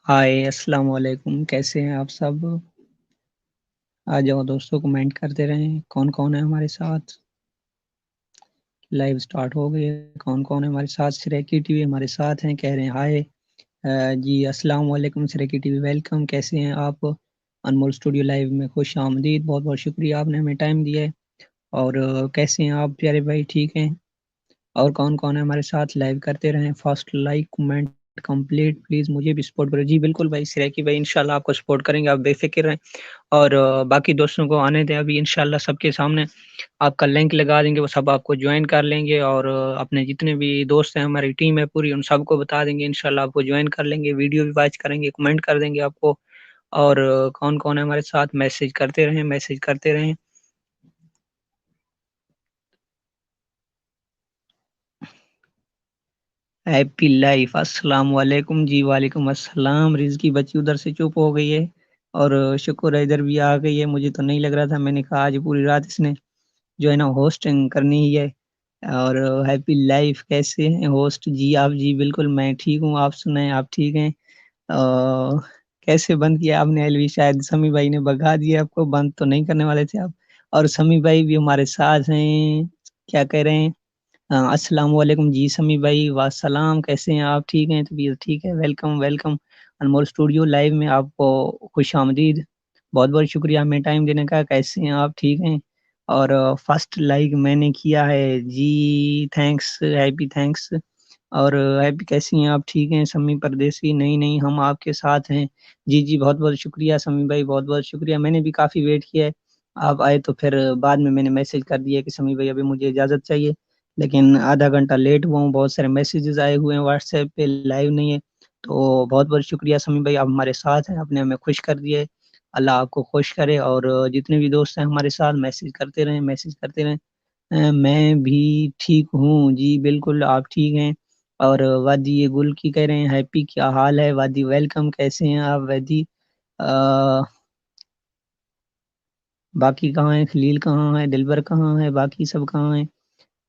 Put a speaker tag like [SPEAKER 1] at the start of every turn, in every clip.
[SPEAKER 1] हाय अस्सलाम वालेकुम, कैसे हैं आप सब? आ जाओ दोस्तों, कमेंट करते रहें। कौन कौन है हमारे साथ? लाइव स्टार्ट हो गई है। कौन कौन है हमारे साथ? सिरैकी टीवी हमारे साथ हैं, कह रहे हैं हाय। जी अस्सलाम वालेकुम सिरैकी टीवी, वेलकम। कैसे हैं आप? अनमोल स्टूडियो लाइव में खुश आमदीद। बहुत बहुत शुक्रिया, आपने हमें टाइम दिया है। और कैसे हैं आप प्यारे भाई? ठीक हैं? और कौन कौन है हमारे साथ? लाइव करते रहें। First like comment complete, please मुझे भी सपोर्ट करो। जी बिल्कुल भाई, सिरैकी भाई इंशाल्लाह आपको सपोर्ट करेंगे, आप बेफिक्र रहें। और बाकी दोस्तों को आने दें, अभी इंशाल्लाह सबके सामने आपका लिंक लगा देंगे, वो सब आपको ज्वाइन कर लेंगे। और अपने जितने भी दोस्त हैं, हमारी टीम है पूरी, उन सबको बता देंगे, इंशाल्लाह आपको ज्वाइन कर लेंगे, वीडियो भी वॉच करेंगे, कमेंट कर देंगे आपको। और कौन कौन है हमारे साथ? मैसेज करते रहें, मैसेज करते रहें। हैप्पी लाइफ, अस्सलाम वालेकुम। जी वालेकुम अस्सलाम। रिजकी बच्ची उधर से चुप हो गई है, और शुक्र है इधर भी आ गई है। मुझे तो नहीं लग रहा था, मैंने कहा आज पूरी रात इसने जो है ना होस्टिंग करनी ही है। और हैप्पी लाइफ, कैसे हैं होस्ट जी आप? जी बिल्कुल मैं ठीक हूँ, आप सुनाएं, आप ठीक हैं? कैसे बंद किया आपने एलवी? शायद समी भाई ने भगा दिया आपको, बंद तो नहीं करने वाले थे आप। और समी भाई भी हमारे साथ हैं, क्या कह रहे हैं? अस्सलाम वालेकुम जी समी भाई, वासलाम। कैसे हैं आप? ठीक हैं? तबीयत ठीक है? वेलकम वेलकम अनमोल स्टूडियो लाइव में, आपको खुश आमदीद। बहुत बहुत शुक्रिया हमें टाइम देने का। कैसे हैं आप? ठीक हैं? और फर्स्ट लाइक मैंने किया है जी, थैंक्स हैप्पी, थैंक्स। और हैप्पी, कैसी हैं आप? ठीक हैं? समी परदेसी, नहीं नहीं हम आपके साथ हैं। जी जी बहुत बहुत शुक्रिया समी भाई, बहुत बहुत शुक्रिया। मैंने भी काफ़ी वेट किया है, आप आए तो फिर बाद में मैंने मैसेज कर दिया कि समी भाई अभी मुझे इजाज़त चाहिए, लेकिन आधा घंटा लेट हुआ हूँ। बहुत सारे मैसेजेस आए हुए हैं व्हाट्सएप पे, लाइव नहीं है। तो बहुत बहुत शुक्रिया समी भाई, आप हमारे साथ हैं, आपने हमें खुश कर दिया है। अल्लाह आपको खुश करे। और जितने भी दोस्त हैं हमारे साथ, मैसेज करते रहें, मैसेज करते रहें। मैं भी ठीक हूँ जी बिल्कुल, आप ठीक हैं? और वादी ये गुल की कह रहे हैं हैप्पी, क्या हाल है वादी? वेलकम, कैसे हैं आप वादी? अ, बाकी कहाँ है? खलील कहाँ है? दिलबर कहाँ है? बाकी सब कहाँ हैं?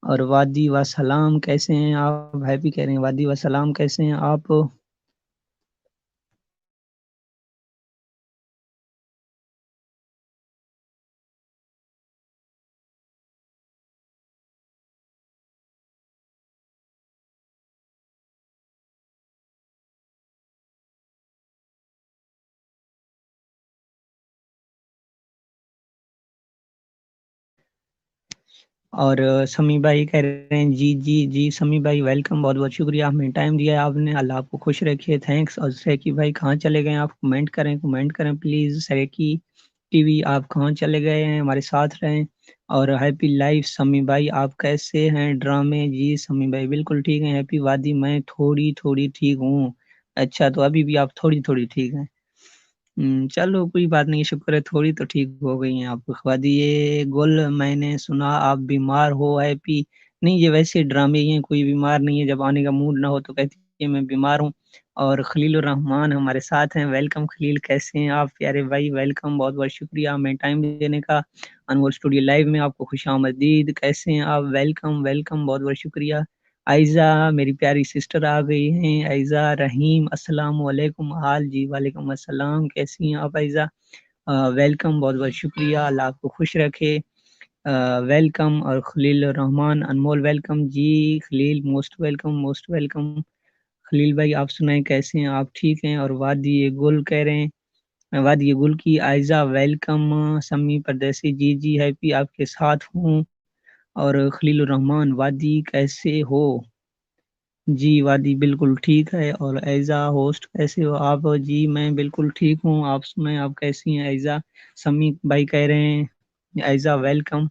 [SPEAKER 1] और वादी व सलाम, कैसे हैं आप? हैप्पी कह रहे हैं वादी व सलाम, कैसे हैं आप? और समी भाई कह रहे हैं जी जी जी समी भाई वेलकम, बहुत बहुत शुक्रिया, हमें टाइम दिया है आपने, अल्लाह आपको खुश रखे, थैंक्स। और सैकी भाई कहाँ चले गए? आप कमेंट करें, कमेंट करें प्लीज़। सैकी टीवी आप कहाँ चले गए हैं? हमारे साथ रहें। और हैप्पी लाइफ समी भाई, आप कैसे हैं? ड्रामे जी समी भाई बिल्कुल ठीक है। हैप्पी वादी, मैं थोड़ी थोड़ी ठीक हूँ। अच्छा, तो अभी भी आप थोड़ी थोड़ी ठीक हैं? चलो कोई बात नहीं, शुक्र है थोड़ी तो ठीक हो गई हैं आप। खुद ये गुल, मैंने सुना आप बीमार हो हैप्पी। नहीं, ये वैसे ड्रामे ही हैं, कोई बीमार नहीं है। जब आने का मूड ना हो तो कहती है मैं बीमार हूँ। और खलील रहमान हमारे साथ हैं, वेलकम खलील, कैसे हैं आप प्यारे भाई? वेलकम, बहुत बहुत शुक्रिया हमें टाइम देने का। अनमोल स्टूडियो लाइव में आपको खुशामदीद, कैसे हैं आप? वेलकम वेलकम, बहुत बहुत शुक्रिया। आयज़ा मेरी प्यारी सिस्टर आ गई हैं, आयज़ा रहीम, अस्सलाम वालेकुम। हाल जी वालेकुम अस्सलाम, कैसी हैं आप आयज़ा? वेलकम, बहुत बहुत शुक्रिया, अल्लाह आपको खुश रखे। वेलकम। और खलील रहमान अनमोल, वेलकम जी Khalil, most welcome, most welcome. Khalil भाई आप सुनाएं, कैसे हैं आप? ठीक हैं? और वादी ये गुल कह रहे हैं, वादी ये गुल की आयज़ा वेलकम। समी परदेसी जी जी हैप्पी, आपके साथ हूँ। और खलील रहमान, वादी कैसे हो? जी वादी बिल्कुल ठीक है। और ऐज़ा होस्ट कैसे हो आप? जी मैं बिल्कुल ठीक हूँ, आप सुनाएं, आप कैसी हैं ऐज़ा? समी भाई कह रहे हैं ऐज़ा वेलकम।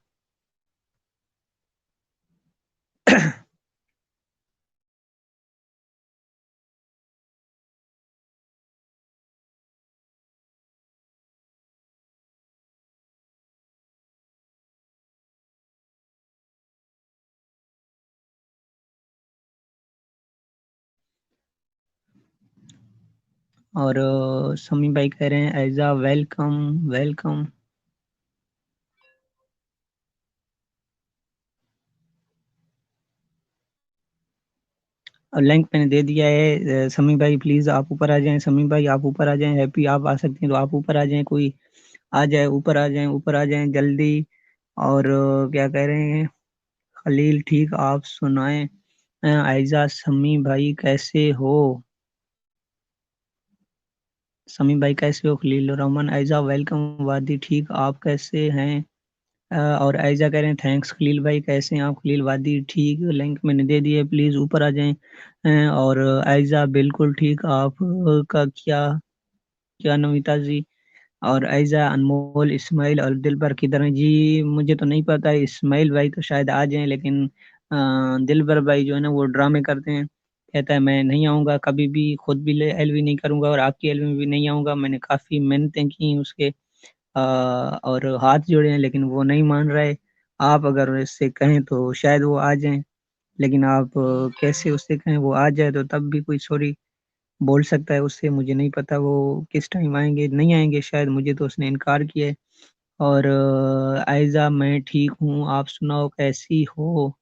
[SPEAKER 1] और समी भाई कह रहे हैं ऐज़ा वेलकम, वेलकम। और लिंक मैंने दे दिया है। समी भाई प्लीज़ आप ऊपर आ जाएँ, समी भाई आप ऊपर आ जाएँ, हैप्पी आप आ सकते हैं तो आप ऊपर आ जाएँ, कोई आ जाए, ऊपर आ जाएँ, ऊपर आ जाएँ जल्दी। और क्या कह रहे हैं, खलील ठीक, आप सुनाएँ? आयज़ा समी भाई कैसे हो? समी भाई कैसे हो? खलील रहमान आयज़ा वेलकम, वादी ठीक, आप कैसे हैं? और आयज़ा कह रहे हैं थैंक्स। खलील भाई कैसे हैं आप? खलील वादी ठीक, लिंक मैंने दे दिया है, प्लीज़ ऊपर आ जाएँ। और आयज़ा बिल्कुल ठीक, आप का क्या क्या नमिता जी? और आयज़ा, अनमोल, इस्माइल और दिलबर किधर हैं? जी मुझे तो नहीं पता है, इस्माइल भाई तो शायद आ जाएँ, लेकिन दिलबर भाई जो है ना वो ड्रामे करते हैं। कहता है मैं नहीं आऊँगा कभी भी, खुद भी ले एलवी नहीं करूँगा और आपकी एलवी में भी नहीं आऊँगा। मैंने काफ़ी मिन्नतें की उसके और हाथ जोड़े हैं, लेकिन वो नहीं मान रहा है। आप अगर इससे कहें तो शायद वो आ जाएँ, लेकिन आप कैसे उससे कहें वो आ जाए तो तब भी कोई सॉरी बोल सकता है उससे, मुझे नहीं पता वो किस टाइम आएँगे, नहीं आएँगे शायद, मुझे तो उसने इनकार किया है। और आयज़ा मैं ठीक हूँ, आप सुनाओ कैसी हो?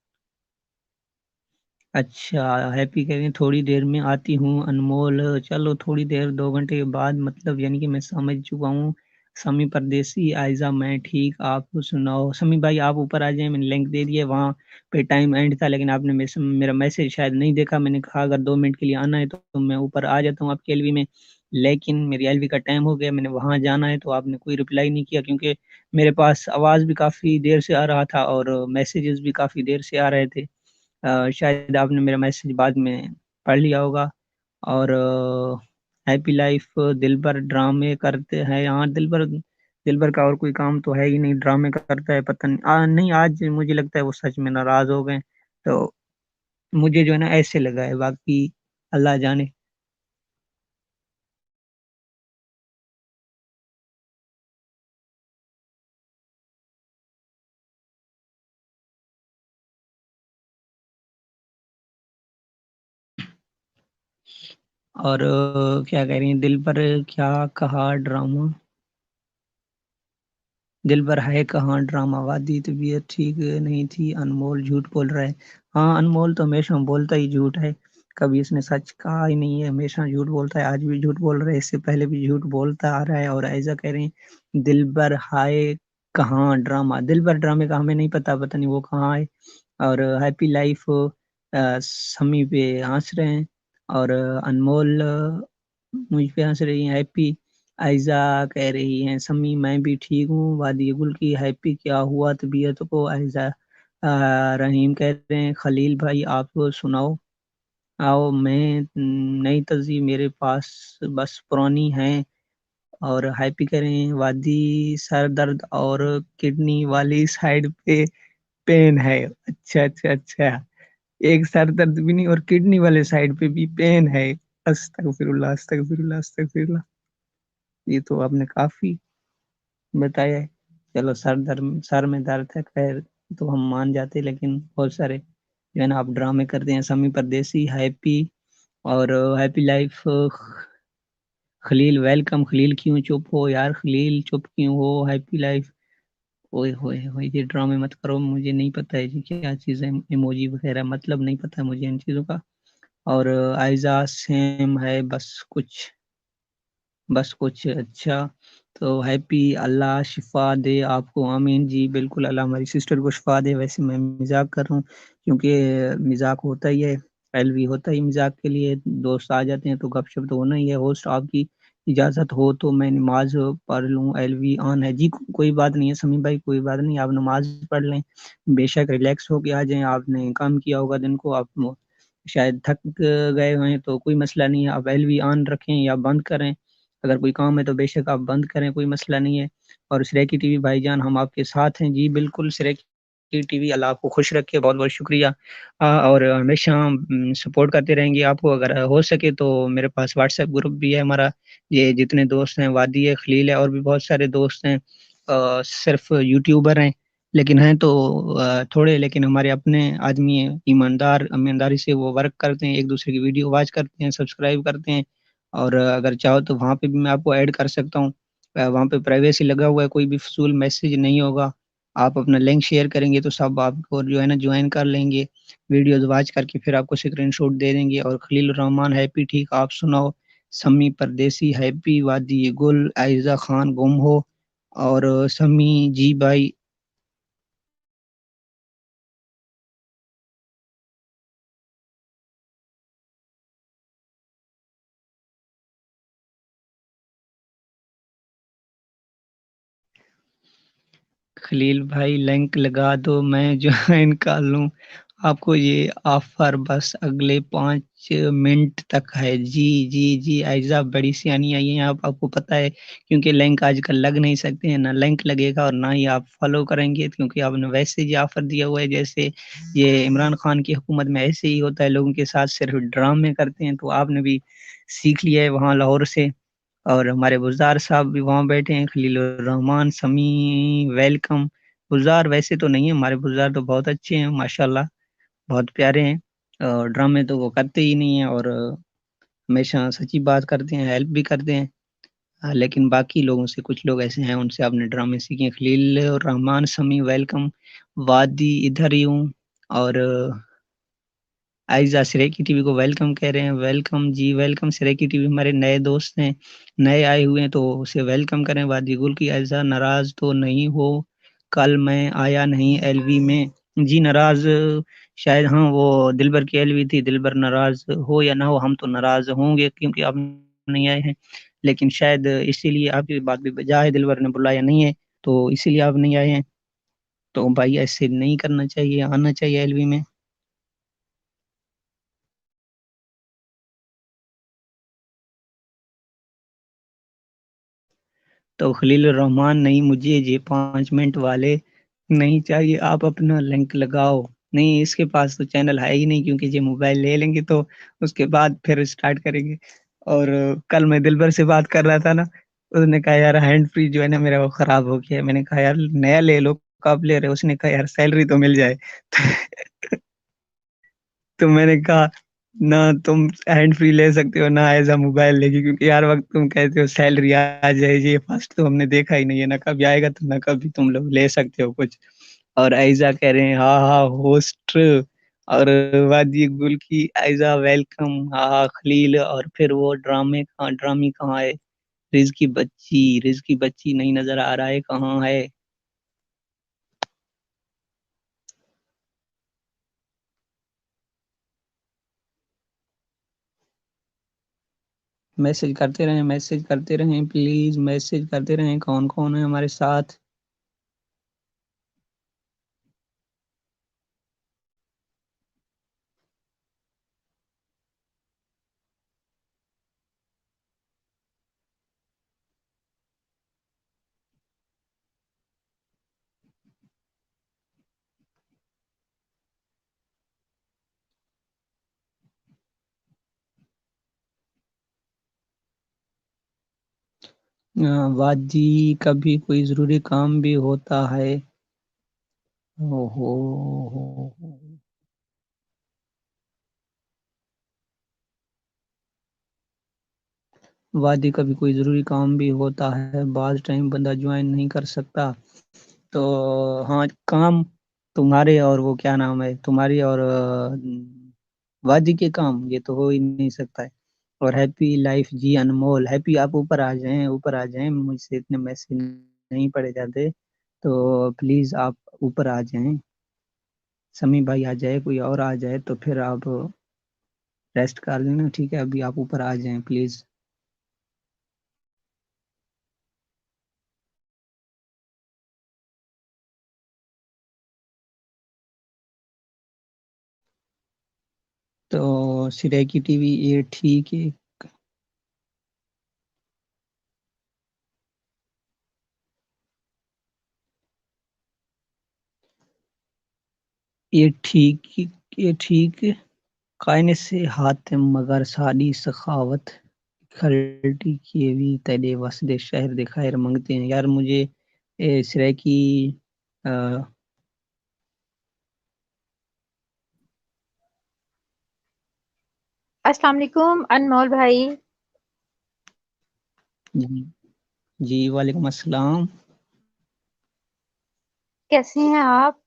[SPEAKER 1] अच्छा, हैप्पी कह रही हैं थोड़ी देर में आती हूँ, अनमोल चलो थोड़ी देर 2 घंटे के बाद, मतलब यानी कि मैं समझ चुका हूँ। समी परदेसी, आयज़ा मैं ठीक, आप सुनाओ? समी भाई आप ऊपर आ जाएँ, मैंने लिंक दे दिया है, वहाँ पे टाइम एंड था, लेकिन आपने मेरा मैसेज शायद नहीं देखा। मैंने कहा अगर 2 मिनट के लिए आना है तो मैं ऊपर आ जाता हूँ आपकी एलवी में, लेकिन मेरी एलवी का टाइम हो गया, मैंने वहाँ जाना है तो आपने कोई रिप्लाई नहीं किया, क्योंकि मेरे पास आवाज़ भी काफ़ी देर से आ रहा था और मैसेजेस भी काफ़ी देर से आ रहे थे। शायद आपने मेरा मैसेज बाद में पढ़ लिया होगा। और हैप्पी लाइफ, दिलबर ड्रामे करते हैं। हाँ, दिलबर दिलबर का और कोई काम तो है ही नहीं, ड्रामे करता है, पता नहीं नहीं आज मुझे लगता है वो सच में नाराज़ हो गए। तो मुझे जो है ना ऐसे लगा है, बाकी अल्लाह जाने। और क्या कह रही हैं, दिल पर क्या कहा ड्रामा? दिल भर है कहाँ ड्रामा, वादी तबीयत ठीक नहीं थी, अनमोल झूठ बोल रहा है। हाँ, अनमोल तो हमेशा बोलता ही झूठ है, कभी इसने सच कहा ही नहीं है, हमेशा झूठ बोलता है, आज भी झूठ बोल रहा है, इससे पहले भी झूठ बोलता आ रहा है। और ऐसा कह रहे हैं दिल भर हाय कहाँ ड्रामा, दिल भर ड्रामे का हमें नहीं पता, पता नहीं वो कहाँ है। और हैप्पी लाइफ समी पे हंस रहे हैं। और अनमोल मुझ पे हंस रही है। हैप्पी आयज़ा कह रही हैं समी मैं भी ठीक हूँ, वादी गुल की हैप्पी क्या हुआ तबीयत को? आयज़ा रहीम कह रहे हैं खलील भाई आप सुनाओ, आओ मैं नई तज़ी मेरे पास बस पुरानी है। और हैप्पी कह रहे हैं वादी सर दर्द और किडनी वाली साइड पे पेन है। अच्छा, अच्छा, अच्छा। एक सर दर्द भी नहीं और किडनी वाले साइड पे भी पेन है। अस्तगफिरुल्लाह, अस्तगफिरुल्लाह, अस्तगफिरुल्लाह। ये तो आपने काफ़ी बताया है। चलो सर में दर्द है खैर तो हम मान जाते, लेकिन बहुत सारे जो है ना आप ड्रामे करते हैं। समी परदेसी, हैप्पी और happy life, Khalil welcome. Khalil क्यों चुप हो यार? खलील चुप क्यों हो? हैप्पी लाइफ, ओए होए होए ये ड्रामे मत करो, मुझे नहीं पता है जी क्या चीज़ है, इमोजी वगैरह मतलब नहीं पता है मुझे इन चीज़ों का। और आयजा सेम है, बस कुछ अच्छा। तो हैप्पी अल्लाह शिफ़ा दे आपको, आमीन जी बिल्कुल, अल्लाह हमारी सिस्टर को शिफ़ा दे। वैसे मैं मज़ाक कर रहा हूँ, क्योंकि मज़ाक होता ही है, एलवी होता ही मज़ाक के लिए, दोस्त आ जाते हैं तो गपशप तो होना ही है। होस्ट आपकी इजाज़त हो तो मैं नमाज़ पढ़ लूँ, एलवी ऑन है। जी कोई बात नहीं है समीम भाई, कोई बात नहीं, आप नमाज़ पढ़ लें, बेशक रिलैक्स होके आ जाएँ, आपने काम किया होगा दिन को, आप शायद थक गए हैं तो कोई मसला नहीं है, आप एलवी ऑन रखें या बंद करें। अगर कोई काम है तो बेशक आप बंद करें, कोई मसला नहीं है। और सिरैकी टीवी भाईजान हम आपके साथ हैं। जी बिल्कुल सिरैकी टीवी, अल्लाह आपको खुश रखे, बहुत-बहुत शुक्रिया। और हमेशा सपोर्ट करते रहेंगे आपको। अगर हो सके तो मेरे पास व्हाट्सएप ग्रुप भी है हमारा, ये जितने दोस्त हैं, वादी है, खलील है और भी बहुत सारे दोस्त हैं। सिर्फ यूट्यूबर हैं, लेकिन हैं तो थोड़े, लेकिन हमारे अपने आदमी हैं, ईमानदारी से वो वर्क करते हैं, एक-दूसरे की वीडियो वॉच करते हैं, सब्सक्राइब करते हैं। और अगर चाहो तो वहाँ पे भी मैं आपको ऐड कर सकता हूँ। वहाँ पे प्राइवेसी लगा हुआ है, कोई भी फ़िज़ूल मैसेज नहीं होगा। آپ اپنا لنک شیئر کریں گے تو سب آپ کو جو ہے نا جوائن کر لیں گے، ویڈیوز واچ کر کے پھر آپ کو اسکرین شاٹ دے دیں گے۔ اور خلیل الرحمان ہیپی ٹھیک آپ سناؤ، سمی پردیسی ہیپی، وادی گل، عائزہ خان گم ہو، اور سمی جی بھائی خلیل بھائی لنک لگا دو میں جوائن کر لوں آپ کو، یہ آفر بس اگلے 5 منٹ تک ہے۔ جی جی جی عائزہ بڑی سیانی آئی ہیں آپ کو پتہ ہے، کیونکہ لنک آج کل لگ نہیں سکتے ہیں، نہ لنک لگے گا اور نہ ہی آپ فالو کریں گے، کیونکہ آپ نے ویسے ہی آفر دیا ہوا ہے۔ جیسے یہ عمران خان کی حکومت میں ایسے ہی ہوتا ہے، لوگوں کے ساتھ صرف ڈرامے کرتے ہیں، تو آپ نے بھی سیکھ لیا ہے وہاں لاہور سے۔ اور ہمارے گلزار صاحب بھی وہاں بیٹھے ہیں، خلیل الرحمان سمی ویلکم۔ گلزار ویسے تو نہیں ہے، ہمارے گلزار تو بہت اچھے ہیں ماشاءاللہ، بہت پیارے ہیں، اور ڈرامے تو وہ کرتے ہی نہیں ہیں، اور ہمیشہ سچی بات کرتے ہیں، ہیلپ بھی کرتے ہیں۔ لیکن باقی لوگوں سے کچھ لوگ ایسے ہیں، ان سے آپ نے ڈرامے سیکھے۔ خلیل الرحمان سمی ویلکم، وادی ادھر ہی ہوں، اور عائزہ سریکی ٹی وی کو ویلکم کہہ رہے ہیں، ویلکم جی ویلکم۔ سریکی ٹی وی ہمارے نئے دوست ہیں، نئے آئے ہوئے ہیں، تو اسے ویلکم کریں۔ وادی گل کی عائزہ ناراض تو نہیں ہو، کل میں آیا نہیں ایل وی میں؟ جی ناراض شاید، ہاں وہ دلبر کی ایل وی تھی، دلبر ناراض ہو یا نہ ہو ہم تو ناراض ہوں گے کیونکہ آپ نہیں آئے ہیں، لیکن شاید اسی لیے آپ کی بات بھی بجا ہے، دلبر نے بلایا نہیں ہے تو اسی لیے آپ نہیں آئے ہیں۔ تو بھائی ایسے نہیں کرنا چاہیے، آنا چاہیے ایل وی میں۔ تو خلیل الرحمان نہیں، مجھے یہ 5 منٹ والے نہیں چاہیے، آپ اپنا لنک لگاؤ۔ نہیں اس کے پاس تو چینل ہے ہی نہیں، کیونکہ یہ موبائل لے لیں گے تو اس کے بعد پھر اسٹارٹ کریں گے۔ اور کل میں دلبر سے بات کر رہا تھا نا، اس نے کہا یار ہینڈ فری جو ہے نا میرا وہ خراب ہو گیا ہے، میں نے کہا یار نیا لے لو، کب لے رہے ہو؟ اس نے کہا یار سیلری تو مل جائے تو میں نے کہا نہ تم ہینڈ فری لے سکتے ہو نہ ایز اے موبائل لے گی، کیونکہ ہر وقت تم کہتے ہو سیلری آ جائے گی، فرسٹ تو ہم نے دیکھا ہی نہیں ہے، نہ کبھی آئے گا تو نہ کبھی تم لوگ لے سکتے ہو کچھ۔ اور ایزا کہہ رہے ہیں ہاں ہاں ہوسٹ، اور وادی گل کی ایزا ویلکم، ہاں ہاں خلیل، اور پھر وہ ڈرامی کہاں ہے؟ رزق کی بچی نہیں نظر آ رہا ہے، کہاں ہے؟ میسج کرتے رہیں پلیز، میسج کرتے رہیں، کون کون ہے ہمارے ساتھ؟ وادی کبھی کوئی ضروری کام بھی ہوتا ہے؟ اوہو، وادی کبھی کوئی ضروری کام بھی ہوتا ہے، بعض ٹائم بندہ جوائن نہیں کر سکتا، تو ہاں کام تمہارے اور وہ کیا نام ہے تمہاری اور وادی کے کام یہ تو ہو ہی نہیں سکتا ہے۔ اور ہیپی لائف جی انمول، ہیپی آپ اوپر آ جائیں، اوپر آ جائیں، مجھ سے اتنے میسج نہیں پڑے جاتے، تو پلیز آپ اوپر آ جائیں، سمی بھائی آ جائے، کوئی اور آ جائے تو پھر آپ ریسٹ کر لینا، ٹھیک ہے؟ ابھی آپ اوپر آ جائیں پلیز۔ تو سریکی ٹی وی یہ ٹھیک ہے، یہ ٹھیک یہ ٹھیک قائن سے حاتم مگر سالی سخاوت کھلٹی کیے بھی تیرے وسد شہر دے خیر منگتے ہیں۔ یار مجھے سریکی
[SPEAKER 2] السلام علیکم انمول بھائی۔
[SPEAKER 1] جی جی وعلیکم السلام۔
[SPEAKER 2] कैसी हैं आप?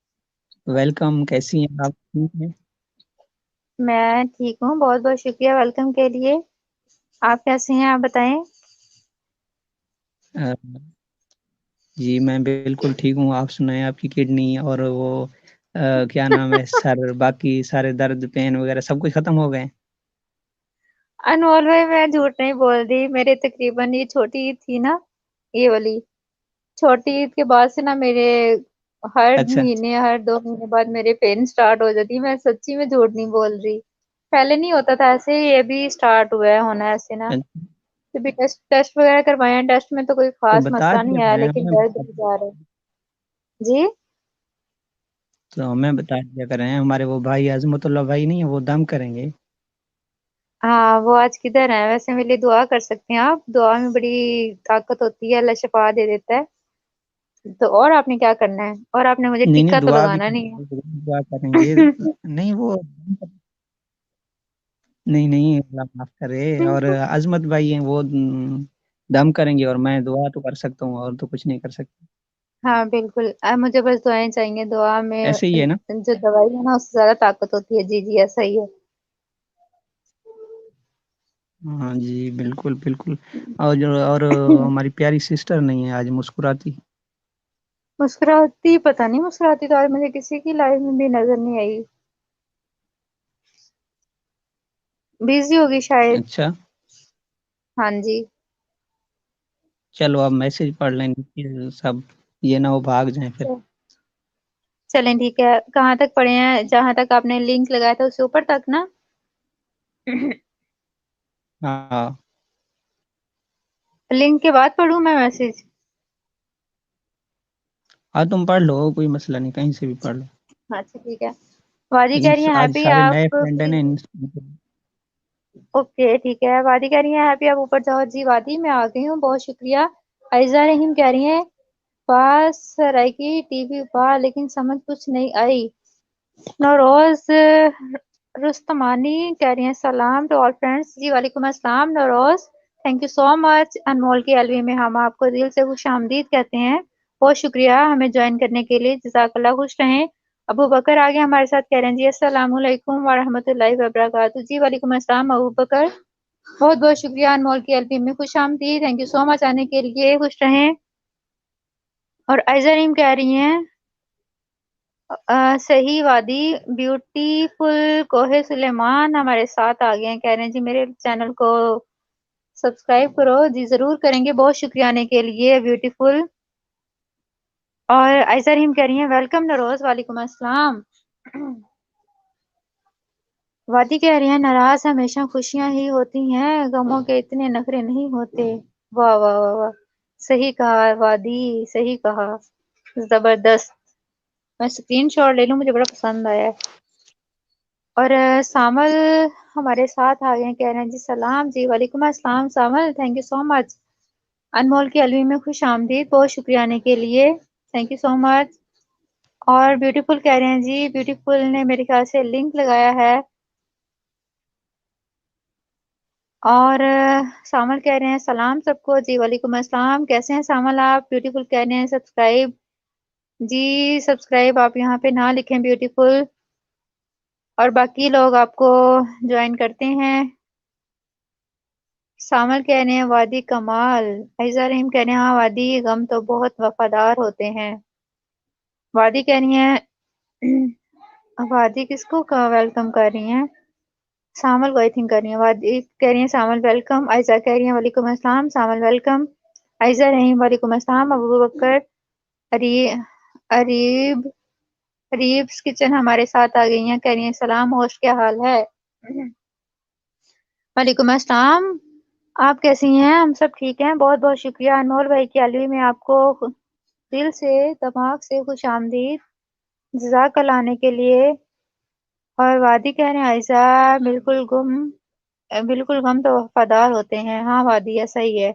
[SPEAKER 1] वेलकम, कैसी हैं आप? ठीक हैं?
[SPEAKER 2] मैं ठीक हूँ, बहुत बहुत शुक्रिया वेलकम के लिए। आप कैसे हैं, आप बताएं।
[SPEAKER 1] अ, जी मैं बिल्कुल ठीक हूँ। आप सुनाएं, आपकी किडनी और वो क्या नाम है, सर, बाकी सारे दर्द पेन वगैरह सब कुछ खत्म हो गए?
[SPEAKER 2] अनमोल भाई, मैं झूठ नहीं बोल रही। मेरे तकरीबन ये छोटी ईद थी ना, ये वाली छोटी ईद के बाद से ना मेरे हर
[SPEAKER 1] अच्छा।
[SPEAKER 2] महीने, हर 2 महीने बाद मेरे पेन स्टार्ट हो जाती है। मैं सच्ची में झूठ नहीं बोल रही। पहले नहीं होता था ऐसे, ये भी स्टार्ट हुआ है होना ऐसे ना।
[SPEAKER 1] अच्छा,
[SPEAKER 2] तो भी टेस्ट टेस्ट वगैरह करवाए हैं, टेस्ट में तो कोई
[SPEAKER 1] तो
[SPEAKER 2] खास
[SPEAKER 1] बता
[SPEAKER 2] मसला
[SPEAKER 1] दिया
[SPEAKER 2] नहीं आया,
[SPEAKER 1] करें,
[SPEAKER 2] लेकिन
[SPEAKER 1] हमें
[SPEAKER 2] दर्द
[SPEAKER 1] बता
[SPEAKER 2] भी जा रहा है। जी।
[SPEAKER 1] तो हमें बता दिया करें। हमारे वो भाई अजमतुल्ला भाई नहीं है, वो दम करेंगे।
[SPEAKER 2] हाँ, वो आज किधर है? वैसे मेरे लिए दुआ कर सकते हैं आप। दुआ में बड़ी ताकत होती है, अल्लाह शफा दे देता है। तो और आपने क्या करना है? और आपने मुझे
[SPEAKER 1] नहीं नहीं,
[SPEAKER 2] टिक्का तो
[SPEAKER 1] दुआ भी
[SPEAKER 2] लगाना नहीं
[SPEAKER 1] दुआ करेंगे।
[SPEAKER 2] है।
[SPEAKER 1] नहीं वो, नहीं नहीं, अल्लाह माफ करे। और अजमत भाई हैं वो दम करेंगे, और मैं दुआ तो कर सकता हूँ, और तो कुछ नहीं कर सकता।
[SPEAKER 2] हाँ बिल्कुल, मुझे बस दुआएं चाहिए। दुआ में
[SPEAKER 1] ऐसे ही है ना?
[SPEAKER 2] जो दवाई है ना, उससे ज्यादा ताकत होती है। जी जी, ऐसा ही है।
[SPEAKER 1] हाँ जी, बिल्कुल बिल्कुल। और जो और हमारी प्यारी सिस्टर नहीं है आज मुस्कुराती।
[SPEAKER 2] मुस्कुराती? पता नहीं, मुस्कुराती तो आज मुझे किसी की लाइफ में भी नजर नहीं आई। बिजी होगी शायद।
[SPEAKER 1] अच्छा,
[SPEAKER 2] हाँ जी।
[SPEAKER 1] चलो अब मैसेज पढ़ लेंगे कि सब, ये ना वो भाग जाए फिर।
[SPEAKER 2] चलें ठीक है। कहाँ तक पढ़े हैं? जहां तक आपने लिंक लगाया था उससे ऊपर तक ना?
[SPEAKER 1] हाँ
[SPEAKER 2] लिंक के बाद पढ़ूं मैं मैसेज?
[SPEAKER 1] हाँ, तुम पढ़ लो, कोई मसला नहीं, कहीं से भी पढ़ लो।
[SPEAKER 2] अच्छा ठीक है। वादी कह
[SPEAKER 1] लेकिन
[SPEAKER 2] रही है
[SPEAKER 1] आज
[SPEAKER 2] हैप्पी
[SPEAKER 1] सारे
[SPEAKER 2] आप
[SPEAKER 1] नए फ्रेंड है ना
[SPEAKER 2] प्लीज। ओके ठीक है। वादी कह रही है हैप्पी आप ऊपर जाओ। जी वादी, मैं आ गई हूँ, बहुत शुक्रिया। आयजा रहीम कह रही है पास सराय की टीवी पा, लेकिन समझ कुछ नहीं आई। नौरोज रुस्तमानी कह रही हैं सलाम टू ऑल फ्रेंड्स। जी वालेकुम अस्सलाम Nauroz. Thank you so much. Anmol की एलवी में हम आपको दिल से खुश आमदीद कहते हैं। बहुत शुक्रिया हमें ज्वाइन करने के लिए, जज़ाकल्लाह। खुश रहें। अबू बकर आगे हमारे साथ कह रहे हैं जी अस्सलाम वालेकुम व रहमतुल्लाहि व बरकातहू। जी वालेकुम अस्सलाम अबू बकर। बहुत बहुत शुक्रिया अनमोल की एलवी में खुश आमदीद। थैंक यू सो मच आने के लिए। खुश रहें। और आयजा कह रही हैं सही वादी ब्यूटीफुल कोहे सुलेमान हमारे साथ आ गए हैं। कह रहे हैं जी मेरे चैनल को सब्सक्राइब करो। जी जरूर करेंगे, बहुत शुक्रिया आने के लिए ब्यूटीफुल। और आयशा रहीम कह रही हैं वेलकम नरोज। वालेकुम अस्सलाम। वादी कह रही हैं नाराज हमेशा खुशियां ही होती हैं, गमों के इतने नखरे नहीं होते। वाह वाह वाह वाह, सही कहा वादी, सही कहा। जबरदस्त। मैं स्क्रीन शॉट ले लूं, मुझे बड़ा पसंद आया है। और सामल हमारे साथ आ गए हैं। कह रहे हैं जी सलाम। जी वालेकुम अस्सलाम सामल, thank you so much. Anmol की अलवी में खुश आमदीद, बहुत शुक्रिया आने के लिए। Thank you so much. और ब्यूटीफुल कह रहे हैं जी, ब्यूटीफुल ने मेरे ख्याल से लिंक लगाया है। और सामल कह रहे हैं सलाम सबको। जी वालेकुम अस्सलाम, कैसे हैं सामल आप? ब्यूटीफुल कह रहे हैं सब्सक्राइब। जी सब्सक्राइब आप यहाँ पे ना लिखें ब्यूटीफुल, और बाकी लोग आपको ज्वाइन करते हैं। सामल कह रहे हैं वादी कमाल। ऐजा रहीम कह रहे हैं हाँ वादी, गम तो बहुत वफादार होते हैं। वादी कह रही हैं वादी किसको का वेलकम कर रही हैं? सामल को आई थिंक कर रही हैं। वादी कह रही हैं सामल वेलकम। ऐजा कह रही हैं वालेकुम अस्सलाम सामल वेलकम। ऐजा रहीम वालेकुम अस्सलाम। अबू बकर अरी अरीब अरीब्स किचन हमारे साथ आ गई हैं। कह रही हैं सलाम होस्ट, क्या हाल है? वालेकुम अस्सलाम। आप कैसी हैं? हम सब ठीक हैं, बहुत बहुत शुक्रिया अनमोल भाई की अलवी में आपको दिल से दिमाग से खुश आमदीद, जज़ाकल्लाह आने के लिए। और वादी कह रहे हैं आयशा बिल्कुल गम तो वफादार होते हैं। हाँ वादी ऐसा ही है।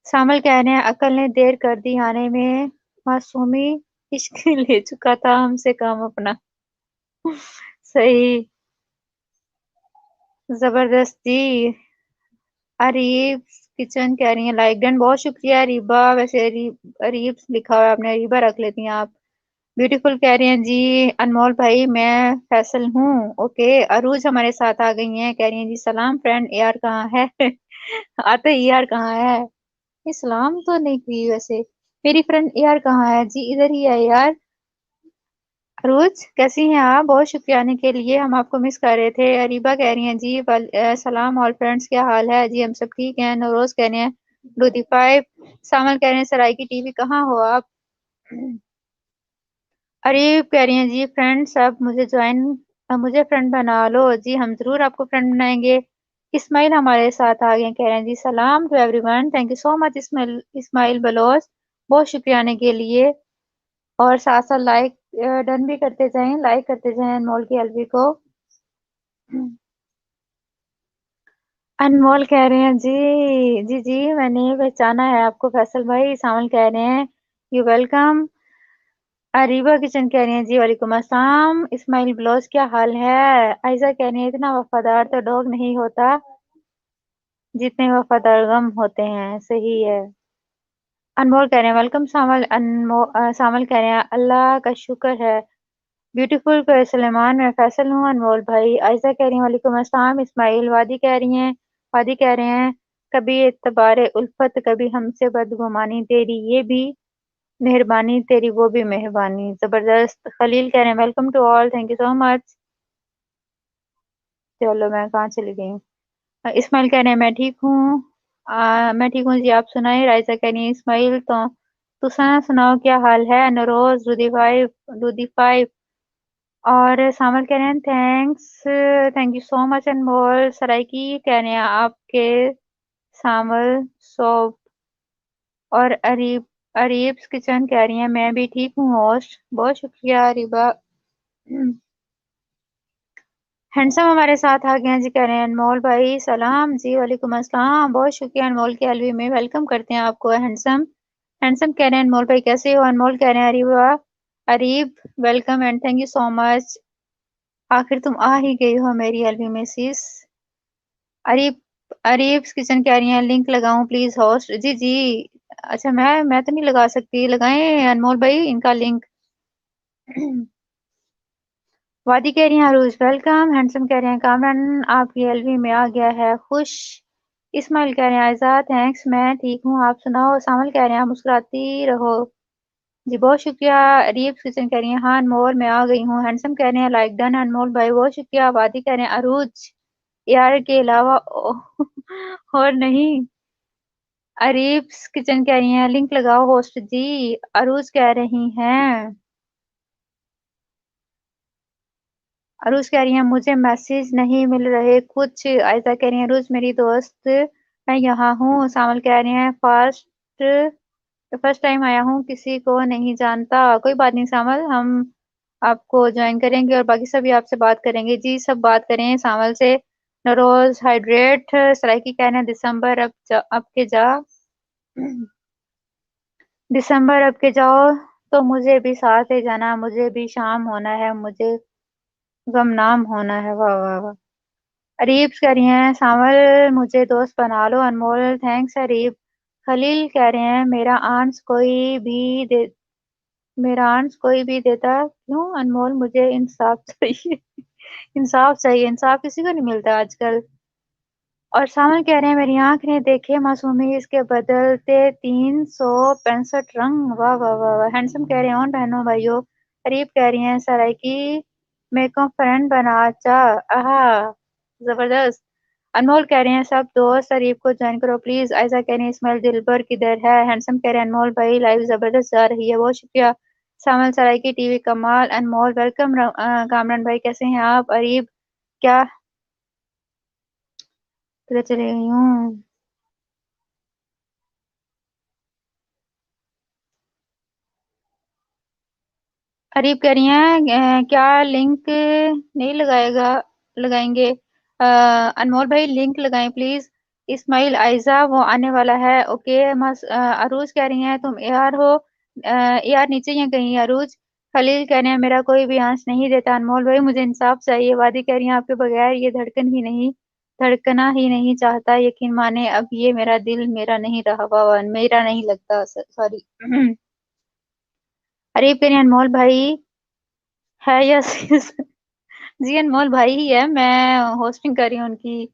[SPEAKER 2] सामल कह रहे हैं अकल ने देर कर दी आने में, मासूमी इश्क ले चुका था हमसे काम अपना। सही। जबरदस्ती। अरीब किचन कह रही हैं लाइक डन, बहुत शुक्रिया रीबा। वैसे अरीब लिखा हुआ है आपने, रीबा रख लेती हैं आप। ब्यूटीफुल कह रही हैं जी अनमोल भाई, मैं फैसल हूँ। ओके, अरूज हमारे साथ आ गई हैं, कह रही हैं जी सलाम फ्रेंड, यार कहाँ है? आते ही यार कहाँ है? ये सलाम तो नहीं की वैसे। मेरी फ्रेंड यार कहाँ है जी? इधर ही है यार। अरूज कैसी हैं आप? बहुत शुक्रिया आने के लिए, हम आपको मिस कर रहे थे। अरीबा कह रही हैं जी सलाम ऑल फ्रेंड्स, क्या हाल है जी? हम सब ठीक हैं। नौरोज कह रहे हैं डू दी फाइव। सामल कह रहे हैं सराय की टीवी कहाँ हो आप? अरे कह रही हैं जी फ्रेंड्स अब मुझे फ्रेंड बना लो जी, हम जरूर आपको फ्रेंड बनाएंगे। इस्माइल हमारे साथ आ गए, कह रहे हैं जी सलाम to everyone, thank you so much Ismail, Ismail Baloch, बहुत शुक्रिया आने के लिए। और साथ साथ लाइक डन भी करते जाएं, लाइक करते जाएं अनमोल की एलबी को। अनमोल कह रहे हैं जी जी जी मैंने पहचाना है आपको फैसल भाई। सामल कह रहे हैं यू वेलकम। अरीबा किचन कह रही हैं जी वालेकुम अस्सलाम। इस्माइल ब्लाउज क्या हाल है? आयजा कह रही है इतना वफादार तो डॉग नहीं होता जितने वफादार गम होते हैं। सही है। अनमोल कह रहे हैं वेलकम सामल। सामल कह रहे हैं अल्लाह का शुक्र है। ब्यूटीफुल सलेमान, मैं फैसल हूँ अनमोल भाई। आयजा कह रही हैं वालेकुम अस्सलाम। इस्माइल वादी कह रही हैं, वादी कह रहे हैं कभी एतबारे उल्फत कभी हमसे बदगुमानी, तेरी ये भी मेहरबानी तेरी वो भी मेहरबानी। जबरदस्त। खलील कह रहे हैं welcome to all, thank you so much. चलो मैं कहाँ चली गई हूँ? इस्माइल कह रहे हैं मैं ठीक हूँ। मैं ठीक हूँ जी, आप सुनाए? राइजा कह रही है इस्माइल तो तुसा सुनाओ क्या हाल है? नरोज रूदी फाइव। और सामल कह रहे हैं thanks, thank you so much Anmol. Saraiki कह रहे हैं आपके सामल सोप। और अरीब्स किचन कह रही हैं मैं भी ठीक हूँ होस्ट, बहुत शुक्रिया अरीबा। हैंडसम हमारे साथ आ गए हैं जी, कह रहे हैं अनमोल भाई सलाम जी। वालेकुम अस्सलाम, बहुत शुक्रिया अनमोल के एलवी में वेलकम करते हैं आपको हैंडसम। हैंडसम कह रहे हैं अनमोल भाई कैसे हो? अनमोल कह रहे हैं Areeba Areeb welcome and thank you so much. आखिर तुम आ ही गई हो मेरी एलवी में सीस। अरीब अरीब्स किचन कह रही हैं लिंक लगाऊं प्लीज होस्ट? जी जी। अच्छा मैं तो नहीं लगा सकती, लगाएं अनमोल भाई इनका लिंक। वादी कह रही हैं अरूज वेलकम। हैंडसम कह रहे हैं कामरान आपकी एलवी में आ गया है खुश। इस्माइल कह रहे हैं आजाद थैंक्स मैं ठीक हूँ, आप सुनाओ? सामल कह रहे हैं मुस्कुराती रहो जी, बहुत शुक्रिया। रीब्स किचन कह रही हैं हाँ अनमोल मैं आ गई हूँ। हैंडसम कह रहे हैं लाइक डन अनमोल भाई, बहुत शुक्रिया। वादी कह रहे हैं अरूज यार के अलावा और नहीं। अरीब्स किचन कह रही हैं लिंक लगाओ होस्ट जी। अरूज कह रही हैं अरुज कह रही है मुझे मैसेज नहीं मिल रहे कुछ। आयशा कह रही है अरुज मेरी दोस्त मैं यहाँ हूँ। सामल कह रहे हैं फर्स्ट टाइम आया हूँ, किसी को नहीं जानता। कोई बात नहीं सामल, हम आपको ज्वाइन करेंगे और बाकी सभी आपसे बात करेंगे जी। सब बात करें सामल से। नरोज हाइड्रेट सराइकी कह रहे हैं अब के जा दिसंबर अब के जाओ तो मुझे भी साथ ले जाना, मुझे भी शाम होना है, मुझे गमनाम होना है। वाह वाह वाह। अरीब कह रही हैं सावल मुझे दोस्त बना लो अनमोल, थैंक्स अरीब। खलील कह रहे हैं मेरा आंस कोई भी देता क्यों अनमोल, मुझे इंसाफ चाहिए। इंसाफ चाहिए, इंसाफ किसी को नहीं मिलता आजकल। और सावल कह रहे हैं मेरी आंख ने देखे मासूमी इसके बदलते 365 रंग। वाह वाह वाह वाह। हैंडसम कह रहे हैं और बहनों भाइयों। अरीब कह रही हैं सराइकी मेरे को फ्रेंड बना चा। आहा जबरदस्त। अनमोल कह रहे हैं सब दोस्त अरीब को ज्वाइन करो प्लीज। आयशा कह रही है इस्माइल दिलबर किधर है? हैंडसम कह रहे हैं अनमोल भाई लाइव जबरदस्त जा रही है, बहुत शुक्रिया। सामल सराइकी टीवी कमाल अनमोल वेलकम। कामरान भाई कैसे हैं आप? अरीब क्या किधर चले गई हूँ? अरीब कह रही हैं क्या लिंक नहीं लगाएंगे? अनमोल भाई लिंक लगाएं प्लीज। इस्माइल आयजा वो आने वाला है। ओके अरूज कह रही हैं तुम यार हो? यार नीचे या कहीं अरूज। खलील कह रहे हैं मेरा कोई भी आंस नहीं देता अनमोल भाई, मुझे इंसाफ चाहिए। वादी कह रही हैं आपके बगैर ये धड़कना ही नहीं चाहता, यकीन माने अब ये मेरा दिल मेरा नहीं रहा। वाह वाह, मेरा नहीं लगता, सॉरी। अरे फिर अनमोल भाई है यस जी अनमोल भाई ही है, मैं होस्टिंग कर रही हूँ उनकी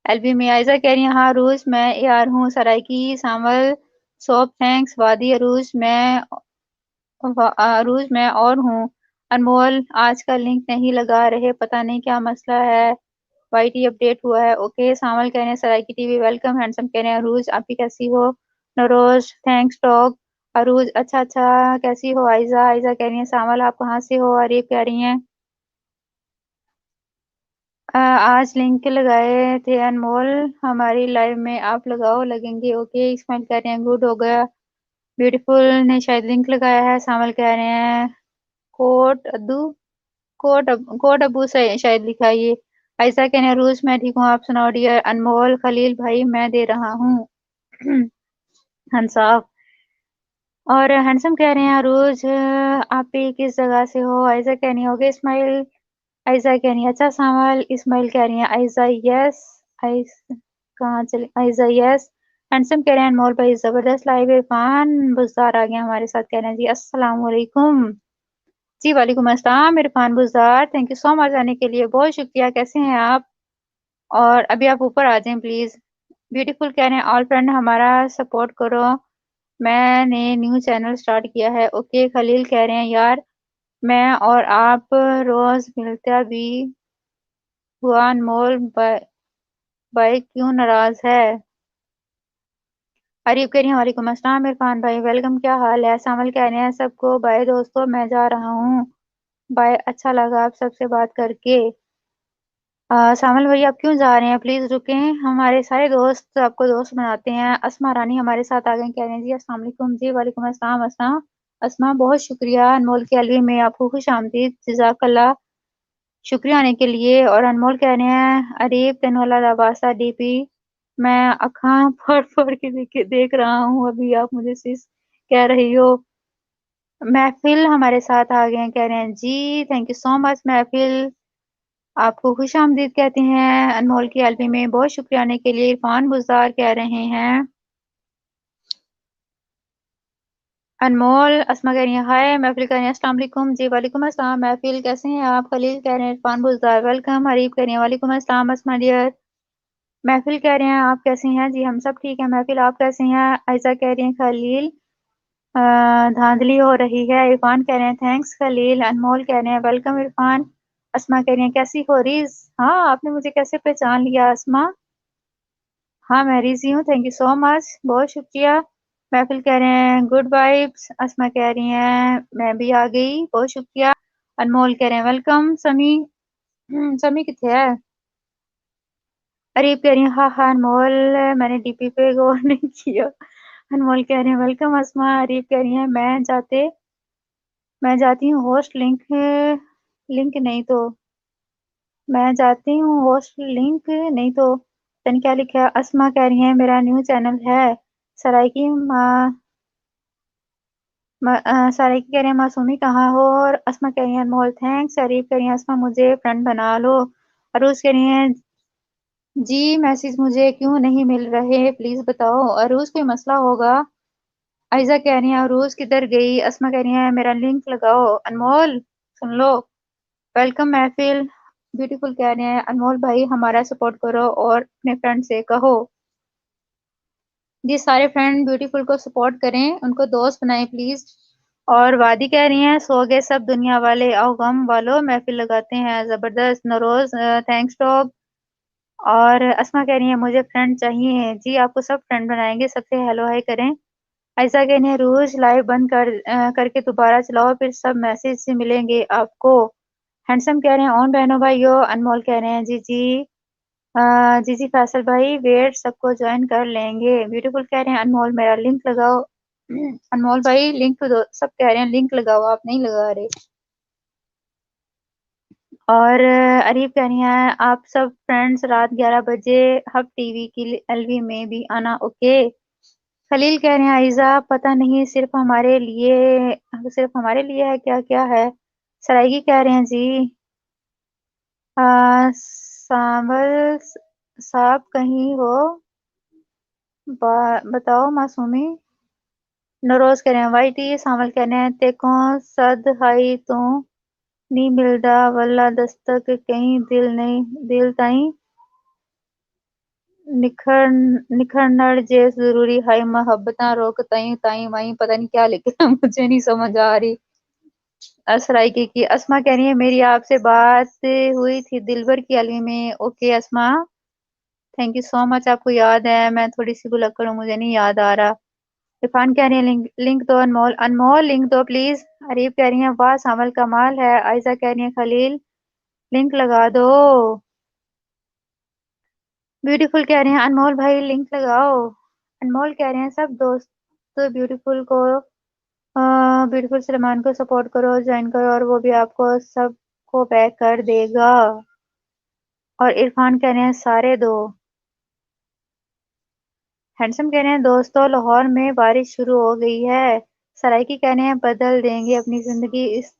[SPEAKER 2] एलबी में। आयजा कह रही है हाँ अरूज मैं यार हूँ सराइकी सामल सोप थैंक्स वादी अरूज मैं और हूँ। अनमोल आज का लिंक नहीं लगा रहे, पता नहीं क्या मसला है। वाईटी अपडेट हुआ है। ओके सामल कह रहे हैं सराइकी टीवी वेलकम। हैंडसम कह रहे हैं अरूज आप भी कैसी हो। नरोज थैंक्स टॉक। अरूज अच्छा अच्छा कैसी हो। आयजा आयजा कह रही है सामल आप कहाँ से हो। अरीब कह रही हैं आज लिंक लगाए थे अनमोल हमारी लाइव में आप लगाओ लगेंगे। ओके इस्माइल कह रहे हैं गुड हो गया। ब्यूटीफुल ने शायद लिंक लगाया है। सामल कह रहे हैं कोट अद्दू कोट अबू से शायद लिखा है ये। ऐसा कह रहे हैं रूस मैं ठीक हूँ आप सुनाओ डियर। अनमोल खलील भाई मैं दे रहा हूँ हंसाफ। और हैंडसम कह रहे हैं रोज आप भी किस जगह से हो। आयजा कह रही होगे इस्माइल। आयजा कह रही है अच्छा सावल। इस्माइल कह रही है आयजा यस। आइस कहाँ चले आयजा यस। हैंडसम कह रहे हैं अनमोल भाई जबरदस्त लाइव। इरफान बुजदार आ गया हमारे साथ कह रहे हैं जी अस्सलाम वालेकुम। जी वालेकुम अस्सलाम Irfan Buzdar thank you so much आने के लिए बहुत शुक्रिया। कैसे हैं आप। और अभी आप ऊपर आ जाएं प्लीज। ब्यूटीफुल कह रहे हैं ऑल फ्रेंड हमारा सपोर्ट करो मैंने न्यू चैनल स्टार्ट किया है। ओके खलील कह रहे हैं यार मैं और आप रोज मिलता भी हुआ अनमोल भाई क्यों नाराज है। अरीब कह रही हैं वालेकुम अस्सलाम इरफान भाई वेलकम क्या हाल है। सामल कह रहे हैं सबको बाय दोस्तों मैं जा रहा हूँ बाय अच्छा लगा आप सबसे बात करके। सामल भाई आप क्यों जा रहे हैं प्लीज रुकें हमारे सारे दोस्त आपको दोस्त बनाते हैं। अस्मा रानी हमारे साथ आ गए कह रहे हैं जी अस्सलाम वालेकुम। जी वालेकुम अस्सलाम अस्मा। अस्मा बहुत शुक्रिया अनमोल के अलवी में आपको खुश आमदीद जज़ाकल्लाह शुक्रिया आने के लिए। और अनमोल कह रहे हैं अरीब तेनोला लबासा डीपी मैं अखा फोड़ फोड़ के देख रहा हूँ अभी आप मुझे सिस कह रही हो। महफिल हमारे साथ आ गए हैं कह रहे हैं जी थैंक यू सो मच महफिल आपको खुश आमदीद कहते हैं अनमोल की एल्बी में बहुत शुक्रिया आने के लिए। इरफान बुज़दार कह रहे हैं अनमोल। अस्मा कह रही है हाय महफिल कह रही है अस्सलाम वालेकुम। जी वालेकुम अस्सलाम महफिल कैसे हैं आप। खलील कह रहे हैं इरफान बुज़दार वेलकम। हरीब कह रही है वालेकुम अस्सलाम अस्मा डियर। महफिल कह रहे हैं आप कैसे हैं। जी हम सब ठीक है महफिल आप कैसे हैं। आयजा कह रही हैं खलील अ, धांधली हो रही है। इरफान कह रहे हैं थैंक्स खलील। अनमोल कह रहे हैं वेलकम इरफान। अस्मा कह रही हैं कैसी हो रीज। हाँ आपने मुझे कैसे पहचान लिया अस्मा। हाँ मैं रिजी हूँ थैंक यू सो मच बहुत शुक्रिया। महफिल कह रहे हैं गुड वाइब्स। अस्मा कह रही हैं मैं भी आ गई बहुत शुक्रिया। अनमोल कह रहे हैं वेलकम समी। समी कितने है। अरीब कह रही हैं हाँ हाँ अनमोल मैंने डीपी पे गौर नहीं किया। अनमोल कह रहे हैं वेलकम अस्मा। अरीब कह रही हैं मैं जाती हूँ होस्ट लिंक लिंक नहीं तो मैं जाती हूँ होस्ट लिंक नहीं तो तन क्या लिखा है। अस्मा कह रही है मेरा न्यू चैनल है सराइकी सराइकी कह रही है मासूमी कहाँ हो। और अस्मा कह रही है अनमोल थैंक्स। अरीब कह रही है अस्मा मुझे फ्रेंड बना लो। अरूज कह रही है जी मैसेज मुझे क्यों नहीं मिल रहे प्लीज बताओ। अरूज कोई मसला होगा। आयजा कह रही है अरूज किधर गई। अस्मा कह रही है मेरा लिंक लगाओ। अनमोल सुन लो वेलकम महफिल। ब्यूटीफुल कह रहे हैं अनमोल भाई हमारा सपोर्ट करो और अपने फ्रेंड से कहो जी सारे फ्रेंड ब्यूटीफुल को सपोर्ट करें उनको दोस्त बनाएं प्लीज। और वादी कह रही हैं सो गए सब दुनिया वाले आओ गम वालों महफिल लगाते हैं जबरदस्त। नरोज थैंक्स टॉप। और अस्मा कह रही है मुझे फ्रेंड चाहिए। जी आपको सब फ्रेंड बनाएंगे सबसे हेलो हाय करें। ऐसा कहने हैं रोज लाइव बंद करके दोबारा चलाओ फिर सब मैसेज से मिलेंगे आपको। हैंडसम कह रहे हैं ऑन बहनों भाइयों। अनमोल कह रहे हैं जी जी जी जी फैसल भाई वेट सबको ज्वाइन कर लेंगे। ब्यूटीफुल कह रहे हैं अनमोल मेरा लिंक लगाओ। अनमोल भाई लिंक तो दो सब कह रहे हैं लिंक लगाओ आप नहीं लगा रहे। और अरीब कह रही हैं आप सब फ्रेंड्स रात 11 बजे हब टीवी की एलवी में भी आना ओके। खलील कह रहे हैं आइजा पता नहीं सिर्फ हमारे लिए है क्या क्या है। सराइगी कह रहे हैं जी सांबल साहब कहीं हो बताओ मासूमी। नरोज कह रहे हैं वाई टी, सामल कह रहे हैं तेको सद हाई तो नी मिलदा वल्ला दस्तक कहीं दिल नहीं दिल ताई निखरनड़ जे जरूरी हाई मोहब्बतां रोक ताई ताई माई, पता नहीं क्या लिख रहा है, मुझे नहीं समझ आ रही। असराइकी की अस्मा कह रही है मेरी आपसे बात हुई थी दिलबर की अलवी में। Okay Asma, thank you so much, आपको याद है। मैं थोड़ी सी भुलक्कड़ हूँ, मुझे नहीं याद आ रहा। इरफान कह रही है लिंक दो अनमोल, अनमोल लिंक दो प्लीज। अरीब कह रही है वाह सामल कमाल है। आयजा कह रही है खलील लिंक लगा दो। ब्यूटीफुल कह रहे हैं अनमोल भाई लिंक लगाओ। अनमोल कह रहे हैं सब दोस्त ब्यूटीफुल को ब्यूटीफुल सलमान को सपोर्ट करो, ज्वाइन करो और वो भी आपको सबको बैक कर देगा। और इरफान कह रहे हैं सारे दो। हैंडसम कह रहे हैं दोस्तों लाहौर में बारिश शुरू हो गई है। सराइकी कह रहे हैं बदल देंगे अपनी जिंदगी इस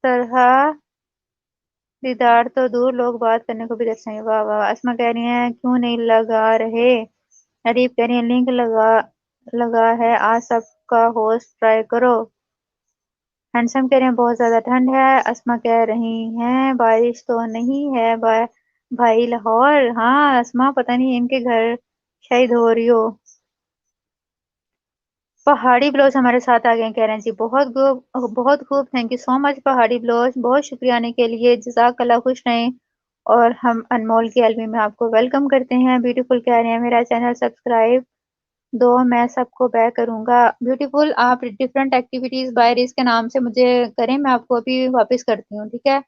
[SPEAKER 2] तरह दीदार तो दूर लोग बात करने को भी दर्शाएंगे। वाह वाह। अस्मा कह रही हैं क्यों नहीं लगा रहे। अरीब कह रही हैं लिंक लगा है आज सबका होस्ट ट्राई करो। हैंडसम कह रहे हैं बहुत ज्यादा ठंड है। अस्मा कह रही हैं बारिश तो नहीं है भाई लाहौर। हाँ अस्मा पता नहीं इनके घर शायद हो रही हो। पहाड़ी ब्लाउज हमारे साथ आ गए हैं, कह रहे हैं जी बहुत खूब, थैंक यू सो मच पहाड़ी ब्लाउज, बहुत शुक्रिया आने के लिए, जज़ाकल्लाह, खुश रहें। और हम अनमोल की एल्बम में आपको वेलकम करते हैं। ब्यूटीफुल कह रहे हैं मेरा चैनल सब्सक्राइब दो, मैं सबको बैक करूंगा। ब्यूटीफुल आप डिफरेंट एक्टिविटीज बायरिस के नाम से मुझे करें, मैं आपको अभी वापस करती हूँ, ठीक है।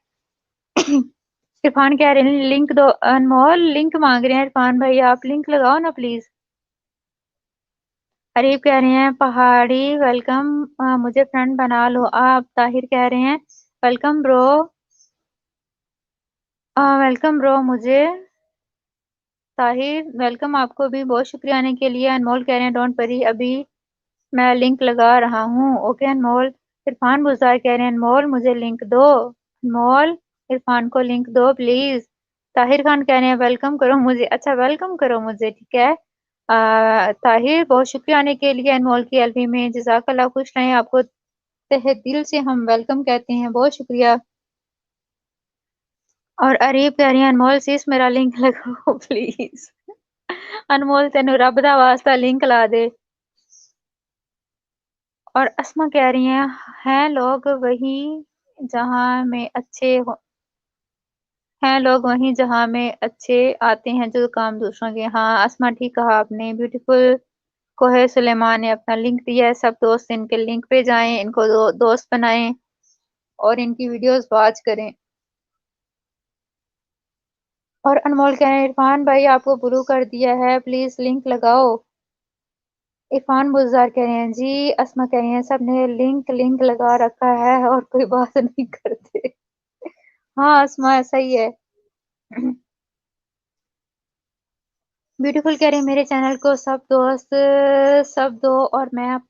[SPEAKER 2] इरफान कह रहे हैं लिंक दो। अनमोल लिंक मांग रहे हैं इरफान भाई, आप लिंक लगाओ ना प्लीज। अरीब कह रहे हैं पहाड़ी वेलकम, मुझे फ्रेंड बना लो आप। ताहिर कह रहे हैं वेलकम ब्रो, वेलकम ब्रो मुझे। ताहिर वेलकम आपको भी, बहुत शुक्रिया आने के लिए। अनमोल कह रहे हैं डोंट वरी अभी मैं लिंक लगा रहा हूँ। ओके अनमोल। इरफान बुज़ार कह रहे हैं अनमोल मुझे लिंक दो। अनमोल इरफान को लिंक दो प्लीज। ताहिर खान कह रहे हैं वेलकम करो मुझे। अच्छा वेलकम करो मुझे, ठीक है। ताहिर बहुत शुक्रिया आने के लिए अनमोल की एल्बी में, जज़ाकल्लाह, खुश रहें। आपको तहे दिल से हम वेलकम कहते हैं, बहुत शुक्रिया। और अरीब कह रही हैं अनमोल सीस मेरा लिंक लगाओ प्लीज। अनमोल तेनू रब दा वास्ता लिंक ला दे। और अस्मा कह रही हैं लोग वही जहां में अच्छे हो हैं लोग वहीं जहां में अच्छे आते हैं जो काम दूसरों के। हाँ अस्मा ठीक कहा आपने। ब्यूटीफुल कोहे सुलेमान ने अपना लिंक दिया है, सब दोस्त इनके लिंक पे जाएं, इनको दोस्त बनाएं और इनकी वीडियोस वॉच करें। और अनमोल कह रहे हैं इरफान भाई आपको ब्लू कर दिया है, प्लीज लिंक लगाओ। इरफान बुज़ार कह रहे हैं जी। अस्मा कह रही हैं सबने लिंक लिंक लगा रखा है और कोई बात नहीं करते। हाँ अस्मा ऐसा ही है। ब्यूटीफुल कह रही है मेरे चैनल को सब दो और मैं आप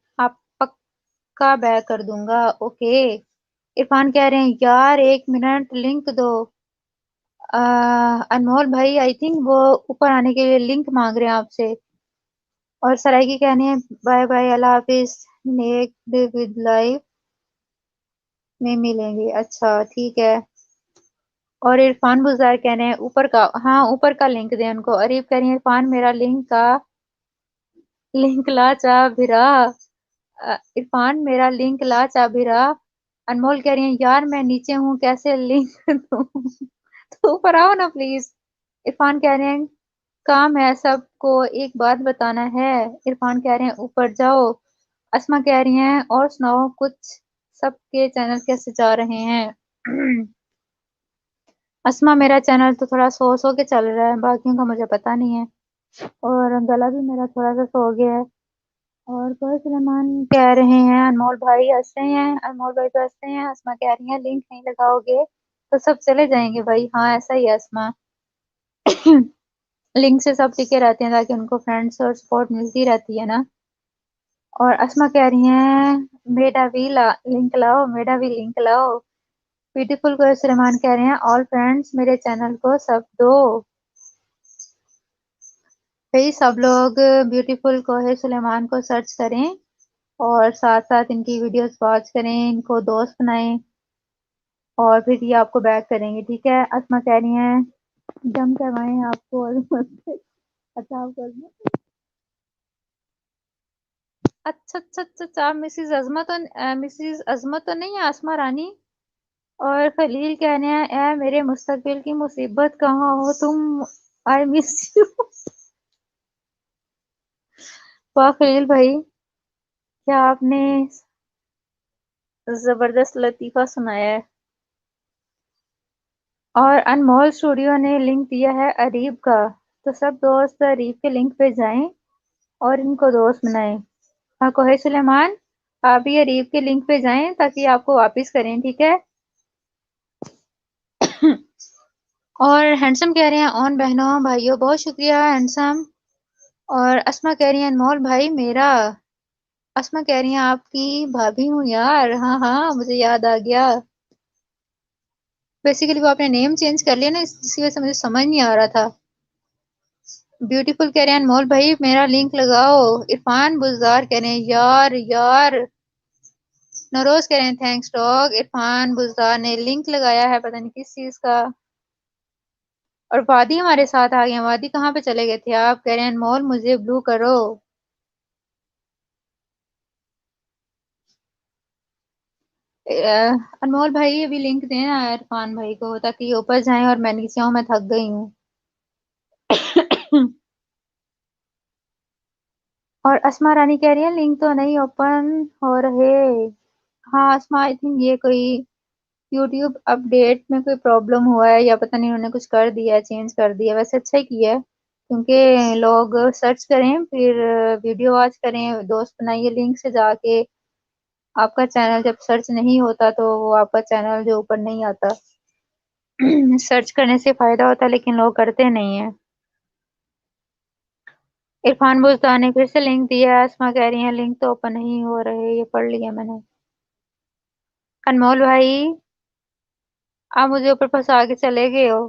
[SPEAKER 2] पक्का बैक कर दूंगा। ओके। इरफान कह रहे हैं यार एक मिनट लिंक दो। अनमोल भाई आई थिंक वो ऊपर आने के लिए लिंक मांग रहे हैं आपसे। और सराय की कहने हैं बाय बाय अल्लाह हाफिज, नेक्स्ट विद लाइफ में मिलेंगे। अच्छा ठीक है। और इरफान बुज़ार कह रहे हैं ऊपर का, हाँ ऊपर का लिंक दें उनको। अरीब कह रही है इरफान मेरा लिंक ला चा भिरा। इरफान मेरा लिंक ला चा भिरा। अनमोल कह रही है यार मैं नीचे हूँ कैसे लिंक दूँ। तो ऊपर आओ ना प्लीज। इरफान कह रहे हैं काम है सबको एक बात बताना है। इरफान कह रहे हैं ऊपर जाओ। अस्मा कह रही हैं और सुनाओ कुछ, सबके चैनल कैसे जा रहे हैं। अस्मा मेरा चैनल तो थोड़ा सो के चल रहा है, बाकियों का मुझे पता नहीं है। और गला भी मेरा थोड़ा सा सो गया है। और कोई सुलेमान कह रहे हैं अनमोल भाई हंस रहे हैं, अनमोल भाई तो हंस रहे हैं। अस्मा कह रही हैं लिंक नहीं लगाओगे तो सब चले जाएंगे भाई। हाँ ऐसा ही है अस्मा। लिंक से सब टिके रहते हैं ताकि उनको फ्रेंड्स और सपोर्ट मिलती रहती है ना। और अस्मा कह रही हैं लिंक लाओ, मेरा भी लिंक लाओ। ब्यूटीफुल को सुलेमान कह रहे हैं ऑल फ्रेंड्स मेरे चैनल को सब दो। भाई सब लोग ब्यूटीफुल कोहे सुलेमान को सर्च करें और साथ साथ इनकी वीडियोस वॉच करें, इनको दोस्त बनाएं और फिर ये आपको बैक करेंगे। ठीक है, असमा कह रही हैं जम करवाएं आपको और मुझसे। अच्छा आप कर दो। अच्छा अच्छा अच्छा अच्छा, मिसिज अजमत तो नहीं है, आसमा रानी। और खलील कहने हैं ए मेरे मुस्तकबिल की मुसीबत कहाँ हो तुम, आई मिस यू। वाह खलील भाई, क्या आपने जबरदस्त लतीफा सुनाया है। और अनमोल स्टूडियो ने लिंक दिया है अरीब का, तो सब दोस्त अरीब के लिंक पे जाएं और इनको दोस्त बनाएं। हाँ कोहे सुलेमान, आप भी अरीब के लिंक पे जाएं ताकि आपको वापस करें। ठीक है। और हैंडसम कह रहे हैं ऑन बहनों भाइयों, बहुत शुक्रिया हैंडसम। और अस्मा कह रही है अनमोल भाई मेरा। अस्मा कह रही हैं आपकी भाभी हूँ यार, हाँ हाँ मुझे याद आ गया। बेसिकली वो आपने नेम चेंज कर लिया ना, इसी वजह से मुझे समझ नहीं आ रहा था। ब्यूटीफुल कह रहे हैं अनमोल भाई मेरा लिंक लगाओ। इरफान बुजदार कह रहे हैं यार यार। नरोज कह रहे हैं थैंक्स डॉग। इरफान बुजदार ने लिंक लगाया है पता नहीं किस चीज का। और वादी हमारे साथ आ गए हैं। वादी कहाँ पे चले गए थे आप? कह रहे हैं अनमोल मुझे ब्लू करो। अनमोल भाई अभी लिंक देना इरफान भाई को ताकि ये ऊपर जाएं और मैं नीचे हूँ, मैं थक गई हूँ। और अस्मा रानी कह रही है लिंक तो नहीं ओपन हो रहे। हाँ अस्मा, आई थिंक ये कोई यूट्यूब अपडेट में कोई प्रॉब्लम हुआ है या पता नहीं उन्होंने कुछ कर दिया है, चेंज कर दिया है। वैसे अच्छा ही किया है क्योंकि लोग सर्च करें फिर वीडियो वॉच करें, दोस्त बनाइए लिंक से जाके। आपका चैनल जब सर्च नहीं होता तो वो आपका चैनल जो ऊपर नहीं आता। सर्च करने से फायदा होता है लेकिन लोग करते नहीं है। इरफान बुज़दार ने फिर से लिंक दिया है। अस्मा कह रही हैं लिंक तो ओपन नहीं हो रहे, ये पढ़ लिया मैंने। अनमोल भाई आप मुझे ऊपर फंसा के चले गए हो।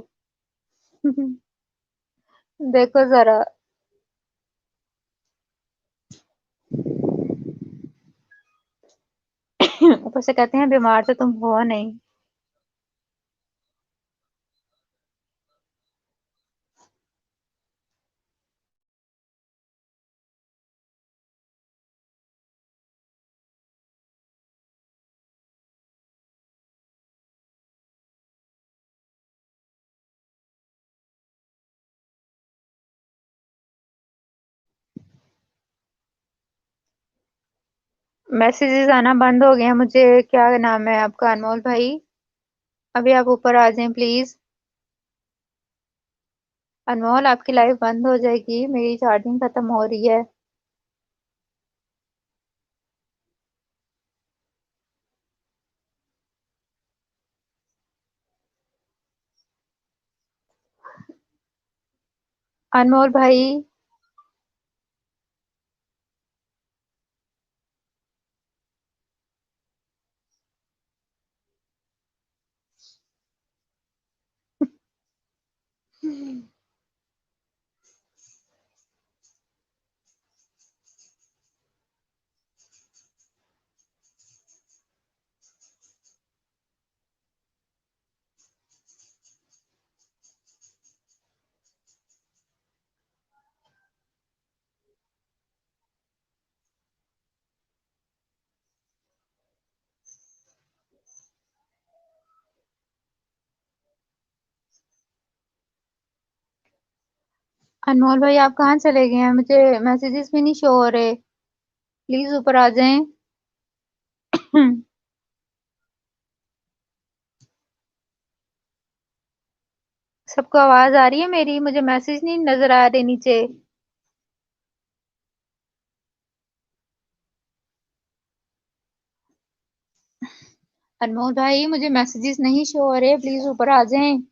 [SPEAKER 2] देखो जरा। ऊपर से कहते हैं बीमार तो तुम हो नहीं। मैसेजेस आना बंद हो गए हैं मुझे। क्या नाम है आपका अनमोल भाई? अभी आप ऊपर आ जाएं प्लीज। अनमोल आपकी लाइफ बंद हो जाएगी, मेरी चार्जिंग खत्म हो रही है। अनमोल भाई। अनमोल भाई आप कहाँ चले गए हैं? मुझे मैसेजेस भी नहीं शो हो रहे। प्लीज ऊपर आ जाएं। सबको आवाज आ रही है मेरी? मुझे मैसेज नहीं नजर आ रहे नीचे। अनमोल भाई मुझे मैसेजेस नहीं शो हो रहे, प्लीज ऊपर आ जाएं।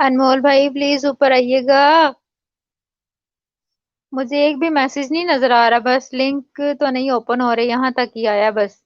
[SPEAKER 2] अनमोल भाई प्लीज ऊपर आइएगा। मुझे एक भी मैसेज नहीं नजर आ रहा, बस लिंक तो नहीं ओपन हो रही, यहाँ तक ही आया बस।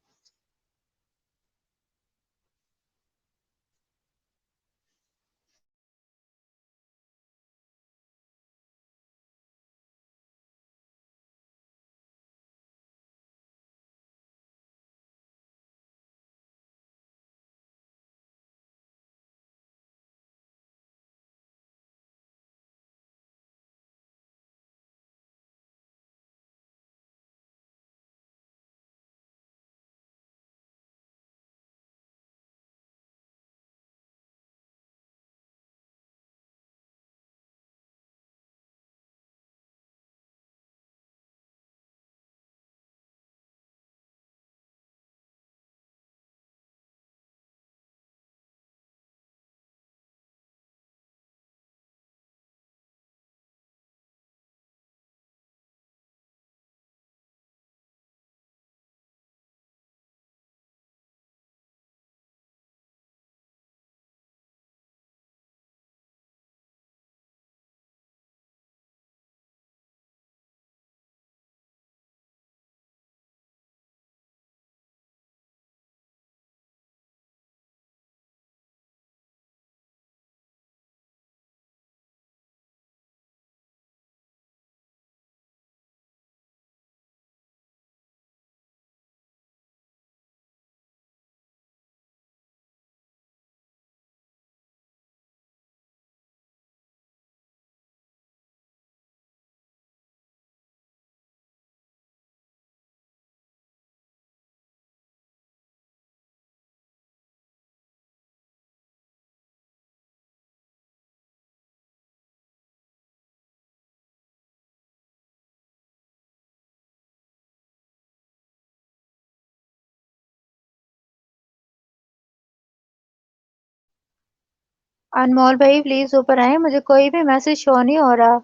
[SPEAKER 2] अनमोल भाई प्लीज ऊपर आए, मुझे कोई भी मैसेज शो नहीं हो रहा।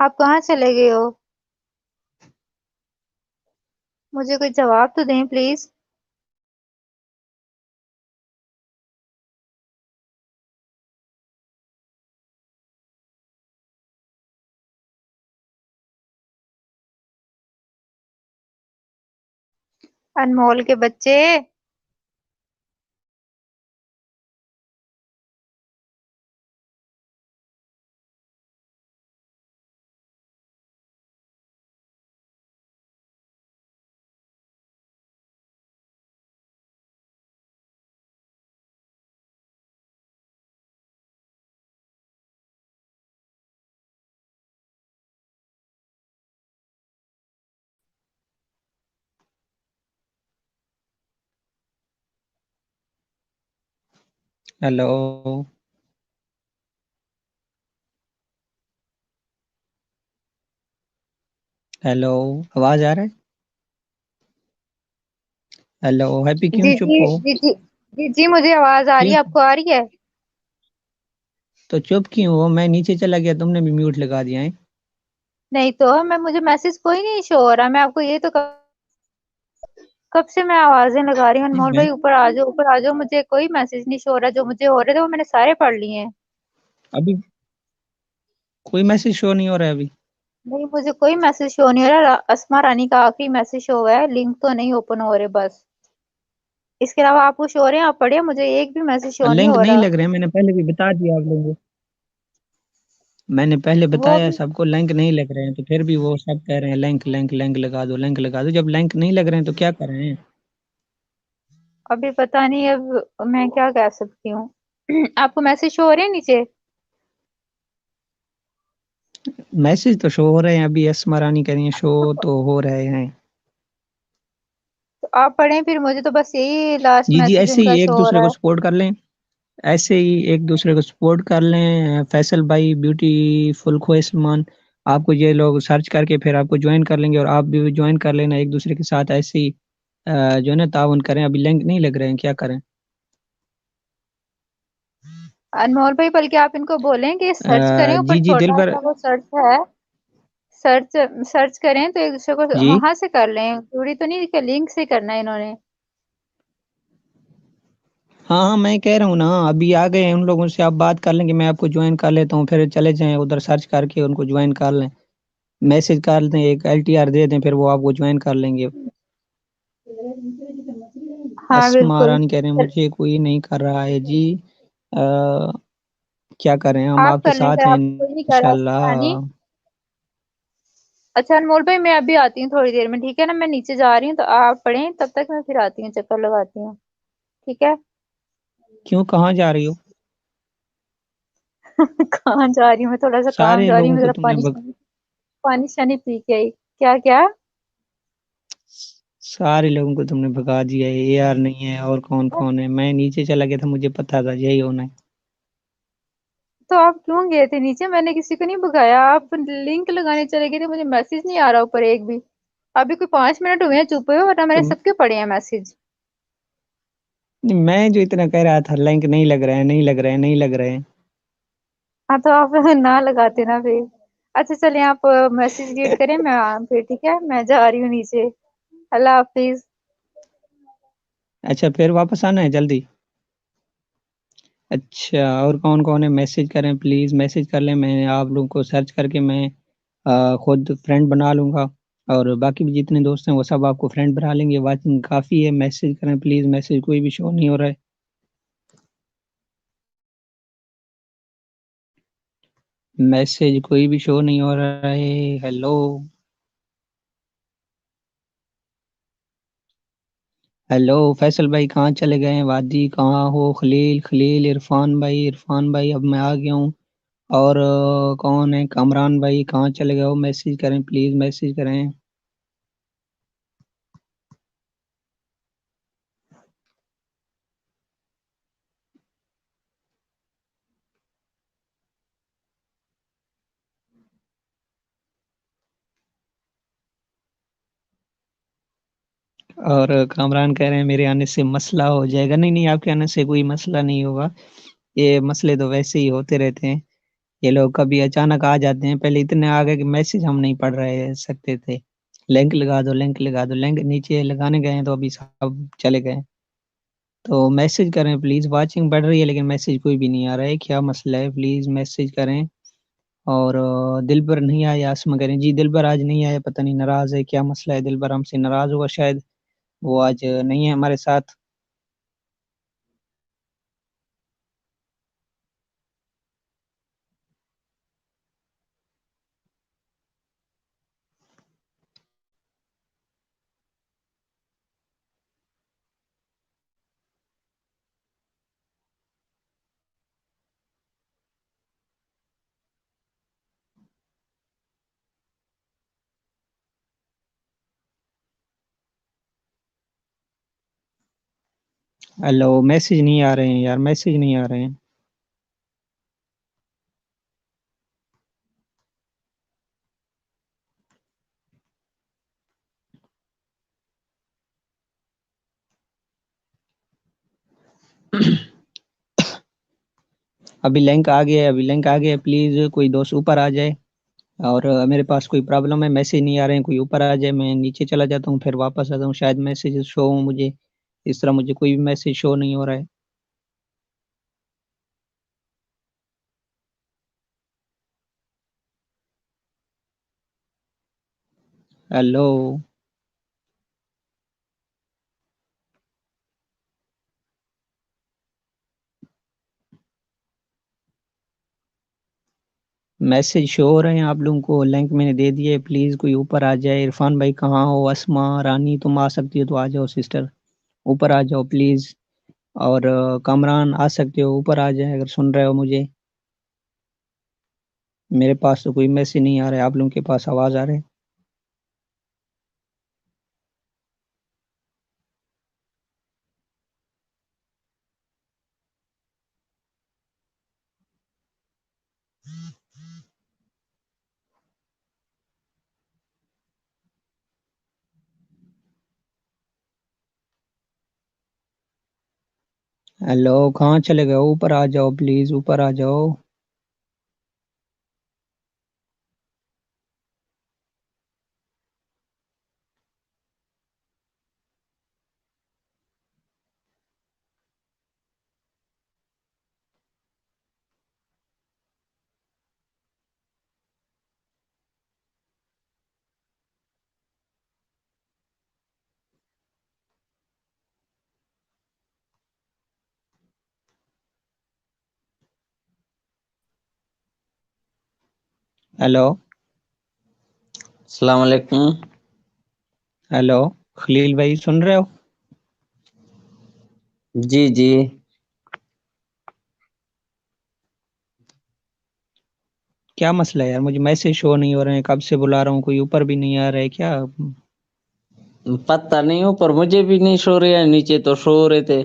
[SPEAKER 2] आप कहाँ चले गए हो? मुझे कोई जवाब तो दें प्लीज। अनमोल के बच्चे।
[SPEAKER 1] हेलो। हेलो। आवाज आ रहा है? हेलो। हैप्पी क्यों
[SPEAKER 2] जी
[SPEAKER 1] चुप
[SPEAKER 2] जी
[SPEAKER 1] हो?
[SPEAKER 2] जी जी। जी जी मुझे आवाज आ रही
[SPEAKER 1] क्यों?
[SPEAKER 2] है, आपको आ रही है?
[SPEAKER 1] तो चुप क्यों हो? मैं नीचे चला गया, तुमने भी म्यूट लगा दिया है।
[SPEAKER 2] नहीं तो मैं, मुझे मैसेज कोई नहीं शो हो रहा। मैं आपको ये तो कब से मैं आवाजें लगा रही हूँ,
[SPEAKER 1] नहीं,
[SPEAKER 2] अनमोल
[SPEAKER 1] मैं
[SPEAKER 2] भाई ऊपर आ जाओ, ऊपर आ जाओ। मुझे कोई मैसेज नहीं शो हो रहा, जो मुझे हो रहे थे वो मैंने सारे पढ़ लिए हैं।
[SPEAKER 1] अभी कोई मैसेज शो नहीं हो रहा है अभी।
[SPEAKER 2] नहीं, मुझे कोई मैसेज शो नहीं हो रहा। अस्मा रानी का आखिरी मैसेज शो हुआ है, लिंक तो नहीं ओपन हो रहे बस। इसके अलावा आपको शो हो रहे हैं, आप पढ़िए, मुझे एक भी मैसेज शो नहीं
[SPEAKER 1] लिंक
[SPEAKER 2] हो
[SPEAKER 1] नहीं
[SPEAKER 2] रहा।
[SPEAKER 1] लग रहे हैं, मैंने पहले भी बता दिया आप लोगों को। मैंने पहले
[SPEAKER 2] वो
[SPEAKER 1] बताया
[SPEAKER 2] भी
[SPEAKER 1] सबको लिंक नहीं लग रहे हैं, तो फिर भी वो सब कह रहे हैं लिंक लिंक लिंक लगा दो, लिंक लगा दो। जब लिंक नहीं लग रहे हैं तो क्या कर रहे हैं?
[SPEAKER 2] अभी पता नहीं, अब मैं क्या कह सकती हूँ। आपको मैसेज शो हो रहे हैं नीचे?
[SPEAKER 1] मैसेज तो शो हो रहे हैं, अभी अस्मा रानी कह रही हैं शो तो हो रहे हैं।
[SPEAKER 2] तो आप पढ़ें फिर, मुझे तो बस यही लास्ट
[SPEAKER 1] जी जी,
[SPEAKER 2] मैसेज
[SPEAKER 1] ऐसे ही
[SPEAKER 2] उनका
[SPEAKER 1] एक
[SPEAKER 2] शो हो
[SPEAKER 1] दूसरे
[SPEAKER 2] रहा
[SPEAKER 1] को
[SPEAKER 2] है।
[SPEAKER 1] सपोर्ट कर लें। ऐसे ही एक दूसरे को सपोर्ट कर लें। फैसल भाई, ब्यूटीफुल खोएसमान, आपको ये लोग सर्च करके फिर आपको ज्वाइन कर लेंगे, और आप भी ज्वाइन कर लेना एक दूसरे के साथ। ऐसे ही जो है ना ताउन करें। अभी लिंक नहीं लग रहे हैं, क्या करें?
[SPEAKER 2] अनमोल भाई, बल्कि आप इनको बोलें कि सर्च करें, ऊपर
[SPEAKER 1] जी जी
[SPEAKER 2] छोटा
[SPEAKER 1] दिलबर
[SPEAKER 2] सा वो सर्च है। सर्च सर्च करें तो एक दूसरे को
[SPEAKER 1] जी।
[SPEAKER 2] वहां से कर लें, जरूरी तो नहीं कि लिंक से करना है इन्होंने।
[SPEAKER 1] हाँ हाँ, मैं कह रहा हूँ ना, अभी आ गए हैं उन लोगों से, आप बात कर लेंगे, मैं आपको ज्वाइन कर लेता हूँ, फिर चले जाएं उधर सर्च करके उनको ज्वाइन कर लें, मैसेज कर दें, एक LTR दे दें, फिर वो आपको ज्वाइन कर लेंगे।
[SPEAKER 2] हाँ
[SPEAKER 1] अस्मा
[SPEAKER 2] बिल्कुल।
[SPEAKER 1] रानी कह रहे हैं मुझे कोई नहीं कर रहा है जी। क्या करें, हम
[SPEAKER 2] आप
[SPEAKER 1] आपके
[SPEAKER 2] कर लें
[SPEAKER 1] साथ
[SPEAKER 2] फिर,
[SPEAKER 1] हैं
[SPEAKER 2] आपको कोई नहीं कर रहा। हाँ जी।
[SPEAKER 1] इंशाल्लाह।
[SPEAKER 2] अच्छा अनमोल भाई, मैं अभी आती हूँ थोड़ी देर में, ठीक है ना? मैं नीचे जा रही हूँ तो आप पढ़ें, तब तक मैं फिर आती हूँ, चक्कर लगाती हूँ। ठीक है।
[SPEAKER 1] क्यों, कहाँ जा रही हो?
[SPEAKER 2] कहाँ जा रही हूँ? मैं थोड़ा सा काम
[SPEAKER 1] सारे
[SPEAKER 2] जा रही हूँ,
[SPEAKER 1] लोगों
[SPEAKER 2] मैं
[SPEAKER 1] को
[SPEAKER 2] जरा
[SPEAKER 1] तुमने
[SPEAKER 2] पानी शानी पी के आई। क्या क्या?
[SPEAKER 1] सारे लोगों को तुमने भगा दिया है, AR नहीं है और कौन कौन है, मैं नीचे चला गया था, मुझे पता था यही होना है।
[SPEAKER 2] तो आप क्यों गए थे नीचे? मैंने किसी को नहीं भगाया, आप लिंक लगाने चले गए थे, मुझे मैसेज नहीं आ रहा ऊपर एक भी। अभी कोई 5 मिनट हुए हैं चुप हुए, वरना
[SPEAKER 1] तो
[SPEAKER 2] मैंने सबके पढ़े हैं मैसेज।
[SPEAKER 1] मैं जो इतना कह रहा था, लिंक नहीं लग रहा है, नहीं लग रहा है, नहीं लग रहे हैं।
[SPEAKER 2] हाँ तो आप ना लगाते ना फिर। अच्छा चलिए, आप मैसेज रीड करें, मैं फिर ठीक है, मैं जा रही हूँ नीचे। अल्लाह हाफिज।
[SPEAKER 1] अच्छा, फिर वापस आना है जल्दी? अच्छा, और कौन कौन है, मैसेज करें प्लीज, मैसेज कर लें, मैं आप लोगों को सर्च करके मैं खुद फ्रेंड बना लूंगा, और बाकी भी जितने दोस्त हैं वो सब आपको फ्रेंड बना लेंगे, वाचिंग काफ़ी है, मैसेज करें प्लीज, मैसेज कोई भी शो नहीं हो रहा है। मैसेज कोई भी शो नहीं हो रहा है। हेलो, हेलो फैसल भाई, कहाँ चले गए हैं? वादी कहाँ हो? खलील, खलील, इरफान भाई, इरफान भाई, अब मैं आ गया हूँ। और कौन है? कमरान भाई, कहाँ चले गए हो? मैसेज करें प्लीज, मैसेज करें। और कामरान कह रहे हैं मेरे आने से मसला हो जाएगा, नहीं नहीं, आपके आने से कोई मसला नहीं होगा, ये मसले तो वैसे ही होते रहते हैं, ये लोग कभी अचानक आ जाते हैं, पहले इतने आ गए कि मैसेज हम नहीं पढ़ रहे सकते थे, लिंक लगा दो, लिंक लगा दो, लिंक नीचे लगाने गए हैं तो अभी सब चले गए। तो मैसेज करें प्लीज, वाचिंग बढ़ रही है लेकिन मैसेज कोई भी नहीं आ रहा है, क्या मसला है, प्लीज मैसेज करें। और दिलबर नहीं आया, आसमा करें जी, दिलबर आज नहीं आया, पता नहीं नाराज है, क्या मसला है, दिलबर हमसे नाराज हुआ शायद, वो आज नहीं है हमारे साथ। हेलो, मैसेज नहीं आ रहे हैं यार, मैसेज नहीं आ रहे हैं। अभी लिंक आ गया है, अभी लिंक आ गया है, प्लीज कोई दोस्त ऊपर आ जाए, और मेरे पास कोई प्रॉब्लम है, मैसेज नहीं आ रहे हैं, कोई ऊपर आ जाए, मैं नीचे चला जाता हूँ, फिर वापस आता हूँ, शायद मैसेज शो हो मुझे, इस तरह मुझे कोई भी मैसेज शो नहीं हो रहा है। हेलो, मैसेज शो हो रहे हैं आप लोगों को, लिंक मैंने दे दिया है, प्लीज कोई ऊपर आ जाए, इरफान भाई कहाँ हो, अस्मा रानी तुम आ सकती हो तो आ जाओ सिस्टर, ऊपर आ जाओ प्लीज। और कामरान आ सकते हो, ऊपर आ जाए अगर सुन रहे हो मुझे, मेरे पास तो कोई मैसेज नहीं आ रहा है, आप लोगों के पास आवाज आ रहा है। हेलो, कहाँ चले गए हो? ऊपर आ जाओ प्लीज, ऊपर आ जाओ। हेलो।
[SPEAKER 3] अस्सलाम वालेकुम।
[SPEAKER 1] हेलो खलील भाई, सुन रहे हो?
[SPEAKER 3] जी जी।
[SPEAKER 1] क्या मसला है यार? मुझे मैसेज शो नहीं हो रहे हैं, कब से बुला रहा हूँ, कोई ऊपर भी नहीं आ रहा है क्या?
[SPEAKER 3] पता नहीं, ऊपर मुझे भी नहीं सो रहे हैं, नीचे तो सो रहे थे।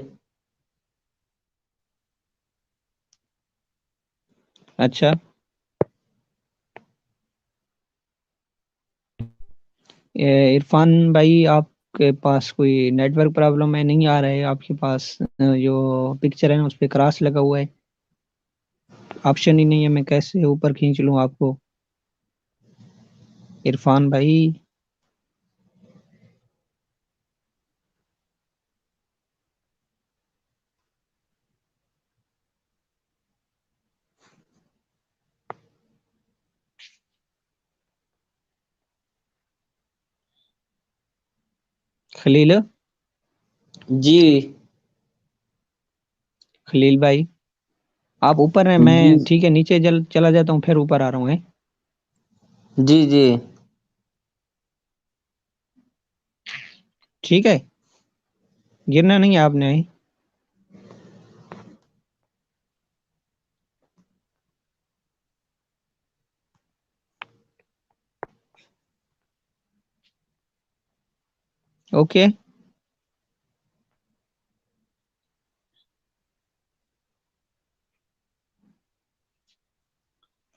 [SPEAKER 1] अच्छा। इरफान भाई, आपके पास कोई नेटवर्क प्रॉब्लम है? नहीं आ रहा है आपके पास? जो पिक्चर है ना, उस पे क्रॉस लगा हुआ है, ऑप्शन ही नहीं है, मैं कैसे ऊपर खींच लूँ आपको? इरफान भाई। खलील।
[SPEAKER 3] जी
[SPEAKER 1] खलील भाई, आप ऊपर हैं,
[SPEAKER 3] जी
[SPEAKER 1] मैं ठीक है नीचे चला जाता हूँ, फिर ऊपर आ रहा हूँ। है
[SPEAKER 3] जी जी।
[SPEAKER 1] ठीक है, गिरना नहीं है आपने। ओके।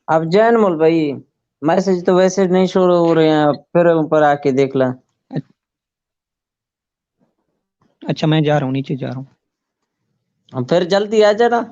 [SPEAKER 3] अब जैनमोल भाई, मैसेज तो वैसे नहीं शो हो रहे हैं, फिर ऊपर आके देख ला।
[SPEAKER 1] अच्छा, मैं जा रहा हूँ, नीचे जा रहा हूँ।
[SPEAKER 3] फिर जल्दी आ जाना।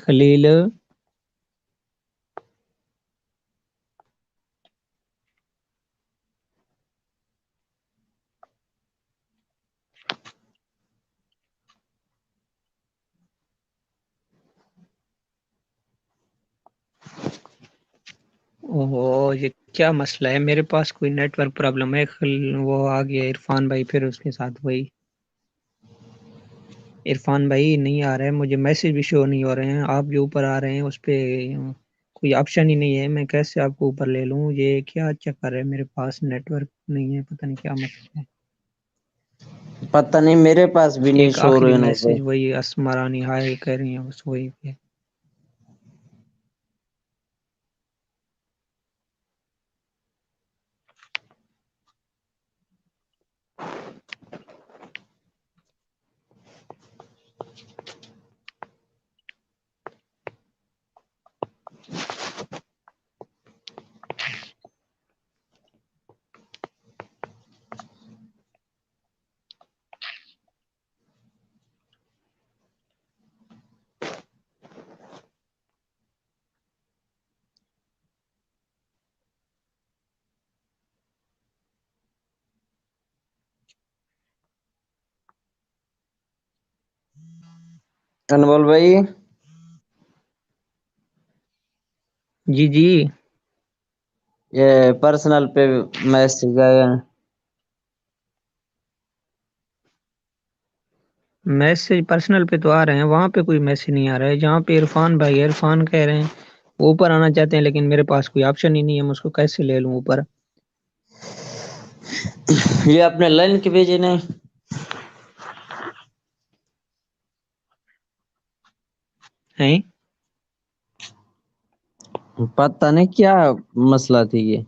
[SPEAKER 1] खलील ओहो, ये क्या मसला है? मेरे पास कोई नेटवर्क प्रॉब्लम है। वो आ गया इरफान भाई, फिर उसके साथ वही। इरफान भाई नहीं आ रहा है, मुझे मैसेज भी शो नहीं हो रहे हैं। आप जो ऊपर आ रहे हैं उस पे कोई ऑप्शन ही नहीं है। मैं कैसे आपको ऊपर ले लूं? ये क्या चक्कर है? मेरे पास नेटवर्क नहीं है, पता नहीं क्या मसला है।
[SPEAKER 3] पता नहीं, मेरे पास भी नहीं
[SPEAKER 1] एक
[SPEAKER 3] शो हो
[SPEAKER 1] आखिरी
[SPEAKER 3] रहे हैं भाई।
[SPEAKER 1] मैसेज वही अस्मा रानी हाय कह रही है, बस वही पे।
[SPEAKER 3] अनमोल भाई,
[SPEAKER 1] जी जी।
[SPEAKER 3] ये पर्सनल पे मैसेज आया।
[SPEAKER 1] मैसेज पर्सनल पे तो आ रहे हैं, वहां पे कोई मैसेज नहीं आ रहा है। जहाँ पे इरफान भाई इरफान कह रहे हैं वो ऊपर आना चाहते हैं, लेकिन मेरे पास कोई ऑप्शन ही नहीं है। मैं उसको कैसे ले लूं ऊपर?
[SPEAKER 3] ये अपने लाइन के भेजे नहीं।
[SPEAKER 1] हैं?
[SPEAKER 3] पता नहीं क्या मसला थी ये।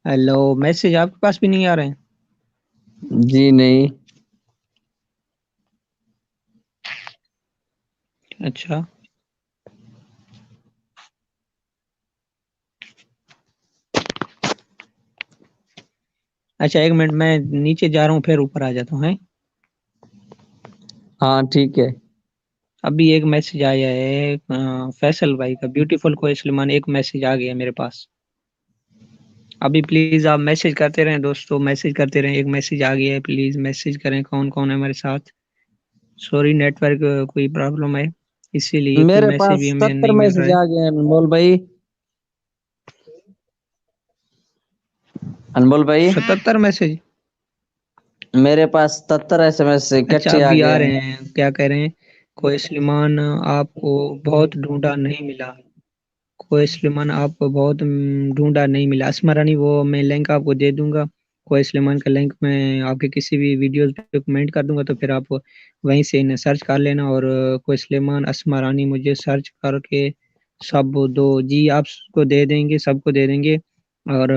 [SPEAKER 1] हेलो, मैसेज आपके पास भी नहीं आ रहे हैं?
[SPEAKER 3] जी नहीं।
[SPEAKER 1] अच्छा अच्छा, एक मिनट, मैं नीचे जा रहा हूँ, फिर ऊपर आ जाता हूँ। हैं?
[SPEAKER 3] हाँ ठीक है।
[SPEAKER 1] अभी एक मैसेज आया है फैसल भाई का, ब्यूटीफुल को सलीमान, एक मैसेज आ गया मेरे पास। अभी प्लीज आप मैसेज करते रहें दोस्तों, मैसेज करते रहें। एक मैसेज आ गया है, प्लीज मैसेज करें कौन कौन है हमारे साथ। सॉरी, नेटवर्क कोई प्रॉब्लम है, इसीलिए कोई
[SPEAKER 3] मेरे
[SPEAKER 1] मैसेज
[SPEAKER 3] पास
[SPEAKER 1] भी हमें
[SPEAKER 3] 70
[SPEAKER 1] नहीं मिल रहा
[SPEAKER 3] मैसेज
[SPEAKER 1] है।
[SPEAKER 3] आ गए अनमोल भाई। अनमोल भाई,
[SPEAKER 1] 77 मैसेज?
[SPEAKER 3] मेरे पास 77 SMS
[SPEAKER 1] अच्छा,
[SPEAKER 3] इकट्ठे आ
[SPEAKER 1] अभी
[SPEAKER 3] गए
[SPEAKER 1] आ
[SPEAKER 3] हैं।
[SPEAKER 1] रहे हैं। क्या कह रहे हैं? कोई सलीमान आपको बहुत ढूंढा नहीं मिला। कोई सलीमान आपको बहुत ढूंढा नहीं मिला। अस्मा रानी, वो मैं लिंक आपको दे दूंगा। कोई सलीमान का लिंक मैं आपके किसी भी वीडियोस पे कमेंट कर दूंगा, तो फिर आप वहीं से इन्हें सर्च कर लेना। और कोई सलीमान अस्मा रानी मुझे सर्च करके सब दो जी, आपको दे देंगे, सबको दे देंगे। और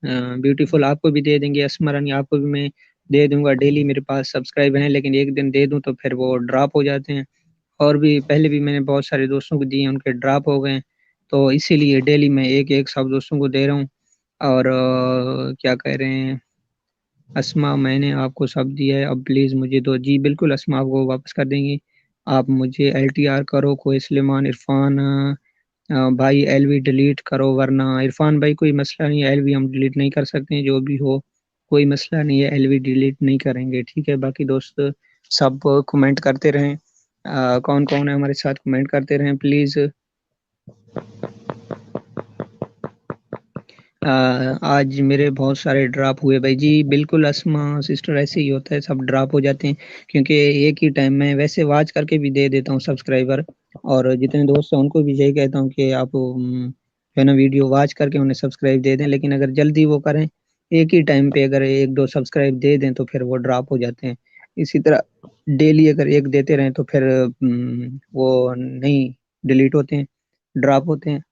[SPEAKER 1] ब्यूटीफुल आपको भी दे देंगे, अस्मा रानी आपको भी मैं दे दूंगा। डेली मेरे पास सब्सक्राइब हैं, लेकिन एक दिन दे दूं तो फिर वो ड्रॉप हो जाते हैं। और भी पहले भी मैंने बहुत सारे दोस्तों को दिए, उनके ड्रॉप हो गए। तो इसीलिए डेली मैं एक एक सब दोस्तों को दे रहा हूँ। और क्या कह रहे हैं, अस्मा मैंने आपको सब दिया है, अब प्लीज़ मुझे दो जी। बिल्कुल अस्मा, आपको वापस कर देंगे। आप मुझे LTR करो, कोई सलेमान इरफान भाई LV डिलीट करो, वरना इरफान भाई कोई मसला नहीं है, LV हम डिलीट नहीं कर सकते हैं, जो भी हो कोई मसला नहीं है, LV डिलीट नहीं करेंगे, ठीक है? बाकी दोस्त सब कमेंट करते रहें। कौन कौन है हमारे साथ, कमेंट करते रहें प्लीज़। आज मेरे बहुत सारे ड्रॉप हुए भाई जी। बिल्कुल अस्मा सिस्टर, ऐसे ही होता है, सब ड्रॉप हो जाते हैं, क्योंकि एक ही टाइम में वैसे वॉच करके भी दे देता हूँ सब्सक्राइबर। और जितने दोस्त हैं उनको भी यही कहता हूँ कि आप जो है ना वीडियो वॉच करके उन्हें सब्सक्राइब दे दें, लेकिन अगर जल्दी वो करें, एक ही टाइम पे अगर एक दो सब्सक्राइब दे दें, तो फिर वो ड्रॉप हो जाते हैं। इसी तरह डेली अगर एक देते रहें तो फिर वो नहीं डिलीट होते हैं, ड्रॉप होते हैं।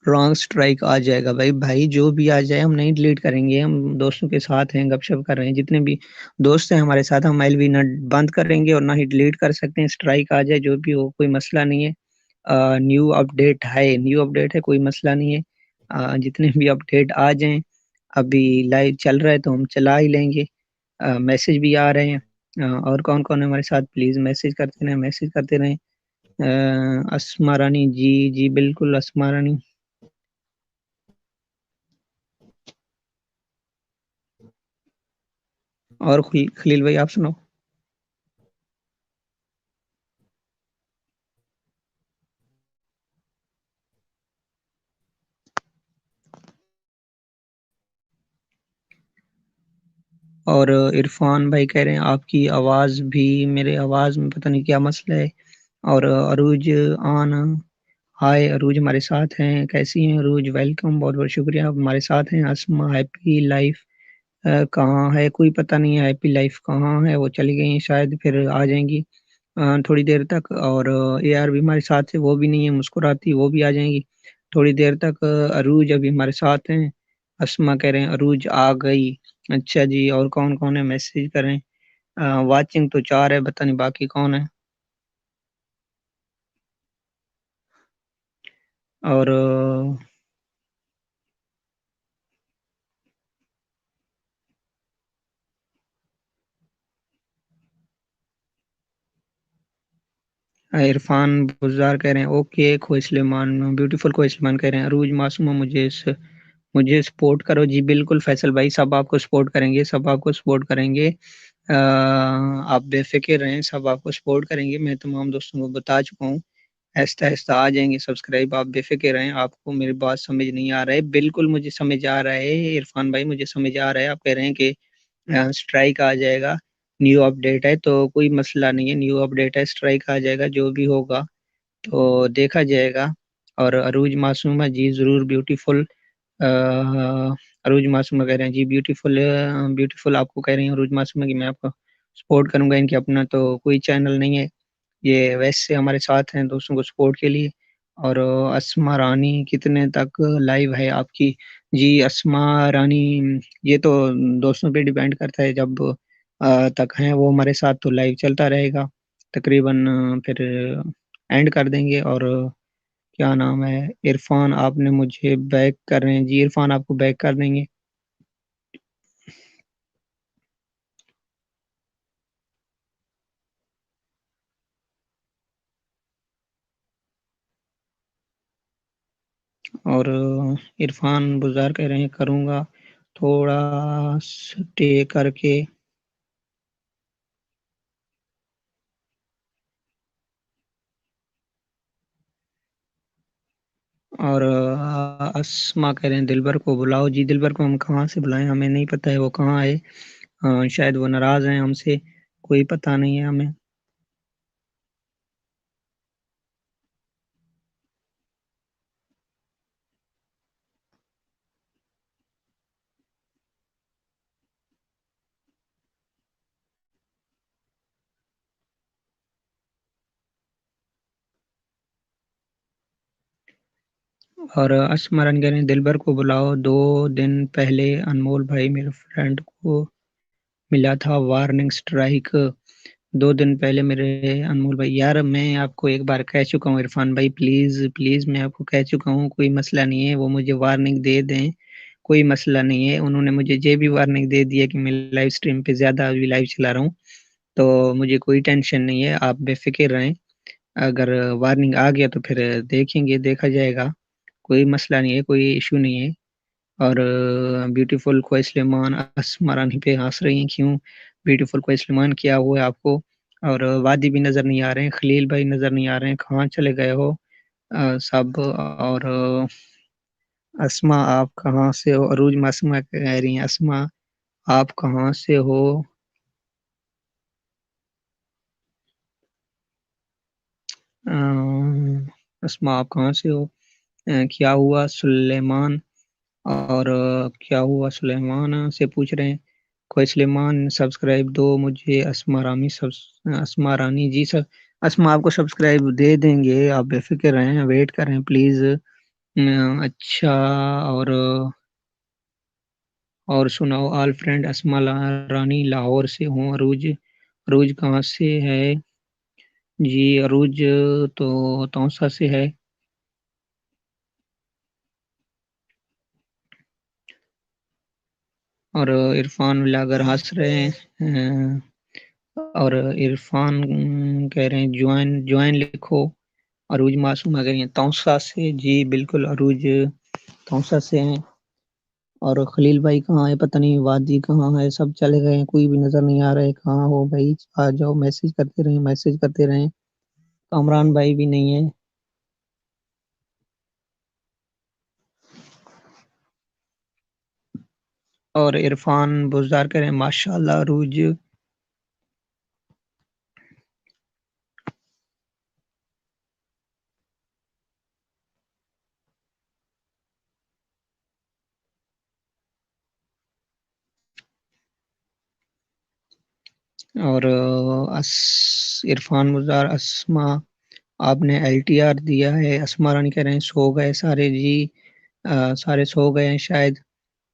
[SPEAKER 1] رانگ اسٹرائک آ جائے گا بھائی جو بھی آ جائے ہم نہیں ڈیلیٹ کریں گے. ہم دوستوں کے ساتھ ہیں, گپ شپ کر رہے ہیں, جتنے بھی دوست ہیں ہمارے ساتھ, ہم ایل بھی نہ بند کریں گے اور نہ ہی ڈیلیٹ کر سکتے ہیں. اسٹرائک آ جائے جو بھی ہو, کوئی مسئلہ نہیں ہے. نیو اپڈیٹ ہے, کوئی مسئلہ نہیں ہے. جتنے بھی اپڈیٹ آ جائیں, ابھی لائیو چل رہا ہے تو ہم چلا ہی لیں گے. میسج بھی آ رہے ہیں. اور کون کون ہے ہمارے ساتھ, پلیز میسج کرتے رہیں. اسما رانی, جی بالکل اسما رانی. اور خلیل بھائی آپ سناؤ. اور عرفان بھائی کہہ رہے ہیں آپ کی آواز بھی, میرے آواز میں پتہ نہیں کیا مسئلہ ہے. اور عروج ہائے عروج ہمارے ساتھ ہیں, کیسی ہیں عروج, ویلکم, بہت بہت شکریہ آپ ہمارے ساتھ ہیں. اسما ہیپی لائف کہاں ہے, کوئی پتہ نہیں ہے ہیپی لائف کہاں ہے, وہ چلی گئی ہیں شاید, پھر آ جائیں گی تھوڑی دیر تک. اور اے آر بھی ہمارے ساتھ ہے, وہ بھی نہیں ہے, مسکراتی, وہ بھی آ جائیں گی تھوڑی دیر تک. عروج ابھی ہمارے ساتھ ہیں. اسما کہہ رہے ہیں عروج آ گئی. اچھا جی, اور کون ہے میسج کریں. واچنگ تو 4 ہے, پتہ نہیں باقی کون ہے. اور عرفان بزار کہہ رہے ہیں اوکے. کھوئی سلیمان بیوٹیفل, کھوئی سلیمان کہہ رہے ہیں عروج معصومہ مجھے سپورٹ کرو. جی بالکل فیصل بھائی, سب آپ کو سپورٹ کریں گے. آپ بے فکر رہیں, سب آپ کو سپورٹ کریں گے. میں تمام دوستوں کو بتا چکا ہوں, آہستہ آ جائیں گے سبسکرائب. آپ بے فکر رہیں. آپ کو میری بات سمجھ نہیں آ رہا ہے, بالکل مجھے سمجھ آ رہا ہے عرفان بھائی, مجھے سمجھ آ رہا ہے. آپ کہہ رہے ہیں کہ اسٹرائک آ جائے گا, نیو اپڈیٹ ہے, تو کوئی مسئلہ نہیں ہے. نیو اپڈیٹ ہے, اسٹرائک آ جائے گا, جو بھی ہوگا تو دیکھا جائے گا. اور عروج معصومہ, جی ضرور بیوٹیفل. عروج معصومہ کہہ رہے ہیں جی بیوٹیفل آپ کو کہہ رہی ہیں عروج معصومہ کہ میں آپ کو سپورٹ کروں گا. ان کے اپنا تو کوئی چینل نہیں ہے, یہ ویسے ہمارے ساتھ ہیں دوستوں کو سپورٹ کے لیے. اور اسما رانی کتنے تک لائیو ہے آپ کی. جی اسما رانی, یہ تو دوستوں پہ ڈیپینڈ کرتا ہے, جب تک ہیں وہ ہمارے ساتھ تو لائیو چلتا رہے گا تقریباً, پھر اینڈ کر دیں گے. اور کیا نام ہے, عرفان آپ نے مجھے بیک کر رہے ہیں. جی عرفان آپ کو بیک کر دیں گے. اور عرفان بزار کہہ رہے ہیں کروں گا تھوڑا سٹے کر کے. اور اسما کہہ رہے ہیں دلبر کو بلاؤ. جی دلبر کو ہم کہاں سے بلائیں, ہمیں نہیں پتہ ہے وہ کہاں ہے. شاید وہ ناراض ہیں ہم سے, کوئی پتہ نہیں ہے ہمیں. اور اسمرن کہہ رہے ہیں دلبر کو بلاؤ. 2 دن پہلے انمول بھائی میرے فرینڈ کو ملا تھا وارننگ سٹرائک. 2 دن پہلے میرے انمول بھائی, یار میں آپ کو ایک بار کہہ چکا ہوں عرفان بھائی, پلیز میں آپ کو کہہ چکا ہوں, کوئی مسئلہ نہیں ہے. وہ مجھے وارننگ دے دیں, کوئی مسئلہ نہیں ہے. انہوں نے مجھے یہ بھی وارننگ دے دی ہے کہ میں لائیو سٹریم پہ زیادہ ابھی لائیو چلا رہا ہوں, تو مجھے کوئی ٹینشن نہیں ہے. آپ بے فکر رہیں. اگر وارننگ آ گیا تو پھر دیکھیں گے, دیکھا جائے گا, کوئی مسئلہ نہیں ہے, کوئی ایشو نہیں ہے. اور بیوٹیفل کوئی سلیمان اسمرانی پہ ہنس رہی ہیں, کیوں بیوٹیفل کوئی سلیمان کیا ہوا ہے آپ کو. اور وادی بھی نظر نہیں آ رہے ہیں, خلیل بھائی نظر نہیں آ رہے ہیں, کہاں چلے گئے ہو سب. اور اسما آپ کہاں سے ہو, عروج معصومہ کہہ رہی ہیں اسما آپ کہاں سے ہو. اسما آپ کہاں سے ہو. کیا ہوا سلیمان, اور کیا ہوا سلیمان سے پوچھ رہے ہیں. کوئی سلیمان سبسکرائب دو مجھے. اسما رانی, جی سر اسما آپ کو سبسکرائب دے دیں گے, آپ بے فکر رہیں, ویٹ کریں پلیز. अच्छा। और सुनाओ ऑल फ्रेंड। अस्मा रानी लाहौर से हूँ। अरूज अरूज कहाँ से है जी? अरूज तो तौसा से है। और इरफान व्लागर हंस रहे हैं। और इरफान कह रहे हैं ज्वाइन ज्वाइन लिखो। अरूज मासूमा कह रही हैं तौसा से। जी बिल्कुल, अरूज तौसा से हैं। और खलील भाई कहाँ है पता नहीं, वादी कहाँ है, सब चले गए हैं, कोई भी नजर नहीं आ रहा है। कहाँ हो भाई? आ जाओ, मैसेज करते रहें, मैसेज करते रहें। कामरान भाई भी नहीं है। और इरफान बुजदार करें माशाल्लाह अरूज। और इरफान बुजदार अस्मा आपने एलटीआर दिया है। अस्मा रानी कह रहे हैं सो गए सारे जी। सारे सो गए हैं शायद।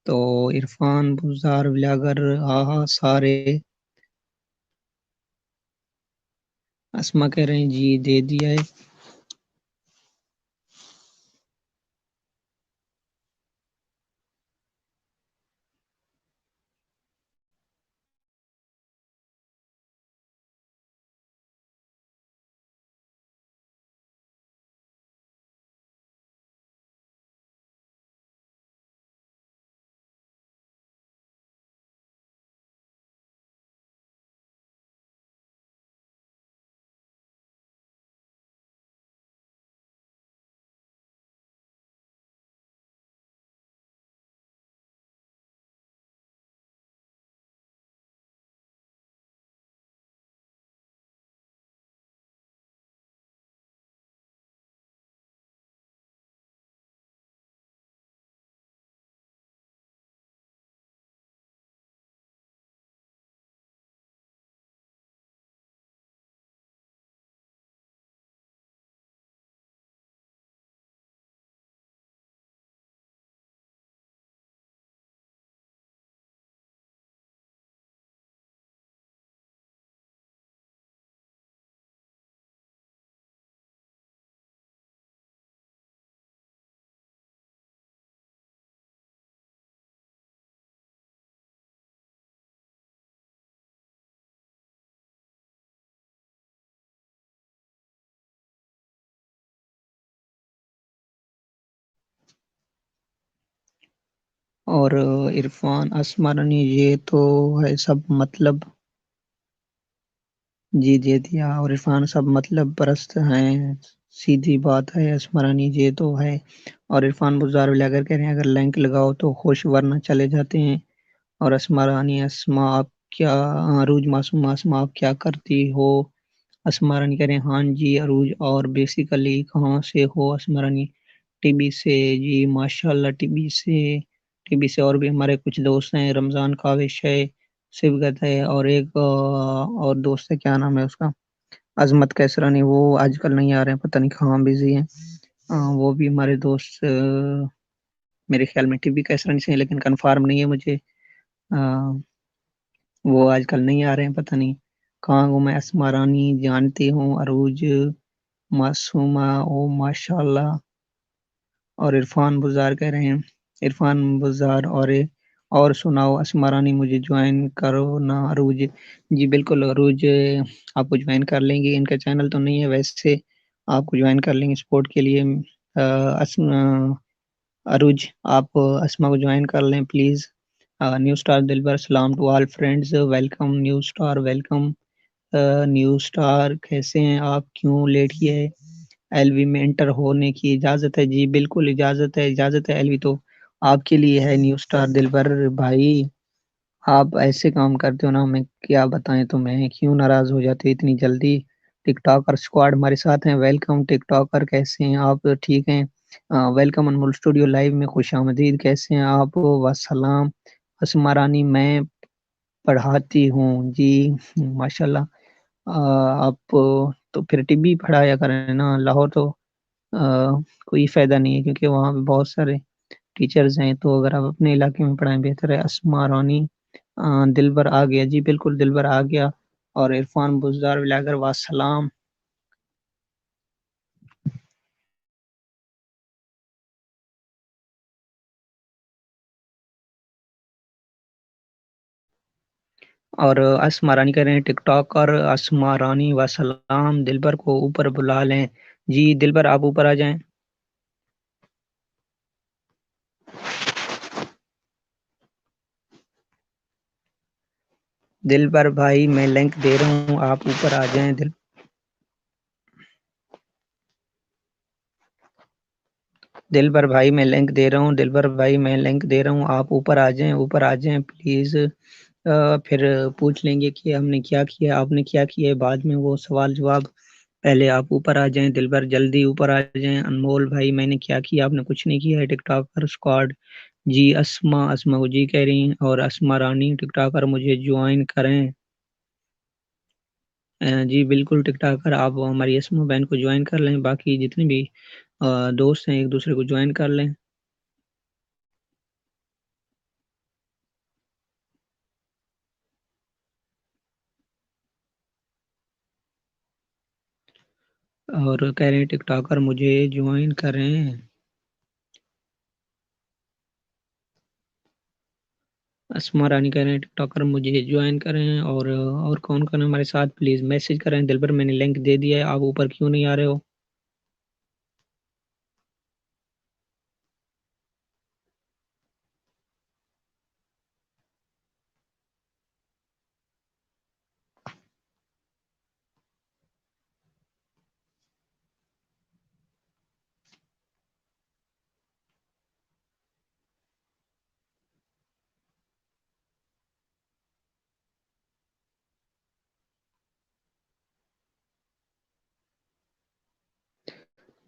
[SPEAKER 1] तो इरफान बुजदार व्लागर हाँ सारे। अस्मा कह रहे हैं जी दे दिया है। और इरफान आसमानी ये तो है सब मतलब। जी दे दिया। और इरफान सब मतलब परस्त हैं, सीधी बात है आसमानी ये तो है। और इरफान बुजार अगर कह रहे हैं अगर लिंक लगाओ तो खुश वरना चले जाते हैं। और आसमानी अस्मा आप क्या, अरूज मासूम आसमा आप क्या करती हो? असमारानी कह रहे हैं हाँ जी अरूज। और बेसिकली कहाँ से हो असमारानी? टीबी से जी माशाल्लाह। टीबी से और भी हमारे कुछ दोस्त हैं, रमजान काविश है, सिबगत है, और एक और दोस्त है, क्या नाम है उसका, अजमत कैसरानी। वो आजकल नहीं आ रहे हैं, पता नहीं कहाँ बिजी हैं। वो भी हमारे दोस्त मेरे ख्याल में टीबी कैसरानी से हैं, लेकिन कंफर्म नहीं है मुझे। अ, वो आजकल नहीं आ रहे हैं, पता नहीं कहाँ हूँ मैं। असमा रानी जानती हूँ अरूज मासूमा ओ माशाल्लाह। और इरफान बुज़ार कह रहे हैं इरफान बुज़ार और सुनाओ असमा रानी मुझे ज्वाइन करो ना अरूज। जी बिल्कुल अरूज, आपको ज्वाइन कर लेंगे। इनका चैनल तो नहीं है वैसे, आपको ज्वाइन कर लेंगे सपोर्ट के लिए। अरूज आप अस्मा को ज्वाइन कर लें प्लीज़। न्यू स्टार दिलबर सलाम to all friends, welcome new star, welcome new star. कैसे हैं आप? क्यों लेट किए? एलवी में एंटर होने की इजाजत है? जी बिल्कुल इजाजत है, इजाजत है। एलवी तो आपके लिए है न्यू स्टार दिलबर भाई। आप ऐसे काम करते हो ना, हमें क्या बताएं तुम्हें, क्यों नाराज हो जाते हो इतनी जल्दी? टिकटॉकर स्क्वाड हमारे साथ हैं, वेलकम टिकटॉकर। कैसे हैं आप? ठीक हैं? वेलकम अनमोल स्टूडियो लाइव में खुश आमदीद। कैसे हैं आप? वसलाम असमा रानी मैं पढ़ाती हूँ जी माशाल्लाह। आप तो फिर टिब्बी पढ़ाया करें ना, लाहौर तो कोई फ़ायदा नहीं है, क्योंकि वहाँ पे बहुत सारे टीचर्स हैं। तो अगर आप अपने इलाके में पढ़ाएं बेहतर है। अस्मा रानी, दिलबर आ गया जी, बिल्कुल दिलबर आ गया। और इरफान बुजदार विलागर वासलाम। और अस्मा रानी कह रहे हैं टिकटॉक, और अस्मा रानी वासलाम, दिलबर को ऊपर बुला लें। जी दिलबर आप ऊपर आ जाएं। दिलबर भाई मैं लिंक दे रहा हूँ, आप ऊपर आ जाएं। दिलबर भाई मैं लिंक दे रहा हूँ, दिलबर भाई मैं लिंक दे रहा हूँ, आप ऊपर आ जाएं, ऊपर आ जाएं प्लीज। फिर पूछ लेंगे कि हमने क्या किया, आपने क्या किया है, बाद में वो सवाल जवाब। पहले आप ऊपर आ जाएं, दिलबर जल्दी ऊपर आ जाएं। अनमोल भाई मैंने क्या किया, आपने कुछ नहीं किया है। टिकटॉकर स्क्वाड जी, अस्मा जी कह रही हैं, और अस्मा रानी टिकटॉकर मुझे ज्वाइन करें। जी बिल्कुल टिकटॉकर आप हमारी अस्मा बहन को ज्वाइन कर लें, बाकी जितने भी दोस्त हैं एक दूसरे को ज्वाइन कर लें। और कह रहे हैं टिकटॉकर मुझे ज्वाइन करें। अस्मा रानी कह रहे हैं टिकटॉकर मुझे ज्वाइन करें। और कौन कौन है हमारे साथ, प्लीज मैसेज करें। दिलबर मैंने लिंक दे दिया है, आप ऊपर क्यों नहीं आ रहे हो।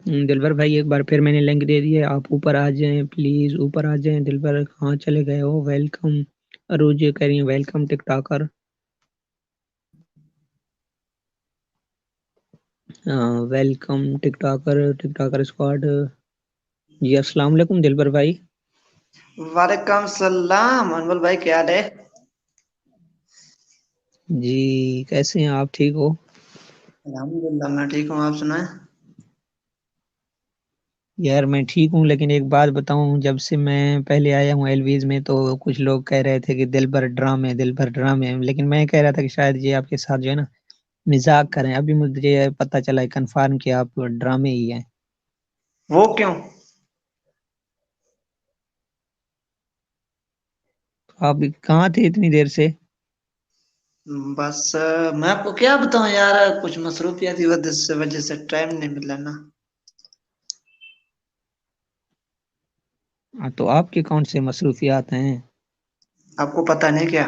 [SPEAKER 1] दिलबर भाई एक बार फिर मैंने लिंक दे दिया है, आप ऊपर आ जाएं प्लीज, ऊपर आ जाएं। दिलबर कहाँ चले गए हो। वेलकम अरुज कह रही है welcome TikToker. Welcome TikToker, TikToker squad. जी अस्सलाम वालेकुम दिलबर भाई।
[SPEAKER 4] वालेकुम सलाम अनमोल भाई, क्या हाल है?
[SPEAKER 1] जी कैसे हैं आप, ठीक हो।
[SPEAKER 4] अल्हम्दुलिल्लाह मैं ठीक हूँ, आप सुनाएं।
[SPEAKER 1] यार मैं ठीक हूँ, लेकिन एक बात बताऊं, जब से मैं पहले आया हूँ एलवीज में तो कुछ लोग कह रहे थे कि दिल भर ड्रामे, लेकिन मैं कह रहा था कि शायद ये आपके साथ जो है ना मजाक करें। अभी मुझे पता चला है कंफर्म कि आप ड्रामे ही हैं।
[SPEAKER 4] वो क्यों?
[SPEAKER 1] तो आप कहाँ थे इतनी देर से।
[SPEAKER 4] बस मैं आपको क्या बताऊं यार, कुछ मसरूफियाती वजह से टाइम नहीं मिला ना।
[SPEAKER 1] तो आपके कौन से मसरूफियात हैं।
[SPEAKER 4] आपको पता नहीं क्या?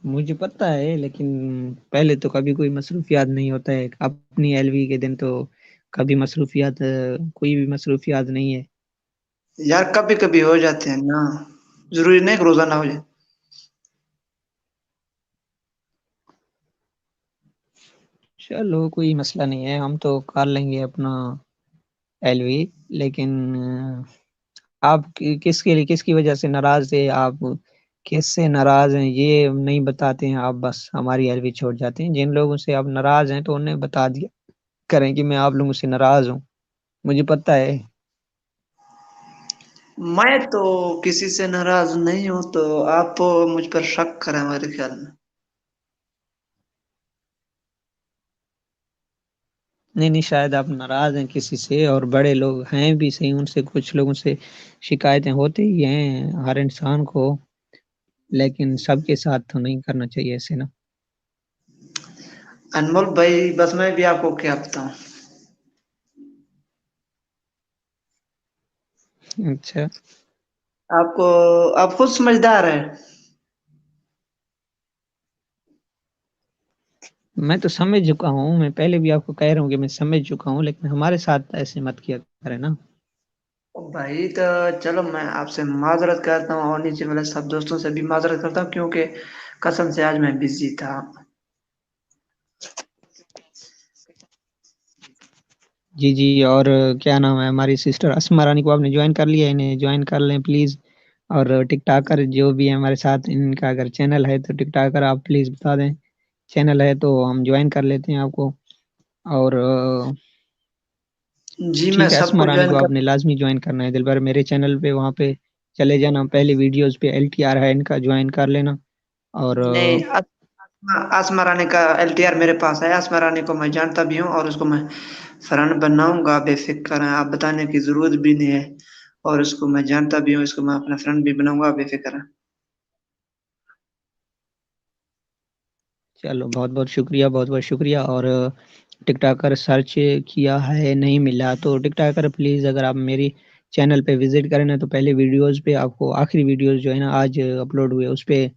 [SPEAKER 1] मुझे पता है, लेकिन पहले तो कभी कोई मसरूफियात नहीं होता है। अपनी एलवी के दिन तो कभी मसरूफियात, कोई भी मसरूफियात नहीं है।
[SPEAKER 4] यार कभी कभी हो जाते हैं ना, जरूरी नहीं कि रोजाना हो जाए।
[SPEAKER 1] चलो कोई मसला नहीं है, हम तो कर लेंगे अपना एलवी। लेकिन आप किसके लिए, किसकी वजह से नाराज थे आप, किससे नाराज हैं ये नहीं बताते हैं आप, बस हमारी एलवी छोड़ जाते हैं। जिन लोगों से आप नाराज हैं तो उन्हें बता दिया करें कि मैं आप लोगों से नाराज हूँ, मुझे पता है।
[SPEAKER 4] मैं तो किसी से नाराज नहीं हूँ, तो आप मुझ पर शक करें मेरे ख्याल में।
[SPEAKER 1] नहीं नहीं, शायद आप नाराज हैं किसी से, और बड़े लोग हैं भी सही, उनसे कुछ लोगों से शिकायतें होती ही हैं हर इंसान को, लेकिन सबके साथ तो नहीं करना चाहिए ऐसे ना।
[SPEAKER 4] अनमोल भाई बस मैं भी आपको क्या बताऊं।
[SPEAKER 1] अच्छा,
[SPEAKER 4] आपको, आप खुद समझदार है।
[SPEAKER 1] मैं तो समझ चुका हूँ, मैं पहले भी आपको कह रहा हूँ कि मैं समझ चुका हूँ, लेकिन हमारे साथ ऐसे मत किया करें ना।
[SPEAKER 4] ओ भाई तो चलो मैं आपसे माजरत करता हूँ और नीचे वाले सब दोस्तों से भी माजरत करता हूँ, क्योंकि कसम से आज मैं बिजी था।
[SPEAKER 1] جی جی، اور کیا نام ہے، ہماری سسٹر اسما رانی کو آپ نے جوائن کر لیا، انہیں جوائن کر لیں پلیز. اور ٹک ٹاکر جو بھی ہے ہمارے ساتھ، ان کا اگر چینل ہے تو ٹک ٹاکر آپ پلیز بتا دیں، چینل ہے تو ہم جوائن کر لیتے ہیں آپ کو. اور
[SPEAKER 4] جی میں
[SPEAKER 1] ٹھیک ہے،
[SPEAKER 4] سب
[SPEAKER 1] اسما
[SPEAKER 4] کو
[SPEAKER 1] رانی
[SPEAKER 4] جوائن
[SPEAKER 1] کو آپ
[SPEAKER 4] کر.
[SPEAKER 1] نے لازمی جوائن کرنا ہے. دل بھر میرے چینل پہ وہاں پہ چلے جانا، پہلی ویڈیوز پہ LTR ہے ان کا، جوائن کر لینا. اور
[SPEAKER 4] نہیں، آسما رانی کا LTR میرے پاس ہے. آسما رانی کو میں جانتا بھی ہوں اور اس کو میں فرنٹ بناؤں گا، بے فکر ہیں، آپ بتانے کی ضرورت بھی نہیں ہے. اور اس کو میں جانتا بھی ہوں، اس کو میں اپنا فرنٹ بھی بناؤں گا، بے فکر ہیں.
[SPEAKER 1] چلو بہت بہت شکریہ، بہت بہت شکریہ. اور ٹک ٹاکر سرچ کیا ہے نہیں ملا تو ٹک ٹاکر پلیز اگر آپ میری چینل پہ وزٹ کریں نا تو پہلے ویڈیوز پہ آپ کو آخری ویڈیوز جو ہے نا آج اپلوڈ ہوئے اس پہ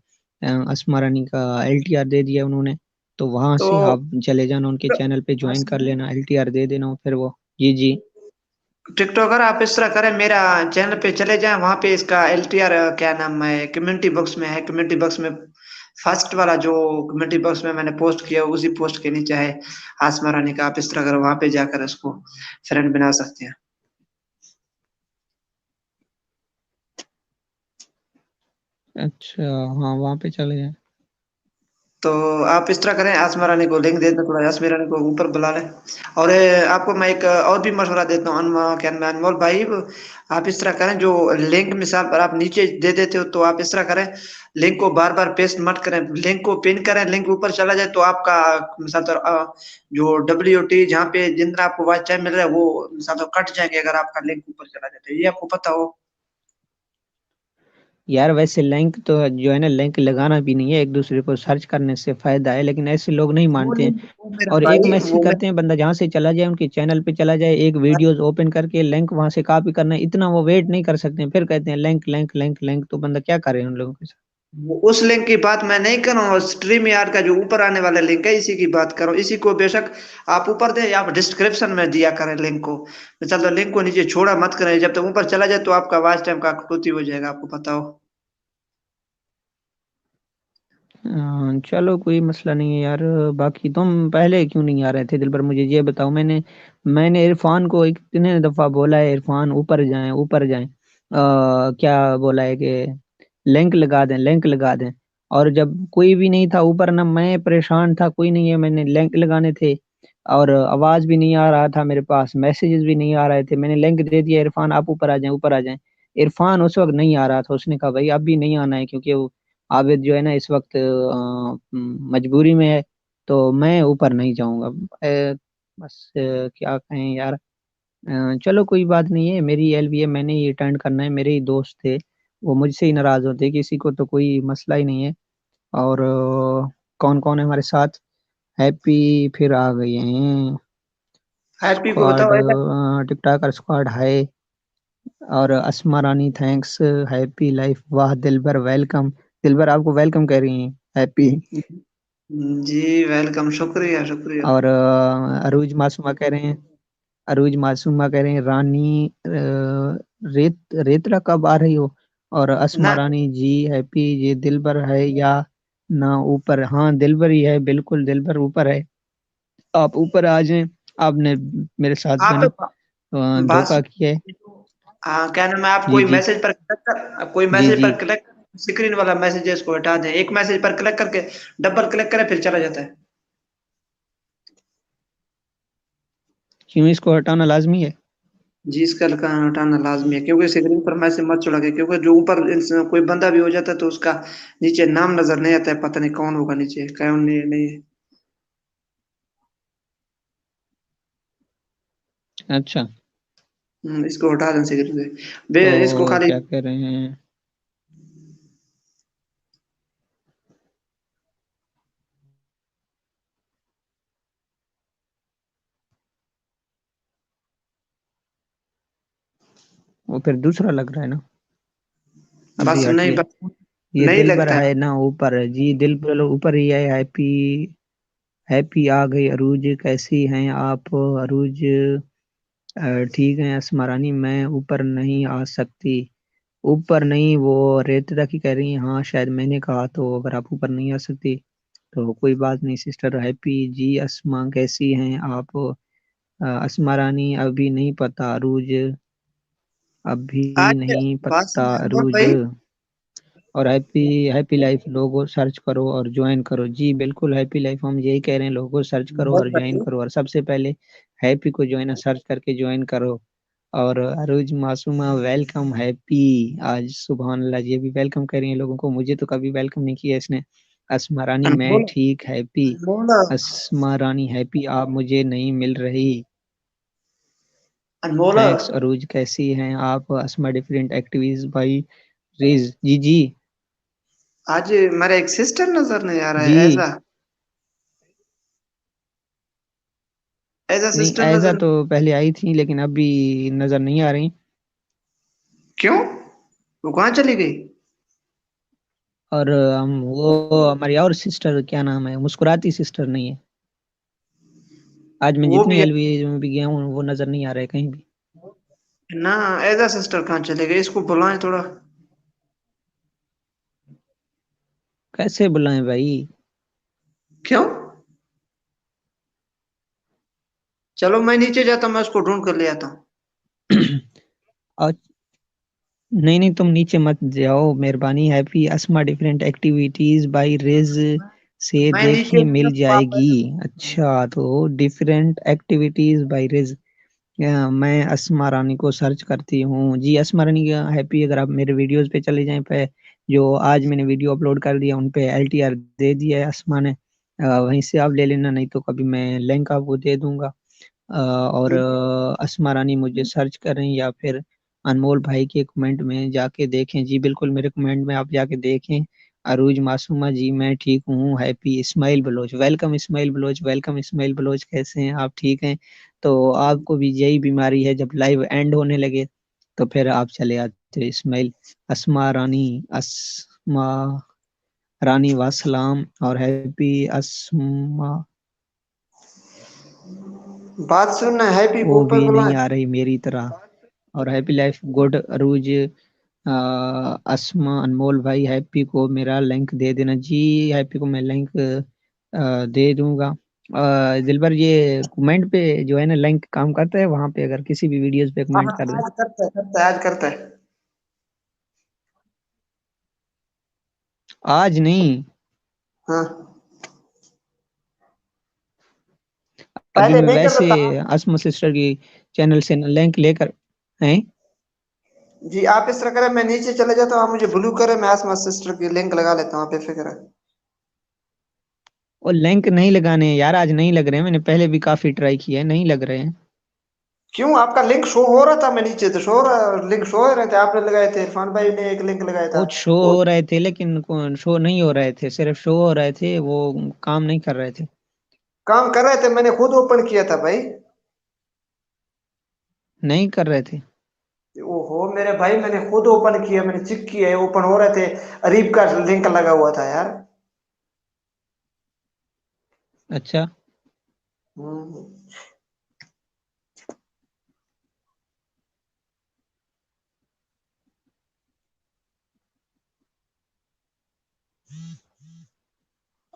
[SPEAKER 1] اسما رانی کا LTR دے دیا انہوں نے، تو وہاں
[SPEAKER 4] تو
[SPEAKER 1] سے آپ چلے جانا ان کے چینل پہ جوائن کر لینا، LTR دے دینا پھر وہ. جی جی
[SPEAKER 4] ٹک ٹاکر آپ اس طرح کریں، میرا چینل پہ چلے جائیں، وہاں پہ اس کا LTR کیا نام ہے کمیونٹی باکس میں ہے. کمیونٹی باکس میں فرسٹ والا جو کمیونٹی باکس میں نے پوسٹ کیا اسی پوسٹ کے نیچے ہے آسما رانی کا. آپ اس طرح کریں، وہاں پہ جا کر اس کو فرینڈ بنا سکتے ہیں.
[SPEAKER 1] اچھا، ہاں وہاں پہ چلے جائیں.
[SPEAKER 4] تو آپ اس طرح کریں، آسما رانی کو لنک دے دیں، تھوڑا آسما رانی کو اوپر بلا لیں. اور آپ کو میں ایک اور بھی مشورہ دیتا ہوں، انمول بھائی، آپ اس طرح کریں، جو لنک مثال پر آپ نیچے دے دیتے ہو تو آپ اس طرح کریں، لنک کو بار بار پیسٹ مت کریں، لنک کو پن کریں، لنک اوپر چلا جائے تو آپ کا مثال پر جو WT جہاں پہ جن آپ کو واچ ٹائم مل رہا ہے وہ مثال پر کٹ جائیں گے اگر آپ کا لنک اوپر چلا جاتا ہے، یہ آپ کو پتا ہو.
[SPEAKER 1] یار ویسے لنک تو جو ہے نا، لنک لگانا بھی نہیں ہے، ایک دوسرے کو سرچ کرنے سے فائدہ ہے، لیکن ایسے لوگ نہیں
[SPEAKER 4] وہ
[SPEAKER 1] مانتے ہیں.
[SPEAKER 4] لنک وہ میرا
[SPEAKER 1] اور ایک
[SPEAKER 4] بھائی
[SPEAKER 1] میسج
[SPEAKER 4] وہ
[SPEAKER 1] کرتے ہیں، بندہ جہاں سے چلا جائے ان کے چینل پہ چلا جائے، ایک ویڈیوز اوپن کر کے لنک وہاں سے کاپی کرنا ہے، اتنا وہ ویٹ نہیں کر سکتے ہیں، پھر کہتے ہیں لنک لنک لنک لنک، تو بندہ کیا کرے ان لوگوں کے ساتھ.
[SPEAKER 4] اس لنک کی بات میں نہیں کر رہا ہوں، اسٹریم یارڈ کا جو اوپر آنے والا لنک ہے اسی کی بات کرو. اسی کو بے شک آپ اوپر دیں یا آپ ڈسکرپشن میں دیا کریں لنک کو. چلو لنک کو نیچے چھوڑا مت کریں، جب تک اوپر چلا جائے تو آپ کا واچ ٹائم کا کٹوتی ہو جائے گا، آپ کو پتا ہو.
[SPEAKER 1] چلو کوئی مسئلہ نہیں ہے یار. باقی تم پہلے کیوں نہیں آ رہے تھے دل پر، مجھے یہ بتاؤ. میں نے عرفان کو اتنے دفعہ بولا ہے، عرفان اوپر جائیں اوپر جائیں، کیا بولا ہے کہ لنک لگا دیں لنک لگا دیں. اور جب کوئی بھی نہیں تھا اوپر، نہ میں پریشان تھا، کوئی نہیں ہے، میں نے لنک لگانے تھے اور آواز بھی نہیں آ رہا تھا میرے پاس، میسیجز بھی نہیں آ رہے تھے، میں نے لنک دے دیا، عرفان آپ اوپر آ جائیں اوپر آ جائیں. عرفان اس وقت نہیں آ رہا تھا، اس نے کہا بھائی اب بھی نہیں آنا ہے کیونکہ وہ عابد جو ہے نا اس وقت مجبوری میں ہے، تو میں اوپر نہیں جاؤں گا. بس کیا کہیں یار. چلو کوئی بات نہیں ہے، میری LBA میں نے یہ اٹینڈ کرنا ہے، میرے ہی دوست تھے، وہ مجھ سے ہی ناراض ہوتے، کسی کو تو کوئی مسئلہ ہی نہیں ہے. اور کون کون ہے ہمارے ساتھ؟ ہیپی پھر آ گئے ہیں،
[SPEAKER 4] ہیپی کو
[SPEAKER 1] اسکواڈ
[SPEAKER 4] بتاؤ ایسا.
[SPEAKER 1] ٹک ٹاکر اسکواڈ ہے، اور اسما رانی تھینکس، ہیپی لائف واہ، دلبر ویلکم، دلبر آپ کو ویلکم کہہ رہی ہیں ہیپی.
[SPEAKER 4] جی ویلکم، شکریہ شکریہ.
[SPEAKER 1] اور عروج معصومہ کہہ رہے ہیں، عروج معصومہ کہہ رہے ہیں رانی ریترا کب آ رہی ہو. اور
[SPEAKER 4] نہ
[SPEAKER 1] اسما رانی جی ہیپی، یہ دلبر ہے یا نہ اوپر؟ ہاں دلبر ہی ہے، بالکل دلبر اوپر ہے، آپ اوپر آ جائیں. آپ نے میرے ساتھ جو ہے
[SPEAKER 4] آپ
[SPEAKER 1] نا
[SPEAKER 4] بات
[SPEAKER 1] دھوکہ کیا ہے.
[SPEAKER 4] ہاں کیا نام ہے، آپ
[SPEAKER 1] جی
[SPEAKER 4] کوئی
[SPEAKER 1] جی
[SPEAKER 4] میسج پر کلک کر، کوئی
[SPEAKER 1] جی
[SPEAKER 4] میسج
[SPEAKER 1] جی
[SPEAKER 4] پر کلک، اسکرین والا میسج ہے اس کو ہٹا دیں، ایک میسج پر کلک کر کے ڈبل کلک کریں پھر چلا جاتا ہے.
[SPEAKER 1] کیوں اس کو ہٹانا لازمی ہے؟
[SPEAKER 4] جی اس کا ہٹانا لازمی ہے، کیونکہ اسکرین پر میسج مت چھوڑا گیا، کیونکہ جو اوپر کوئی بندہ بھی ہو جاتا ہے تو اس کا نیچے نام نظر نہیں آتا ہے، پتہ نہیں کون ہوگا نیچے، کون نہیں ہے.
[SPEAKER 1] اچھا
[SPEAKER 4] اس کو ہٹا دیں اسکرین سے،
[SPEAKER 1] تو
[SPEAKER 4] اس کو خالی.
[SPEAKER 1] کیا کہہ رہے ہیں، وہ پھر دوسرا لگ رہا ہے نا، ابھی
[SPEAKER 4] بس نہیں
[SPEAKER 1] ہٹیے. یہ
[SPEAKER 4] نہیں
[SPEAKER 1] دل پر
[SPEAKER 4] لگتا
[SPEAKER 1] ہے نا اوپر؟ جی دل پر اوپر ہی ہے. ہیپی ہیپی آ گئی. عروج کیسی ہیں آپ؟ عروج ٹھیک ہے. اسما رانی میں اوپر نہیں آ سکتی، اوپر نہیں، وہ ریترا کی کہہ رہی ہیں، ہاں شاید میں نے کہا تو اگر آپ اوپر نہیں آ سکتی تو کوئی بات نہیں سسٹر. ہیپی جی اسما کیسی ہیں آپ؟ अस्मा रानी अभी नहीं पता अरूज, अभी
[SPEAKER 4] आज
[SPEAKER 1] नहीं
[SPEAKER 4] बात
[SPEAKER 1] पता
[SPEAKER 4] सुन अनमोल
[SPEAKER 1] अरूज।
[SPEAKER 4] भाई।
[SPEAKER 1] और हैप्पी हैप्पी लाइफ लोगो सर्च करो और ज्वाइन करो। जी बिल्कुल हैप्पी लाइफ हम यही कह रहे हैं, लोगो सर्च करो
[SPEAKER 4] अनमोल
[SPEAKER 1] और ज्वाइन
[SPEAKER 4] भाई
[SPEAKER 1] करो, और सबसे पहले हैप्पी को ज्वाइन सर्च करके ज्वाइन करो। और अरुज मासूमा वेलकम हैप्पी, आज सुबह अल्लाह ये भी वेलकम कर रही है लोगों को, मुझे तो कभी वेलकम नहीं किया इसने। अस्मा रानी मैं
[SPEAKER 4] अनमोल
[SPEAKER 1] ठीक हैप्पी,
[SPEAKER 4] अनमोल
[SPEAKER 1] अस्मा रानी हैप्पी आप मुझे नहीं मिल रही।
[SPEAKER 4] अनमोल।
[SPEAKER 1] थैंक्स अरुज कैसी हैं आप, अस्मा डिफरेंट एक्टिविटीज बाई रेज। जी जी
[SPEAKER 4] आज मेरा एक सिस्टर नजर नहीं आ रहा है,
[SPEAKER 1] जी।
[SPEAKER 4] ऐसा ऐसा
[SPEAKER 1] नहीं
[SPEAKER 4] सिस्टर
[SPEAKER 1] ऐसा
[SPEAKER 4] नजर।
[SPEAKER 1] तो पहले आई थी लेकिन अभी नजर नहीं आ रही।
[SPEAKER 4] क्यों, वो कहाँ चली गई?
[SPEAKER 1] और हम वो हमारी और सिस्टर क्या नाम है, मुस्कुराती सिस्टर नहीं है। आज मैं
[SPEAKER 4] वो
[SPEAKER 1] जितनी
[SPEAKER 4] भी
[SPEAKER 1] एलवी में भी गया हूँ वो नजर नहीं आ रहा है कहीं भी।
[SPEAKER 4] ना, ऐसा सिस्टर कहाँ चले गए, इसको बुलाएं थोड़ा।
[SPEAKER 1] कैसे बुलाएं भाई।
[SPEAKER 4] क्यों? चलो मैं नीचे जाता हूँ, मैं उसको ढूंढ कर ले आता हूँ।
[SPEAKER 1] और नहीं नहीं तुम नीचे मत जाओ मेहरबानी, हैप्पी अस्मा डिफरेंट एक्टिविटीज बाय रेज से
[SPEAKER 4] मैं नीचे
[SPEAKER 1] देखने
[SPEAKER 4] हूँ,
[SPEAKER 1] मिल
[SPEAKER 4] जब आप
[SPEAKER 1] जाएगी। अच्छा तो डिफरेंट एक्टिविटीज बाय रेज, मैं अस्मा रानी को सर्च करती हूँ। जी अस्मा रानी का हैप्पी, अगर आप मेरे वीडियोस पे चले जाएं पे, जो आज मैंने वीडियो अपलोड कर दिया उन पे एलटीआर दे दिया है अस्मा ने, वहीं से आप ले लेना, नहीं तो कभी मैं लिंक आपको दे दूंगा। और अस्मा रानी मुझे सर्च करें या फिर अनमोल भाई के कमेंट में जाके देखें। जी बिल्कुल मेरे कमेंट में आप जाके देखें। अरूज मासूमा जी मैं ठीक हूँ happy, Ismail Baloch welcome, Ismail Baloch welcome, Ismail Baloch कैसे हैं आप, ठीक हैं? तो आपको भी यही बीमारी है, जब लाइव एंड होने लगे तो फिर आप चले आते हो इस्माइल। अस्मा रानी, अस्मा रानी वासलाम और हैप्पी अस्मा,
[SPEAKER 4] बात सुनना, हैप्पी को
[SPEAKER 1] वो
[SPEAKER 4] ऊपर
[SPEAKER 1] भी
[SPEAKER 4] बुलाएं।
[SPEAKER 1] नहीं आ रही मेरी तरह। और हैप्पी लाइफ गुड अरूज, अस्मा अनमोल भाई हैप्पी को मेरा लिंक दे देना। जी हैप्पी को मैं लिंक दे दूंगा। दिलबर ये कमेंट पे जो है ना लिंक काम करता है, वहां पे अगर किसी भी वीडियोस पे
[SPEAKER 4] हाँ
[SPEAKER 1] कमेंट कर दे।
[SPEAKER 4] आज करता है, करता है, आज करता है।
[SPEAKER 1] आज नहीं,
[SPEAKER 4] हाँ,
[SPEAKER 1] अभी
[SPEAKER 4] पहले
[SPEAKER 1] मैं
[SPEAKER 4] नहीं
[SPEAKER 1] वैसे
[SPEAKER 4] करता था।
[SPEAKER 1] अस्मा सिस्टर की चैनल से लिंक लेकर हैं।
[SPEAKER 4] जी आप इस तरह करें, मैं नीचे चले जाता हूँ, आप मुझे ब्लू करें, मैं आसमा सिस्टर की लिंक लगा लेता हूँ, आप बेफिक्र है।
[SPEAKER 1] और लिंक नहीं लगाने हैं यार, आज नहीं लग रहे हैं, मैंने पहले भी काफी ट्राई किया है, नहीं लग रहे हैं।
[SPEAKER 4] क्यों, आपका लिंक शो हो रहा था, मैं नीचे तो शो लिंक शो हो रहे थे, आपने लगाए थे, इरफान भाई ने एक लिंक लगाया था।
[SPEAKER 1] वो शो
[SPEAKER 4] वो
[SPEAKER 1] हो रहे थे लेकिन शो नहीं हो रहे थे, सिर्फ शो हो रहे थे, वो काम नहीं कर रहे थे।
[SPEAKER 4] काम कर रहे थे, मैंने खुद ओपन किया था भाई।
[SPEAKER 1] नहीं कर रहे थे।
[SPEAKER 4] ओहो मेरे भाई, मैंने खुद ओपन किया, मैंने चेक किया है, ओपन हो रहे थे। अरीब का लिंक लगा हुआ था यार।
[SPEAKER 1] अच्छा
[SPEAKER 4] हम्म।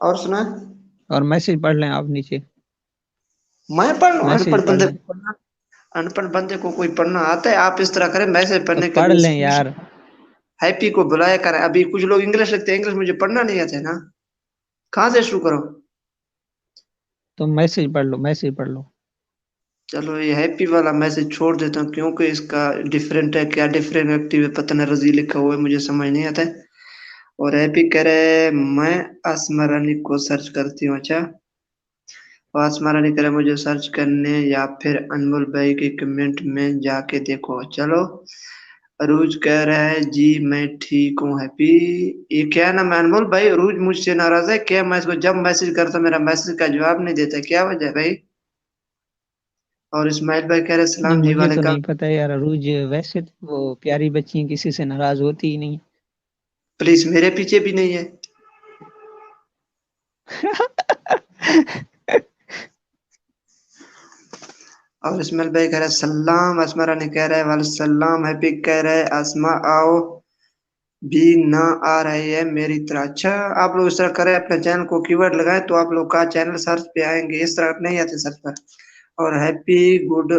[SPEAKER 4] और सुना।
[SPEAKER 1] और मैसेज पढ़ लें आप नीचे,
[SPEAKER 4] मैं पढ़ लूं,
[SPEAKER 1] मैसेज
[SPEAKER 4] अनपढ़
[SPEAKER 1] पढ़
[SPEAKER 4] बंदे
[SPEAKER 1] लें।
[SPEAKER 4] को पढ़ना, अनपढ़ बंदे को कोई पढ़ना आता है? आप इस तरह करें, मैसेज
[SPEAKER 1] तो
[SPEAKER 4] पढ़ने के
[SPEAKER 1] पढ़
[SPEAKER 4] लिए
[SPEAKER 1] लें यार।
[SPEAKER 4] हैप्पी को बुलाया करें। अभी कुछ लोग इंग्लिश लिखते हैं, इंग्लिश मुझे पढ़ना नहीं आता है ना, कहाँ से शुरू करो?
[SPEAKER 1] तो मैसेज पढ़ लो, मैसेज पढ़ लो।
[SPEAKER 4] चलो ये हैप्पी वाला मैसेज छोड़ देता हूँ, क्योंकि इसका डिफरेंट है, क्या डिफरेंट एक्टिव है पता नहीं, रजी लिखा हुआ है, मुझे समझ नहीं आता है। और हैप्पी कह रहे हैं, मैं आसमारानी को सर्च करती हूँ। अच्छा, और आसमारानी कह रहे हैं, मुझे सर्च करने या फिर अनमोल भाई के कमेंट में जाके देखो। चलो, अरूज कह रहा है जी मैं ठीक हूँ हैप्पी। ये क्या नाम है, अनमोल भाई? अरूज मुझसे नाराज है क्या? मैं इसको जब मैसेज करता हूं, मेरा मैसेज का जवाब नहीं देता, क्या वजह है भाई? और इस्माइल भाई कह रहे
[SPEAKER 1] नहीं
[SPEAKER 4] सलाम जी
[SPEAKER 1] मुझे तो
[SPEAKER 4] वालेकुम।
[SPEAKER 1] नहीं पता है यार, अरूज वैसे तो वो प्यारी बच्ची है, किसी से नाराज होती ही नहीं।
[SPEAKER 4] प्लीज मेरे पीछे भी नहीं है। और इस्माइल भाई कह रहे सलाम, असमा रानी कह रहे वाले सलाम, हैप्पी कह रहे आसमा आओ भी ना आ रही है मेरी तरह। अच्छा, आप लोग इस तरह करें, अपने चैनल को कीवर्ड लगाएं तो आप लोग का चैनल सर्च पे आएंगे, इस तरह नहीं आते सर्च पर। اور हैप्पी गुड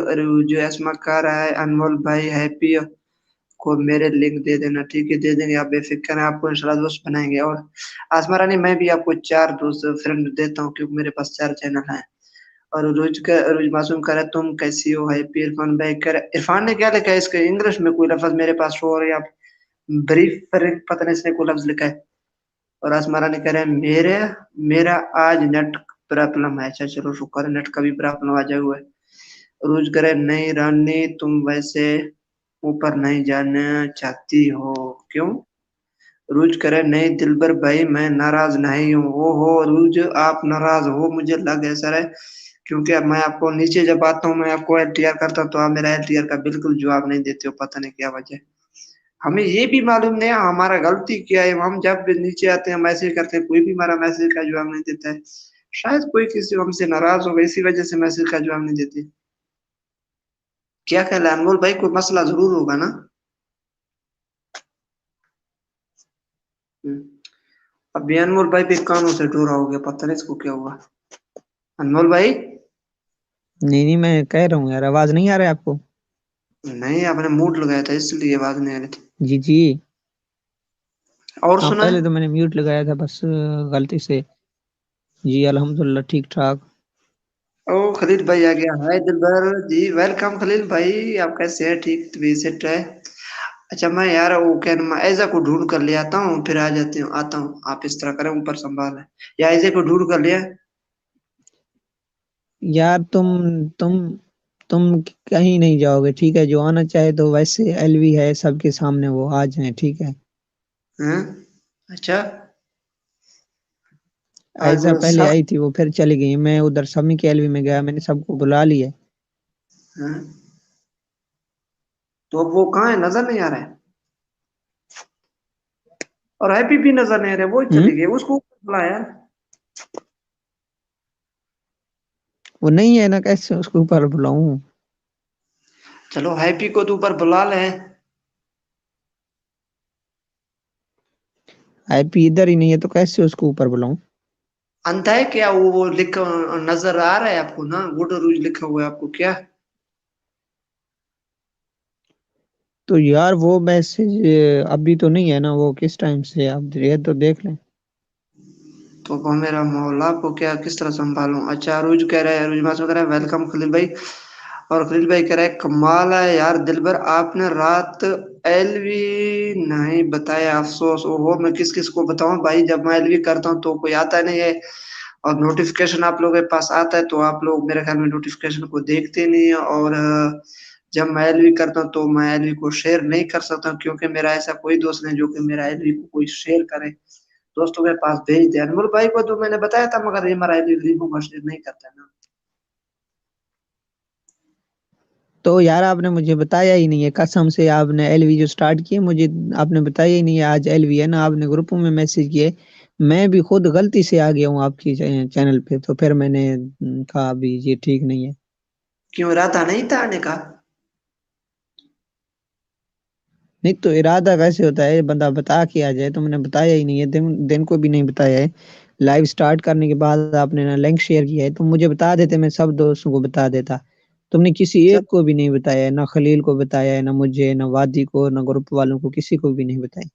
[SPEAKER 4] जो एस्मा कह रहा है अनमोल भाई हैप्पी को मेरे लिंक दे देना। ठीक है, दे देंगे, आप बेफिक्र हैं, आपको इंशाल्लाह दोस्त बनाएंगे। और आसमा रानी मैं भी आपको 4 दोस्त फ्रेंड देता हूँ क्योंकि मेरे पास 4 चैनल हैं। और रोज मासूम कह रहा है तुम कैसी हो हैप्पी। इरफान भाई कह रहा इरफान ने क्या लिखा है इसके इंग्लिश में कोई लफ्ज मेरे पास शो हो रहा है, आप ब्रीफ पता नहीं इसने कोई लफ्ज लिखा है। और आसमा रानी कह रहे हैं मेरा आज नेट प्रॉब्लम है। अच्छा चलो शुक्र है नेट का भी प्रॉब्लम आ जाए हुआ है। रोज करे नहीं रानी तुम वैसे ऊपर नहीं जाना चाहती हो क्यों? रूज करे नहीं दिलबर भाई मैं नाराज नहीं हूँ। ओहो रूज आप नाराज हो, मुझे लग ऐसा है क्योंकि अब मैं आपको नीचे जब आता हूँ मैं आपको एलटीआर करता हूँ तो आप मेरा एलटीआर का बिल्कुल जवाब नहीं देते हो, पता नहीं क्या वजह। हमें ये भी मालूम नहीं है हमारा गलती क्या है, हम जब भी नीचे आते हैं मैसेज करते हैं कोई भी हमारा मैसेज का जवाब नहीं देता है। शायद कोई किसी हमसे नाराज होगा इसी वजह से मैसेज का जवाब नहीं देते। क्या ख्याल है अनमोल भाई, कोई मसला जरूर होगा ना? अभी अनमोल भाई भी कानों से डोरा हो गया, पता नहीं इसको क्या हुआ। अनमोल भाई
[SPEAKER 1] नहीं नहीं, मैं कह रहा हूँ यार, आवाज नहीं आ रहा है आपको?
[SPEAKER 4] नहीं, आपने मूड लगाया था इसलिए आवाज नहीं आ रही थी।
[SPEAKER 1] जी जी।
[SPEAKER 4] और
[SPEAKER 1] हाँ,
[SPEAKER 4] सुना
[SPEAKER 1] पहले तो मैंने म्यूट लगाया था बस गलती से। जी अल्हम्दुलिल्लाह ठीक ठाक।
[SPEAKER 4] ओ खलील भाई आ गया, हाय दिलबर जी, वेलकम खलील भाई, आप कैसे हैं? ठीक भी सेट है। अच्छा मैं यार वो क्या नाम ऐजा को ढूंढ कर ले आता हूँ फिर आ जाती हूँ, आता हूँ, आप इस तरह करें ऊपर संभाल है या ऐजे को ढूंढ कर लिया।
[SPEAKER 1] यार तुम कहीं नहीं जाओगे, ठीक है? जो आना चाहे तो वैसे एलवी है सबके सामने, वो आ जाए, ठीक है?
[SPEAKER 4] हैं? अच्छा आज
[SPEAKER 1] ऐसा पहले
[SPEAKER 4] सब
[SPEAKER 1] आई थी, वो फिर चली गई। मैं उधर समी के एलवी में गया, मैंने सबको बुला लिया।
[SPEAKER 4] हैं? तो अब वो कहाँ है, नजर नहीं आ रहा है। और हैप्पी भी नजर नहीं आ रहा है, वो ही
[SPEAKER 1] हम्म।
[SPEAKER 4] चली गई, उसको ऊपर बुला यार।
[SPEAKER 1] वो नहीं है ना, कैसे उसको ऊपर बुलाऊं?
[SPEAKER 4] चलो हैप्पी को तो ऊपर बुला ले।
[SPEAKER 1] आईपी इधर ही नहीं है तो कैसे उसको ऊपर बुलाऊं?
[SPEAKER 4] अंत है क्या वो लिखा नजर आ रहा है आपको ना, गुड रूज लिखा हुआ है आपको क्या?
[SPEAKER 1] तो यार वो मैसेज अभी तो नहीं है ना, वो किस टाइम से है? आप ये तो देख लें।
[SPEAKER 4] तो वो मेरा मौला को क्या किस तरह संभालूं। अच्छा अरुज कह रहा है, अरुज मासूम कह रहा है वेलकम खलील भाई। और खलील भाई कह रहा है कमाल है यार दिलबर, आपने रात एलवी नहीं बताया, अफसोस। ओहो मैं किस किस को बताऊं भाई, जब मैं एलवी करता हूँ तो कोई आता नहीं है और नोटिफिकेशन आप लोगों के पास आता है तो आप लोग मेरे ख्याल में नोटिफिकेशन को देखते नहीं है। और जब मैं एलवी करता हूँ तो मैं एलवी को शेयर नहीं कर सकता हूँ क्योंकि मेरा ऐसा कोई दोस्त नहीं जो कि मेरा एलवी को कोई शेयर करे, दोस्तों के पास भेज दे। अनमोल भाई को तो मैंने बताया था मगर ये हमारा लीबू का शेयर नहीं करता है ना।
[SPEAKER 1] तो यार आपने मुझे बताया ही नहीं है, कसम से। आपने एलवी जो स्टार्ट किए मुझे आपने बताया ही नहीं है। आज एलवी है ना, आपने ग्रुपों में मैसेज किए। मैं भी खुद गलती से आ गया हूँ आपकी चैनल पे, तो फिर मैंने कहा अभी ये ठीक नहीं है।
[SPEAKER 4] क्यों इरादा नहीं था आने का?
[SPEAKER 1] नहीं तो इरादा कैसे होता है? बंदा बता के आ जाए। तुमने बताया ही नहीं है, दिन दिन को भी नहीं बताया है। लाइव स्टार्ट करने के बाद आपने ना लिंक शेयर किया है, तुम मुझे बता देते, मैं सब दोस्तों को बता देता। तुमने किसी
[SPEAKER 4] चल
[SPEAKER 1] एक को भी नहीं बताया है, ना खलील को बताया है, ना मुझे, ना वादी को, ना ग्रुप वालों को, किसी को भी नहीं बताया।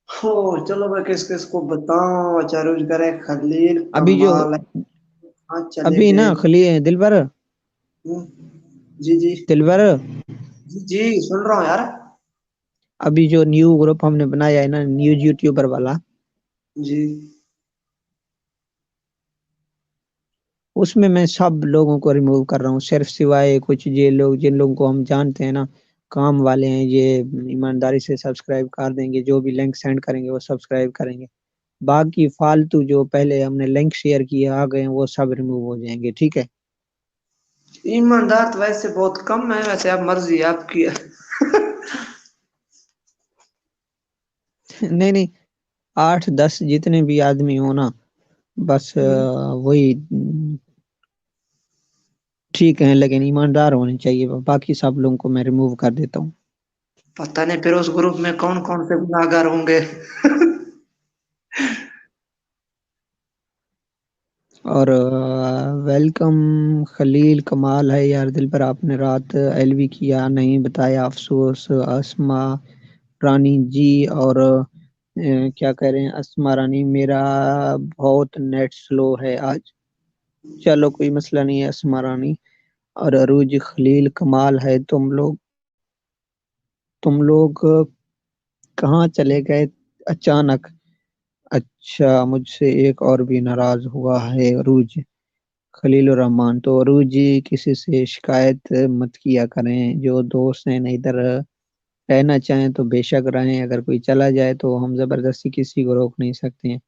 [SPEAKER 4] हो चलो मैं किस किस को बताऊं। अच्छा रोज करे खलील
[SPEAKER 1] अभी जो
[SPEAKER 4] कमाल है। हाँ चले
[SPEAKER 1] अभी
[SPEAKER 4] गए।
[SPEAKER 1] ना खलील दिलबर
[SPEAKER 4] जी जी
[SPEAKER 1] दिलबर
[SPEAKER 4] जी जी सुन रहा हूँ यार।
[SPEAKER 1] अभी जो न्यू ग्रुप हमने बनाया है ना, न्यूज यूट्यूबर वाला,
[SPEAKER 4] जी
[SPEAKER 1] उसमें मैं सब लोगों को रिमूव कर रहा हूँ, सिर्फ सिवाय कुछ ये लोग जिन लोगों को हम जानते हैं ना, काम वाले हैं, ये ईमानदारी से सब्सक्राइब कर देंगे, जो भी लिंक सेंड करेंगे वो सब्सक्राइब करेंगे। बाकी फालतू जो पहले हमने लिंक शेयर किए आ गए हैं, वो सब रिमूव हो जाएंगे, ठीक है?
[SPEAKER 4] ईमानदार तो वैसे बहुत कम है, वैसे आप मर्जी आपकी है।
[SPEAKER 1] नहीं नहीं, 8-10 जितने भी आदमी हो ना, बस वही ठीक है, लेकिन ईमानदार होने चाहिए। बाकी सब लोगों को मैं रिमूव कर देता हूँ।
[SPEAKER 4] पता नहीं फिर उस ग्रुप में कौन कौन से गुनाहगार होंगे।
[SPEAKER 1] اور ویلکم خلیل، کمال ہے یار دل پر، آپ نے رات ایل وی کیا نہیں بتایا، افسوس اسما رانی جی۔ اور کیا کہہ رہے ہیں اسما رانی، میرا بہت نیٹ سلو ہے آج، چلو کوئی مسئلہ نہیں ہے اسما رانی۔ اور عروج خلیل، کمال ہے تم لوگ کہاں چلے گئے اچانک؟ اچھا، مجھ سے ایک اور بھی ناراض ہوا ہے عروج خلیل الرحمان۔ تو عروج جی کسی سے شکایت مت کیا کریں، جو دوست ہیں ادھر رہنا چاہیں تو بے شک رہیں، اگر کوئی چلا جائے تو ہم زبردستی کسی کو روک نہیں سکتے ہیں۔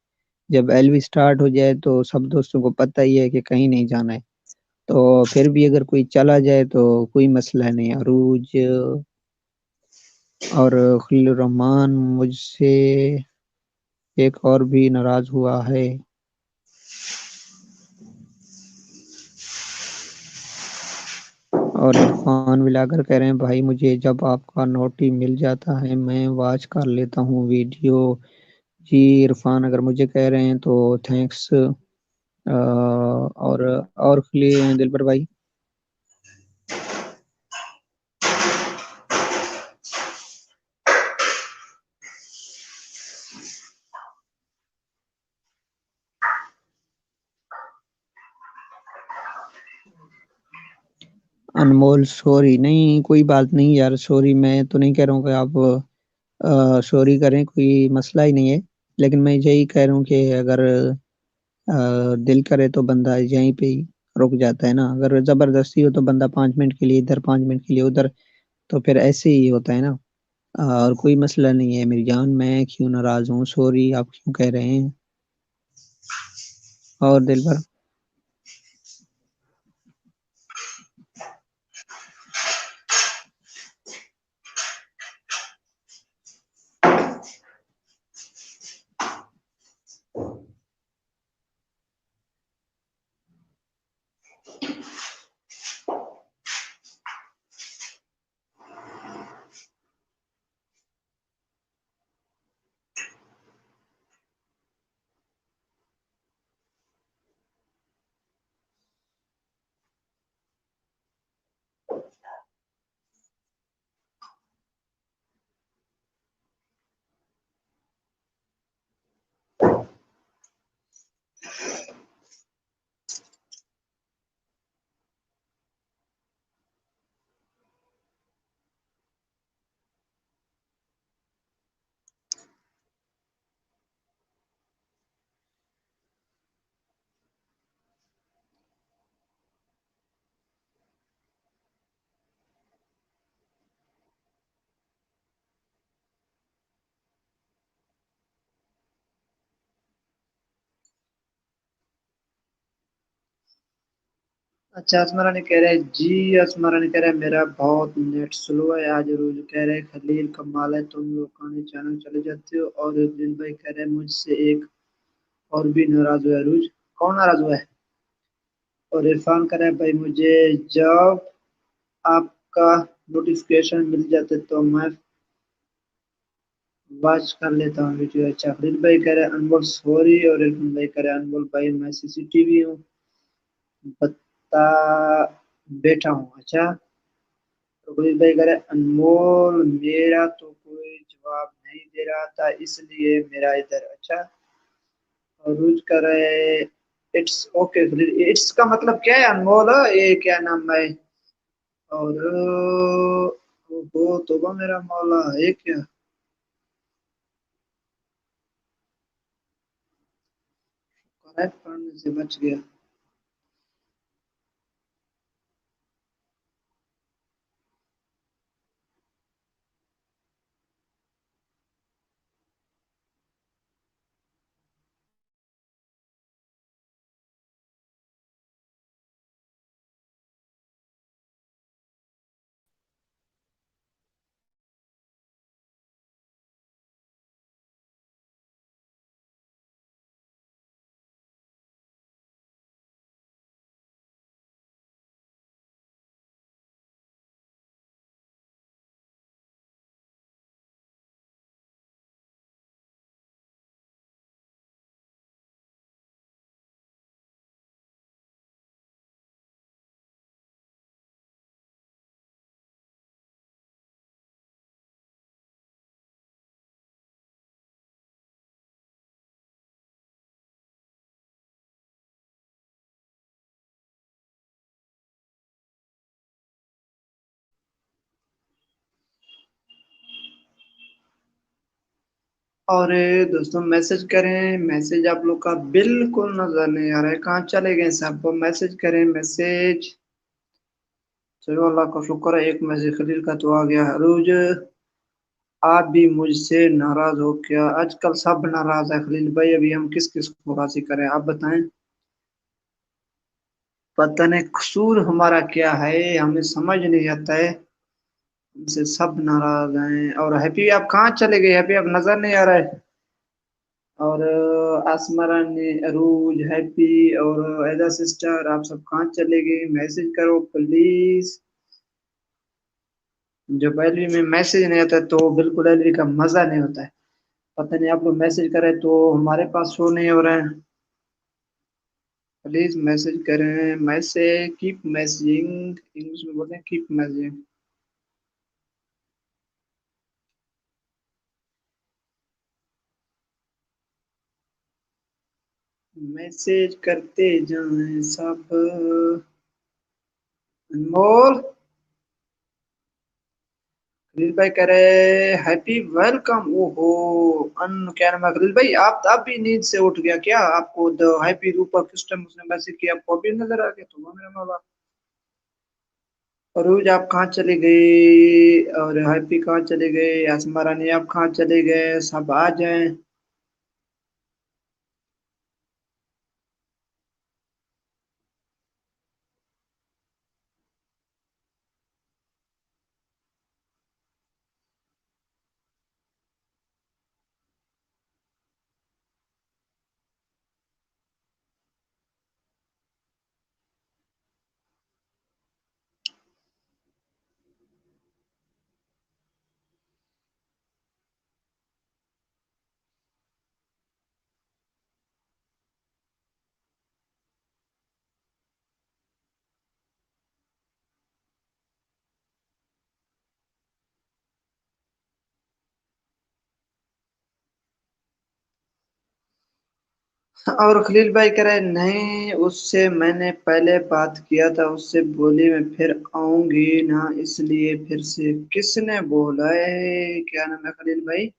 [SPEAKER 1] جب ایل وی سٹارٹ ہو جائے تو سب دوستوں کو پتہ ہی ہے کہ کہیں نہیں جانا ہے، تو پھر بھی اگر کوئی چلا جائے تو کوئی مسئلہ نہیں۔ عروج اور خلیل الرحمان، مجھ سے ایک اور بھی ناراض ہوا ہے۔ اور عرفان ولاگر کہہ رہے ہیں بھائی مجھے جب آپ کا نوٹی مل جاتا ہے میں واچ کر لیتا ہوں ویڈیو۔ جی عرفان اگر مجھے کہہ رہے ہیں تو تھینکس۔ اور دل پر بھائی، انمول سوری نہیں، کوئی بات نہیں یار، سوری میں تو نہیں کہہ رہا ہوں کہ آپ سوری کریں، کوئی مسئلہ ہی نہیں ہے، لیکن میں یہی کہہ رہا ہوں کہ اگر دل کرے تو بندہ یہیں پہ ہی رک جاتا ہے نا، اگر زبردستی ہو تو بندہ 5 منٹ کے لیے ادھر 5 منٹ کے لیے ادھر، تو پھر ایسے ہی ہوتا ہے نا۔ اور کوئی مسئلہ نہیں ہے میری جان، میں کیوں ناراض ہوں، سوری آپ کیوں کہہ رہے ہیں۔ اور دل بھر
[SPEAKER 4] اچھا اسمرانی کہہ رہے جی، اسمرانی کہہ رہے میرا بہت نیٹ سلو ہے آج۔ روز کہہ رہے خلیل کمال ہے تم لوگ کہاں چینل چلے جاتے ہو۔ اور دن بھائی کہہ رہے مجھ سے ایک اور بھی ناراض ہوا ہے۔ روز کون ناراض ہوا ہے؟ اور عرفان کہہ رہے بھائی مجھے جب آپ کا نوٹیفکیشن مل جاتے تو میں واچ کر لیتا ہوں ویڈیو۔ اچھا خلیل بھائی کہہ رہے انمول سوری، اور عرفان بھائی کہہ رہے انمول بھائی میں سی سی ٹی وی ہوں بتا بیٹھا ہوں۔ اچھا تو خلیل بھائی کہہ رہے انمول میرا تو کوئی جواب نہیں دے رہا تھا اس لیے میرا ادھر۔ اچھا اور روز کر رہے اٹس اوکے خلیل، اٹس کا مطلب کیا ہے انمول، یہ کیا نام ہے؟ اور وہ توبہ میرا مولا ہے کیا؟ کریکٹ پڑھنے سے بچ گیا۔ اور دوستوں میسج کریں، میسج آپ لوگ کا بالکل نظر نہیں آ رہا ہے، کہاں چلے گئے سب؟ میسج کریں میسج. چلو اللہ کا شکر ہے، ایک میسج خلیل کا تو آ گیا. عروج آپ بھی مجھ سے ناراض ہو کیا؟ آج کل سب ناراض ہے خلیل بھائی، ابھی ہم کس کس کو راضی کریں آپ بتائیں. پتہ نہیں قصور ہمارا کیا ہے، ہمیں سمجھ نہیں آتا ہے، ہم سے سب ناراض ہیں. اور ہیپی آپ کہاں چلے گئے؟ ہیپی آپ نظر نہیں آ رہا ہے. اور آسمرا نے، عروج، ہیپی اور ایدا سسٹر، آپ سب کہاں چلے گئے؟ میسج کرو پلیز. جب ایلوی میں میسج نہیں آتا تو بالکل ایلوی کا مزہ نہیں ہوتا ہے. پتہ نہیں آپ لوگ میسج کریں تو ہمارے پاس شو نہیں ہو رہا ہے. پلیز میسج کریں، میسج کیپ میسجنگ، انگلش میں بولتے ہیں کیپ میسجنگ. میسج کرتے جائیں سب. انمول خلیل بھائی کہہ رہے ہیپی ویلکم. او ہو ان کیا نام ہے خلیل بھائی، آپ بھی نیند سے اٹھ گیا کیا؟ آپ کو ہیپی اوپر کس ٹائم اس نے میسج کیا، آپ کو بھی نظر آ گیا؟ تو وہ میرا مولا. عروج آپ کہاں چلے گئے؟ اور ہیپی کہاں چلے گئے؟ آسما رانی آپ کہاں چلے گئے؟ سب آ جائیں. اور خلیل بھائی کہہ رہے نہیں، اس سے میں نے پہلے بات کیا تھا، اس سے بولی میں پھر آؤں گی نا، اس لیے پھر سے. کس نے بولا ہے؟ کیا نام ہے خلیل بھائی؟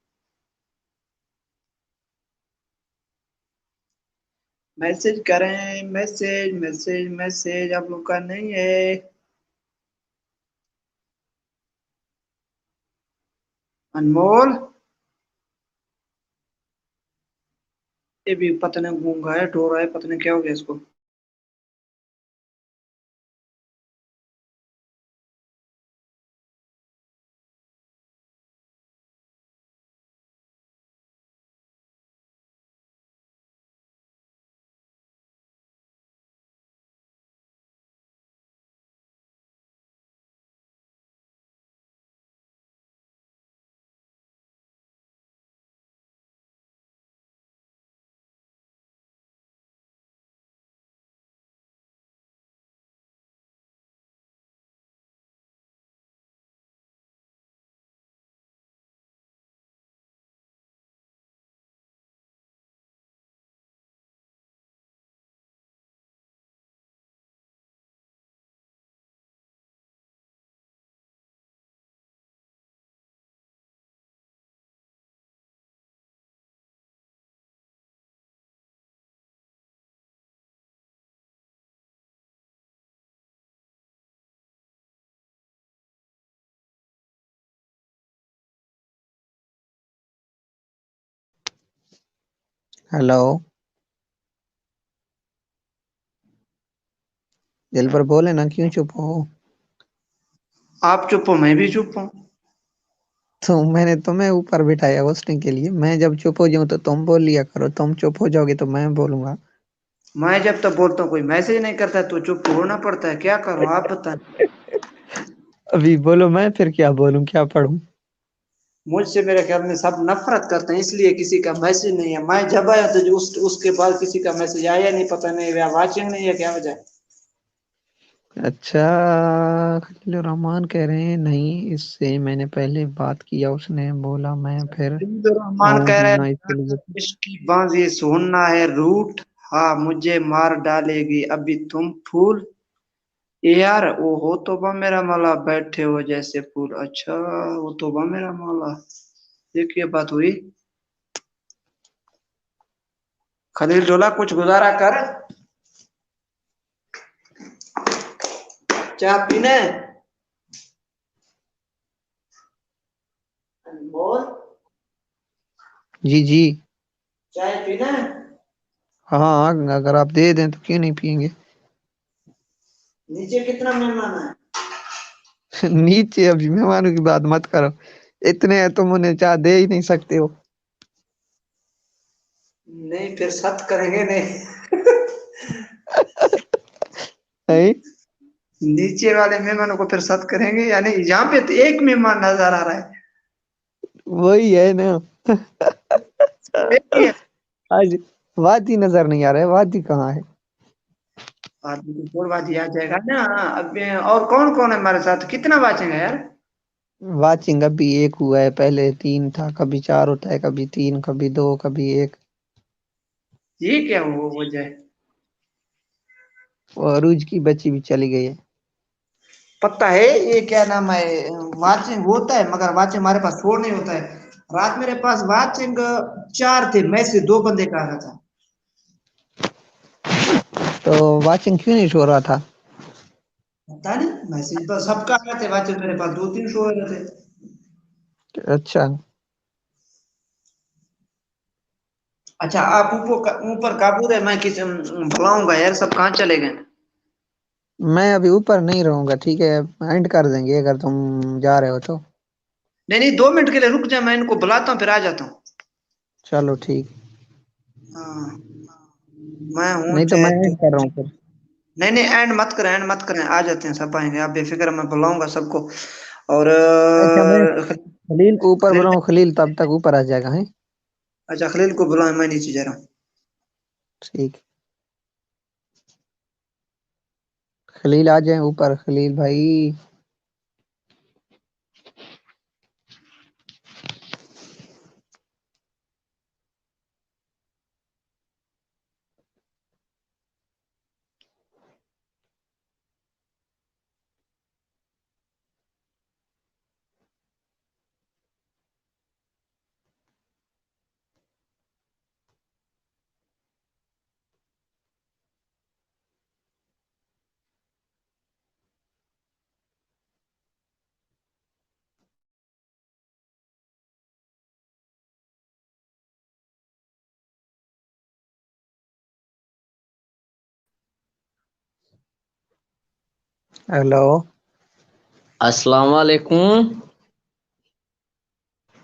[SPEAKER 4] میسج کریں میسج میسج میسج آپ لوگ کا نہیں ہے. انمول یہ بھی پتہ نہیں گونگا ہے، ڈھو رہا ہے، پتہ نہیں کیا ہو گیا اس کو.
[SPEAKER 1] ہیلو دل پر بولے نا، کیوں چپ ہو؟
[SPEAKER 4] آپ چپ ہو میں بھی چپ ہوں.
[SPEAKER 1] تو میں نے تمہیں اوپر بٹھایا ہوسٹنگ کے لیے. میں جب چپ ہو جاؤں تو تم بول لیا کرو، تم چپ ہو جاؤ گے تو میں بولوں گا.
[SPEAKER 4] میں جب تک بولتا ہوں کوئی میسج نہیں کرتا تو چپ ہونا پڑتا ہے، کیا کروں آپ بتائیں.
[SPEAKER 1] ابھی بولو، میں پھر کیا بولوں، کیا پڑھوں؟
[SPEAKER 4] مجھ سے میرے خیال میں سب نفرت کرتے ہیں، اس لیے کسی کا میسج نہیں ہے. میں جب آیا تو اس کے بعد کسی کا میسج آیا نہیں، پتہ نہیں واچنگ نہیں ہے کیا وجہ.
[SPEAKER 1] اچھا خلیل الرحمان کہہ رہے ہیں نہیں، اس سے میں نے پہلے بات کیا، اس نے بولا میں پھر
[SPEAKER 4] عبد الرحمان
[SPEAKER 1] آؤں
[SPEAKER 4] کہہ
[SPEAKER 1] گی
[SPEAKER 4] رہے
[SPEAKER 1] نا، اس
[SPEAKER 4] ہیں
[SPEAKER 1] لیے.
[SPEAKER 4] اس کی بانزی سننا ہے روٹ، ہاں مجھے مار ڈالے گی ابھی تم پھول. یار وہ ہو تو با میرا مولا، بیٹھے ہو جیسے پھول. اچھا وہ تو با میرا مولا، یہ کیا بات ہوئی؟ खलील डोला कुछ गुजारा कर, चाय पीने बोल,
[SPEAKER 1] जी जी।
[SPEAKER 4] चाय पीने।
[SPEAKER 1] हाँ अगर आप दे दें तो क्यों नहीं पियेंगे।
[SPEAKER 4] नीचे कितना मेहमान है?
[SPEAKER 1] नीचे अभी मेहमानों की बात मत करो, इतने हैं तुम उन्हें चाह दे ही नहीं सकते हो।
[SPEAKER 4] नहीं फिर सत करेंगे नहीं।
[SPEAKER 1] है?
[SPEAKER 4] नीचे वाले मेहमानों को फिर सत करेंगे या नहीं? यहाँ पे तो एक मेहमान नजर आ रहा है।
[SPEAKER 1] वही है ना।
[SPEAKER 4] एक ही है।
[SPEAKER 1] आज वादी नजर नहीं आ रहा है, वादी कहाँ है।
[SPEAKER 4] आदमी को छोड़ बाजी आ जाएगा ना। अब और कौन कौन है हमारे साथ? कितना बाचेंगे यार?
[SPEAKER 1] वाचिंग अभी एक हुआ है, पहले 3 था, कभी 4 होता है, कभी 3, कभी 2, कभी 1।
[SPEAKER 4] ये क्या वो वजह है?
[SPEAKER 1] और अरूज की बच्ची भी चली गई है।
[SPEAKER 4] पता है ये क्या नाम है? वाचिंग होता है मगर वाचिंग हमारे पास शोर नहीं होता है। रात मेरे पास वाचिंग 4 थे, मैं से 2 बंदे का आ रहा था।
[SPEAKER 1] तो वाचिंग क्यों नहीं सो रहा था।
[SPEAKER 4] पता नहीं, मैसेज पर सबका आए थे वाचिंग, मेरे पास 2-3 शो हो रहे थे।
[SPEAKER 1] अच्छा
[SPEAKER 4] अच्छा आप ऊपर ऊपर काबू है, मैं किसी बुलाऊंगा यार, सब कहाँ चले गए?
[SPEAKER 1] मैं अभी ऊपर नहीं रहूंगा, ठीक है, एंड कर देंगे अगर तुम जा रहे हो तो।
[SPEAKER 4] नहीं नहीं 2 मिनट के लिए रुक जा, मैं इनको बुलाता हूँ फिर आ जाता हूँ।
[SPEAKER 1] चलो ठीक।
[SPEAKER 4] हाँ, मैं हूँ
[SPEAKER 1] नहीं तो मैं
[SPEAKER 4] चैट।
[SPEAKER 1] एंड कर रहा हूँ फिर।
[SPEAKER 4] नहीं नहीं एंड मत करें, एंड मत करें, आ जाते हैं सब, आएंगे आप बेफिक्र, मैं बुलाऊंगा सबको। और
[SPEAKER 1] अच्छा मैं खलील को ऊपर
[SPEAKER 4] खलील,
[SPEAKER 1] बुलाऊं, खलील तब तक ऊपर आ जाएगा है।
[SPEAKER 4] अच्छा खलील को बुलाएं, मैं नीचे जा रहा हूँ।
[SPEAKER 1] ठीक, खलील आ जाए ऊपर, खलील भाई। हेलो।
[SPEAKER 3] अस्सलाम वालेकुम।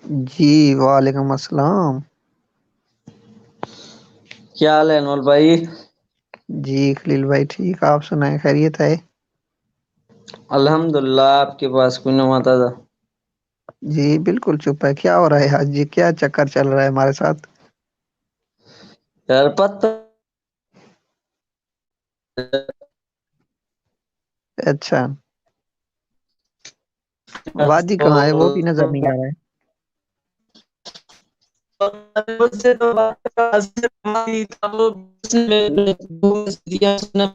[SPEAKER 1] जी वालेकुम अस्सलाम।
[SPEAKER 3] क्या हाल है अनमोल भाई?
[SPEAKER 1] जी खलील भाई ठीक, आप सुनाए, खैरियत है।
[SPEAKER 3] अल्हम्दुलिल्लाह, आपके पास कोई नवाता था?
[SPEAKER 1] जी बिल्कुल चुप है, क्या हो रहा है आज, जी क्या चक्कर चल रहा है हमारे साथ।
[SPEAKER 3] यार पता
[SPEAKER 1] अच्छा वादी कहाँ है, वो भी नजर नहीं आ रहा है।
[SPEAKER 3] मुझसे तो बात का असर हमारी था, वो उसने दिया, उसने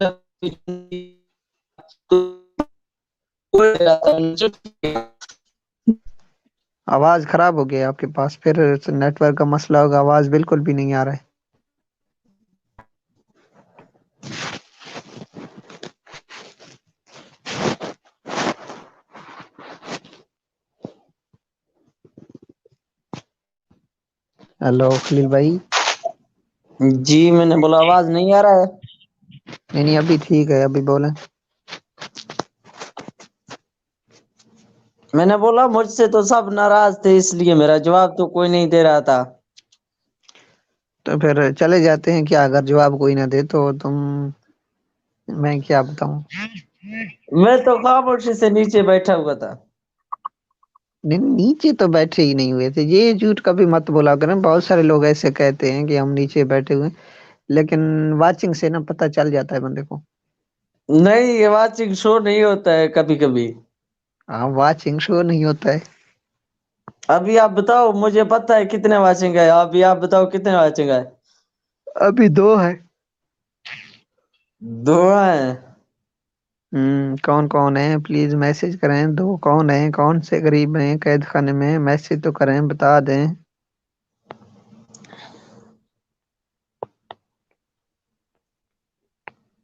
[SPEAKER 1] आवाज खराब हो गया आपके पास, फिर नेटवर्क का मसला होगा, आवाज बिल्कुल भी नहीं आ रहा है। हेलो खलील भाई।
[SPEAKER 3] जी मैंने बोला आवाज नहीं आ रहा है।
[SPEAKER 1] नहीं नहीं अभी ठीक है, अभी बोले।
[SPEAKER 3] मैंने बोला मुझसे तो सब नाराज थे, इसलिए मेरा जवाब तो कोई नहीं दे रहा था।
[SPEAKER 1] तो फिर चले जाते हैं क्या, अगर जवाब कोई ना दे तो तुम, मैं क्या बताऊं।
[SPEAKER 3] मैं तो खामोशी से नीचे बैठा हुआ था।
[SPEAKER 1] नहीं नीचे तो बैठे ही नहीं हुए थे, ये झूठ कभी मत बोला करें, बहुत सारे लोग ऐसे कहते हैं कि हम नीचे बैठे हुए हैं, लेकिन वाचिंग से ना पता चल जाता है बंदे को।
[SPEAKER 3] नहीं, ये वाचिंग शो नहीं होता है कभी कभी।
[SPEAKER 1] हाँ वाचिंग शो नहीं होता है।
[SPEAKER 3] अभी आप बताओ, मुझे पता है कितने वाचिंग है, अभी आप बताओ कितने वाचिंग है।
[SPEAKER 1] अभी 2 है।
[SPEAKER 3] 2 हैं।
[SPEAKER 1] कौन कौन है, प्लीज मैसेज करें, 2 कौन है, कौन से गरीब हैं कैद खाने में, मैसेज तो करें, बता दें।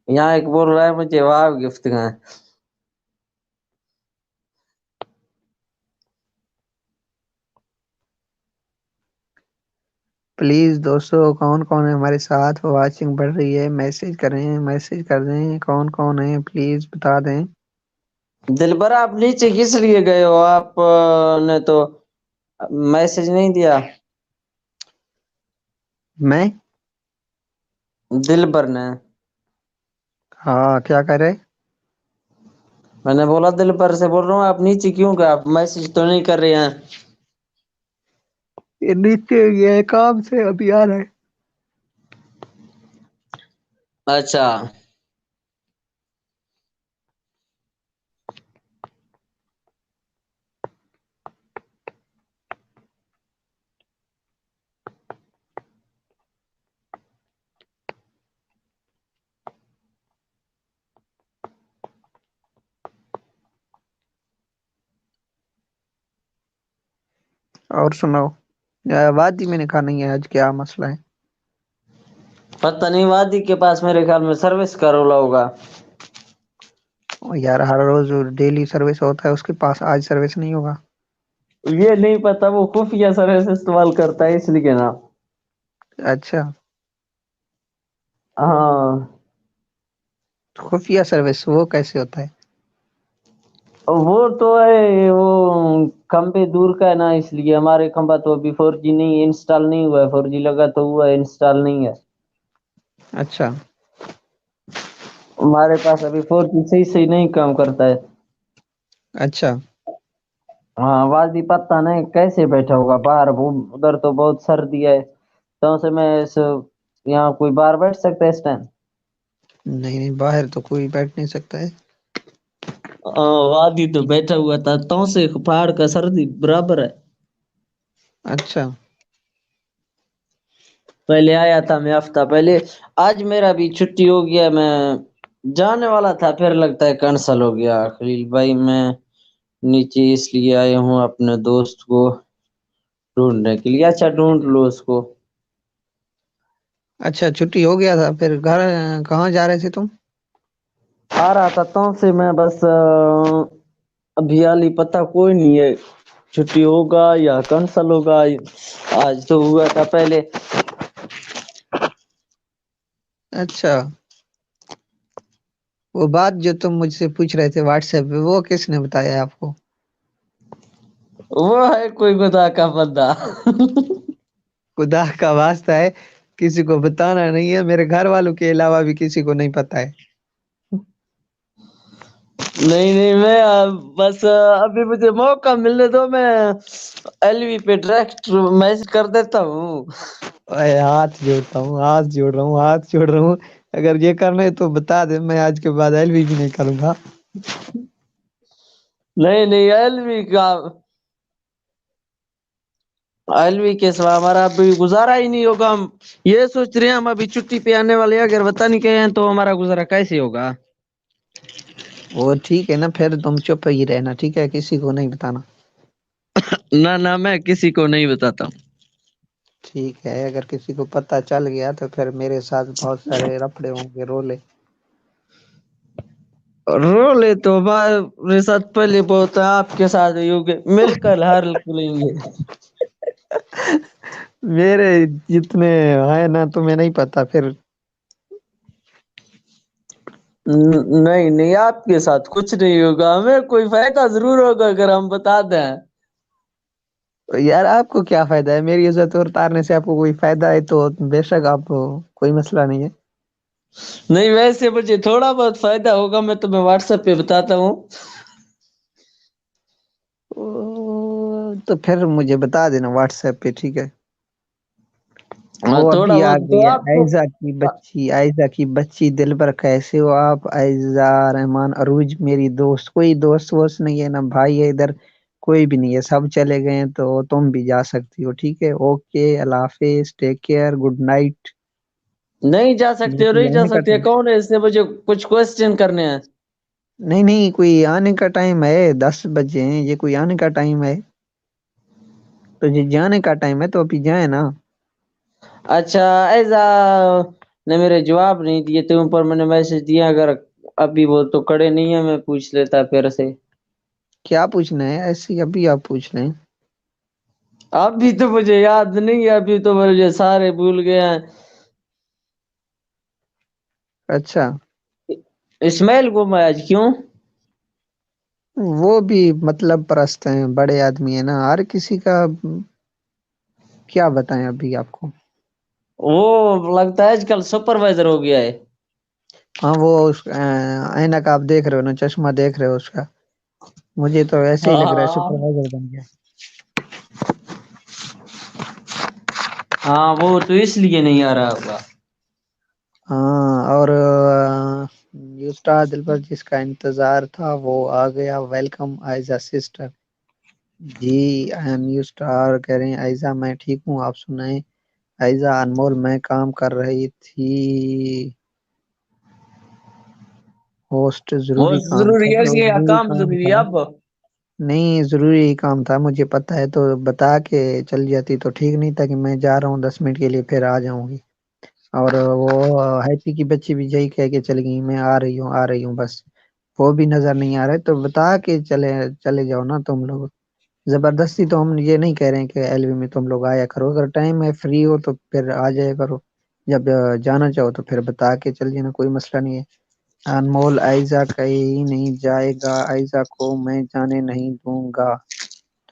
[SPEAKER 3] यहाँ एक बोल रहा है मुझे वाह गिफ्ट का है।
[SPEAKER 1] प्लीज दोस्तों, कौन कौन है हमारे साथ? वाचिंग बढ़ रही है, मैसेज करें, मैसेज कर दें, कौन कौन है प्लीज बता दें।
[SPEAKER 3] दिलबर आप नीचे किस लिए गए हो? आप ने तो मैसेज नहीं दिया।
[SPEAKER 1] मैं?
[SPEAKER 3] दिलबर ने।
[SPEAKER 1] हाँ, क्या कर रहे?
[SPEAKER 3] मैंने बोला दिलबर से बोल रहा हूँ आप नीचे क्यों गए? आप मैसेज तो नहीं कर रहे हैं।
[SPEAKER 1] ये नीचे गया है काम से, अभी आ रहा है।
[SPEAKER 3] अच्छा।
[SPEAKER 1] और सुनाओ, वादी मैंने कहा नहीं है, आज क्या मसला है?
[SPEAKER 3] पता नहीं, वादी के पास मेरे ख्याल में सर्विस का रोला होगा।
[SPEAKER 1] ओ यार, हर रोज डेली सर्विस होता है, उसके पास आज सर्विस नहीं होगा?
[SPEAKER 3] ये नहीं पता, वो खुफिया सर्विस इस्तेमाल करता है इसलिए ना।
[SPEAKER 1] अच्छा,
[SPEAKER 3] हाँ।
[SPEAKER 1] खुफिया सर्विस वो कैसे होता है?
[SPEAKER 3] वो तो है, वो खंबे दूर का है ना, इसलिए हमारे खंबा तो अभी 4G नहीं इंस्टॉल नहीं हुआ है। 4G लगा तो हुआ है, इंस्टॉल नहीं है।
[SPEAKER 1] अच्छा।
[SPEAKER 3] हमारे पास अभी 4G सही सही नहीं काम करता है।
[SPEAKER 1] अच्छा।
[SPEAKER 3] हाँ, वादी पता नहीं कैसे बैठा होगा बाहर। वो उधर तो बहुत सर्दी है, तो से मैं यहाँ कोई बाहर बैठ सकता है इस टाइम?
[SPEAKER 1] नहीं नहीं, बाहर तो कोई बैठ नहीं सकता है।
[SPEAKER 3] वादी तो बैठा हुआ था, तो से पहाड़ का सर्दी बराबर है।
[SPEAKER 1] अच्छा।
[SPEAKER 3] पहले आया था मैं हफ्ता पहले। आज मेरा भी छुट्टी हो गया, मैं जाने वाला था, फिर लगता है कैंसल हो गया। खलील भाई मैं नीचे इसलिए आया हूँ अपने दोस्त को ढूंढने के लिए। अच्छा, ढूंढ लो उसको।
[SPEAKER 1] अच्छा, छुट्टी हो गया था, फिर घर कहाँ जा रहे थे तुम?
[SPEAKER 3] आ रहा था तो से मैं बस अभी हाली पता कोई नहीं है छुट्टी होगा या कैंसल होगा। आज तो हुआ था पहले।
[SPEAKER 1] अच्छा, वो बात जो तुम मुझसे पूछ रहे थे व्हाट्सएप पे, वो किसने बताया आपको?
[SPEAKER 3] वो है कोई खुदा का बंदा।
[SPEAKER 1] खुदा का वास्ता है, किसी को बताना नहीं है, मेरे घर वालों के अलावा भी किसी को नहीं पता है।
[SPEAKER 3] नहीं नहीं, मैं बस अभी मुझे मौका मिलने दो, मैं एलवी पे डायरेक्ट मैसेज कर देता हूँ।
[SPEAKER 1] ओए, हाथ जोड़ता हूँ, हाथ जोड़ रहा हूँ, हाथ जोड़ रहा हूँ। अगर ये करना है तो बता दे, मैं आज के बाद एलवी भी नहीं करूंगा।
[SPEAKER 3] नहीं नहीं, एलवी के सिवा हमारा अभी गुजारा ही नहीं होगा। हम ये सोच रहे हैं, हम अभी छुट्टी पे आने वाले हैं, अगर बता नहीं गए हैं तो हमारा गुजारा कैसे होगा?
[SPEAKER 1] वो ठीक है ना, फिर तुम चुप ही रहना, ठीक है, किसी को नहीं बताना।
[SPEAKER 3] ना ना, मैं किसी को नहीं बताता।
[SPEAKER 1] ठीक है, अगर किसी को पता चल गया तो फिर मेरे साथ बहुत सारे रफड़े होंगे, रोले।
[SPEAKER 3] रोले तो हमारे साथ पहले बहुत है, आपके साथ ही होंगे, मिलकर हार लेंगे।
[SPEAKER 1] मेरे जितने है ना, तुम्हें नहीं पता फिर।
[SPEAKER 3] नहीं नहीं, आपके साथ कुछ नहीं होगा, हमें कोई फायदा जरूर होगा अगर हम बता दें।
[SPEAKER 1] यार, आपको क्या फायदा है? मेरी इज्जत और उतारने से आपको कोई फायदा है तो बेशक आप, कोई मसला नहीं है।
[SPEAKER 3] नहीं, वैसे मुझे थोड़ा बहुत फायदा होगा, मैं तुम्हें व्हाट्सएप पे बताता हूँ।
[SPEAKER 1] तो फिर मुझे बता देना व्हाट्सएप पे, ठीक है।
[SPEAKER 3] हाँ,
[SPEAKER 1] वो
[SPEAKER 3] थोड़ा
[SPEAKER 1] अभी आ
[SPEAKER 3] बहुत
[SPEAKER 1] गई
[SPEAKER 3] तो
[SPEAKER 1] है,
[SPEAKER 3] आपको।
[SPEAKER 1] आयजा की बच्ची, आयजा की बच्ची। दिलबर कैसे हो आप? आयजा, रहमान, अरूज, मेरी दोस्त। कोई दोस्त वोस्त नहीं है ना, भाई है इधर, कोई भी नहीं है, सब चले गए हैं, तो तुम भी जा सकती हो, ठीक है। ओके, अल्लाह हाफिज, टेक केयर, गुड नाइट।
[SPEAKER 3] नहीं जा सकते हो, नहीं जा
[SPEAKER 1] आने का
[SPEAKER 3] सकते,
[SPEAKER 1] टाइम?
[SPEAKER 3] कौन है इससे मुझे कुछ क्वेश्चन करने हैं?
[SPEAKER 1] नहीं नहीं, कोई आने का टाइम है, 10 बजे हैं, ये कोई आने का टाइम है? तो ये जाने का टाइम है तो अभी जाए ना।
[SPEAKER 3] अच्छा, ऐसा نے میرے جواب نہیں دیے تھے اوپر मैंने मैसेज दिया अगर अभी वो तो खड़े नहीं है मैं पूछ लेता फिर से
[SPEAKER 1] क्या पूछना है ऐसे अभी आप पूछ रहे हैं
[SPEAKER 3] अभी तो मुझे याद नहीं है अभी तो मुझे सारे भूल गए हैं
[SPEAKER 1] अच्छा
[SPEAKER 3] इस्माइल को मैं आज क्यों
[SPEAKER 1] वो भी मतलब परस्त हैं बड़े आदमी है ना हर किसी का क्या बताएं अभी आपको
[SPEAKER 3] वो लगता है आजकल सुपरवाइजर हो गया है
[SPEAKER 1] हाँ वो ऐनक आप देख रहे हो ना चश्मा देख रहे हो उसका मुझे तो ऐसे ही लग रहा है सुपरवाइजर बन गया
[SPEAKER 3] हाँ वो तो इसलिए नहीं आ रहा होगा
[SPEAKER 1] हाँ और उस्ताद दिलबर जिसका इंतजार था वो आ गया वेलकम आयजा सिस्टर जी आई एम यू स्टार कह रहे हैं आयजा मैं ठीक हूँ आप सुनाएं आयजा अनमोल मैं काम कर रही थी होस्ट
[SPEAKER 3] वो
[SPEAKER 1] जरूरी काम
[SPEAKER 3] जरूरी
[SPEAKER 1] था
[SPEAKER 3] है
[SPEAKER 1] तो
[SPEAKER 3] कि
[SPEAKER 1] जरूरी
[SPEAKER 3] काम
[SPEAKER 1] काम
[SPEAKER 3] जरूरी है
[SPEAKER 1] था
[SPEAKER 3] अब
[SPEAKER 1] नहीं जरूरी काम था मुझे पता है तो बता के चल जाती तो ठीक नहीं था कि मैं जा रहा हूँ 10 मिनट के लिए फिर आ जाऊंगी और वो हैप्पी की बच्ची भी यही कह के चली गई मैं आ रही हूँ बस वो भी नजर नहीं आ रहा है तो बता के चले चले जाओ ना तुम लोग जबरदस्ती तो हम ये नहीं कह रहे हैं कि एलवी में तुम लोग आया करो अगर टाइम है फ्री हो तो फिर आ जाया करो जब जाना चाहो तो फिर बता के चल जाना कोई मसला नहीं है अनमोल आयजा कहीं नहीं जाएगा आयजा को मैं जाने नहीं दूंगा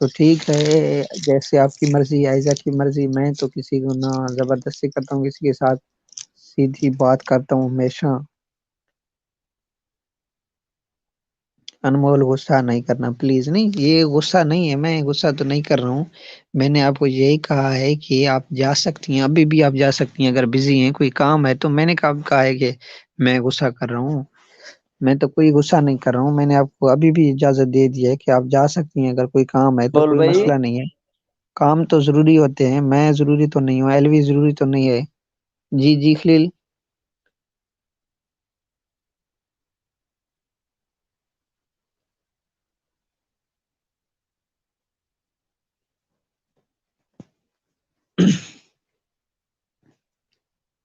[SPEAKER 1] तो ठीक है जैसे आपकी मर्जी आयजा की मर्जी मैं तो किसी को ना जबरदस्ती करता हूँ किसी के साथ सीधी बात करता हूँ हमेशा अनमोल गुस्सा नहीं करना प्लीज नहीं ये गुस्सा नहीं है मैं गुस्सा तो नहीं कर रहा हूँ मैंने आपको यही कहा है कि आप जा सकती हैं अभी भी आप जा सकती हैं अगर बिजी हैं कोई काम है तो मैंने कब कहा है कि मैं गुस्सा कर रहा हूँ मैं तो कोई गुस्सा नहीं कर रहा हूँ मैंने आपको अभी भी इजाजत दे दी है कि आप जा सकती हैं अगर कोई काम है तो
[SPEAKER 3] बोल
[SPEAKER 1] कोई
[SPEAKER 3] भाई
[SPEAKER 1] मसला नहीं है काम तो जरूरी होते हैं मैं जरूरी तो नहीं हूँ एलवी जरूरी तो नहीं है जी जी खलील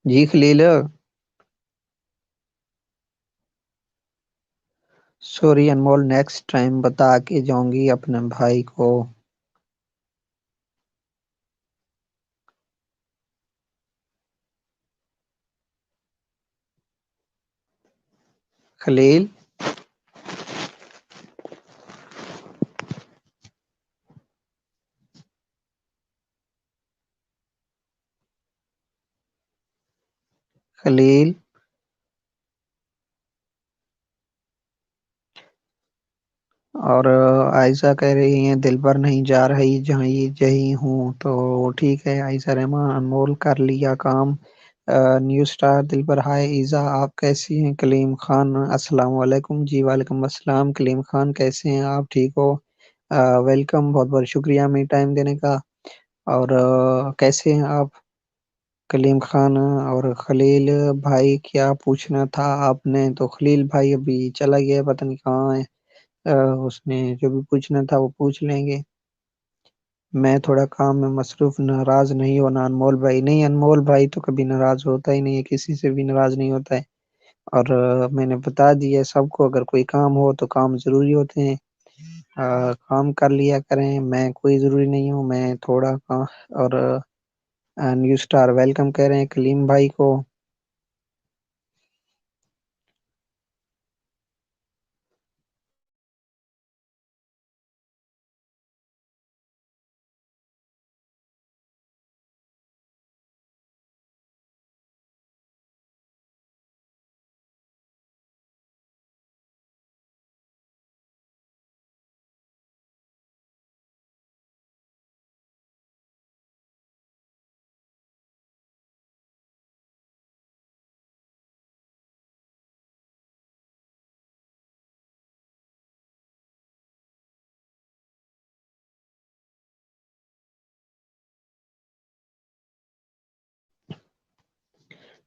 [SPEAKER 1] जी खलील सॉरी अनमोल नेक्स्ट टाइम बता के जाऊंगी अपने भाई को खलील खलील और आयशा कह रही है दिल पर नहीं जा रही जहाँ ये जही हूँ तो ठीक है आयशा रहमान अनमोल कर लिया काम न्यू स्टार दिल पर हाय ईजा आप कैसी हैं कलीम खान अस्सलाम वालेकुम जी वालेकुम अस्सलाम कलीम खान कैसे हैं आप ठीक हो वेलकम बहुत बहुत शुक्रिया हमें टाइम देने का और कैसे हैं आप कलीम खान और खलील भाई क्या पूछना था आपने तो खलील भाई अभी चला गया पता नहीं कहाँ है अ, उसने जो भी पूछना था वो पूछ लेंगे मैं थोड़ा काम में मसरूफ नाराज नहीं होना अनमोल भाई नहीं अनमोल भाई तो कभी नाराज होता ही नहीं है किसी से भी नाराज नहीं होता है और मैंने बता दिया है सबको अगर कोई काम हो तो काम जरूरी होते हैं काम कर लिया करें मैं कोई जरूरी नहीं हूँ मैं थोड़ा काम और न्यू स्टार वेलकम कह रहे हैं कलीम भाई को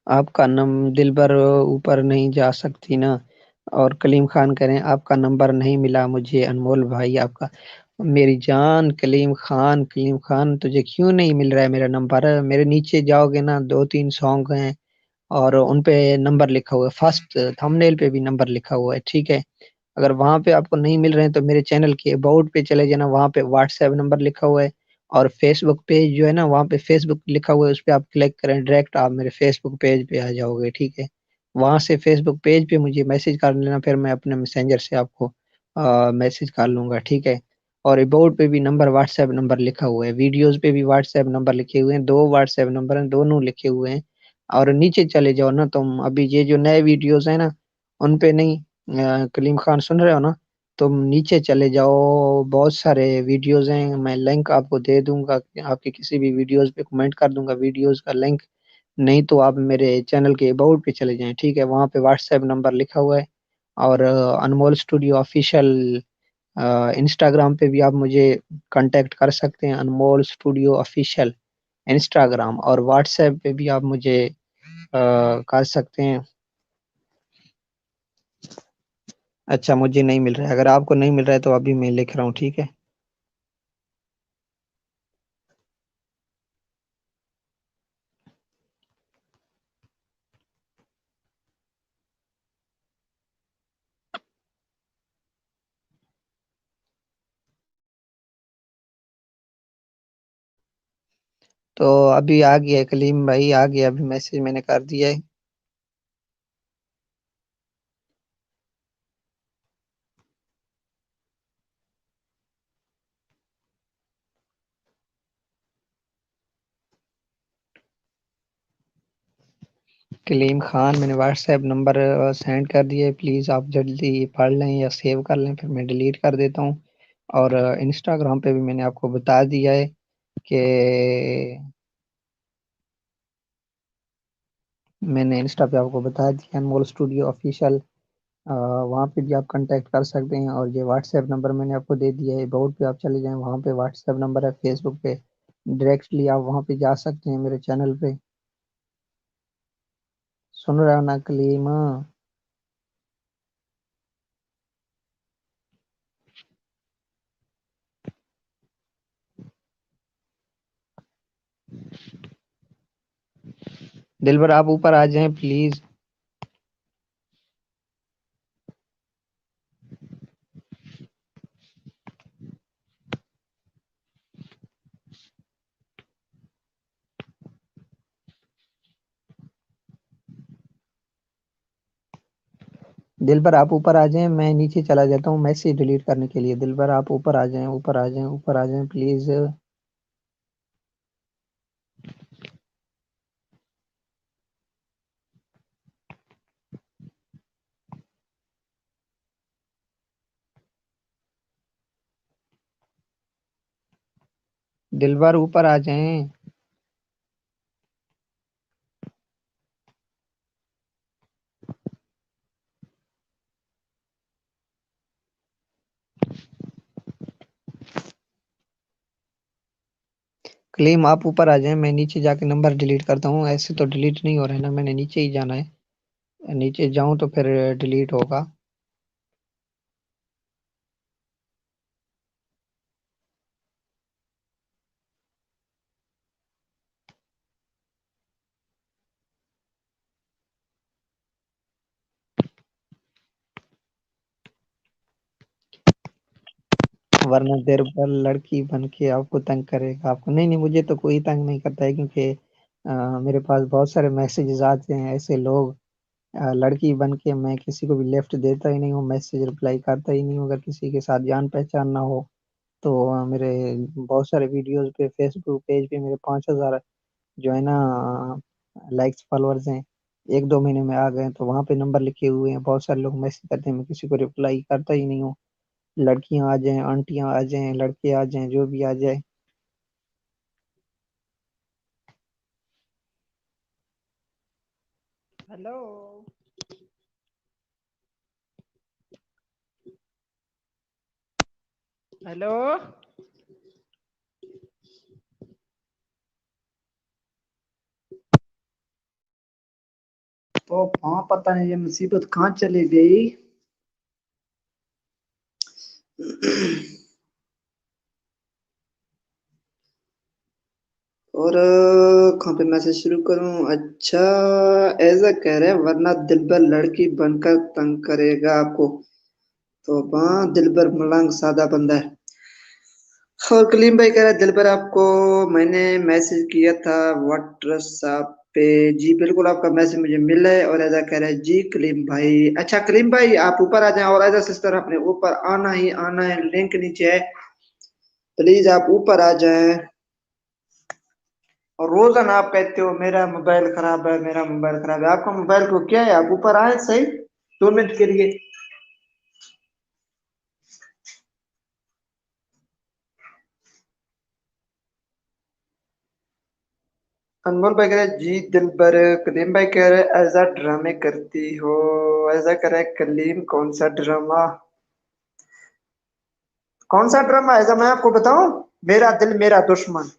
[SPEAKER 1] आपका नम दिल भर ऊपर नहीं जा सकती ना और कलीम खान कह रहे हैं आपका नंबर नहीं मिला मुझे अनमोल भाई आपका मेरी जान कलीम खान तुझे क्यों नहीं मिल रहा है मेरा नंबर मेरे नीचे जाओगे ना 2-3 सॉन्ग हैं اور ان پہ نمبر لکھا ہوا ہے، فرسٹ تھمبنیل پہ بھی نمبر لکھا ہوا ہے، ٹھیک ہے. اگر وہاں پہ آپ کو نہیں مل رہے ہیں تو میرے چینل کے اباؤٹ پہ چلے جانا، وہاں پہ واٹس ایپ نمبر لکھا ہوا ہے. اور فیس بک پیج جو ہے نا، وہاں پہ فیس بک لکھا ہوا ہے، اس پہ آپ کلک کریں، ڈائریکٹ آپ میرے فیس بک پیج پہ آ جاؤ گے، ٹھیک ہے. وہاں سے فیس بک پیج پہ مجھے میسج کر لینا، پھر میں اپنے میسنجر سے آپ کو میسج کر لوں گا، ٹھیک ہے. اور اباؤٹ پہ بھی نمبر واٹس ایپ نمبر لکھا ہوا ہے، ویڈیوز پہ بھی واٹس ایپ نمبر لکھے ہوئے ہیں، 2 واٹس ایپ نمبر ہیں، دونوں لکھے ہوئے ہیں. اور نیچے چلے جاؤ نا تم، ابھی یہ جو نئے ویڈیوز ہیں نا ان پہ نہیں، کلیم خان سن رہے ہو نا، تم نیچے چلے جاؤ، بہت سارے ویڈیوز ہیں، میں لنک آپ کو دے دوں گا، آپ کے کسی بھی ویڈیوز پہ کمنٹ کر دوں گا ویڈیوز کا لنک. نہیں تو آپ میرے چینل کے اباؤٹ پہ چلے جائیں، ٹھیک ہے. وہاں پہ واٹس ایپ نمبر لکھا ہوا ہے. اور انمول اسٹوڈیو آفیشیل انسٹاگرام پہ بھی آپ مجھے کانٹیکٹ کر سکتے ہیں، انمول اسٹوڈیو آفیشیل انسٹاگرام. اور واٹس ایپ پہ بھی آپ مجھے کر سکتے ہیں. اچھا مجھے نہیں مل رہا ہے، اگر آپ کو نہیں مل رہا ہے تو ابھی میں لکھ رہا ہوں، ٹھیک ہے. تو ابھی آ گیا ہے کلیم بھائی، آ گیا، ابھی میسج میں نے کر دیا ہے. کلیم خان میں نے واٹس ایپ نمبر سینڈ کر دیا ہے، پلیز آپ جلدی پڑھ لیں یا سیو کر لیں، پھر میں ڈیلیٹ کر دیتا ہوں. اور انسٹاگرام پہ بھی میں نے آپ کو بتا دیا ہے کہ میں نے انسٹا پہ آپ کو بتا دیا انمول اسٹوڈیو آفیشیل، وہاں پہ بھی آپ کانٹیکٹ کر سکتے ہیں. اور یہ واٹس ایپ نمبر میں نے آپ کو دے دیا ہے، اباؤٹ پہ آپ چلے جائیں، وہاں پہ واٹس ایپ نمبر ہے. فیس بک پہ ڈائریکٹلی آپ وہاں پہ جا سکتے ہیں میرے چینل پہ. سن رہا ہو نا کلیم؟ دلبر آپ اوپر آ جائیں پلیز. دلبر آپ اوپر آ جائیں، میں نیچے چلا جاتا ہوں میسج ڈیلیٹ کرنے کے لیے. دلبر آپ اوپر آ جائیں، اوپر آ جائیں، اوپر آ جائیں پلیز. دلبر اوپر آ جائیں. کلیم آپ اوپر آ جائیں، میں نیچے جا کے نمبر ڈیلیٹ کرتا ہوں. ایسے تو ڈیلیٹ نہیں ہو رہا ہے نا، میں نے نیچے ہی جانا ہے. نیچے جاؤں تو پھر ڈیلیٹ ہوگا. ورنہ دیر پر لڑکی بن کے آپ کو تنگ کرے گا. آپ کو نہیں، مجھے تو کوئی تنگ نہیں کرتا ہے، کیونکہ میرے پاس بہت سارے میسیجز آتے ہیں ایسے لوگ. لڑکی بن کے میں کسی کو بھی لیفٹ دیتا ہی نہیں ہوں، میسیج رپلائی کرتا ہی نہیں ہوں. اگر کسی کے ساتھ جان پہچان نہ ہو تو میرے بہت سارے ویڈیوز پہ فیس بک پیج پہ میرے 5000 جو ہے نا لائکس فالوورز ہیں، 1-2 مہینے میں آ گئے. تو وہاں پہ نمبر لکھے ہوئے ہیں، بہت سارے لوگ میسج کرتے ہیں، میں کسی کو رپلائی کرتا ہی نہیں ہوں. لڑکیاں آ جائیں، آنٹیاں آ جائیں، لڑکے آ جائیں، جو بھی آ جائے. ہیلو ہیلو
[SPEAKER 4] تو ہاں پتہ نہیں یہ مصیبت کہاں چلی گئی. اور कहाँ पे मैसेज शुरू करूं? अच्छा, ऐसा कह रहे हैं वरना दिलबर लड़की बनकर तंग करेगा आपको। तो हाँ, दिलबर मलंग सादा बंदा है। और कलीम भाई कह रहा है दिलबर आपको मैंने मैसेज किया था व्हाट्सएप पे। जी बिल्कुल, आपका मैसेज मुझे मिला है। और ऐसा कह रहा है जी कलीम भाई। अच्छा कलीम भाई आप ऊपर आ जाएं, और ऐसा सिस्टर अपने ऊपर आना ही आना है, लिंक नीचे है, प्लीज आप ऊपर आ जाएं। और रोजाना आप कहते हो मेरा मोबाइल खराब है, मेरा मोबाइल खराब है। आपका मोबाइल को क्या है? आप ऊपर आए सही 2 मिनट के लिए। अनमोल भाई कह रहे जी दिलबर। कलीम भाई कह रहे ऐसा ड्रामे करती हो। ऐसा कह रहे कलीम कौन सा ड्रामा? कौन सा ड्रामा? ऐसा मैं आपको बताऊं, मेरा दिल मेरा दुश्मन।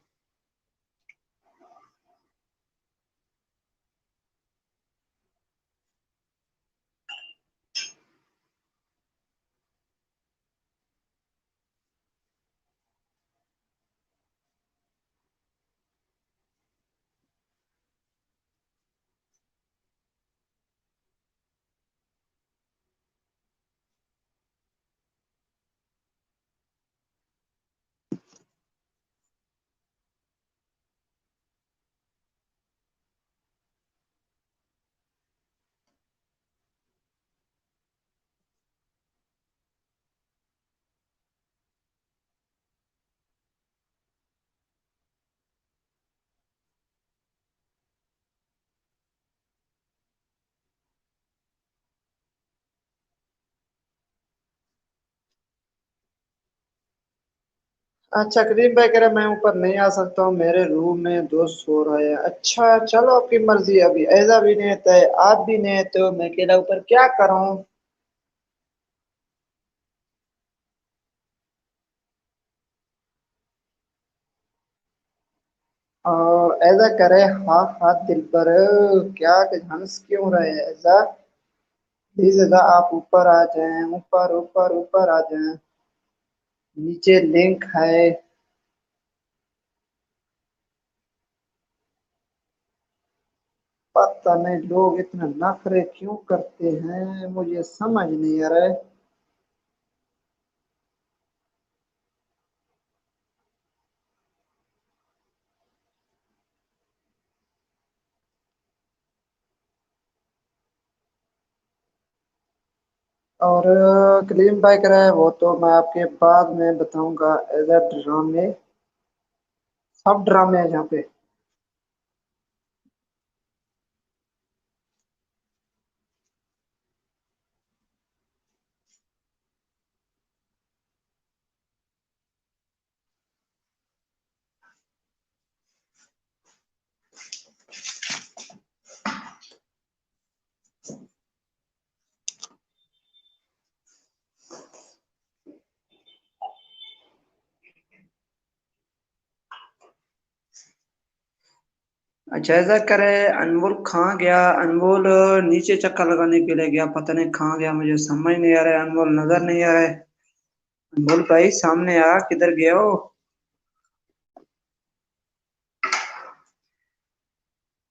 [SPEAKER 4] अच्छा करीम भाई कह रहा मैं ऊपर नहीं आ सकता हूँ, मेरे रूम में दोस्त सो रहा है। अच्छा चलो आपकी मर्जी। अभी ऐसा भी नहीं आता है, आप भी नहीं आते हो, मैं अकेला ऊपर क्या करूं? और ऐसा करे हाथ हाथ दिल पर। क्या हंस क्यों रहे हैं ऐसा? प्लीज ऐसा आप ऊपर आ जाएं, ऊपर ऊपर ऊपर आ जाएं। नीचे लिंक है। पता नहीं लोग इतना नखरे क्यों करते हैं, मुझे समझ नहीं आ रहा है। और कलीम भाई कह रहा है वो तो मैं आपके बाद में बताऊंगा। एज ड्रामे, सब ड्रामे है यहाँ पे। अच्छा ऐसा करे अनमोल कहाँ गया? अनमोल नीचे चक्कर लगाने के लिए गया, पता नहीं कहाँ गया, मुझे समझ नहीं आ रहा है। अनमोल नजर नहीं आ रहा है। अनमोल भाई सामने आ, किधर गया हो?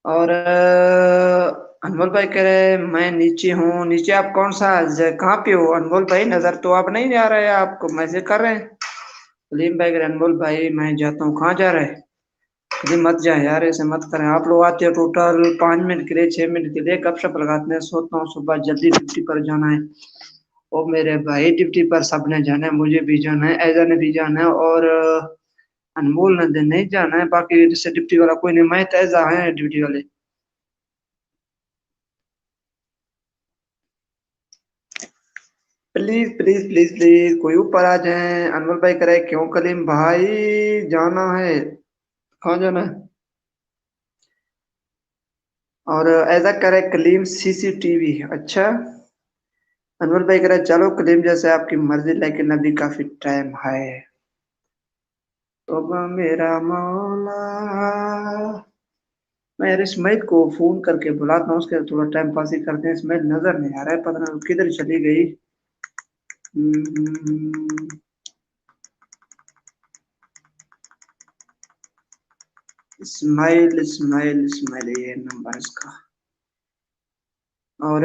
[SPEAKER 4] और अनमोल भाई कह रहे मैं नीचे हूँ। नीचे आप कौन सा कहाँ पे हो अनमोल भाई? नजर तो आप नहीं आ रहे हैं, आपको मैसेज कर रहे हैं। सलीम भाई कह रहे अनमोल भाई मैं जाता हूँ। कहाँ जा रहे हैं? कहीं मत जाए यार, ऐसे मत करें। आप लोग आते हो टोटल 5 मिनट के लिए, 6 मिनट के लिए गपशप लगाते हैं, सोता हूँ सुबह जल्दी ड्यूटी पर जाना है। ओ मेरे भाई ड्यूटी पर सबने जाना है, मुझे भी जाना है, ऐजा ने भी जाना है, और अनमोल ने नहीं जाना है। बाकी जैसे ड्यूटी वाला कोई नहीं, मैं तो ऐजा है ड्यूटी वाले। प्लीज प्लीज प्लीज प्लीज कोई ऊपर आ जाए। अनमोल भाई करे क्यों कलीम भाई जाना है? कहाँ जाना है? और ऐसा करे कलीम सीसीटीवी। अच्छा अनमोल भाई करे चलो कलीम जैसे आपकी मर्जी, लेकिन अभी काफी टाइम है। तो मेरा मौला, मैं यार इसमाइल को फोन करके बुलाता हूँ, उसके थोड़ा टाइम पास ही करते हैं। इसमाइल नजर नहीं आ रहा है, पता नहीं किधर चली गई। इस्माइल इस्माइल इस्माइल ये नंबर इसका। और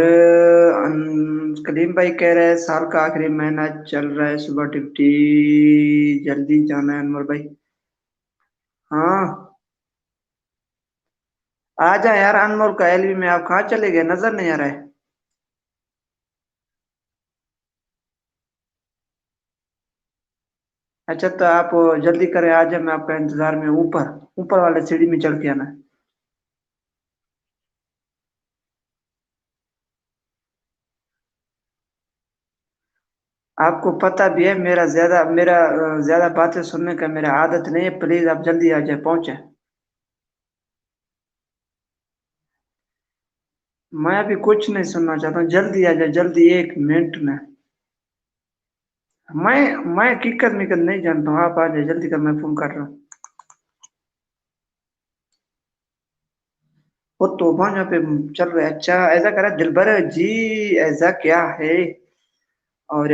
[SPEAKER 4] कलीम भाई कह रहे हैं साल का आखिरी महीना चल रहा है, सुबह ड्यूटी जल्दी जाना है अनवर भाई। हाँ आ जा यार अनमोल का एलवी में, आप कहाँ चले गए, नजर नहीं आ रहा है। अच्छा तो आप जल्दी करें, आ जाए, मैं आपका इंतजार में ऊपर ऊपर वाले सीढ़ी में चढ़ के आना। आपको पता भी है मेरा ज्यादा बातें सुनने का मेरा आदत नहीं है, प्लीज आप जल्दी आ जाए, पहुंचे। मैं अभी कुछ नहीं सुनना चाहता हूँ, जल्दी आ जाए, जल्दी 1 मिनट में। मैं किक्कर मिक्कर नहीं जानता हूँ, आप आ जाए जल्दी कर, मैं फोन कर रहा हूँ। वो तो यहाँ पे चल रहा है, अच्छा ऐसा करा दिलबर जी, ऐसा क्या है। और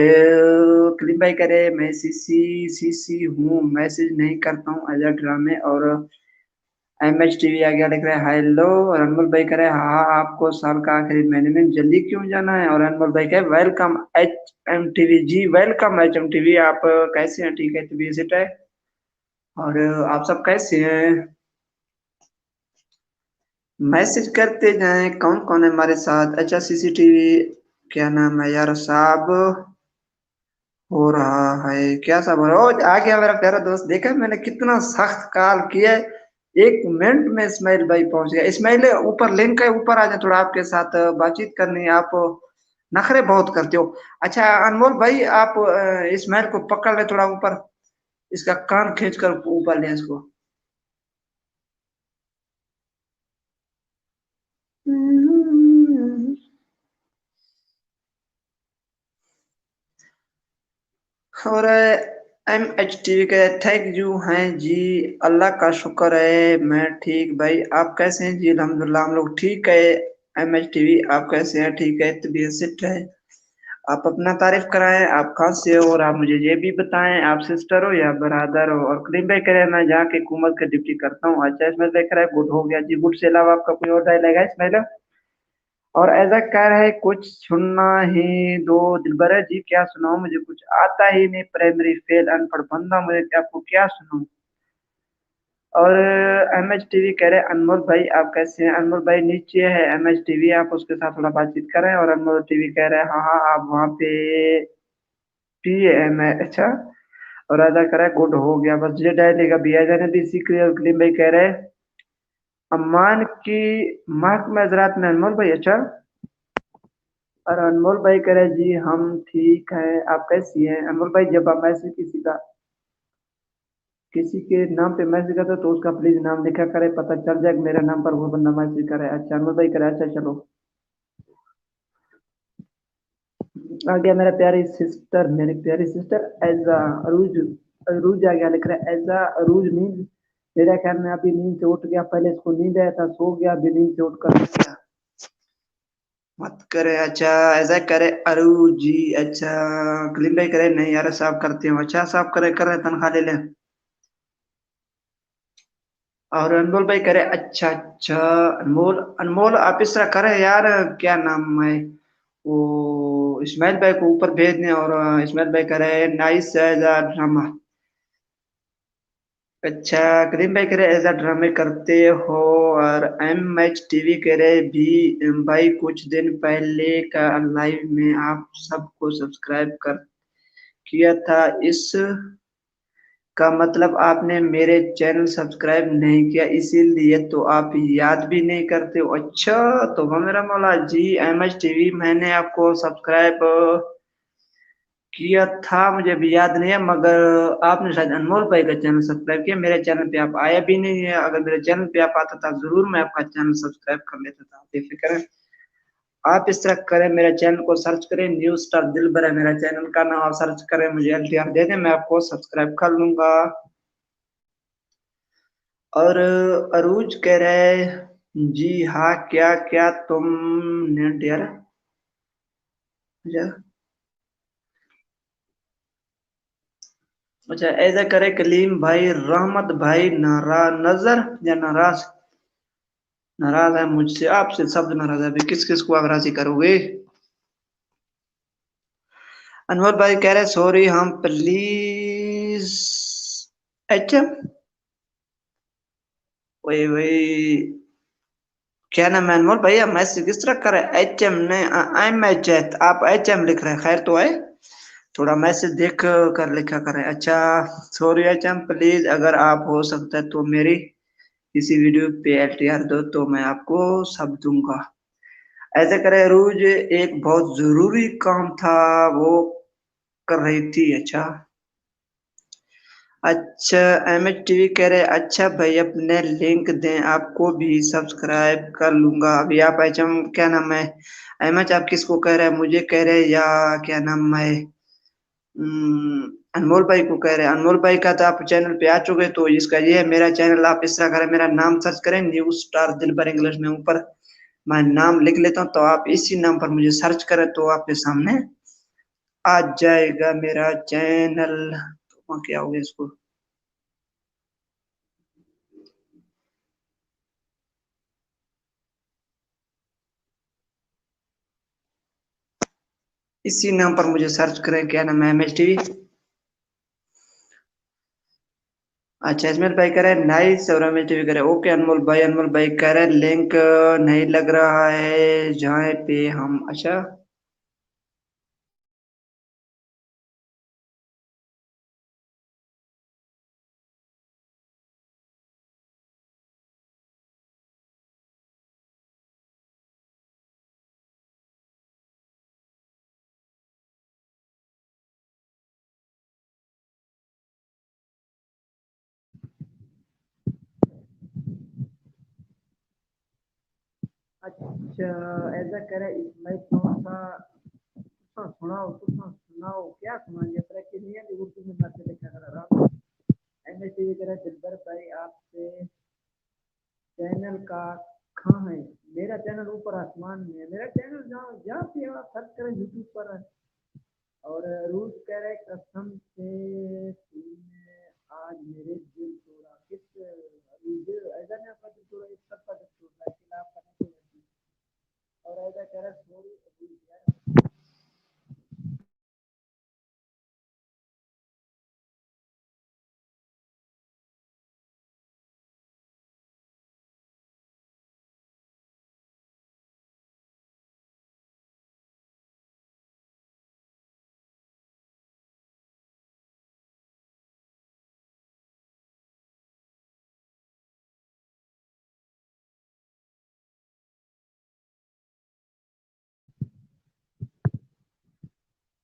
[SPEAKER 4] कलीम भाई करे मैं सीसी सीसी हूँ, मैसेज नहीं करता हूँ एजा ड्रामे। और एमएच टीवी आ गया, लिख रहा है हेलो। और अनमोल भाई करे हाँ आपको साल का आखिरी महीने में जल्दी क्यों जाना है। और अनमोल भाई कहे वेलकम HM TV जी, वेलकम HM TV, आप कैसे हैं, ठीक है, तो विजिट है। और आप सब कैसे हैं, मैसेज करते जाएं, कौन कौन है हमारे साथ। अच्छा CCTV क्या नाम है यार साहब, हो रहा है क्या सब हो रहा है। ओ, आ गया मेरा प्यारा दोस्त, देखा मैंने कितना सख्त कॉल किया है, 1 मिनट में इस्माइल भाई पहुंच गया। इस्माइल ऊपर लिंक है, ऊपर आ जाए, थोड़ा आपके साथ बातचीत करनी है, आप नखरे बहुत करते हो। अच्छा अनमोल भाई आप इस्माइल को पकड़ ले थोड़ा ऊपर, इसका कान खींच कर ऊपर ले इसको। और MH TV के थैंक यू हैं जी, अल्लाह का शुक्र है मैं ठीक भाई, आप कैसे हैं जी। अल्हम्दुलिल्लाह हम लोग ठीक है। MH TV आप कैसे हैं, ठीक है, तबीयत सेट है। आप अपना तारीफ कराएं, आप कहाँ से हो, और आप मुझे ये भी बताएं आप सिस्टर हो या ब्रदर हो। और करीम भाई कह रहे हैं मैं जहाँ की हुकूमत का ड्यूटी करता हूँ। अच्छा इसमें देख रहा है गुड हो गया जी, गुड से अलावा आपका कोई और डायलॉग है इसमें। और ऐसा कह रहे हैं कुछ सुनना ही दो दिलबर जी, क्या सुनाऊं, मुझे कुछ आता ही नहीं, प्राइमरी फेल अनपढ़ बंदा, मुझे आपको क्या सुनाऊं। और MH TV कह रहे हैं अनमोल भाई आप कैसे हैं। अनमोल भाई नीचे है MH TV, आप उसके साथ थोड़ा बातचीत करें। और अनमोल टीवी कह रहे हैं हाँ हाँ आप वहाँ पे PM है, अच्छा। और राजा कह रहा है गुड हो गया, बस ये डायलेगा भी है जाने दी सीख रही है। और कलीम भाई कह रहे हैं अम्मान की महक में हजरात में अनमोल भाई, अच्छा। और अनमोल भाई कह रहे जी हम ठीक हैं, आप कैसी हैं। अनमोल भाई जब आप मैसेज किसी के नाम पे मैसेज करते हो तो उसका प्लीज नाम लिखा करे, पता चल जाए कि मेरे नाम पर वो बंदा मैसेज करे। अच्छा अनमोल भाई करे अच्छा चलो। आ गया मेरा प्यारी सिस्टर, मेरी प्यारी सिस्टर एजा अरूज, अरूज आ गया, लिख रहा है एजा अरूज नींद, मेरा ख्याल में अभी नींद से उठ गया, पहले इसको नींद आया था सो गया, अभी नींद से उठ कर सो गया। मत करे, अच्छा ऐसा करे अरू जी, अच्छा कलीम भाई करे नहीं यार साफ करते हो, अच्छा साफ करे, कर रहे तनख्वाह ले ले। और अनमोल भाई करे अच्छा अच्छा। अनमोल अनमोल आप इस तरह करे यार, क्या नाम है वो, इस्माइल भाई को ऊपर भेज दें। और इस्माइल भाई करे नाइस एज अ ड्रामा, अच्छा करीम भाई कह रहे ऐसा ड्रामे करते हो। और MH TV कह रहे भी भाई कुछ दिन पहले का लाइव में आप सबको सब्सक्राइब कर किया था, इस का मतलब आपने मेरे चैनल सब्सक्राइब नहीं किया, इसीलिए तो आप याद भी नहीं करते हो। अच्छा तो मेरा मौला जी MH TV मैंने आपको सब्सक्राइब किया था, मुझे भी याद नहीं है, मगर आपने शायद अनमोल भाई का चैनल सब्सक्राइब किया, मेरे चैनल पे आप आया भी नहीं है। अगर मेरे चैनल पे आप आता था जरूर मैं आपका चैनल सब्सक्राइब कर लेता था, बेफिक्र। आप इस तरह करें, मेरे चैनल को सर्च करें, न्यू स्टार दिलबर है मेरा चैनल का नाम, आप सर्च करें, मुझे LTR दे दें, मैं आपको सब्सक्राइब कर लूंगा। और अरूज कह रहे जी हाँ क्या क्या तुम ने यार, अच्छा, ऐसा करे कलीम भाई, रहमत भाई नजर या नाराज, नाराज है मुझसे, आपसे शब्द नाराज है। अभी किस किस को आप राजी करोगे? अनवर भाई कह रहे सॉरी हम प्लीज। अच्छा, वही वही, क्या नाम है अनवर भाई? आप मैसेज किस तरह कर रहे? एच एम ने आई एम एच, आप एच एम लिख रहे हैं, खैर तो है, थोड़ा मैसेज देख कर लिखा करें। अच्छा, सॉरी एच एम प्लीज, अगर आप हो सकता है तो मेरी किसी वीडियो पे एलटीआर दो तो मैं आपको सब दूंगा। ऐसे करे रोज, एक बहुत जरूरी काम था वो कर रही थी। अच्छा अच्छा, एम एच टीवी कह रहे अच्छा भाई अपने लिंक दें, आपको भी सब्सक्राइब कर लूंगा अभी। आप एच एम क्या नाम है एम एच, आप किसको कह रहे हैं? मुझे कह रहे हैं या क्या नाम है, अनमोल भाई को कह रहे हैं? अनमोल भाई का तो आप चैनल पे आ चुके, तो इसका ये है मेरा चैनल। आप इस तरह करें, मेरा नाम सर्च करें न्यू स्टार दिलबर इंग्लिश में, ऊपर मैं नाम लिख लेता हूँ, तो आप इसी नाम पर मुझे सर्च करें तो आपके सामने आ जाएगा मेरा चैनल। तो क्या हो गया इसको, इसी नाम पर मुझे सर्च करें, क्या नाम है, एम एच टीवी। अच्छा, इसमें भाई कह रहे हैं नाइस, और एम एच टीवी कह रहे हैं ओके। अनमोल भाई कह रहे हैं लिंक नहीं लग रहा है जहाँ पे हम। अच्छा अच्छा, ऐसा करे इसमें कौन सा सुनाओ, कुछ सुनाओ, क्या सुनाइए? प्रैक्टिस उर्दू में बातें लिखा कर रहा। एम एच टीवी कह रहे हैं दिलबर भाई आपसे चैनल का कहाँ है? मेरा चैनल ऊपर आसमान में है, मेरा चैनल जहाँ जहाँ पे आप सर्च करें यूट्यूब पर। और रूस कह रहे कसम से तूने आज मेरे दिल तोड़ा, किस दिल ऐसा नहीं आपका दिल तोड़ा, इस सब का दिल तोड़ा, खिलाफ करने को। और ऐसा कह रहा सॉरी।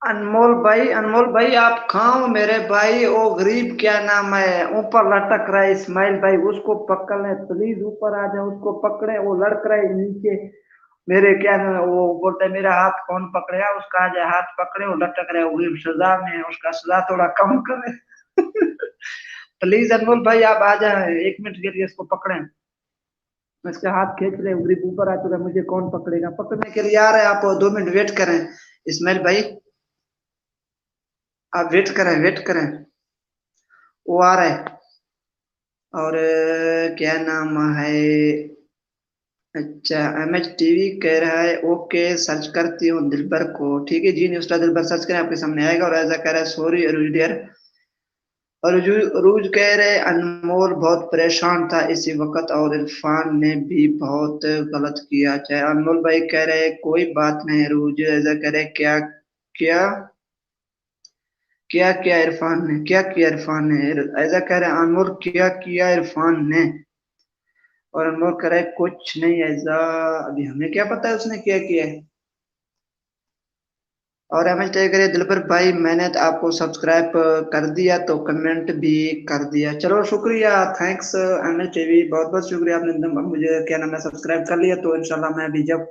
[SPEAKER 4] अनमोल भाई आप कहाँ हो मेरे भाई? ओ गरीब क्या नाम है ऊपर लटक रहा है इस्माइल भाई, उसको पकड़ ले प्लीज, ऊपर आ जाए, उसको पकड़े, वो लड़क रहा है नीचे। मेरे क्या नाम है, वो बोलते हैं मेरा हाथ कौन पकड़ेगा, उसका आ जाए हाथ पकड़े, वो लटक रहा है, वो गरीब सजा में है, उसका सजा थोड़ा कम करे। प्लीज अनमोल भाई आप आ जाए, 1 मिनट के लिए इसको पकड़े, इसका हाथ खींच ले, वो गरीब ऊपर आ चुका है, मुझे कौन पकड़ेगा? पकड़ने के लिए आ रहे हैं, आप 2 मिनट वेट करें इस्माइल भाई, आप वेट करें, वेट करें, वो आ रहा है। और क्या नाम है, अच्छा एम एच टीवी कह रहा है ओके सर्च करती हूँ दिलबर को, ठीक है जी न्यूज़ दिलबर सर्च करें आपके सामने आएगा। और ऐसा कह रहा है सॉरी अरुज डियर, और रूज कह रहे अनमोल बहुत परेशान था इसी वक्त, और इरफान ने भी बहुत गलत किया। चाहे अनमोल भाई कह रहे कोई बात नहीं रूज, ऐसा कह रहे क्या क्या क्या किया इरफान ने, क्या किया इरफान ने? ऐसा कह रहे अनमोल क्या किया इरफान ने? और अनमोल कह रहे कुछ नहीं ऐसा, अभी हमें क्या पता है उसने क्या किया है। और एम एच करिए दिलबर भाई मैंने तो आपको सब्सक्राइब कर दिया, तो कमेंट भी कर दिया, चलो शुक्रिया, थैंक्स एम एच टीवी, बहुत बहुत शुक्रिया, आपने मुझे क्या नाम है सब्सक्राइब कर लिया। तो इंशाल्लाह मैं भी जब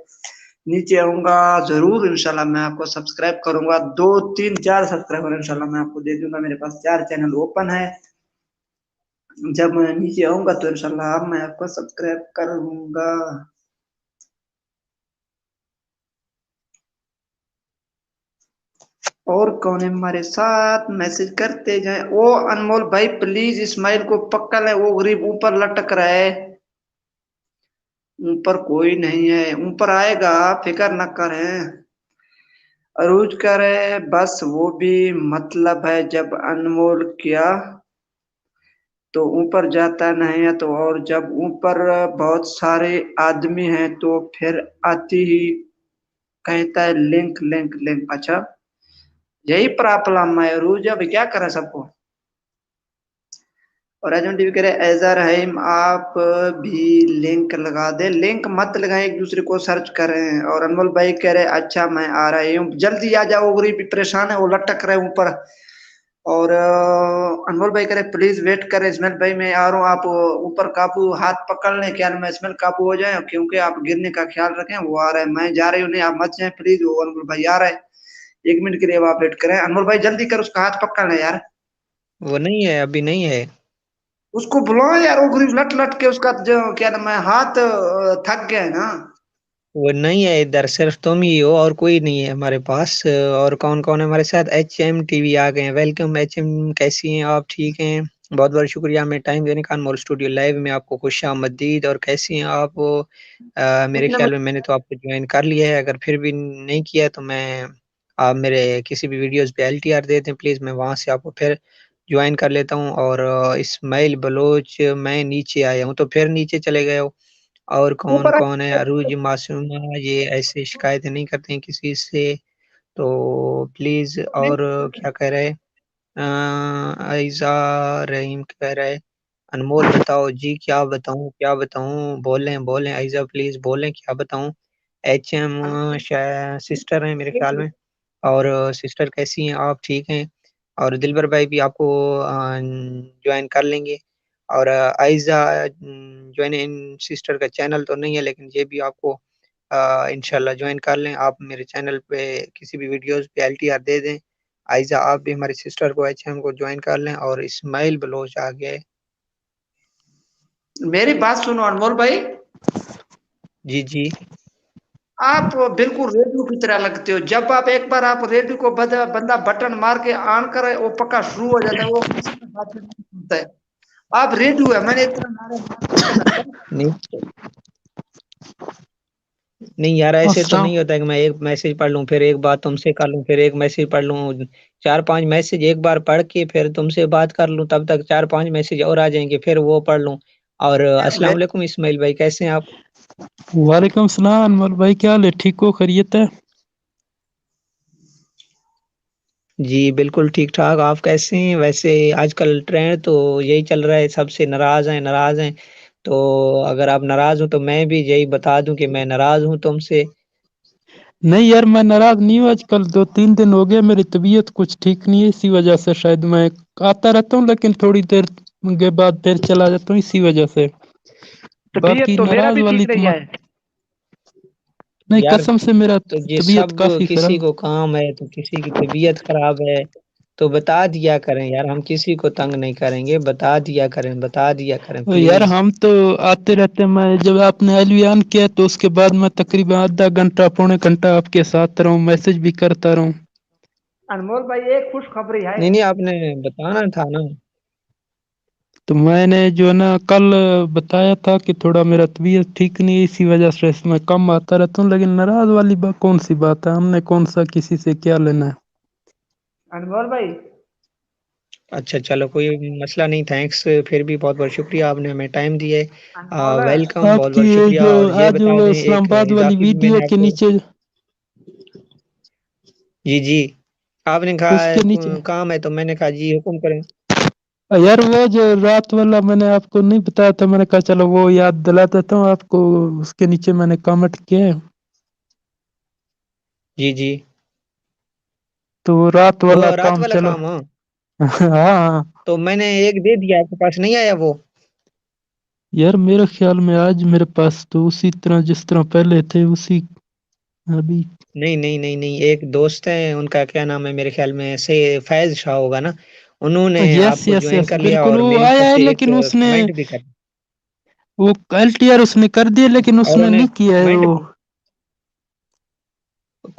[SPEAKER 4] नीचे आऊंगा जरूर इंशाल्लाह मैं आपको सब्सक्राइब करूंगा, 2 3 4 सब्सक्राइबर इंशाल्लाह मैं आपको दे दूंगा, मेरे पास 4 चैनल ओपन है। जब मैं नीचे आऊंगा तो इंशाल्लाह अब मैं आपको सब्सक्राइब करूंगा। और कौन है हमारे साथ, मैसेज करते जाए। ओ अनमोल भाई प्लीज इस्माइल को पकड़ ले, वो गरीब ऊपर लटक रहा है। ऊपर कोई नहीं है, ऊपर आएगा, फिक्र न करें। अरूज करे बस वो भी मतलब है, जब अनमोल किया तो ऊपर जाता नहीं है, तो और जब ऊपर बहुत सारे आदमी हैं तो फिर आती ही कहता है लिंक लिंक लिंक। अच्छा यही प्रॉब्लम है अरूज, अब क्या करें सबको। और राजन टीवी कह रहे एजा रहीम आप भी लिंक लगा दे, लिंक मत लगाएं, एक दूसरे को सर्च करें। और अनमोल भाई कह रहे अच्छा मैं आ रही हूँ, जल्दी आ जाओ, गरीब परेशान है, वो लटक रहे ऊपर। और अनमोल भाई कह रहे प्लीज वेट करें, इसमाइल भाई मैं आ रहा हूँ, आप ऊपर काबू हाथ पकड़ लें, क्या मैं इसमाइल काबू हो जाए, क्योंकि आप गिरने का ख्याल रखें, वो आ रहा है, मैं जा रही हूँ, नहीं आप मत जाए प्लीज, वो अनमोल भाई आ रहा है। 1 मिनट के लिए अब आप वेट करें, अनमोल भाई जल्दी कर, उसका हाथ पकड़ लें यार।
[SPEAKER 1] वो नहीं है, अभी नहीं है।
[SPEAKER 4] उसको बुलाओ यार, वो गरीब लट लट के उसका जो क्या नाम है हाथ थक गया है ना।
[SPEAKER 1] वो नहीं है इधर, सिर्फ तुम ही हो और कोई नहीं है हमारे पास। और कौन कौन है हमारे साथ? HM TV आ गए हैं, वेलकम HM, कैसी हैं आप? ठीक हैं, बहुत बहुत शुक्रिया हमें टाइम देने का। अनमोल स्टूडियो लाइव में आपको खुश आमदीद। और कैसी हैं आप? मेरे
[SPEAKER 4] उसने
[SPEAKER 1] ख्याल में मैंने तो आपको ज्वाइन कर लिया है, अगर फिर भी नहीं किया तो मैं, आप मेरे किसी भी वीडियोस पे LTR दे दें प्लीज़, मैं वहाँ से आपको फिर ज्वाइन कर लेता हूँ। और इस्माइल बलोच, मैं नीचे आया हूँ तो फिर नीचे चले गए हो। और कौन
[SPEAKER 4] ऊपर
[SPEAKER 1] कौन है? अरूज मासूमा, ये ऐसे शिकायतें नहीं करते हैं किसी से, तो प्लीज। और क्या कह रहे हैं? आइजा रहीम कह रहे हैं अनमोल बताओ जी, क्या बताऊं क्या बताऊं, बोलें बोलें आइजा प्लीज बोलें, क्या बताऊं। HM सिस्टर हैं मेरे ख्याल में। और सिस्टर कैसी हैं आप? ठीक हैं? और दिलबर भाई भी आपको ज्वाइन कर लेंगे। और आइजा ज्वाइन इन सिस्टर का चैनल तो नहीं है, लेकिन ये भी आपको इंशाल्लाह ज्वाइन कर लें। आप मेरे चैनल पे किसी भी वीडियोस पे LTR दे दें। आइजा आप भी हमारी सिस्टर को HM को ज्वाइन कर लें। और इस्माइल बलोच आ गया है।
[SPEAKER 4] मेरी बात सुनो अनमोल भाई,
[SPEAKER 1] जी जी।
[SPEAKER 4] आप बिल्कुल रेडियो की तरह लगते हो, जब आप एक बार आप रेडियो को बंदा बटन मार के ऑन करे वो पक्का शुरू हो जाता है, वो किसी की बात नहीं सुनता है। आप रेडियो है, मैंने इतना नारे मार
[SPEAKER 1] नहीं नहीं यार, ऐसे तो
[SPEAKER 5] अस्सलाम
[SPEAKER 1] नहीं होता है कि मैं एक मैसेज पढ़ लूं फिर एक बात तुमसे कर लूं, फिर एक मैसेज पढ़ लूं, 4-5 मैसेज एक बार पढ़ के फिर तुमसे बात कर लूं, तब तक 4-5 मैसेज और आ जाएंगे, फिर वो पढ़ लूं। और अस्सलाम वालेकुम इस्माइल भाई, कैसे हैं आप?
[SPEAKER 5] वालेकुम सलाम अनवर भाई, क्या हाल है? ठीक हो, खैरियत है?
[SPEAKER 1] जी बिल्कुल ठीक ठाक, आप कैसे हैं? वैसे आजकल ट्रेंड तो यही चल रहा है, सबसे नाराज हैं नाराज हैं। तो अगर आप नाराज हो तो मैं भी यही बता दूं कि मैं नाराज हूं तुमसे।
[SPEAKER 5] नहीं यार, मैं नाराज नहीं हूँ। आजकल 2-3 दिन हो गए मेरी तबीयत कुछ ठीक नहीं है, इसी वजह से शायद मैं आता रहता हूँ, लेकिन थोड़ी देर के बाद फिर चला जाता हूँ, इसी वजह से।
[SPEAKER 4] तबीयत
[SPEAKER 5] बाकी
[SPEAKER 4] तो मेरा
[SPEAKER 5] नाराज
[SPEAKER 4] भी
[SPEAKER 5] वाली
[SPEAKER 4] ठीक नहीं है।
[SPEAKER 5] नहीं,
[SPEAKER 1] यार
[SPEAKER 5] कसम से मेरा
[SPEAKER 1] तो ये
[SPEAKER 5] तबीयत
[SPEAKER 1] सब
[SPEAKER 5] काफी
[SPEAKER 1] किसी
[SPEAKER 5] खराब।
[SPEAKER 1] को काम है तो किसी की तबीयत खराब है तो बता दिया करें यार, हम किसी को तंग नहीं करेंगे, बता दिया करें, बता दिया करें
[SPEAKER 5] यार
[SPEAKER 1] प्लीज।
[SPEAKER 5] हम तो आते रहते हैं। मैं जब आपने एलवी किया तो उसके बाद मैं तकरीबन आधा घंटा पौने घंटा आपके साथ रहूं, मैसेज भी करता रहूं।
[SPEAKER 4] अनमोल भाई एक खुशखबरी है।
[SPEAKER 1] नहीं नहीं, आपने बताना था ना।
[SPEAKER 5] तो मैंने जो है ना कल बताया था कि थोड़ा मेरा तबीयत ठीक नहीं है, इसी वजह से मैं कम आता रहता हूँ। लेकिन नाराज वाली बात कौन सी बात है? हमने कौन सा किसी से क्या लेना है?
[SPEAKER 4] अनमोल भाई
[SPEAKER 1] अच्छा चलो, कोई मसला नहीं, थैंक्स फिर भी, बहुत बहुत शुक्रिया, आपने हमें टाइम दिया
[SPEAKER 4] अनमोल
[SPEAKER 1] है। वेलकम, बहुत
[SPEAKER 5] आपकी
[SPEAKER 1] बहुत
[SPEAKER 5] ये
[SPEAKER 1] शुक्रिया।
[SPEAKER 5] जो
[SPEAKER 1] और ये
[SPEAKER 5] आज
[SPEAKER 1] बता
[SPEAKER 5] वो
[SPEAKER 1] दें एक
[SPEAKER 5] इस्लामाबाद वाली
[SPEAKER 1] इजाफी
[SPEAKER 5] वीडियो
[SPEAKER 1] मैंने
[SPEAKER 5] के
[SPEAKER 1] आपको,
[SPEAKER 5] नीचे,
[SPEAKER 1] जी जी, आपने
[SPEAKER 5] उसके नीचे
[SPEAKER 1] कहा काम है तो मैंने कहा जी हुक्म करें।
[SPEAKER 5] यार वो जो रात वाला मैंने आपको नहीं बताया था, मैंने कहा चलो वो याद दिला देता हूँ आपको। उसके नीचे मैंने कमेंट किया है,
[SPEAKER 1] जी जी।
[SPEAKER 5] तो वो रात
[SPEAKER 1] वो
[SPEAKER 5] वाला
[SPEAKER 1] रात
[SPEAKER 5] काम
[SPEAKER 1] वाला
[SPEAKER 5] चलो।
[SPEAKER 1] काम, हाँ,
[SPEAKER 5] हाँ
[SPEAKER 1] तो मैंने एक दे दिया, आपके पास नहीं आया वो?
[SPEAKER 5] यार, मेरे ख्याल में आज मेरे पास तो उसी तरह जिस तरह पहले थे उसी अभी।
[SPEAKER 1] नहीं नहीं नहीं नहीं, एक दोस्त है, उनका क्या नाम है, मेरे ख्याल में से फैज शाह होगा ना, उन्होंने
[SPEAKER 5] यस
[SPEAKER 1] आपको
[SPEAKER 5] यस
[SPEAKER 1] ज्वाइन
[SPEAKER 5] यस,
[SPEAKER 1] कर लिया
[SPEAKER 5] बिल्कुल
[SPEAKER 1] और
[SPEAKER 5] वो
[SPEAKER 1] मेरी
[SPEAKER 5] आया
[SPEAKER 1] तरफ
[SPEAKER 5] है,
[SPEAKER 1] से एक
[SPEAKER 5] लेकिन उसने
[SPEAKER 1] कमेंट भी कर,
[SPEAKER 5] वो एलटीआर उसने कर दिया, लेकिन
[SPEAKER 1] और
[SPEAKER 5] उसने
[SPEAKER 1] उन्हें
[SPEAKER 5] नहीं किया है वो।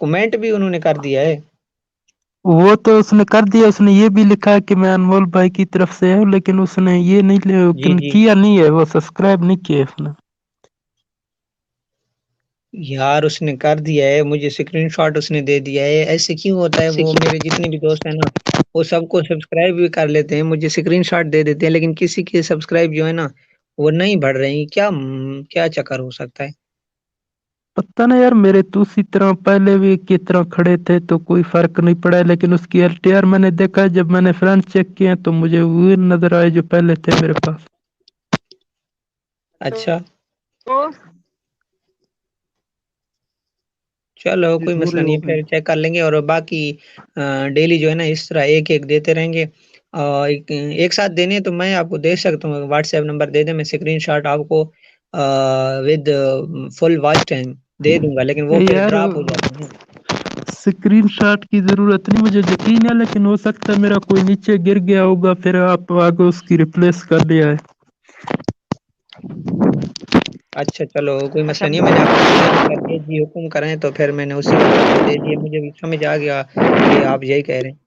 [SPEAKER 1] कमेंट भी उन्होंने कर दिया है।
[SPEAKER 5] वो तो उसने कर दिया, उसने ये भी लिखा है कि मैं अनमोल भाई की तरफ से हूँ, लेकिन उसने ये नहीं
[SPEAKER 1] जी जी
[SPEAKER 5] किया नहीं है, वो सब्सक्राइब नहीं किया उसने।
[SPEAKER 1] यार, उसने कर दिया है, मुझे स्क्रीनशॉट उसने दे दिया है। ऐसे क्यों होता है? वो मेरे जितने भी दोस्त हैं ना, वो सबको सब्सक्राइब भी कर लेते हैं, मुझे स्क्रीनशॉट दे देते हैं, लेकिन किसी के सब्सक्राइब जो है ना, वो नहीं बढ़ रही। क्या क्या चक्कर हो सकता है?
[SPEAKER 5] पता नहीं यार, मेरे तो उसी तरह पहले भी की तरह खड़े थे तो कोई फर्क नहीं पड़ा है, लेकिन उसकी एलटीआर मैंने देखा है, जब मैंने फ्रेंड चेक किए तो मुझे वो नजर आए जो पहले थे मेरे पास।
[SPEAKER 1] अच्छा,
[SPEAKER 5] तो
[SPEAKER 1] चलो कोई
[SPEAKER 5] बुरे
[SPEAKER 1] मसला नहीं
[SPEAKER 5] हो
[SPEAKER 1] है,
[SPEAKER 5] गए।
[SPEAKER 1] फिर चेक कर लेंगे। और बाकी डेली जो है ना, इस तरह एक एक देते रहेंगे। एक साथ देने तो मैं आपको दे सकता हूँ, व्हाट्सएप नंबर दे दे, मैं स्क्रीनशॉट आपको विद फुल वॉच टाइम दे दूंगा, लेकिन वो फिर
[SPEAKER 5] यार
[SPEAKER 1] ड्रॉप हो जाता है ना।
[SPEAKER 5] स्क्रीनशॉट की जरूरत नहीं, मुझे यकीन है, लेकिन हो सकता है मेरा कोई नीचे गिर गया होगा, फिर आप आगे उसकी रिप्लेस कर लिया है।
[SPEAKER 1] अच्छा चलो कोई मसला नहीं है, मैंने आपको दे दिया नंबर, जी जी हुक्म करें, तो फिर मैंने उसी वक्त आपको दे दिया, मुझे भी समझ आ गया कि आप यही कह रहे हैं।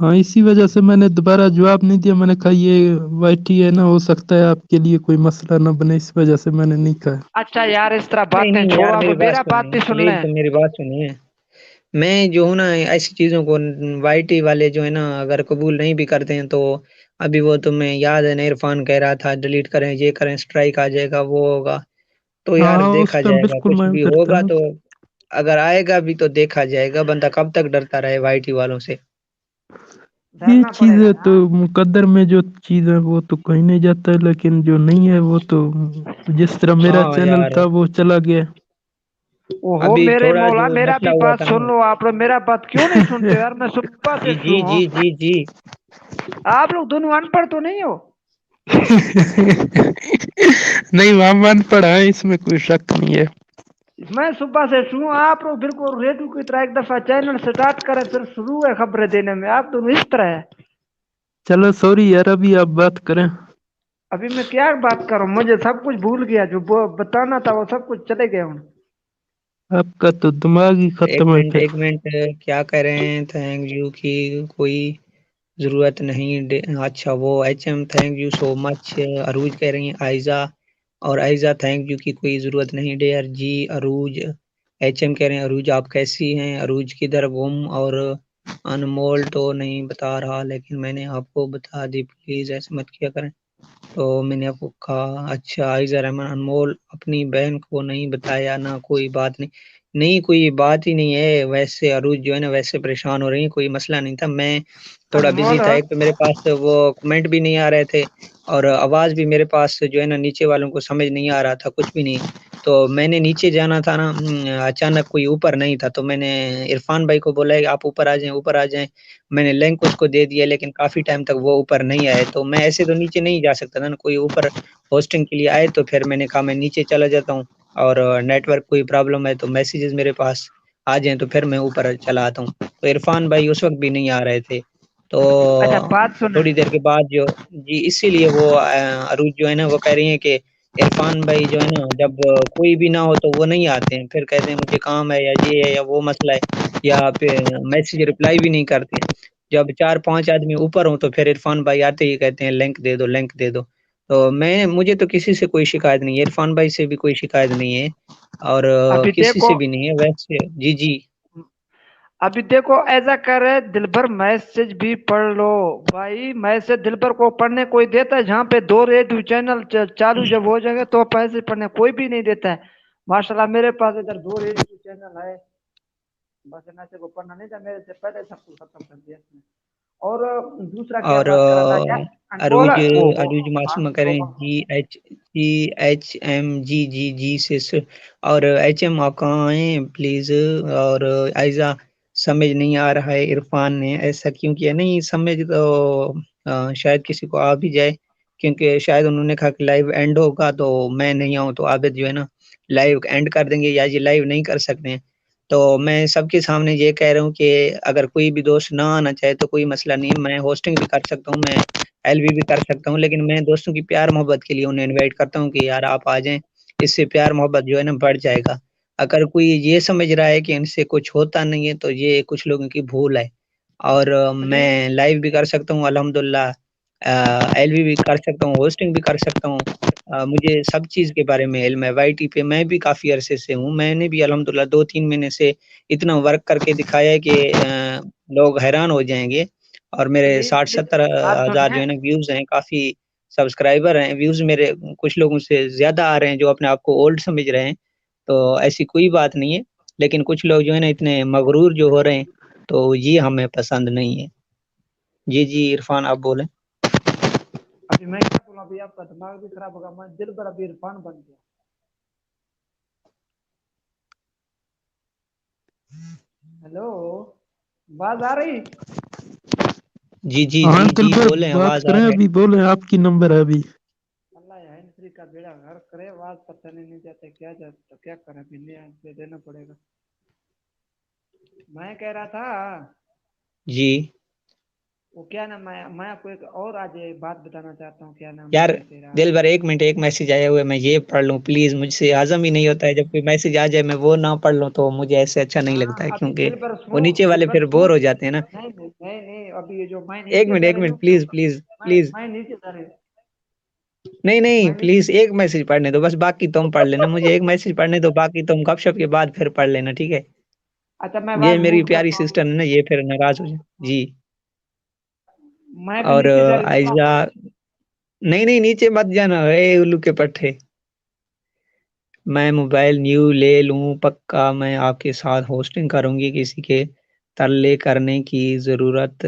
[SPEAKER 5] हाँ, इसी वजह से मैंने दोबारा जवाब नहीं दिया, मैंने कहा ये वाईटी है ना, हो सकता है आपके लिए कोई मसला ना बने, इस वजह से मैंने नहीं कहा।
[SPEAKER 6] अच्छा यार, इस तरह
[SPEAKER 1] नहीं
[SPEAKER 6] बातें
[SPEAKER 1] नहीं
[SPEAKER 6] छोड़ो,
[SPEAKER 1] यार,
[SPEAKER 6] अब
[SPEAKER 1] मेरी बात
[SPEAKER 6] मेरा बात भी
[SPEAKER 1] सुनिए
[SPEAKER 6] सुन
[SPEAKER 1] प्लीज,
[SPEAKER 6] लें।
[SPEAKER 1] तो मेरी बात सुनिए। मैं जो हूँ ना, ऐसी चीजों को वाईटी वाले जो है ना, अगर कबूल नहीं भी करते हैं तो अभी वो तुम्हें याद है ना, इरफान कह रहा था डिलीट करें, ये करें, स्ट्राइक आ जाएगा, वो होगा। तो
[SPEAKER 5] हाँ
[SPEAKER 1] यार
[SPEAKER 5] हाँ, उस
[SPEAKER 1] देखा
[SPEAKER 5] टाइम
[SPEAKER 1] जाएगा,
[SPEAKER 5] बिल्कुल
[SPEAKER 1] कुछ
[SPEAKER 5] मैं
[SPEAKER 1] भी
[SPEAKER 5] करता
[SPEAKER 1] होगा
[SPEAKER 5] हूँ।
[SPEAKER 1] तो। अगर आएगा भी तो देखा जाएगा, बंदा कब तक डरता रहे वाईटी वालों से।
[SPEAKER 5] ये
[SPEAKER 6] डरना पड़ेगा
[SPEAKER 5] चीजें तो
[SPEAKER 6] ना।
[SPEAKER 5] मुकद्दर में जो चीज है वो तो कहीं नहीं जाता है, लेकिन जो नहीं है वो तो, जिस तरह मेरा
[SPEAKER 1] हाँ
[SPEAKER 5] चैनल
[SPEAKER 1] यार,
[SPEAKER 5] था वो चला गया।
[SPEAKER 6] ओहो
[SPEAKER 1] अभी
[SPEAKER 6] मेरे
[SPEAKER 1] थोड़ा
[SPEAKER 6] मौला,
[SPEAKER 1] जो
[SPEAKER 6] मेरा
[SPEAKER 1] मसला
[SPEAKER 6] भी
[SPEAKER 1] हुआ
[SPEAKER 6] बात
[SPEAKER 1] था
[SPEAKER 6] सुन
[SPEAKER 1] ना।
[SPEAKER 6] लो। आप लोग मेरा बात क्यों नहीं सुनते यार? मैं सुबह से
[SPEAKER 1] जी जी
[SPEAKER 6] शुरू हूँ।
[SPEAKER 1] जी जी जी।
[SPEAKER 6] आप लोग दोनों अनपढ़ तो नहीं हो?
[SPEAKER 5] नहीं, हम अनपढ़ हैं, इसमें कोई शक नहीं है।
[SPEAKER 6] मैं सुबह से शुरू हूँ, आप लोग बिल्कुल रेडियो की तरह एक दफा चैनल स्टार्ट करें फिर शुरू है खबरें देने में। आप दोनों इस तरह है।
[SPEAKER 5] चलो सॉरी यार, अभी आप बात करें।
[SPEAKER 6] अभी मैं क्या बात करूँ? मुझे सब कुछ भूल गया, जो बताना था वो सब कुछ चले गए हूँ।
[SPEAKER 5] आपका तो दिमाग ही खत्म है फिर।
[SPEAKER 1] एक मिनट, क्या कह रहे हैं? थैंक यू की कोई जरूरत नहीं अच्छा, वो HM thank you so much. Arooj कह रही हैं आयजा, और आयजा थैंक यू की कोई ज़रूरत नहीं डेयर जी। अरूज, HM कह रहे हैं अरूज आप कैसी हैं? अरूज किधर गुम? और अनमोल तो नहीं बता रहा, लेकिन मैंने आपको बता दी, प्लीज़ ऐसे मत किया करें। तो मैंने आपको कहा, अच्छा आयजा रहमान, अनमोल अपनी बहन को नहीं बताया ना? कोई बात नहीं, नहीं कोई बात ही नहीं है। वैसे अरूज जो है ना, वैसे परेशान हो रही है, कोई मसला नहीं था। मैं थोड़ा बिजी
[SPEAKER 6] अनमोल,
[SPEAKER 1] था, एक तो मेरे पास वो कमेंट भी नहीं आ रहे थे, और आवाज भी मेरे पास जो है ना, नीचे वालों को समझ नहीं आ रहा था कुछ भी नहीं। तो मैंने नीचे जाना था ना, अचानक कोई ऊपर नहीं था, तो मैंने इरफान भाई को बोला कि आप ऊपर आ जाएं, ऊपर आ जाएं। मैंने लिंक उसको दे दिया, लेकिन काफी टाइम तक वो ऊपर नहीं आए। तो मैं ऐसे तो नीचे नहीं जा सकता था ना, कोई ऊपर होस्टिंग के लिए आए, तो फिर मैंने कहा मैं नीचे चला जाता हूँ, और नेटवर्क कोई प्रॉब्लम है तो मैसेजेस मेरे पास आ जाएं, तो फिर मैं ऊपर चला आता हूँ। तो इरफान भाई उस वक्त भी नहीं आ रहे थे, तो
[SPEAKER 6] अच्छा बात सुने।
[SPEAKER 1] थोड़ी देर के बाद जो, जी इसीलिए वो अरूज जो है ना, वो कह रही है कि इरफान भाई जो है ना, जब कोई भी ना हो तो वो नहीं आते हैं, फिर कहते हैं मुझे काम है, या ये है, या वो मसला है, या फिर मैसेज रिप्लाई भी नहीं करते। जब 4-5 आदमी ऊपर हो तो फिर इरफान भाई आते ही कहते हैं लिंक दे दो, लिंक दे दो। तो मुझे तो किसी से कोई शिकायत नहीं है, इरफान भाई से भी कोई शिकायत नहीं है, और
[SPEAKER 6] अभी
[SPEAKER 1] किसी
[SPEAKER 6] देखो,
[SPEAKER 1] से भी नहीं है वैसे। जी जी।
[SPEAKER 6] अभी देखो, ऐसा करे दिलबर, मैसेज भी पढ़ लो भाई। मैसेज दिलबर को पढ़ने कोई देता है? जहाँ पे 2 रेडियो चैनल चालू जब हो जाएंगे तो पैसे पढ़ने कोई भी नहीं देता है। माशाल्लाह मेरे पास इधर 2 रेडियो चैनल है, बस मैसेज को पढ़ना नहीं था, मेरे से पहले सब कुछ खत्म कर दिया इसने। और दूसरा क्या
[SPEAKER 1] और
[SPEAKER 6] बात करा था क्या? अनमोल,
[SPEAKER 1] अरूज,
[SPEAKER 6] ओहो,
[SPEAKER 1] अरूज
[SPEAKER 6] हाँ
[SPEAKER 1] मासूमा करें,
[SPEAKER 6] तौबा।
[SPEAKER 1] GHM जी से और HM आप कहाँ हैं प्लीज? और आयजा, समझ नहीं आ रहा है इरफान ने ऐसा क्यों किया? नहीं समझ तो शायद किसी को आ भी जाए, क्योंकि शायद उन्होंने कहा कि लाइव एंड होगा, तो मैं नहीं आऊँ तो आबिद जो है ना लाइव एंड कर देंगे, या ये लाइव नहीं कर सकते हैं। तो मैं सबके सामने ये कह रहा हूँ कि अगर कोई भी दोस्त ना आना चाहे तो कोई मसला नहीं, मैं होस्टिंग भी कर सकता हूँ, मैं LV भी कर सकता हूँ, लेकिन मैं दोस्तों की प्यार मोहब्बत के लिए उन्हें इनवाइट करता हूँ कि यार आप आ जाएं, इससे प्यार मोहब्बत जो है ना बढ़ जाएगा। अगर कोई ये समझ रहा है कि इनसे कुछ होता नहीं है तो ये कुछ लोगों की भूल है। और मैं लाइव भी कर सकता हूँ अल्हम्दुलिल्लाह, एलवी भी कर सकता हूँ, होस्टिंग भी कर सकता हूँ। मुझे सब चीज़ के बारे में इल्म है। वाईटी पे मैं भी काफ़ी अरसे से हूँ। मैंने भी अल्हम्दुलिल्लाह 2-3 महीने से इतना वर्क करके दिखाया है कि लोग हैरान हो जाएँगे। और मेरे 60-70
[SPEAKER 6] बात
[SPEAKER 1] हज़ार जो
[SPEAKER 6] सुनिए,
[SPEAKER 1] है ना व्यूज़ हैं, काफ़ी सब्सक्राइबर हैं। व्यूज़ मेरे कुछ लोगों से ज़्यादा आ रहे हैं जो अपने आप को ओल्ड समझ रहे हैं। तो ऐसी कोई बात नहीं है। लेकिन कुछ लोग जो है ना इतने मगरूर जो हो रहे हैं, तो ये हमें पसंद नहीं है। जी, इरफान आप बोलें।
[SPEAKER 6] अभी मैं क्या बोलूं, अभी आपका दिमाग भी खराब होगा। मैं दिल पर अभी इरफान बन गया। हेलो, आवाज आ रही?
[SPEAKER 5] हाँ
[SPEAKER 1] जी
[SPEAKER 5] दिलबर
[SPEAKER 1] बोलें,
[SPEAKER 5] बात
[SPEAKER 1] आवाज़ आ
[SPEAKER 5] करें,
[SPEAKER 1] रही है।
[SPEAKER 5] अभी बोले, आपकी नंबर है अभी।
[SPEAKER 6] अल्लाह या हिंद्री का बेड़ा घर करे, आवाज पता नहीं जाते क्या जाते, तो क्या करें, अभी नया देना पड़ेगा। मैं कह रहा था,
[SPEAKER 1] जी।
[SPEAKER 6] वो क्या नाम, मैं आपको एक और आज एक बात बताना चाहता हूँ। क्या नाम
[SPEAKER 1] यार
[SPEAKER 6] है तेरा?
[SPEAKER 1] दिलबर, 1 मिनट, एक मैसेज आया हुआ है, मैं ये पढ़ लूँ प्लीज़। मुझसे हज़म ही नहीं होता है, जब कोई मैसेज आ जाए मैं वो ना पढ़ लूँ तो मुझे ऐसे अच्छा नहीं लगता
[SPEAKER 6] हाँ
[SPEAKER 1] है,
[SPEAKER 6] अभी
[SPEAKER 1] क्योंकि
[SPEAKER 6] दिल पर
[SPEAKER 1] वो
[SPEAKER 6] सुनो,
[SPEAKER 1] नीचे वाले
[SPEAKER 6] दिल पर
[SPEAKER 1] फिर
[SPEAKER 6] सुनो।
[SPEAKER 1] बोर हो जाते हैं ना।
[SPEAKER 6] नहीं नहीं नहीं नहीं, अभी ये जो मैं
[SPEAKER 1] 1
[SPEAKER 6] नीचे
[SPEAKER 1] मिनट,
[SPEAKER 6] जा
[SPEAKER 1] 1
[SPEAKER 6] रही
[SPEAKER 1] मिनट,
[SPEAKER 6] हूँ क्यों?
[SPEAKER 1] प्लीज़।
[SPEAKER 6] मैं नीचे जा रही हूँ।
[SPEAKER 1] नहीं,
[SPEAKER 6] मैं नीचे,
[SPEAKER 1] प्लीज़ एक मैसेज पढ़ने दो बस, बाकी तुम पढ़ लेना। मुझे एक मैसेज पढ़ने दो, बाकी तुम गपशप के बाद फिर पढ़ लेना, ठीक है?
[SPEAKER 6] अच्छा मैं
[SPEAKER 1] ये
[SPEAKER 6] आवाज
[SPEAKER 1] मेरी
[SPEAKER 6] म्यूट
[SPEAKER 1] प्यारी
[SPEAKER 6] करता हूँ।
[SPEAKER 1] सिस्टर है ना, ये फिर नाराज़ हो जाए। जी।
[SPEAKER 6] मैं अभी
[SPEAKER 1] और
[SPEAKER 6] नीचे जा रही हूँ, सुनो
[SPEAKER 1] आइज़ा,
[SPEAKER 6] आप।
[SPEAKER 1] नहीं, नीचे मत जाना, ए उल्लू के पट्टे। मैं मोबाइल न्यू ले लूँ पक्का, मैं आपके साथ होस्टिंग करूँगी, किसी के तरले करने की ज़रूरत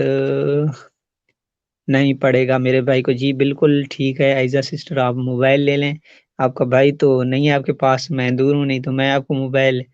[SPEAKER 1] नहीं पड़ेगा मेरे भाई को। जी बिल्कुल ठीक है आइज़ा सिस्टर, आप मोबाइल ले लें। आपका भाई तो नहीं है आपके पास, मैं दूर हूँ, नहीं तो मैं आपको मोबाइल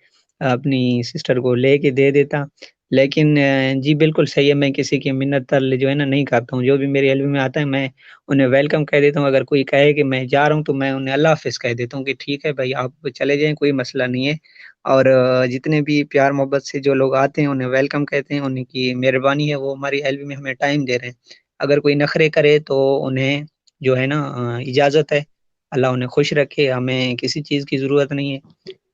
[SPEAKER 1] अपनी सिस्टर को लेके दे देता। लेकिन जी बिल्कुल सही है, मैं किसी की मिन्नत तरले जो है ना नहीं करता हूँ। जो भी मेरे इल्म में आता है मैं उन्हें वेलकम कह देता हूँ। अगर कोई कहे कि मैं जा रहा हूँ तो मैं उन्हें अल्लाह हाफ़िज़ कह देता हूँ कि ठीक है भाई आप चले जाएँ, कोई मसला नहीं है। और जितने भी प्यार मोहब्बत से जो लोग आते हैं उन्हें वेलकम कहते हैं, उन्हीं की मेहरबानी है, वो हमारी इल्म में हमें टाइम दे रहे हैं। अगर कोई नखरे करे तो उन्हें जो है ना इजाज़त है। अल्लाह उन्हें खुश रखे, हमें किसी चीज़ की ज़रूरत नहीं है।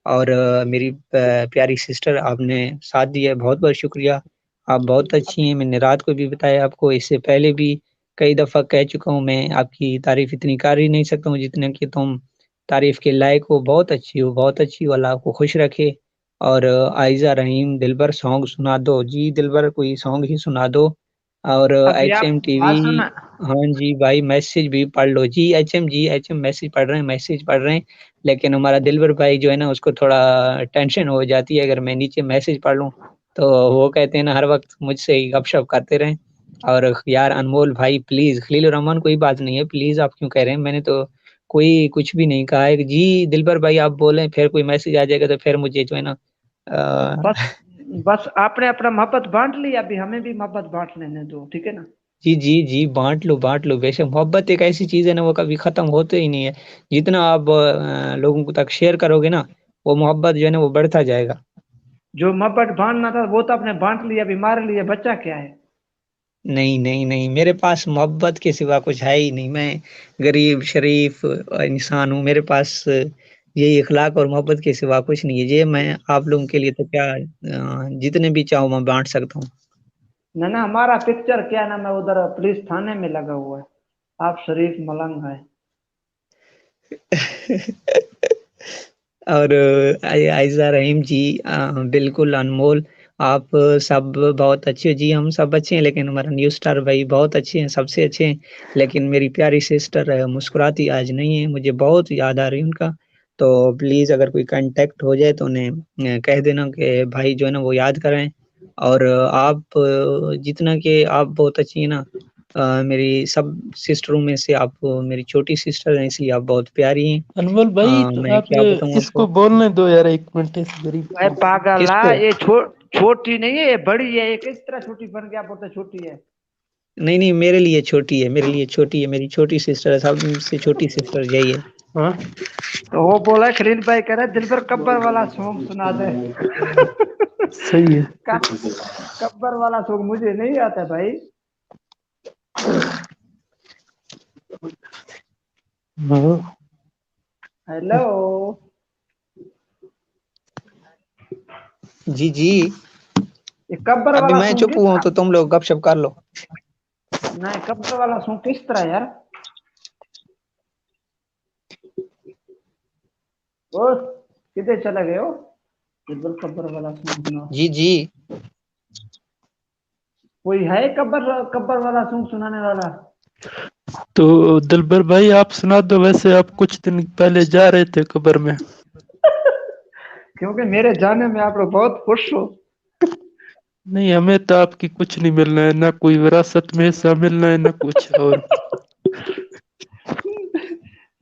[SPEAKER 1] और मेरी प्यारी सिस्टर, आपने साथ दिया, बहुत-बहुत शुक्रिया। आप बहुत अच्छी हैं, मैंने रात को भी बताया आपको, इससे पहले भी कई दफ़ा कह चुका हूँ। मैं आपकी तारीफ़ इतनी कर ही नहीं सकता हूँ जितना कि तुम तारीफ़ के लायक हो। बहुत अच्छी हो, बहुत अच्छी हो, अल्लाह आपको खुश रखे। और आइज़ा रहीम, दिलबर सॉन्ग सुना दो। जी दिलबर, कोई सॉन्ग ही सुना दो। और
[SPEAKER 6] अभी आप
[SPEAKER 1] एचएम टीवी,
[SPEAKER 6] बात सुना।
[SPEAKER 1] हाँ जी भाई, मैसेज भी पढ़ लो। जी एचएम मैसेज पढ़ रहे हैं, मैसेज पढ़ रहे हैं। लेकिन हमारा दिलबर भाई जो है ना उसको थोड़ा टेंशन हो जाती है अगर मैं नीचे मैसेज पढ़ लूँ, तो वो कहते हैं ना हर वक़्त मुझसे ही गपशप करते रहें। और यार अनमोल भाई प्लीज़, खलील रहमान कोई बात नहीं है, प्लीज़ आप क्यों कह रहे हैं? मैंने तो कोई कुछ भी नहीं कहा है। जी दिलबर भाई आप बोलें, फिर कोई मैसेज आ जाएगा तो फिर मुझे जो है ना
[SPEAKER 6] बस बस आपने अपना मोहब्बत बांट ली, अभी हमें भी मोहब्बत बांट लेने दो, ठीक है ना?
[SPEAKER 1] जी, बाँट लो बेशक। मोहब्बत एक ऐसी चीज़ है ना, वो कभी ख़त्म होते ही नहीं है। जितना आप लोगों तक शेयर करोगे ना, वो मोहब्बत जो है ना वो बढ़ता जाएगा।
[SPEAKER 6] जो मोहब्बत बांटना था वो तो आपने बांट लिया, अभी हमारे लिए बच्चा क्या है?
[SPEAKER 1] नहीं, मेरे पास मोहब्बत के सिवा कुछ है ही नहीं। मैं गरीब शरीफ इंसान हूँ, मेरे पास यही इख़लाक़ और मोहब्बत के सिवा कुछ नहीं है। ये मैं आप लोगों के लिए तो क्या जितने भी चाहो मैं बाँट सकता हूँ।
[SPEAKER 6] ना ना, हमारा पिक्चर क्या नाम है उधर पुलिस थाने में लगा हुआ है। आप शरीफ मलंग है।
[SPEAKER 1] और आइज़ा रहीम जी, बिल्कुल अनमोल, आप सब बहुत अच्छे हो। जी हम सब अच्छे हैं, लेकिन हमारा न्यू स्टार भाई बहुत अच्छे हैं, सबसे अच्छे हैं। लेकिन मेरी प्यारी सिस्टर मुस्कुराती आज नहीं है, मुझे बहुत याद आ रही है उनका। तो प्लीज़ अगर कोई कांटेक्ट हो जाए तो उन्हें कह देना कि भाई जो है ना वो याद करें। और आप जितना कि आप बहुत अच्छी हैं ना, मेरी सब सिस्टरों में से आप मेरी छोटी सिस्टर हैं, इसलिए आप बहुत प्यारी हैं।
[SPEAKER 5] अनमोल भाई, तो
[SPEAKER 1] मैं
[SPEAKER 5] आप
[SPEAKER 1] क्या बताऊँ
[SPEAKER 5] इसको
[SPEAKER 1] आपको?
[SPEAKER 5] बोलने दो यार, 1 मिनट, इस गरीब
[SPEAKER 6] अरे
[SPEAKER 5] को।
[SPEAKER 6] पागल,
[SPEAKER 1] किसको?
[SPEAKER 6] ये छोटी नहीं है, ये बड़ी है। ये किस तरह छोटी बन गया, बोलते छोटी है।
[SPEAKER 1] नहीं, मेरे लिए छोटी है, मेरे लिए छोटी है, मेरी छोटी सिस्टर है, सबसे छोटी सिस्टर यही है।
[SPEAKER 5] हाँ
[SPEAKER 6] तो वो बोला, खलील भाई कह रहे दिल पर कब्बर वाला सॉन्ग सुना दे।
[SPEAKER 5] सही है।
[SPEAKER 6] कब्बर वाला सॉन्ग मुझे नहीं आता भाई।
[SPEAKER 5] हाँ
[SPEAKER 6] हेलो,
[SPEAKER 1] जी जी,
[SPEAKER 6] ये कब्बर
[SPEAKER 1] अभी
[SPEAKER 6] वाला
[SPEAKER 1] मैं
[SPEAKER 6] सॉन्ग
[SPEAKER 1] चुप
[SPEAKER 6] किस
[SPEAKER 1] हुआ हूँ
[SPEAKER 6] तरह?
[SPEAKER 1] तो तुम लोग गपशप कर लो।
[SPEAKER 6] नहीं, कब्बर वाला सॉन्ग किस तरह यार? ओ किधर चले गए हो? बिल्कुल कब्बर वाला सॉन्ग सुनाओ।
[SPEAKER 1] जी जी,
[SPEAKER 6] कोई है कब्बर वाला सॉन्ग सुनाने वाला?
[SPEAKER 5] तो दिलबर भाई आप सुना दो। वैसे आप कुछ दिन पहले जा रहे थे कब्र में।
[SPEAKER 6] क्योंकि मेरे जाने में आप लोग बहुत खुश हो।
[SPEAKER 5] नहीं, हमें तो आपकी कुछ नहीं मिलना है, ना कोई विरासत में हिस्सा मिलना है, ना कुछ और।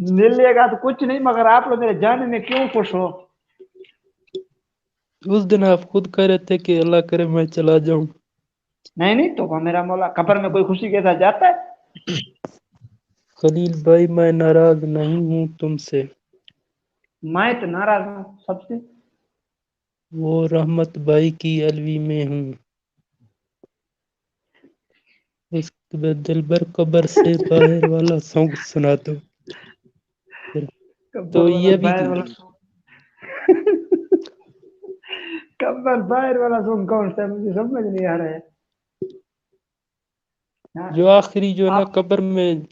[SPEAKER 6] मिलेगा तो कुछ नहीं, मगर आप लोग मेरे जाने में क्यों खुश हो?
[SPEAKER 5] उस दिन आप खुद कह रहे थे कि अल्लाह करे मैं चला जाऊं।
[SPEAKER 6] नहीं नहीं, तो मेरा मौला, कब्र में कोई खुशी के साथ जाता है?
[SPEAKER 5] खलील भाई मैं नाराज नहीं हूँ तुमसे,
[SPEAKER 6] मैं तो नाराज हूँ सबसे।
[SPEAKER 5] वो रहमत भाई की अलवी में हूँ। उसके बाद दिलबर कब्र से बाहर वाला सॉन्ग सुना दो फिर।
[SPEAKER 6] कब्बर
[SPEAKER 5] तो
[SPEAKER 6] वाला
[SPEAKER 5] ये भी
[SPEAKER 6] बाहर वाला सॉन्ग। कब्बर बाहर वाला सॉन्ग कौन सा है? मुझे समझ नहीं आ रहा है। हाँ,
[SPEAKER 5] जो आखिरी जो है ना
[SPEAKER 6] आप
[SPEAKER 5] कब्र में,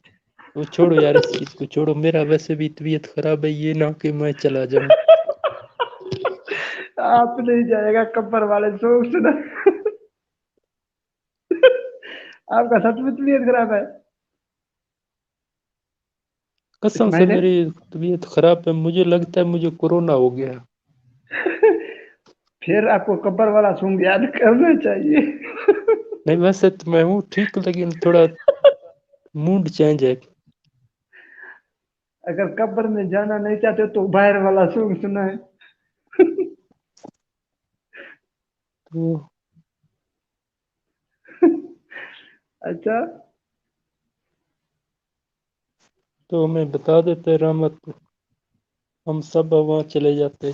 [SPEAKER 5] वो छोड़ो यार, इस चीज को छोड़ो। मेरा वैसे भी तबीयत खराब है, ये ना कि मैं चला जाऊं।
[SPEAKER 6] आप नहीं जाएगा कब्बर वाले सॉन्ग सुना। आपका सच में तबीयत खराब है?
[SPEAKER 5] कसम से
[SPEAKER 6] इस्माइल,
[SPEAKER 5] मेरी तबीयत खराब है, मुझे लगता है मुझे कोरोना हो गया है।
[SPEAKER 6] फिर आपको कब्बर वाला सॉन्ग याद करना चाहिए।
[SPEAKER 5] नहीं वैसे तो मैं हूँ ठीक, लेकिन थोड़ा मूड चेंज है।
[SPEAKER 6] अगर कब्र में जाना नहीं चाहते हो तो बाहर वाला सॉन्ग सुना है।
[SPEAKER 5] तो
[SPEAKER 6] अच्छा,
[SPEAKER 5] तो हमें बता देते रहमत, हम सब वहाँ चले जाते।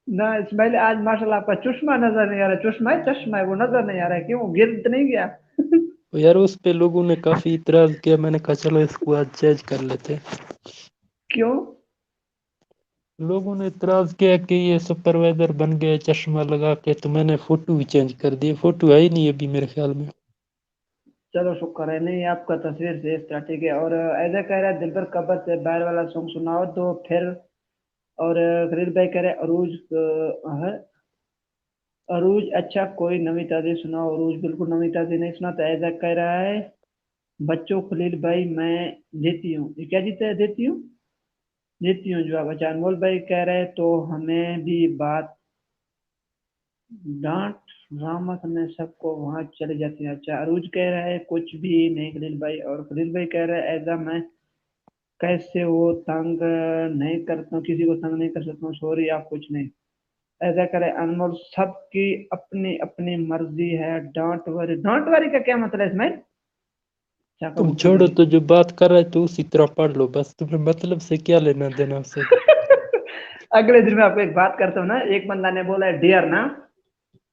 [SPEAKER 6] ना इस्माइल, आज माशाल्लाह आपका चश्मा नजर नहीं आ रहा। चश्मा है वो नजर नहीं आ रहा है, क्यों गिर तो नहीं गया?
[SPEAKER 5] तो यार उस पे लोगों ने काफी इतराज किया, मैंने कहा चलो इसको आज चेंज कर लेते।
[SPEAKER 6] क्यों?
[SPEAKER 5] लोगों ने इतराज किया कि ये सुपरवाइजर बन गए चश्मा लगा के, तो मैंने फोटो भी चेंज कर दी। फोटो है ही नहीं अभी मेरे ख्याल में।
[SPEAKER 6] चलो शुक्र है, नहीं आपका तस्वीर से इस तरह ठीक है। और ऐसा कह रहा है दिल पर कब्र से बाहर वाला सॉन्ग सुनाओ तो फिर। और खलील भाई कह रहे हैं अरूज है। अरूज, अच्छा कोई नवी ताज़ी सुनाओ। अरूज बिल्कुल नवी ताज़ी नहीं सुना तो ऐसा कह रहा है। बच्चों खलील भाई मैं देती हूँ, ये क्या जीता है? देती हूँ जवाब। अच्छा, अनमोल भाई कह रहे हैं तो हमें भी बात डांट रामत में सबको वहां चले जाती है। अच्छा, अरूज कह रहा है कुछ भी नहीं खलील भाई। और खलील भाई कह रहा है ऐसा मैं कैसे वो तंग नहीं करता हूँ, किसी को तंग नहीं कर सकता हूँ, सॉरी आप कुछ नहीं। ऐसा करे अनमोल, सबकी अपनी अपनी मर्जी है, डांट वारी का क्या मतलब है इसमें? क्या
[SPEAKER 5] तुम
[SPEAKER 6] कबूतर
[SPEAKER 5] छोड़ो,
[SPEAKER 6] भाई।
[SPEAKER 5] तो जो बात कर रहे थे उसी तरह पढ़ लो बस, तुम्हें मतलब से क्या लेना देना उसे।
[SPEAKER 6] अगले दिन मैं आपको एक बात करता हूँ ना, एक बंदा ने बोला डियर ना,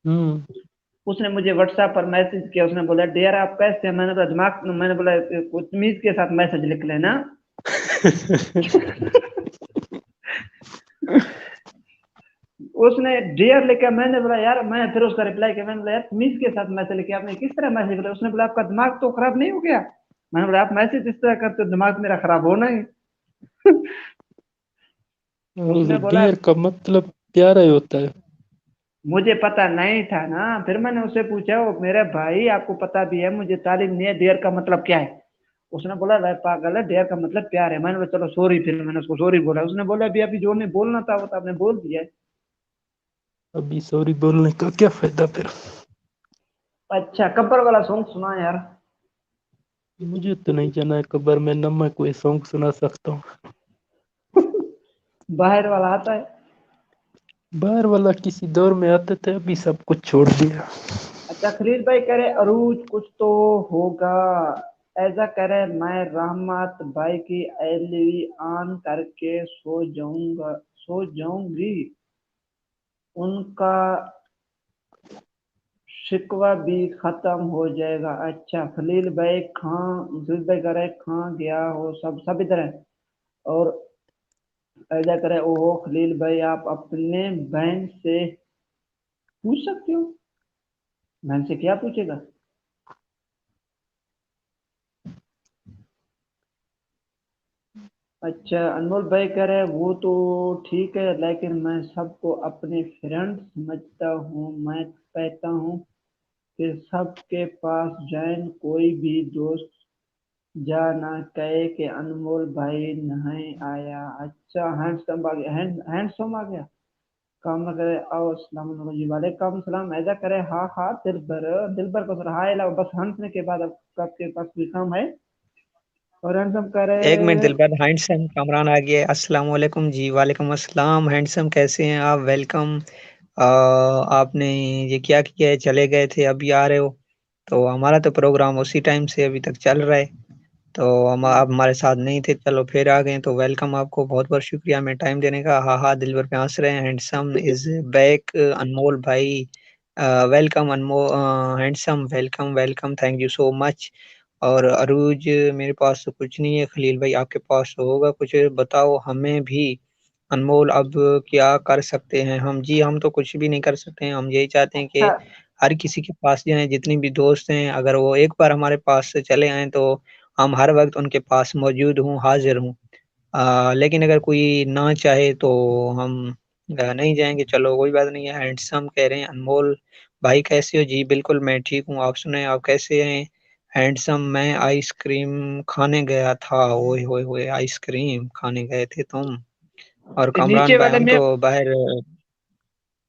[SPEAKER 5] हम्म।
[SPEAKER 6] उसने मुझे व्हाट्सएप पर मैसेज किया। उसने बोला डियर आप कैसे हैं? मैंने बोला दिमाग, मैंने बोला कुछ तमीज के साथ मैसेज लिख लेना। उसने डियर लिखा, मैंने बोला यार, मैं फिर उसका रिप्लाई किया, मैंने बोला यार तमीज के साथ मैसेज लिखा आपने, किस तरह मैसेज लिखा? उसने बोला आपका दिमाग तो खराब नहीं हो गया? मैंने बोला आप मैसेज इस तरह करते हो, दिमाग मेरा खराब होना ही। उसने बोला
[SPEAKER 5] डियर का मतलब प्यारा ही होता है।
[SPEAKER 6] मुझे पता नहीं था ना। फिर मैंने उससे पूछा, वो मेरे भाई आपको पता भी है मुझे तालीम नहीं है, डियर का मतलब क्या है? उसने बोला वह पागल है, डियर का मतलब प्यार है। मैंने बोला चलो सॉरी, फिर मैंने उसको सॉरी बोला। उसने बोला अभी अभी जो नहीं बोलना था वो तो आपने बोल दिया है।
[SPEAKER 5] अभी सॉरी बोलने का क्या फायदा फिर।
[SPEAKER 6] अच्छा, कब्र वाला सॉन्ग सुना यार।
[SPEAKER 5] मुझे तो नहीं जाना है कब्र में, न मैं कोई सॉन्ग सुना सकता हूँ।
[SPEAKER 6] बाहर वाला आता है।
[SPEAKER 5] बाहर वाला किसी दौर में आते थे, अभी सब कुछ छोड़ दिया।
[SPEAKER 6] अच्छा, खलील भाई कह रहे अरूज कुछ तो होगा। ऐसा कह रहे मैं रहमत भाई की एलईडी ऑन करके सो जाऊंगी, उनका शिकवा भी खत्म हो जाएगा। अच्छा, खलील भाई कह रहे कहाँ गया हो, सब सब इधर है। और ऐसा करे ओहो खलील भाई आप अपने बहन से पूछ सकते हो। बहन से क्या पूछेगा? अच्छा अनमोल भाई कह रहे हैं वो तो ठीक है, लेकिन मैं सबको अपने फ्रेंड समझता हूँ। मैं कहता हूँ कि सबके पास जाएं, कोई भी दोस्त जा ना कहे कि अनमोल भाई नहीं आया। अच्छा हैंडसम आ गया, हैंडसम आ गया। काम ना करे आओ अस्सलाम वालेकुम जी। वालेकुम सलाम। ऐसा करे हाँ हाँ दिल भर को सर हाय ला बस हंसने के बाद अब आपके पास कोई काम है। और हैंडसम करे
[SPEAKER 1] एक मिनट दिलबर, हैंडसम कामरान आ गया। अस्सलाम वालेकुम जी। वालेकुम अस्सलाम। हैंडसम कैसे हैं आप? वेलकम। आपने ये क्या किया है? चले गए थे अभी आ रहे हो? तो हमारा तो प्रोग्राम उसी टाइम से अभी तक चल रहा है, तो हम आप हमारे साथ नहीं थे, चलो फिर आ गए। तो वेलकम, आपको बहुत बहुत शुक्रिया हमें टाइम देने का। हाँ हाँ दिलबर पे हंस रहे हैं। Handsome is back. अनमोल भाई welcome. Anmol handsome welcome welcome, thank you so much. और अरूज मेरे पास तो कुछ नहीं है। खलील भाई आपके पास तो होगा कुछ, बताओ हमें भी। अनमोल अब क्या कर सकते हैं हम? जी हम तो कुछ भी नहीं कर सकते हैं, हम यही चाहते हैं कि हर किसी के पास जाएं, जितनी भी दोस्त हैं अगर वो एक बार हमारे पास से चले आए तो हम हर वक्त उनके पास मौजूद हूँ, हाजिर हूँ। लेकिन अगर कोई ना चाहे तो हम नहीं जाएंगे। चलो कोई बात नहीं है। हैंडसम कह रहे हैं अनमोल भाई कैसे हो? जी बिल्कुल मैं ठीक हूँ, आप सुनाएं आप कैसे हैं? हैंडसम मैं आइसक्रीम खाने गया था। ओए होए होए, आइसक्रीम खाने गए थे तुम? और
[SPEAKER 6] नीचे
[SPEAKER 1] कामरान भाई
[SPEAKER 6] वाले
[SPEAKER 1] हम
[SPEAKER 6] में
[SPEAKER 1] तो बाहर।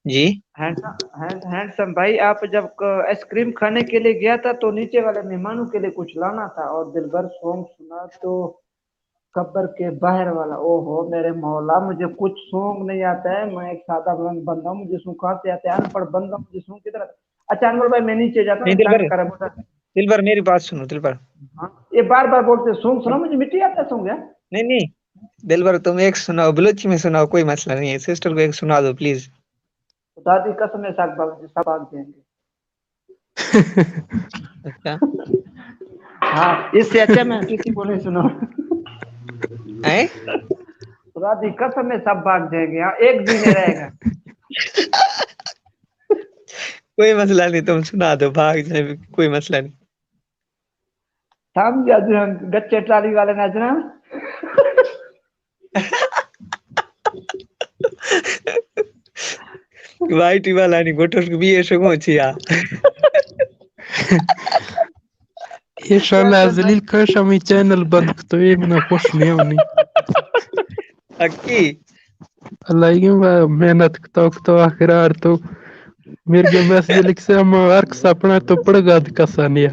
[SPEAKER 1] जी
[SPEAKER 6] हैंडसम भाई आप जब आइसक्रीम खाने के लिए गया था तो नीचे वाले मेहमानों के लिए कुछ लाना था और दिलबर सॉन्ग सुना तो कब्र के बाहर वाला। ओहो मेरे मौला मुझे कुछ सॉन्ग नहीं आता है, मैं एक सादा बंदा हूँ, मुझे सॉन्ग कहाँ से आते हैं, अनपढ़ बंदा हूँ, मुझे सॉन्ग किधर आता है? अच्छा अनवर भाई मैं नीचे जाता
[SPEAKER 1] नहीं
[SPEAKER 6] हूँ, तंग
[SPEAKER 1] दिलबर,
[SPEAKER 6] कर बोला।
[SPEAKER 1] दिलबर मेरी बात सुनो दिलबर।
[SPEAKER 6] हाँ ये बार बार बोलते सॉन्ग सुना, मुझे मिट्टी आता है सॉन्ग यार।
[SPEAKER 1] नहीं नहीं दिलबर, तुम एक सुनाओ, बलूची में सुनाओ, कोई मसला नहीं है। सिस्टर को एक सुना दो प्लीज।
[SPEAKER 6] दादी कसम है साग बाग सब भाग देंगे।
[SPEAKER 1] अच्छा
[SPEAKER 6] हाँ इससे अच्छा मैं किसी को नहीं सुना।
[SPEAKER 1] है,
[SPEAKER 6] दादी कसम में सब भाग जाएंगे, हाँ एक भी नहीं रहेगा।
[SPEAKER 1] कोई मसला नहीं, तुम सुना दो, भाग जाए कोई मसला नहीं।
[SPEAKER 6] समझा जो हम गच्चे ट्राली वाले नाचना।
[SPEAKER 1] वाइट वाला नहीं गोटर भी ऐसे को छिया।
[SPEAKER 5] ये शाला जलील काश हम ये चैनल बंद तो ये मना खुश नहीं होनी।
[SPEAKER 1] अक्की
[SPEAKER 5] अल्लाह की मेहनत तो आखिर आर तो मेरे के मैसेज लिख से हम अर्क सपना तो पड़गा कसानिया।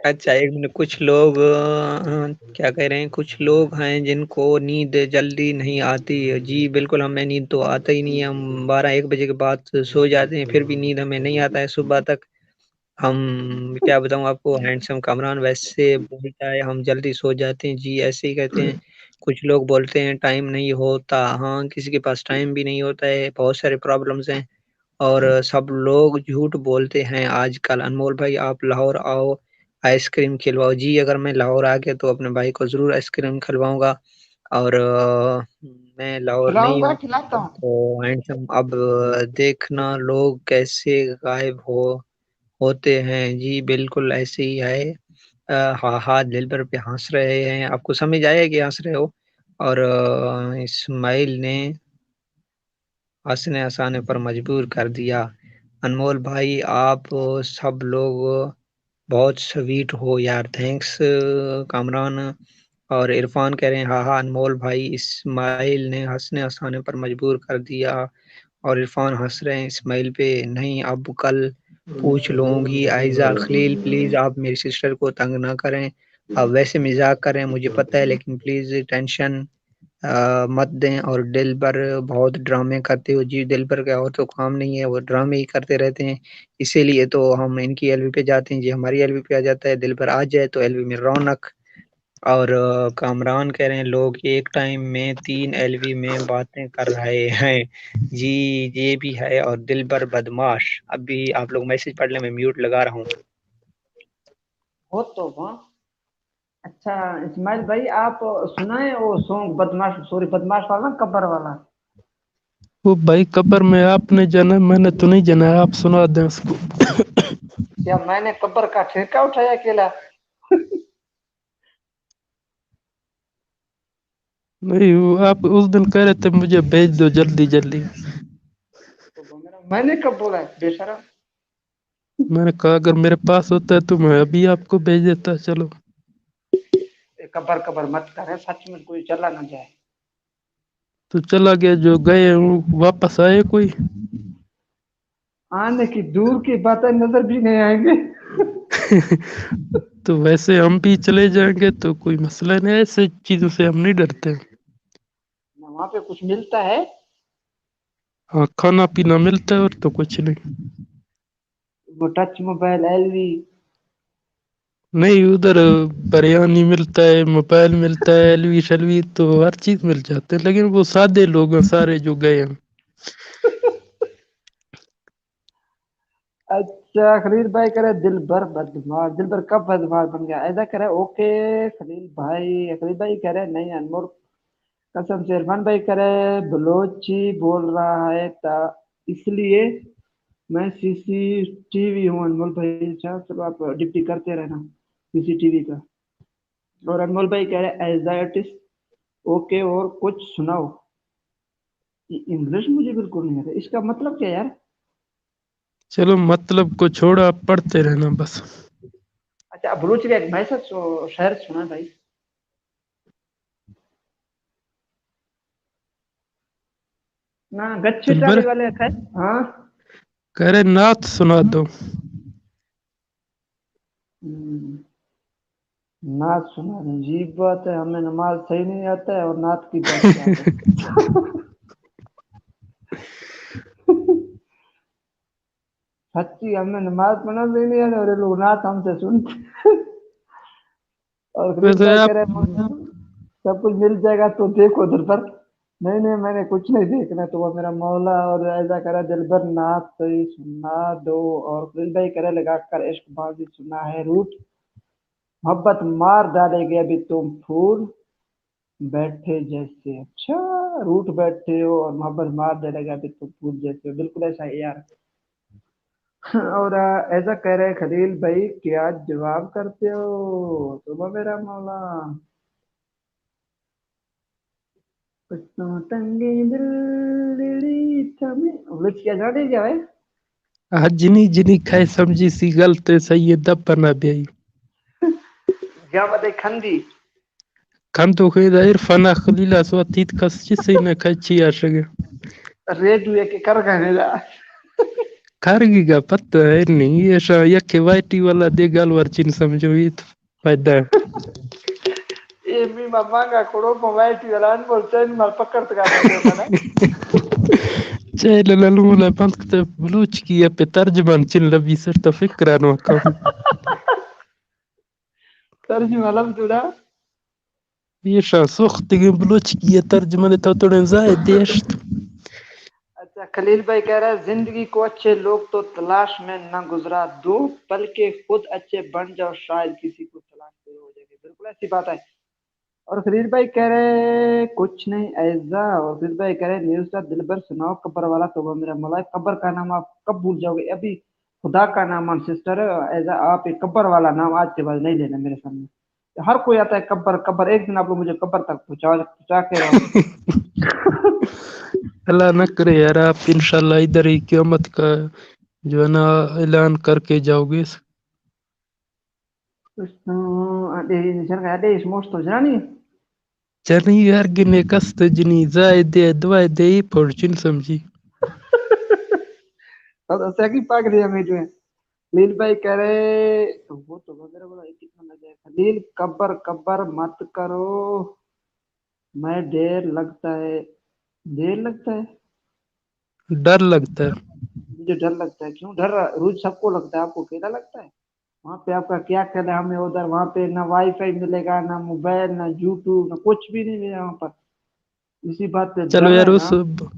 [SPEAKER 1] अच्छा एक मिनट, कुछ लोग क्या कह रहे हैं, कुछ लोग हैं जिनको नींद जल्दी नहीं आती है। जी बिल्कुल, हमें नींद तो आता ही नहीं है, हम 12-1 बजे के बाद सो जाते हैं, फिर भी नींद हमें नहीं आता है सुबह तक। हम क्या बताऊं आपको, हैंडसम कामरान वैसे बोलता है हम जल्दी सो जाते हैं। जी ऐसे ही कहते हैं। कुछ लोग बोलते हैं टाइम नहीं होता, हाँ किसी के पास टाइम भी नहीं होता है, बहुत सारे प्रॉब्लम्स हैं। और सब लोग झूठ बोलते हैं आजकल। अनमोल भाई आप लाहौर आओ, आइसक्रीम खिलवाओ। जी अगर मैं लाहौर आ गया तो अपने भाई को ज़रूर आइसक्रीम खिलवाऊंगा। और मैं लाहौर नहीं
[SPEAKER 6] खिलाऊंगा
[SPEAKER 1] हूँ
[SPEAKER 6] खिलाता हूँ।
[SPEAKER 1] तो हैंडसम अब देखना लोग कैसे गायब होते हैं। जी बिल्कुल ऐसे ही है। हाँ हाँ दिल पे हंस रहे हैं, आपको समझ आया कि हंस रहे हो? और इस्माइल ने हंसने हंसाने पर मजबूर कर दिया। अनमोल भाई आप सब लोग बहुत स्वीट हो यार, थैंक्स कामरान। और इरफान कह रहे हैं हाँ हाँ अनमोल भाई, इस्माइल ने हंसने हंसाने पर मजबूर कर दिया। और इरफान हंस रहे हैं इस्माइल पे। नहीं अब कल पूछ लूंगी। आयजा खलील प्लीज आप मेरी सिस्टर को तंग ना करें, आप वैसे मजाक करें मुझे पता है, लेकिन प्लीज टेंशन मत दें। और दिल पर बहुत ड्रामे करते हो। जी दिल पर क्या और तो काम नहीं है, वो ड्रामे ही करते रहते हैं, इसीलिए तो हम इनकी एलवी पे जाते हैं। जी हमारी एलवी पे आ जाता है, दिल पर आ जाए तो एलवी में रौनक। और कामरान कह रहे हैं लोग एक टाइम में 3 एलवी में बातें कर रहे हैं। जी ये भी है। और दिल पर बदमाश, अभी आप लोग मैसेज पढ़ लें, मैं म्यूट लगा रहा हूँ।
[SPEAKER 6] हो तो वाह अच्छा इस्माइल भाई आप सुनाए वो सॉन्ग बदमाश सॉरी बदमाश वाला कब्र वाला।
[SPEAKER 5] वो भाई कब्र में आपने जाना, मैंने तो नहीं जाना, आप सुना दें उसको।
[SPEAKER 6] या मैंने कब्र का ठेका उठाया अकेला।
[SPEAKER 5] नहीं, वो आप उस दिन कह रहे थे मुझे भेज दो जल्दी जल्दी।
[SPEAKER 6] मैंने कब बोला है बेशरम।
[SPEAKER 5] मैंने कहा अगर मेरे पास होता है तो मैं अभी आपको भेज देता। चलो
[SPEAKER 6] कब्र कब्र मत करे सच में कोई चला ना जाए।
[SPEAKER 5] तो चला गया, जो गए वो वापस आए कोई?
[SPEAKER 6] आने की दूर की बातें नजर भी नहीं आएंगे।
[SPEAKER 5] तो वैसे हम भी चले जाएंगे तो कोई मसला नहीं, ऐसे चीजों से हम नहीं डरते।
[SPEAKER 6] वहां पे कुछ मिलता है।
[SPEAKER 5] हाँ, खाना पीना मिलता है और तो कुछ नहीं।
[SPEAKER 6] वो टच मोबाइल एलवी।
[SPEAKER 5] नहीं, उधर बिरयानी मिलता है, मोबाइल मिलता है, एलवी शलवी तो हर चीज मिल जाते हैं, लेकिन वो सादे लोग हैं सारे जो गए हैं।
[SPEAKER 6] अच्छा खलील भाई करे दिल भर बदमाश दिल भर कब बदमाश बन गया ऐसा करे ओके। खलील भाई कह रहे नहीं अनमोल कसम से इरफान भाई करे बलोची बोल रहा है इसलिए मैं सीसीटीवी हूँ अनमोल भाई। अच्छा चलो आप डिप्टी करते रहना सीसीटीवी का। और अनमोल भाई कह रहे एजाइटिस ओके और कुछ सुनाओ। इंग्लिश मुझे बिल्कुल नहीं आता इसका मतलब क्या यार।
[SPEAKER 5] चलो मतलब को छोड़ो, आप पढ़ते रहना बस।
[SPEAKER 6] अच्छा बलूच का एक मैसेज शेर सुना भाई। ना गच्छे
[SPEAKER 5] दिलबर
[SPEAKER 6] टाली वाले है हाँ।
[SPEAKER 5] कह रहे नाथ सुना दो।
[SPEAKER 6] हम्म, नाच सुना रहे जी बात है हमें नमाज सही नहीं आता है और नाच की बात क्या है। सच्ची हमें नमाज पढ़ना भी नहीं आता और ये लोग नाच हमसे सुनते। और खलील
[SPEAKER 5] वैसे
[SPEAKER 6] भाई कह
[SPEAKER 5] आप
[SPEAKER 6] रहे हैं, सब कुछ मिल जाएगा तो देखो उधर पर। नहीं नहीं मैंने कुछ नहीं देखना तो वो मेरा मौला और ऐसा करे दिल भर नाच सही सुना दो। और खलील भाई करे लगा कर इश्क बाजी सुना है रूठ मोहब्बत मार डालेगी अभी तुम फूल बैठे जैसे। अच्छा रूठ बैठे हो और मोहब्बत मार डालेगा अभी तुम फूल जैसे हो बिल्कुल ऐसा ही यार। और ऐसा कह रहे खलील भाई क्या जवाब करते हो सुबह मेरा मौला। कुछ तो तंगे दिल दिली थमे उलझ क्या जाने क्या है।
[SPEAKER 5] जिनी जिनी खाए समझी सी गलत सही दब बना भी
[SPEAKER 6] क्या बताए खंदी।
[SPEAKER 5] kan तो kıyıda İrfan'a Halil'a suatit kasçısıyla kaçı yaşadı.
[SPEAKER 6] Radio के कर गए जा।
[SPEAKER 5] Kargiga पता है नहीं, ऐसा यके वाइटी वाला दे गाल वर्चिन समझो ये तो फायदा है।
[SPEAKER 6] ये मी मांगा कोड़ो मोबाइल टी वाला बोलते हैं मर पकड़ तक आ जाते हो ना।
[SPEAKER 5] Chay la lula pant kta bluch ki ya pe tarjuman chin la bisar ta fikra no kam.
[SPEAKER 6] तर्जुमा लम तुड़ा।
[SPEAKER 5] ये शा सुख्त की bluch की ya tarjuman ta थोड़े जायद देश।
[SPEAKER 6] अच्छा खलील भाई कह रहा है जिंदगी को अच्छे लोग तो तलाश में न गुजरा दो पल के खुद अच्छे बन जाओ शायद किसी को तलाश से हो जाएगी बिल्कुल ऐसी बात है। और खलील भाई कह रहे कुछ नहीं ऐसा। और खलील भाई कह रहे न्यूज का दिल भर सुनाओ कब्र वाला तो मेरा मौला कब्र का नाम आप कब भूल जाओगे अभी खुदा का नाम हम सिस्टर ऐसा आप एक कब्र वाला नाम आज के बाद नहीं लेना मेरे सामने। हर कोई आता है कब्र कब्र एक दिन आप लोग मुझे कब्र तक पहुंचा पहुंचा के रहोगे।
[SPEAKER 5] अल्लाह न करे यार, आप इंशाल्लाह इधर ही क़यामत का जो है ना ऐलान करके जाओगे।
[SPEAKER 6] Ada nisan ada semua sto jani.
[SPEAKER 5] चली यार गिने कस्त जनी जायद दवाई दे फॉर्चून समझी।
[SPEAKER 6] अब सगी पाक दिया मेरे में। खलील भाई कह रहे वो तो वगैरह बोला कितना लग जाए खलील कब्र कब्र मत करो मैं देर लगता है
[SPEAKER 5] डर लगता है।
[SPEAKER 6] मुझे डर लगता है क्यों डर रोज सबको लगता है आपको अकेला लगता है। वहां पे आपका क्या कहना है हमें उधर वहां पे ना वाईफाई मिलेगा ना मोबाइल ना यूट्यूब ना कुछ भी नहीं मिलेगा वहां पर। इसी बात पे
[SPEAKER 5] चलो
[SPEAKER 6] डर
[SPEAKER 5] यार
[SPEAKER 6] है
[SPEAKER 5] उस
[SPEAKER 6] ना।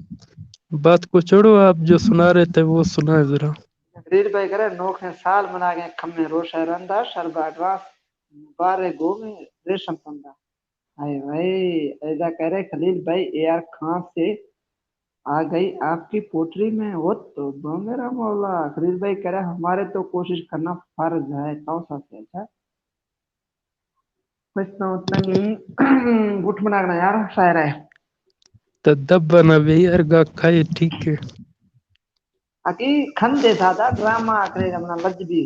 [SPEAKER 5] बात को छोड़ो, आप जो सुना रहे थे वो सुनाए जरा।
[SPEAKER 6] खलील भाई कह रहे नोख ने साल मना गए खम्मे रोशा रंदा शरबा एडवांस बारे गो में रेशम पंदा। हाय भाई, ऐसा कह रहे खलील भाई AR खान से आ गई आपकी पोटरी में, वो तो दो मेरा मौला। खलील भाई कह रहे हमारे तो कोशिश करना फर्ज है, कौन सा से अच्छा कुछ तो उतना नहीं गुट बनाना यार शायर है।
[SPEAKER 5] तदब्बना बेयर गा खाए ठीक है।
[SPEAKER 6] अकी खंदे था ड्रामा करे अपना लजबी।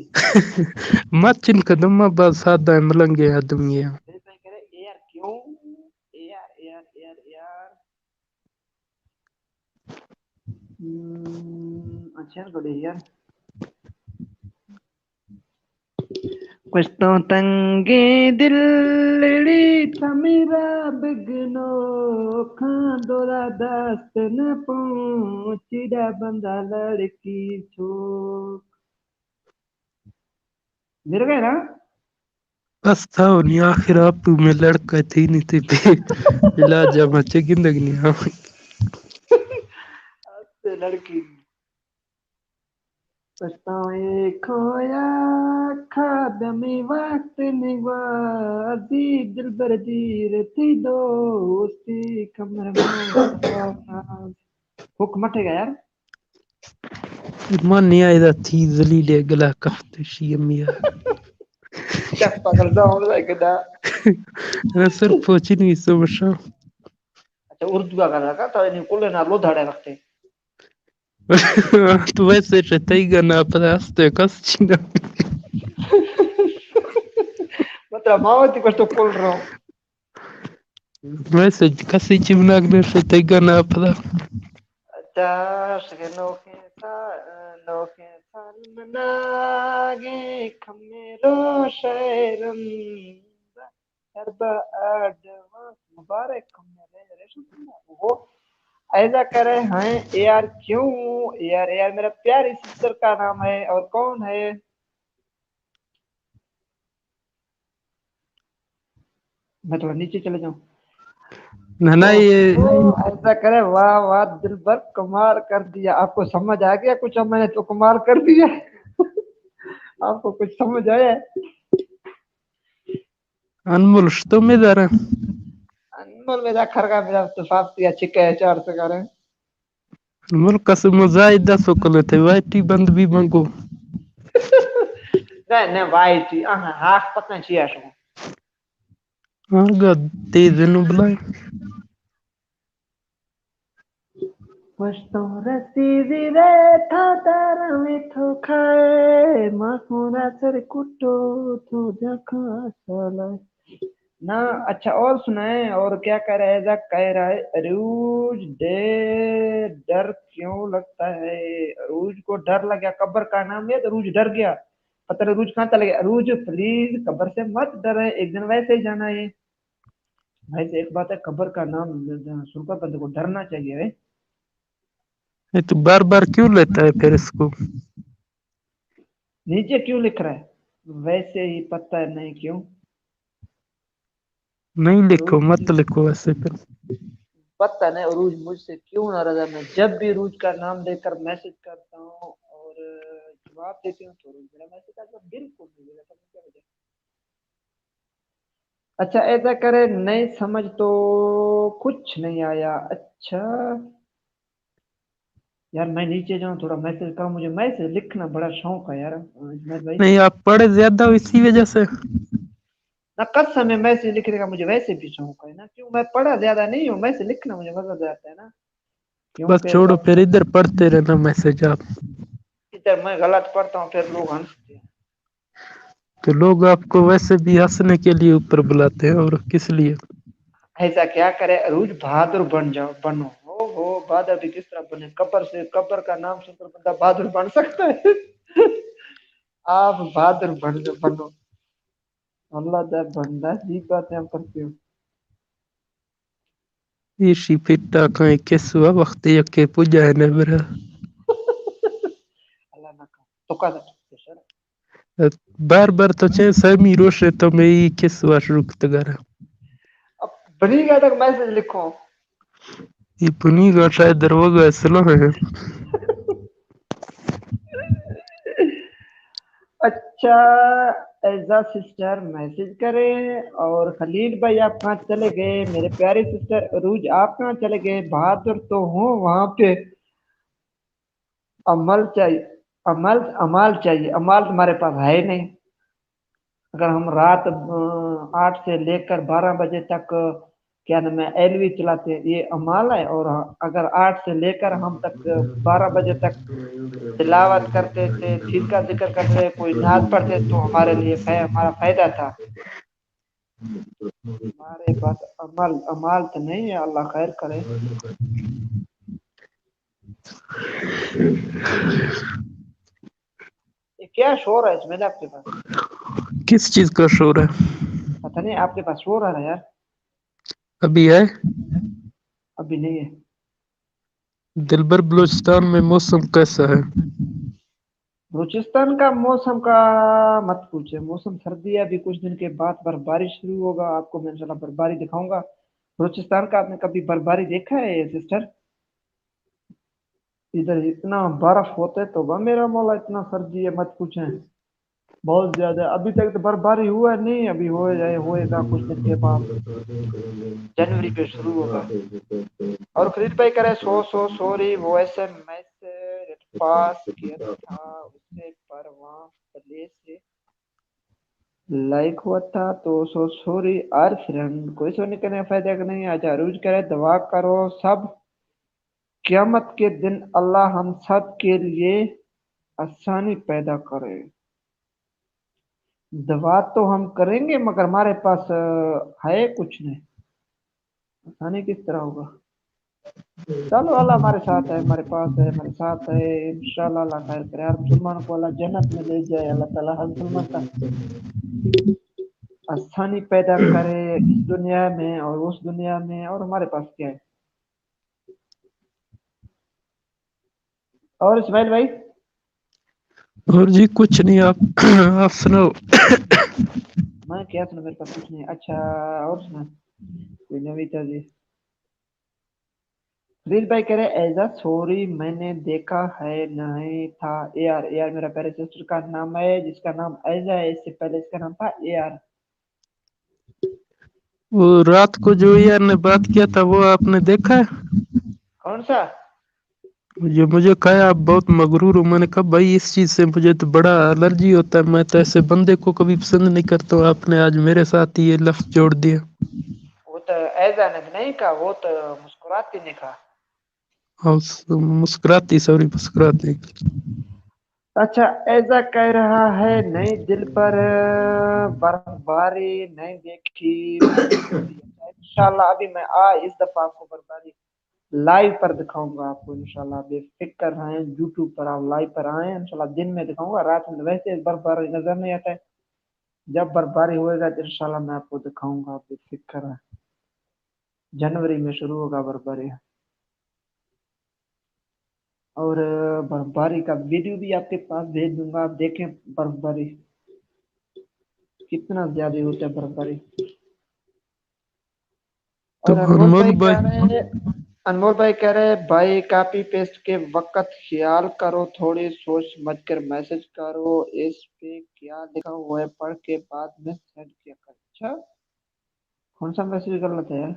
[SPEAKER 5] मचिन कदमा बा सादा मलंगे आदमी है।
[SPEAKER 6] खलील भाई कह रहे यार क्यों, यार यार यार यार अच्छा बड़े यार कुछ तो तंगे दिलड़ी था मेरा बिगनो खां दोरा दस्त न पहुंचीड़ा बंदा लड़की छो मिल गए ना।
[SPEAKER 5] बस था नहीं आखिर आप में लड़का थी नहीं थे पे इलाजा मचे गिंदग नहीं हम
[SPEAKER 6] से लड़की पछताए खोया खादमी वक्त निवाजी दिल बर जीर थी दोस्ती कमर में हुक मटेगा यार।
[SPEAKER 5] मन नहीं आया थी जलीले गला कफ्ते शी मिया
[SPEAKER 6] क्या पागल डाउन गधा।
[SPEAKER 5] انا सर पहुंची नहीं समझा
[SPEAKER 6] अच्छा उर्दू का कर रखा तो इन्हें कुल ना लो धड़े रखते
[SPEAKER 5] तो वैसे रहता ना पता कस चीना
[SPEAKER 6] मतलब मावती कुछ तो कुल रहा हूँ।
[SPEAKER 5] वैसे कसी चिमना रहता ना पता
[SPEAKER 6] अच्छा सके नोके साल मनागे खमेरो शहरम सरबा आडवांस मुबारक खमेरे रेशम वो ऐसा करे हैं यार क्यों। यार यार मेरा प्यारी सिस्टर का नाम है और कौन है। मैं थोड़ा नीचे चले जाऊं।
[SPEAKER 5] ना ये
[SPEAKER 6] ऐसा करे वाह वाह दिल भर कमाल कर दिया। आपको समझ आ गया कुछ, अब मैंने तो कमाल कर दिया। आपको कुछ समझ आया।
[SPEAKER 5] अनमोल तो में दरा
[SPEAKER 6] अनमोल मेरा खरगा मेरा तफाफ दिया चिक्के है चार से करे।
[SPEAKER 5] अनमोल कसम जायदा सोकले थे वाइटी बंद भी मंगो
[SPEAKER 6] नहीं नहीं भाई थी हाथ पता चाहिए शो
[SPEAKER 5] हाँ गा तेज नु बुलाए
[SPEAKER 6] पछतो रसीदी रे था तारा मिठो खाए माखूरा सर कुटो तो जखा साला ना। अच्छा और सुनाए और क्या कह रहा है। ऐसा कह रहा है अरूज डे डर क्यों लगता है। अरूज को डर लग गया, कब्र का नाम है तो अरूज डर गया। पता नहीं अरूज कहाँ चला गया। अरूज प्लीज कब्र से मत डरे, एक दिन वैसे ही जाना है। भाई से एक बात है, कब्र का नाम सुनकर बंदे को डरना चाहिए है।
[SPEAKER 5] ये तो बार बार क्यों लेता है फिर इसको
[SPEAKER 6] नीचे क्यों लिख रहा है, वैसे ही पता नहीं क्यों।
[SPEAKER 5] नहीं लिखो मत लिखो ऐसे फिर
[SPEAKER 6] पता नहीं अरूज मुझसे क्यों नाराज है। मैं जब भी अरूज का नाम लेकर मैसेज करता हूँ और जवाब देती हूँ तो अरूज मेरा मैसेज आता है बिल्कुल नहीं मिला, पता नहीं क्या वजह। अच्छा ऐसा करे नहीं समझ तो कुछ नहीं आया। अच्छा यार मैं नीचे जाऊँ थोड़ा मैसेज करूँ, मुझे मैसेज लिखना बड़ा शौक है यार मैं भाई।
[SPEAKER 5] नहीं आप पढ़े ज्यादा हो इसी वजह से
[SPEAKER 6] ना कसम में मैसेज लिखने का मुझे वैसे भी शौक है ना, क्यों मैं पढ़ा ज्यादा नहीं हूँ, मैसेज लिखना मुझे मजा आता है ना।
[SPEAKER 5] बस
[SPEAKER 6] क्योंकि
[SPEAKER 5] छोड़ो फिर इधर पढ़ते रहना मैसेज आप
[SPEAKER 6] इधर मैं गलत पढ़ता हूँ फिर लोग हंसते हैं।
[SPEAKER 5] तो लोग आपको वैसे भी हंसने के लिए ऊपर बुलाते हैं और किस लिए
[SPEAKER 6] ऐसा क्या करे अरूज बहादुर बन जाओ बनो। हो बहादुर भी किस तरह बने, कब्र से कब्र का नाम सुनकर बंदा बहादुर बन सकता है। आप बहादुर बनो अल्लाह दा बंदा जी बातें हम करते हो।
[SPEAKER 5] ईशी फिट्टा कहीं किसवा वक्त यके पूजा है नेबरा
[SPEAKER 6] अल्लाह ना का तो का सर
[SPEAKER 5] बार बार तो चे समी रोशे तो मैं ही किसवा रुकत गरा
[SPEAKER 6] अब बनी गया तक मैसेज लिखो।
[SPEAKER 5] ये पुनी का शायद दरवाजा असलो है
[SPEAKER 6] अच्छा एजा सिस्टर मैसेज करें। और खलील भाई आप कहाँ चले गए? मेरे प्यारे सिस्टर अरूज आप कहाँ चले गए? बहादुर तो हो वहां पे, अमल चाहिए, अमल अमाल चाहिए, अमाल तुम्हारे पास है ही नहीं। अगर हम रात 8 से लेकर 12 बजे तक क्या नाम है एलवी चलाते हैं, ये अमाल है। और अगर 8 से लेकर हम तक 12 बजे तक तिलावत करते थे, दीन का जिक्र करते, कोई नाज पढ़ते, तो हमारे लिए हमारा फायदा था। हमारे पास अमल अमाल तो नहीं है, अल्लाह खैर करे। ये क्या शोर है इसमें आपके पास?
[SPEAKER 5] किस चीज का शोर है?
[SPEAKER 6] पता नहीं, आपके पास शोर आ रहा है यार।
[SPEAKER 5] अभी है?
[SPEAKER 6] अभी नहीं है।
[SPEAKER 5] दिलबर बलूचिस्तान में मौसम कैसा है?
[SPEAKER 6] बलूचिस्तान का मौसम का मत पूछे, मौसम सर्दी है। अभी कुछ दिन के बाद बर्फबारी शुरू होगा, आपको मैं इंशाल्लाह बर्फबारी दिखाऊंगा। बलूचिस्तान का आपने कभी बर्फबारी देखा है सिस्टर? इधर इतना बर्फ होता है तो मेरा मौला, इतना सर्दी है मत पूछें, बहुत ज्यादा। अभी तक तो बर्फबारी हुआ नहीं, अभी हो जाए होएगा कुछ दिन के बाद, जनवरी पे शुरू होगा। और खरीद भाई करे सॉरी वो ऐसे मैसेज पास किया था उससे, पर वहाँ पहले से लाइक हुआ था तो सॉरी। आर फ्रेंड कोई सोने का फायदा का नहीं। आज अरूज करे दुआ करो सब, क़यामत के दिन अल्लाह हम सब के लिए आसानी पैदा करे। दुआ तो हम करेंगे मगर हमारे पास है कुछ नहीं, आसानी किस तरह होगा? चलो अल्लाह हमारे साथ है, हमारे पास है, हमारे साथ है, इंशाल्लाह अल्लाह खैर करे। हर मुसलमान को अल्लाह जन्नत में ले जाए, अल्लाह ताला हर मुसलमान का आसानी पैदा करे इस दुनिया में और उस दुनिया में। और हमारे पास क्या है? और इस्माइल भाई
[SPEAKER 5] और जी कुछ नहीं, आप आप सुनाओ।
[SPEAKER 6] मैं क्या सुना, मेरे पास कुछ नहीं। अच्छा और सुना कोई नवी ताजी? फरीद भाई कह रहे एजा सॉरी मैंने देखा है नहीं था। ए आर, ए आर मेरा प्यारे सिस्टर का नाम है जिसका नाम एजा है, इससे पहले इसका नाम था ए आर।
[SPEAKER 5] वो रात को जो यार ने बात किया था वो आपने देखा है?
[SPEAKER 6] कौन सा?
[SPEAKER 5] जो मुझे कहा आप बहुत मगरूर हो, मैंने कहा भाई इस चीज से मुझे तो बड़ा एलर्जी होता है, मैं तो ऐसे बंदे को कभी पसंद नहीं करता हूँ। आपने आज मेरे साथ ही ये लफ्ज जोड़ दिया।
[SPEAKER 6] वो तो एजा ने नहीं कहा, वो तो मुस्कुराती ने कहा।
[SPEAKER 5] और मुस्कुराती, सॉरी मुस्कुराती।
[SPEAKER 6] अच्छा ऐसा कह रहा है नहीं दिल पर बर्फबारी नहीं देखी मैंने कभी। अच्छा, इंशाल्लाह अभी मैं इस दफा आपको बर्फबारी लाइव पर दिखाऊंगा आपको इंशाल्लाह। अभी फिक्र रहे यूट्यूब पर, आप लाइव पर आए इंशाल्लाह, दिन में दिखाऊंगा, रात में वैसे बर्फबारी नजर नहीं आता है। जब बर्फबारी होएगा तो इंशाल्लाह मैं आपको दिखाऊंगा, आप फिक्र है। जनवरी में शुरू होगा बर्फबारी। और बर्फबारी का वीडियो भी आपके पास भेज दूंगा, आप देखें बर्फबारी कितना ज्यादा होता है बर्फबारी।
[SPEAKER 5] तो
[SPEAKER 6] और अनमोल
[SPEAKER 5] अनमोल
[SPEAKER 6] भाई
[SPEAKER 5] भाई,
[SPEAKER 6] कह रहे, अनमोल भाई कह रहे भाई कॉपी पेस्ट के वक्त ख्याल करो, थोड़ी सोच समझ कर मैसेज करो, इस पे क्या लिखा हुआ है पढ़ के बाद में सेंड किया कर। अच्छा कौन सा मैसेज गलत है यार?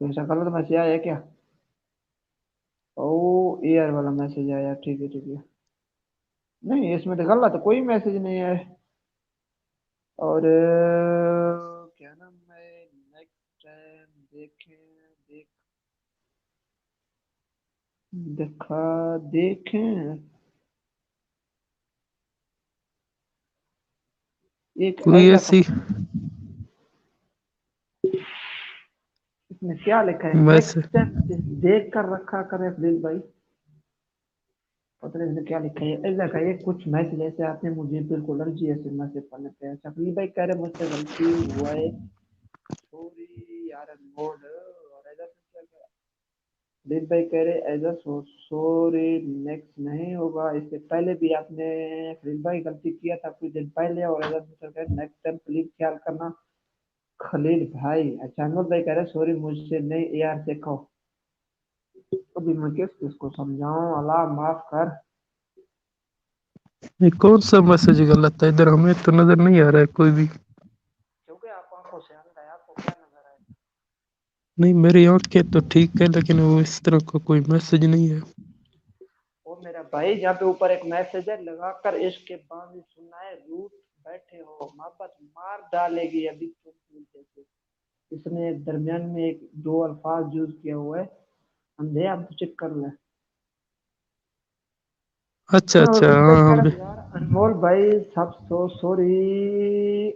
[SPEAKER 6] कोई सा गलत मैसेज आया है क्या? ओ एयर वाला मैसेज आया, ठीक है ठीक है। नहीं इसमें तो गलत कोई मैसेज नहीं है। और क्या नाम है, नेक्स्ट टाइम देखें, देखा देखें एक
[SPEAKER 5] कोई
[SPEAKER 6] ऐसा
[SPEAKER 5] ऐसी
[SPEAKER 6] इसमें क्या लिखा है,
[SPEAKER 5] वैसे
[SPEAKER 6] नेक्स्ट टाइम देख कर रखा करे दिल भाई। पता नहीं इसमें क्या लिखा है, ऐसा का ये कुछ मैसेज ऐसे आते हैं मुझे बिल्कुल एलर्जी है ऐसे मैसेज पढ़ने पे। अच्छा दिल भाई कह रहे मुझसे गलती हुआ है, सॉरी यार अनमोल। और ऐसा दिल भाई कह रहे ऐसा सॉरी नेक्स्ट नहीं होगा, इससे पहले भी आपने दिल भाई गलती किया था कुछ दिन पहले। और ऐसा नेक्स्ट टाइम प्लीज ख्याल करना खलील भाई। अच्छा अनमोल भाई कह रहे सॉरी मुझसे नहीं यार से कहो। अभी मैं किस किस को समझाऊं, अल्लाह माफ कर।
[SPEAKER 5] ये कौन सा मैसेज गलत है? इधर हमें तो नजर नहीं आ रहा है कोई भी।
[SPEAKER 6] क्योंकि आप आंखों से अंधा है, आपको क्या नजर आएगा?
[SPEAKER 5] नहीं, मेरी आंखें तो ठीक है, लेकिन वो इस तरह का कोई मैसेज नहीं है।
[SPEAKER 6] वो मेरा भाई, जहाँ पे ऊपर एक मैसेज है, लगाकर इश्क के बांध सुनाए रूठ बैठे हो, मोहब्बत मार डालेगी अभी तुम भूल जैसे। इसने दरमियान में एक दो अल्फाज यूज किया हुआ है, अंधे, आप चेक कर लें।
[SPEAKER 5] अच्छा
[SPEAKER 6] और
[SPEAKER 5] अच्छा,
[SPEAKER 6] उस पे
[SPEAKER 5] हाँ हाँ
[SPEAKER 6] यार अनमोल भाई सब सो सॉरी।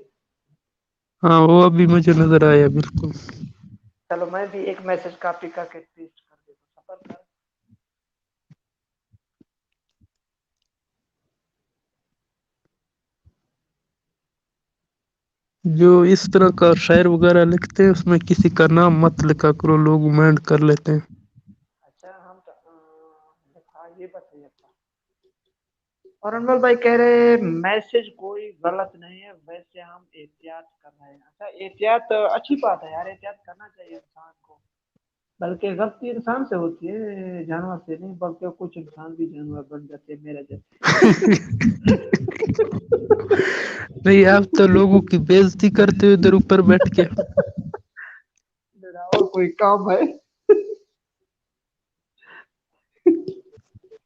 [SPEAKER 5] हाँ, वो अभी मुझे नजर आया बिल्कुल।
[SPEAKER 6] चलो मैं भी एक मैसेज कॉपी करके पेस्ट कर देता हूँ, सफर कर।
[SPEAKER 5] जो इस तरह का शायर वगैरह लिखते हैं उसमें किसी का नाम मत लिखा करो, लोग माइंड कर लेते हैं।
[SPEAKER 6] अच्छा हम तो हाँ ये बात सही है आपका। और अनमोल भाई कह रहे मैसेज कोई गलत नहीं है, वैसे हम एहतियात कर रहे हैं। अच्छा एहतियात अच्छी बात है यार, एहतियात करना चाहिए इंसान को। बल्कि गलती इंसान से होती है, जानवर से नहीं, बल्कि कुछ इंसान भी जानवर बन जाते हैं मेरे
[SPEAKER 5] नहीं, आप तो लोगों की बेइज्जती करते हो इधर ऊपर बैठ के।
[SPEAKER 6] मेरा और कोई काम है?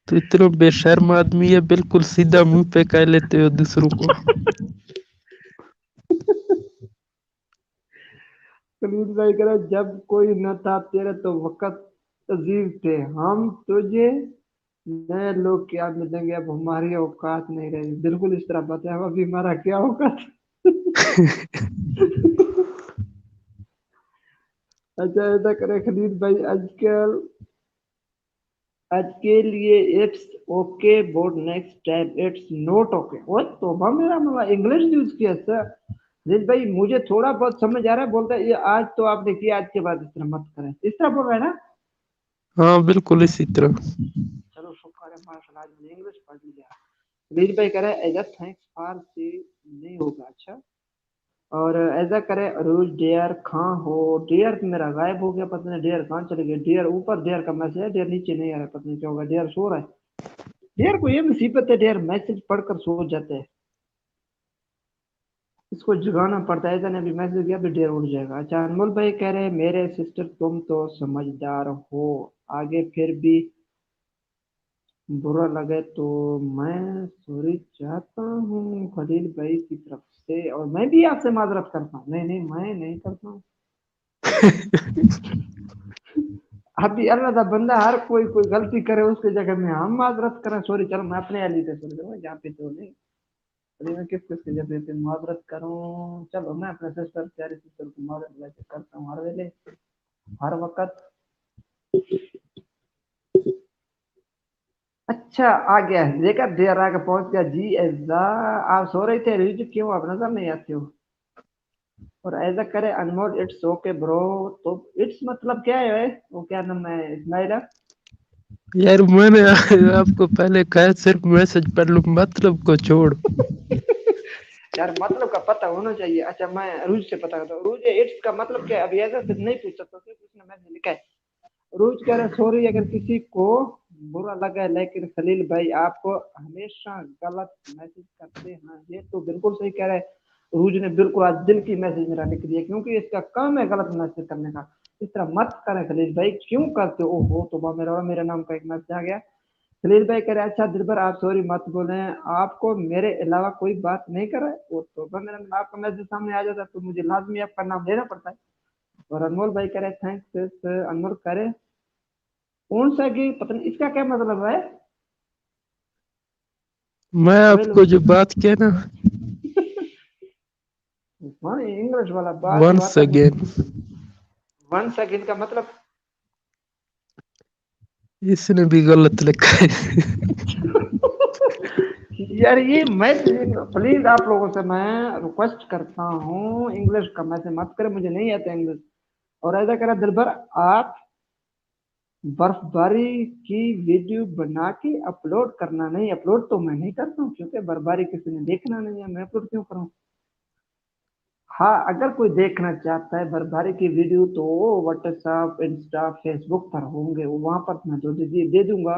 [SPEAKER 5] तो इतना बेशर्म आदमी है, बिल्कुल सीधा मुंह पे कह लेते हो दूसरों को।
[SPEAKER 6] खलील भाई कह रहे जब कोई न था तेरे तो वक्त अजीब थे हम, तुझे नए लोग क्या मिलेंगे, अब हमारी औकात नहीं रही। बिल्कुल इस तरह बात है, अब अभी हमारा क्या औकात। अच्छा ऐसा करे खलील भाई, आजकल आज के लिए it's okay boat next time it's not okay. वो तो मेरा मतलब इंग्लिश यूज किया सर। खलील भाई मुझे थोड़ा बहुत समझ आ रहा है, बोलता है ये आज तो आपने किया, आज के बाद इस तरह मत करें, इस तरह बोल रहा है ना।
[SPEAKER 5] हाँ बिल्कुल इसी तरह।
[SPEAKER 6] चलो शुक्र है माशाल्लाह आज मैंने इंग्लिश पढ़ लिया। खलील भाई कह रहे हैं एजा थैंक्स फॉर से नहीं होगा। अच्छा और ऐसा करे रोज डेयर खां हो, डेयर मेरा गायब हो गया, पता नहीं डेयर कहाँ चले गए। डेयर ऊपर डेयर का मैसेज है, डेयर नीचे नहीं आ रहा, पता नहीं क्या होगा, डेयर सो रहा है। डेयर को ये मुसीबत है, डेयर मैसेज पढ़कर सो जाते हैं, इसको जगाना पड़ता है। ऐसा नहीं अभी मैसेज किया, अभी डेयर उठ जाएगा। अच्छा अनमोल भाई कह रहे हैं मेरे सिस्टर तुम तो समझदार हो, आगे फिर भी बुरा लगे तो मैं सॉरी चाहता हूँ खलील भाई की तरफ से, और मैं भी आपसे माजरत करता हूँ। नहीं नहीं मैं नहीं करता हूँ। अभी अल्लाह का बंदा हर कोई कोई गलती करे उसकी जगह में हम माजरत करें, सॉरी चलो मैं अपने अली पे सॉरी करूँ, जहाँ पे तो नहीं। अभी मैं किस किस की जगह पे माजरत करूँ? चलो मैं अपने सिस्टर प्यारी सिस्टर को माजरत वैसे करता हूँ हर वेले हर वक्त। अच्छा आ गया है, देखा देर आके पहुंच गया जी। ऐसा आप सो रहे थे रिज क्यों, आप नजर नहीं आते हो। और ऐसा करे अनमोल इट्स ओके ब्रो, तो इट्स मतलब क्या है? वो क्या नाम है, इस्माइला?
[SPEAKER 5] यार मैंने आपको पहले कहा सिर्फ मैसेज पढ़ लो, मतलब को छोड़।
[SPEAKER 6] यार मतलब का पता होना चाहिए। अच्छा मैं रूज से पता करता हूँ, रूज इट्स का मतलब क्या है? अभी ऐसा सिर्फ नहीं पूछ सकता, सिर्फ उसने मैसेज लिखा है। रूज कह रहे सॉरी अगर किसी को बुरा लगा है, लेकिन खलील भाई आप हमेशा गलत मैसेज करते हैं। ये तो बिल्कुल सही कह रहे हैं। रूज ने बिल्कुल आज दिल की मैसेज मेरा लिख दिया, क्योंकि इसका काम है गलत मैसेज करने का। इस तरह मत करें खलील भाई, क्यों करते हो? ओहो तो मेरा मेरे नाम का एक मैसेज आ गया। खलील भाई कह रहे अच्छा दिलबर आप सॉरी मत बोले, आपको मेरे अलावा कोई बात नहीं कर रहा है। वो तो मेरा आपका मैसेज सामने आ जाता तो मुझे लाजमी आपका नाम लेना पड़ता है। और अनमोल भाई कह रहे थैंक्स। अनमोल करे कौन सा की पता नहीं इसका क्या मतलब है।
[SPEAKER 5] मैं आपको जो बात किया ना,
[SPEAKER 6] इंग्लिश वाला बात जो
[SPEAKER 5] वंस
[SPEAKER 6] आता है।
[SPEAKER 5] अगेन,
[SPEAKER 6] वन सेकंड का मतलब
[SPEAKER 5] इसने भी गलत लिखा है।
[SPEAKER 6] यार ये मैसेज प्लीज आप लोगों से मैं रिक्वेस्ट करता हूँ, इंग्लिश का मैसेज मत करें, मुझे नहीं आता इंग्लिश। और ऐसा करा दिलबर आप बर्फबारी की वीडियो बना के अपलोड करना। नहीं अपलोड तो मैं नहीं करता हूँ, क्योंकि बर्फबारी किसी ने देखना नहीं है, मैं अपलोड क्यों करूँ। हाँ अगर कोई देखना चाहता है बर्फबारी की वीडियो तो व्हाट्सएप इंस्टा फेसबुक पर होंगे, वहां पर मैं दे दूंगा।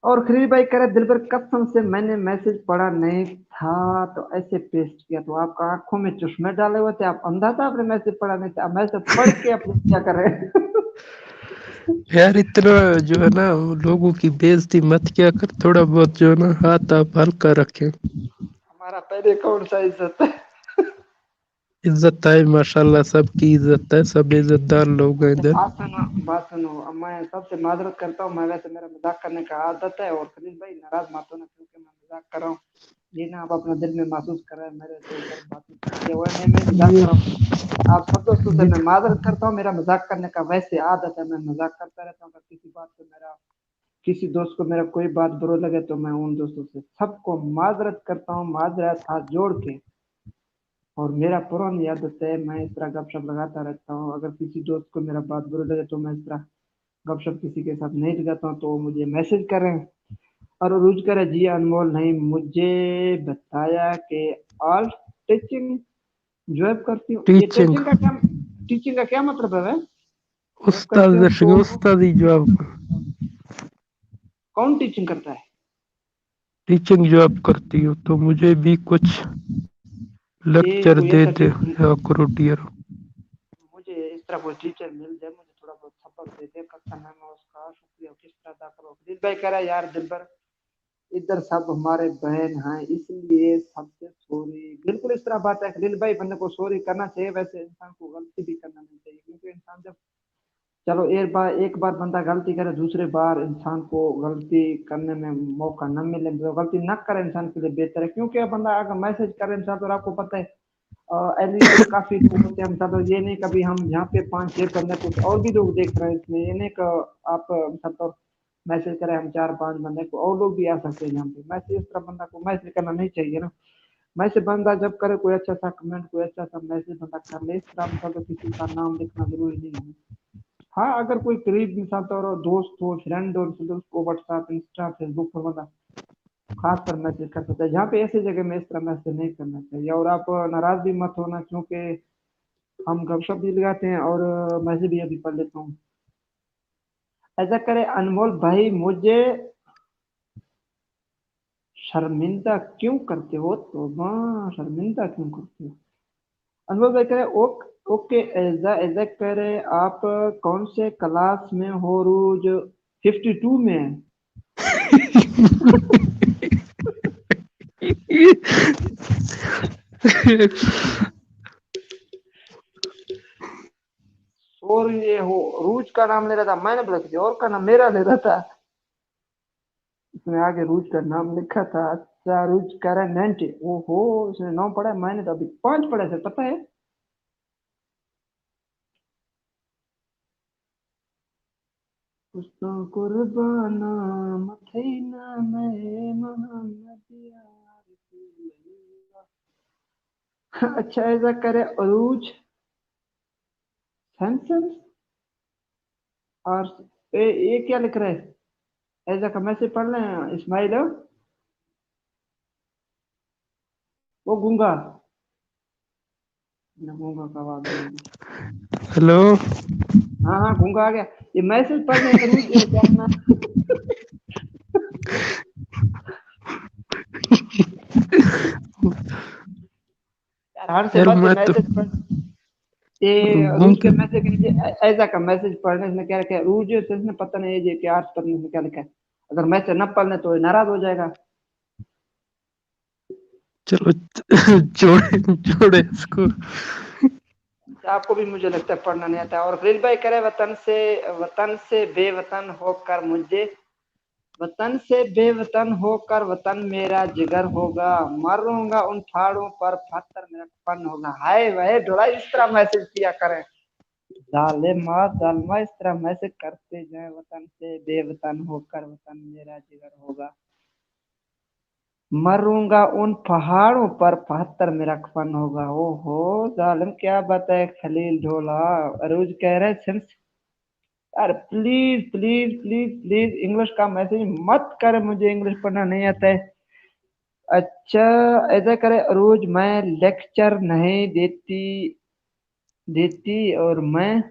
[SPEAKER 6] और खलील भाई कह रहे दिलबर कसम से मैंने मैसेज पढ़ा नहीं था तो ऐसे पेस्ट किया, तो आपका आंखों में चश्मे डाले हुए थे, आप अंधा था, आपने मैसेज पढ़ा नहीं था, मैसेज पढ़ के अपने क्या कर रहे हैं?
[SPEAKER 5] यार इतना जो है ना लोगों की बेइज्जती मत किया कर, थोड़ा बहुत जो है ना हाथ आप हल्का रखें।
[SPEAKER 6] हमारा पहले कौन सा इज्जत है?
[SPEAKER 5] इज्जत है माशाल्लाह, सबकी इज्जत है, सब इज्जतदार लोग हैं इधर।
[SPEAKER 6] बात सुनो, अब मैं सबसे माजरत करता हूँ, मैं वैसे मेरा मजाक करने का आदत है, और खलील भाई नाराज मत होना क्योंकि मैं मजाक कर रहा हूँ, ये ना आप अपना दिल में महसूस कर रहे हैं मेरे से ऊपर बातें करके, वो नहीं, मैं मजाक कर
[SPEAKER 5] ये
[SPEAKER 6] रहा हूँ। आप सब दोस्तों से मैं माजरत करता हूँ, मेरा मजाक करने का वैसे आदत है, मैं मजाक करता रहता हूँ, अगर किसी बात पे मेरा किसी दोस्त को मेरा कोई बात बुरा लगे तो मैं उन दोस्तों से सबको माजरत करता हूँ, माजरत हाथ जोड़ के। और मेरा पुरानी आदत है, मैं इस तरह गपशप लगाता रहता हूँ, अगर किसी दोस्त को मेरा बात बुरा लगे तो मैं इस तरह गपशप किसी के साथ नहीं लगाता हूँ, तो वो मुझे मैसेज करें। और रोज करे जी अनमोल नहीं मुझे बताया कि ऑल टीचिंग जॉब करती हूँ, ये
[SPEAKER 5] टीचिंग
[SPEAKER 6] टीचिंग का क्या मतलब है? जॉब करती
[SPEAKER 5] उस्ताद
[SPEAKER 6] हूँ तो
[SPEAKER 5] उस्तादी जॉब,
[SPEAKER 6] कौन टीचिंग करता है?
[SPEAKER 5] टीचिंग जॉब करती हो तो मुझे भी कुछ
[SPEAKER 6] ये
[SPEAKER 5] लेक्चर
[SPEAKER 6] कोई
[SPEAKER 5] दे
[SPEAKER 6] ऐसा
[SPEAKER 5] दे या करो डियर।
[SPEAKER 6] मुझे इस तरह कोई टीचर मिल जाए, मुझे थोड़ा बहुत सबक दे दे, कक्षा में मैं उसका शुक्रिया किस तरह अदा करूँ। दिल भाई कह रहा है यार दिलबर इधर सब हमारे बहन हैं इसलिए सबसे सॉरी, बिल्कुल इस तरह बात है खलील भाई, बंदे को सॉरी करना चाहिए, वैसे इंसान को गलती भी करना नहीं चाहिए, क्योंकि इंसान जब चलो एक बार बंदा गलती करे, दूसरे बार इंसान को गलती करने में मौका न मिले तो गलती न करे इंसान के लिए बेहतर है, क्योंकि अब बंदा अगर मैसेज करे इंसान, तो आपको पता है एलियन काफी लोग होते हैं, मतलब ये नहीं कभी हम यहाँ पे 5-6 बंदे, कुछ और भी लोग देख रहे हैं इसमें, ये नहीं आप मतलब मैसेज करें हम 4-5 बंदे को, और लोग भी आ सकते हैं यहाँ पे, मैसेज इस तरह बंदा को मैसेज करना नहीं चाहिए ना। मैसेज बंदा जब करे कोई अच्छा सा कमेंट, कोई अच्छा सा मैसेज बंदा कर ले, इस तरह मतलब किसी का नाम लिखना जरूरी नहीं है। हाँ अगर कोई करीब इंसान तो और दोस्त हो, फ्रेंड हो, तो उसको व्हाट्सएप, इंस्टा, फेसबुक पर बंदा खास कर मैसेज कर सकता है, जहाँ पे ऐसी जगह में इस तरह मैसेज नहीं करना चाहिए। और आप नाराज भी मत होना, क्योंकि हम गपशप भी लगाते हैं और मैसेज भी अभी पढ़ लेता हूँ। ऐसा करे अनमोल भाई मुझे शर्मिंदा क्यों करते हो, तो शर्मिंदा क्यों करते हो? अनमोल भाई करे ओके, ऐसा ऐसा करे आप कौन से क्लास में हो रोज? 52 में है। और ये हो रूज का नाम ले रहा था, मैंने बोला किसी और का नाम मेरा ले रहा था, इसमें आगे रूज का नाम लिखा था। अच्छा रूज कह रहा है 90, ओहो इसने 9 पढ़ा है, मैंने तो अभी 5 पढ़ा है, पता है। उसको कुर्बाना मथैना मैं मोहम्मदिया रसूल अल्लाह। अच्छा ऐसा करे अरूज सैमसंग, और ये क्या लिख रहा है? ऐसा का मैसेज पढ़ लें इस्माइल, वो गूंगा, गूंगा का आवाज आ गई।
[SPEAKER 5] हेलो
[SPEAKER 6] हाँ हाँ गूंगा आ गया, ये मैसेज पढ़ने अरूज क्या ना यार, हर से
[SPEAKER 5] यार
[SPEAKER 6] बात
[SPEAKER 5] मैं तो
[SPEAKER 6] मैसेज पढ़, ये रूज के
[SPEAKER 5] गूंगा
[SPEAKER 6] मैसेज के नीचे ऐसा का मैसेज पढ़ने से क्या लिखा है? रूज से इसने पता नहीं है ये क्या अर्थ पढ़ने से क्या लिखा है, अगर मैसेज न पढ़ने तो ये नाराज हो जाएगा।
[SPEAKER 5] चलो जोड़े जोड़े इसको।
[SPEAKER 6] आपको भी मुझे लगता है पढ़ना नहीं आता। और खलील भाई करे वतन से बेवतन होकर मुझे, वतन से बेवतन होकर वतन मेरा जिगर होगा, मरूंगा उन पहाड़ों पर पत्थर मेरा फन होगा। हाय वह थोड़ा इस तरह मैसेज किया करें, जालिमा जालिमा इस तरह मैसेज करते जाए, वतन से बेवतन होकर वतन मेरा जिगर होगा, मरूंगा उन पहाड़ों पर 72 मेरा कफन होगा। ओहो जालिम क्या बताए खलील ढोला। अरूज कह रहे सिंस यार please please please please English का मैसेज मत कर, मुझे इंग्लिश पढ़ना नहीं आता है। अच्छा ऐसा करे अरूज मैं लेक्चर नहीं देती देती और मैं,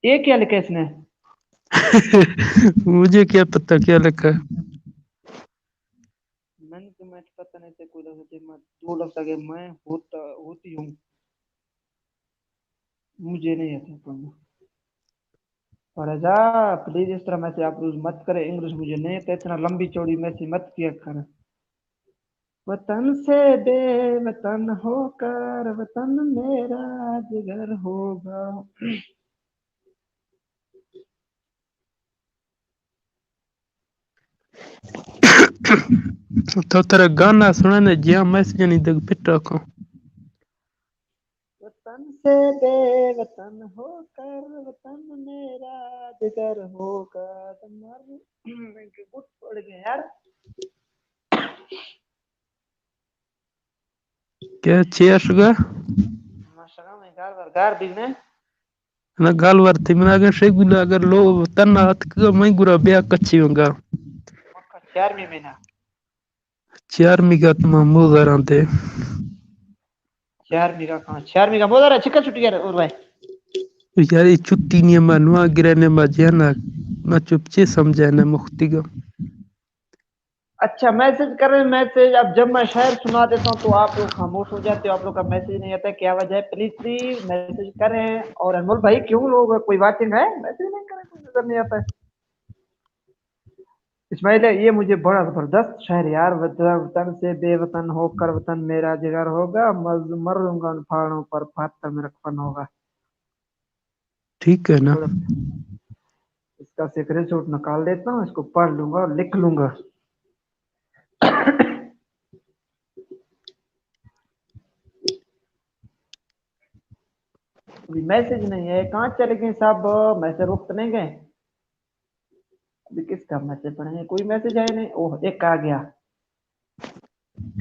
[SPEAKER 6] ये क्या लिखा है इसने?
[SPEAKER 5] मुझे क्या पता क्या लिखा है।
[SPEAKER 6] मैंने तो मैच पता नहीं था कोई लफ्ज मैं दो लफ्ज आगे मैं होती हूँ मुझे नहीं आता पढ़ना। और जा प्लीज इस तरह मैसेज आप यूज मत करें, इंग्लिश मुझे नहीं आता, इतना लंबी चौड़ी मैसेज मत किया कर। वतन से बेवतन होकर वतन मेरा जिगर होगा।
[SPEAKER 5] तो तेरा गाना सुनाने जिया मैसेज नहीं देख पिट रखो।
[SPEAKER 6] वतन से बेवतन होकर वतन मेरा जिगर होगा। तुम्हारे गुट पड़ गए यार।
[SPEAKER 5] क्या चेयर्स गा
[SPEAKER 6] माशाल्लाह मैं गार दिखने
[SPEAKER 5] ना गाल वर्ती में अगर से गुला अगर लो तना हाथ का मैं गुरा ब्याह कच्ची होगा
[SPEAKER 6] मक्का 4वीं महीना
[SPEAKER 5] 4 का तुम मु garanते
[SPEAKER 6] 4वीं का कहाँ 4वीं का बोल रहा चिकन छुट्टी यार और भाई
[SPEAKER 5] यार ये छुट्टी नहीं मानवा गिरने मजा ना चुपचे समझा ना मुक्ति का।
[SPEAKER 6] अच्छा मैसेज कर रहे हैं मैसेज। अब जब मैं शायर सुना देता हूँ तो आप लोग खामोश हो जाते हो, आप लोग का मैसेज नहीं आता, क्या वजह है? प्लीज प्लीज मैसेज करें। और अनमोल भाई क्यों लोग कोई वाचिंग है? मैसेज नहीं करें, कोई नजर नहीं आता है। इस्माइल ये मुझे बड़ा जबरदस्त शायर यार। वतन से बेवतन होकर वतन मेरा जिगर होगा, मरूंगा उन पहाड़ों पर पत्थर में रखफन होगा।
[SPEAKER 5] ठीक है ना।
[SPEAKER 6] थोड़ा इसका स्क्रीनशॉट निकाल देता हूँ, इसको पढ़ लूंगा और लिख लूंगा। अभी मैसेज नहीं है, कहाँ चले गए साहब? मैसेज रुक तो नहीं गए? अभी किसका मैसेज पढ़ेंगे? कोई मैसेज है नहीं। ओह एक आ गया।